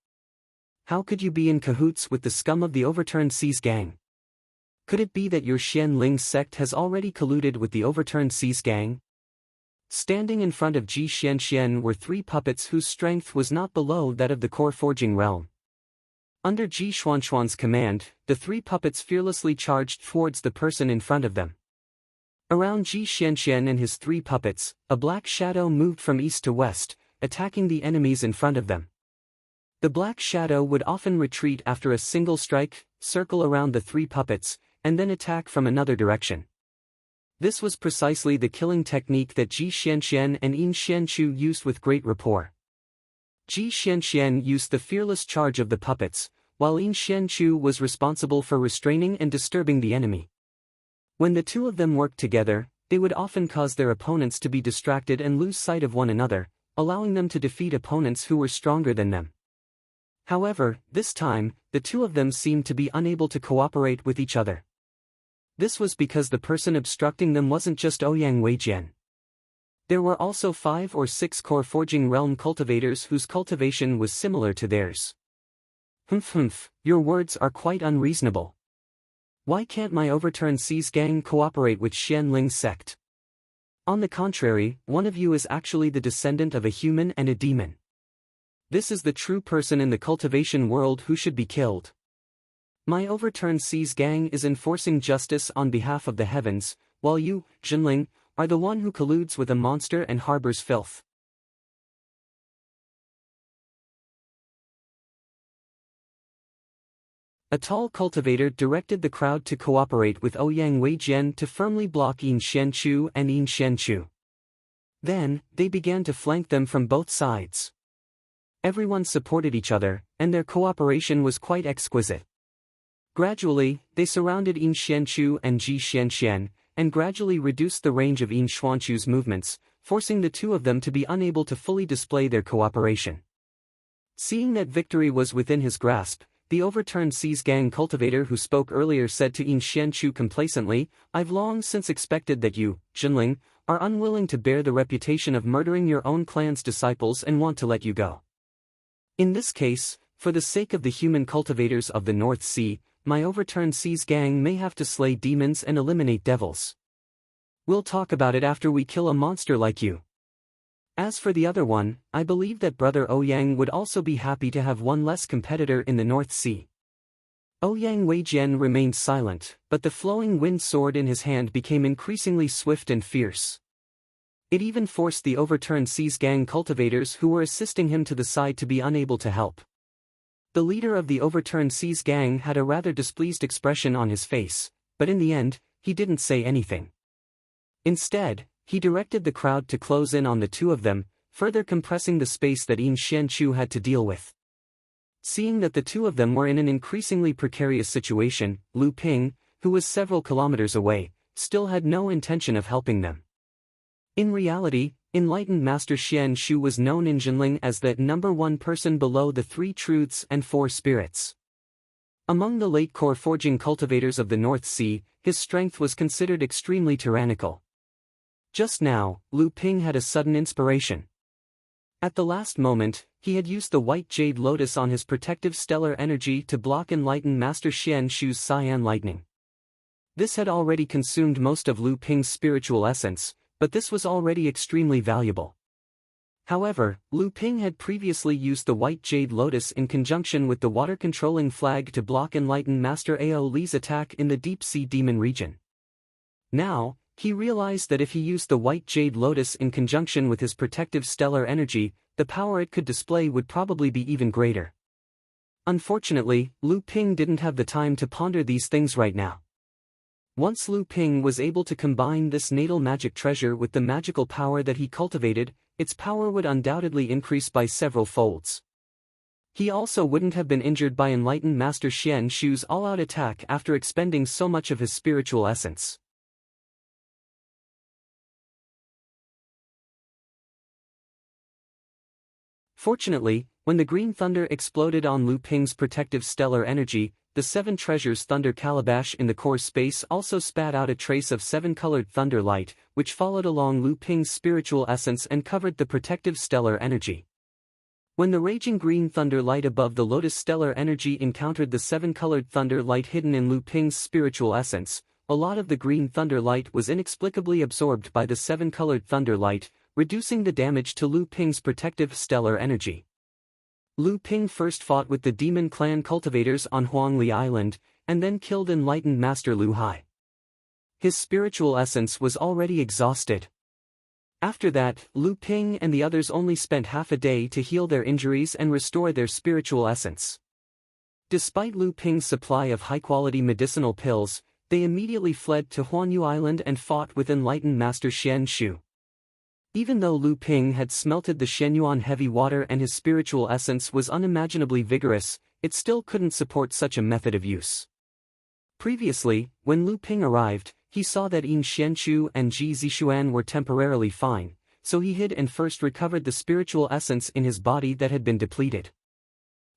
How could you be in cahoots with the scum of the Overturned Seas gang? Could it be that your Xianling sect has already colluded with the Overturned Seas gang? Standing in front of Ji Xianxian were 3 puppets whose strength was not below that of the core forging realm. Under Ji Xuanxuan's command, the 3 puppets fearlessly charged towards the person in front of them. Around Ji Xianxian and his 3 puppets, a black shadow moved from east to west, attacking the enemies in front of them. The black shadow would often retreat after a single strike, circle around the 3 puppets, and then attack from another direction. This was precisely the killing technique that Ji Xianxian and Yin Xianshu used with great rapport. Ji Xianxian used the fearless charge of the puppets, while Yin Xianshu was responsible for restraining and disturbing the enemy. When the 2 of them worked together, they would often cause their opponents to be distracted and lose sight of one another, allowing them to defeat opponents who were stronger than them. However, this time, the 2 of them seemed to be unable to cooperate with each other. This was because the person obstructing them wasn't just Ouyang Weijian. There were also 5 or 6 core forging realm cultivators whose cultivation was similar to theirs. Humph, your words are quite unreasonable. Why can't my Overturned Seas gang cooperate with Xianling's sect? On the contrary, one of you is actually the descendant of a human and a demon. This is the true person in the cultivation world who should be killed. My Overturned Seas gang is enforcing justice on behalf of the heavens, while you, Jinling, are the one who colludes with a monster and harbors filth. A tall cultivator directed the crowd to cooperate with Ouyang Weijian to firmly block Yin Xianshu and Yin Xianshu. Then, they began to flank them from both sides. Everyone supported each other, and their cooperation was quite exquisite. Gradually, they surrounded Yin Xianshu and Ji Xianxian, and gradually reduced the range of Yin Xuanshu's movements, forcing the 2 of them to be unable to fully display their cooperation. Seeing that victory was within his grasp, the Overturned Seas gang cultivator who spoke earlier said to Yin Xianshu complacently, I've long since expected that you, Jinling, are unwilling to bear the reputation of murdering your own clan's disciples and want to let you go. In this case, for the sake of the human cultivators of the North Sea, my Overturned Seas gang may have to slay demons and eliminate devils. We'll talk about it after we kill a monster like you. As for the other one, I believe that Brother Ouyang would also be happy to have one less competitor in the North Sea. Ouyang Weijian remained silent, but the flowing wind sword in his hand became increasingly swift and fierce. It even forced the Overturned Seas gang cultivators who were assisting him to the side to be unable to help. The leader of the Overturned Seas gang had a rather displeased expression on his face, but in the end, he didn't say anything. Instead, he directed the crowd to close in on the 2 of them, further compressing the space that Yin Xianshu had to deal with. Seeing that the 2 of them were in an increasingly precarious situation, Lu Ping, who was several kilometers away, still had no intention of helping them. In reality, enlightened Master Xianshu was known in Jinling as the number 1 person below the 3 truths and 4 spirits. Among the late core forging cultivators of the North Sea, his strength was considered extremely tyrannical. Just now, Lu Ping had a sudden inspiration. At the last moment, he had used the white jade lotus on his protective stellar energy to block enlightened Master Xianshu's cyan lightning. This had already consumed most of Lu Ping's spiritual essence, but this was already extremely valuable. However, Lu Ping had previously used the white jade lotus in conjunction with the water-controlling flag to block enlightened Master Ao Li's attack in the deep-sea demon region. Now, he realized that if he used the white jade lotus in conjunction with his protective stellar energy, the power it could display would probably be even greater. Unfortunately, Lu Ping didn't have the time to ponder these things right now. Once Lu Ping was able to combine this natal magic treasure with the magical power that he cultivated, its power would undoubtedly increase by several folds. He also wouldn't have been injured by enlightened Master Xian Shu's all-out attack after expending so much of his spiritual essence. Fortunately, when the green thunder exploded on Lu Ping's protective stellar energy, the Seven Treasures Thunder Calabash in the core space also spat out a trace of seven-colored thunder light, which followed along Lu Ping's spiritual essence and covered the protective stellar energy. When the raging green thunder light above the lotus stellar energy encountered the seven-colored thunder light hidden in Lu Ping's spiritual essence, a lot of the green thunder light was inexplicably absorbed by the seven-colored thunder light, reducing the damage to Lu Ping's protective stellar energy. Lu Ping first fought with the demon clan cultivators on Huangli Island, and then killed enlightened Master Lu Hai. His spiritual essence was already exhausted. After that, Lu Ping and the others only spent half a day to heal their injuries and restore their spiritual essence. Despite Lu Ping's supply of high-quality medicinal pills, they immediately fled to Huanyu Island and fought with enlightened Master Xian Shu. Even though Lu Ping had smelted the Shenyuan heavy water and his spiritual essence was unimaginably vigorous, it still couldn't support such a method of use. Previously, when Lu Ping arrived, he saw that Yin Xianchu and Ji Zixuan were temporarily fine, so he hid and first recovered the spiritual essence in his body that had been depleted.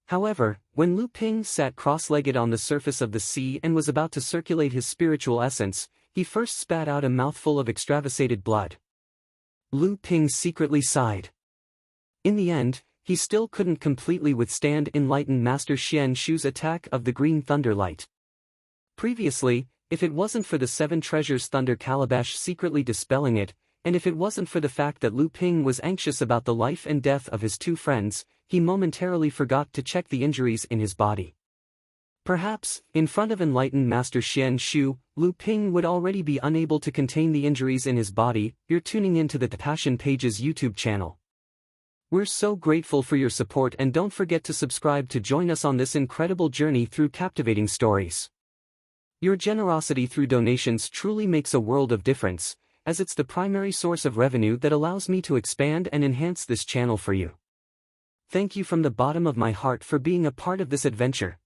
However, when Lu Ping sat cross-legged on the surface of the sea and was about to circulate his spiritual essence, he first spat out a mouthful of extravasated blood. Lu Ping secretly sighed. In the end, he still couldn't completely withstand enlightened Master Xian Shu's attack of the green thunder light. Previously, if it wasn't for the Seven Treasures Thunder Calabash secretly dispelling it, and if it wasn't for the fact that Lu Ping was anxious about the life and death of his two friends, he momentarily forgot to check the injuries in his body. Perhaps, in front of enlightened Master Xian Shu, Lu Ping would already be unable to contain the injuries in his body. You're tuning into the Passion Pages YouTube channel. We're so grateful for your support, and don't forget to subscribe to join us on this incredible journey through captivating stories. Your generosity through donations truly makes a world of difference, as it's the primary source of revenue that allows me to expand and enhance this channel for you. Thank you from the bottom of my heart for being a part of this adventure.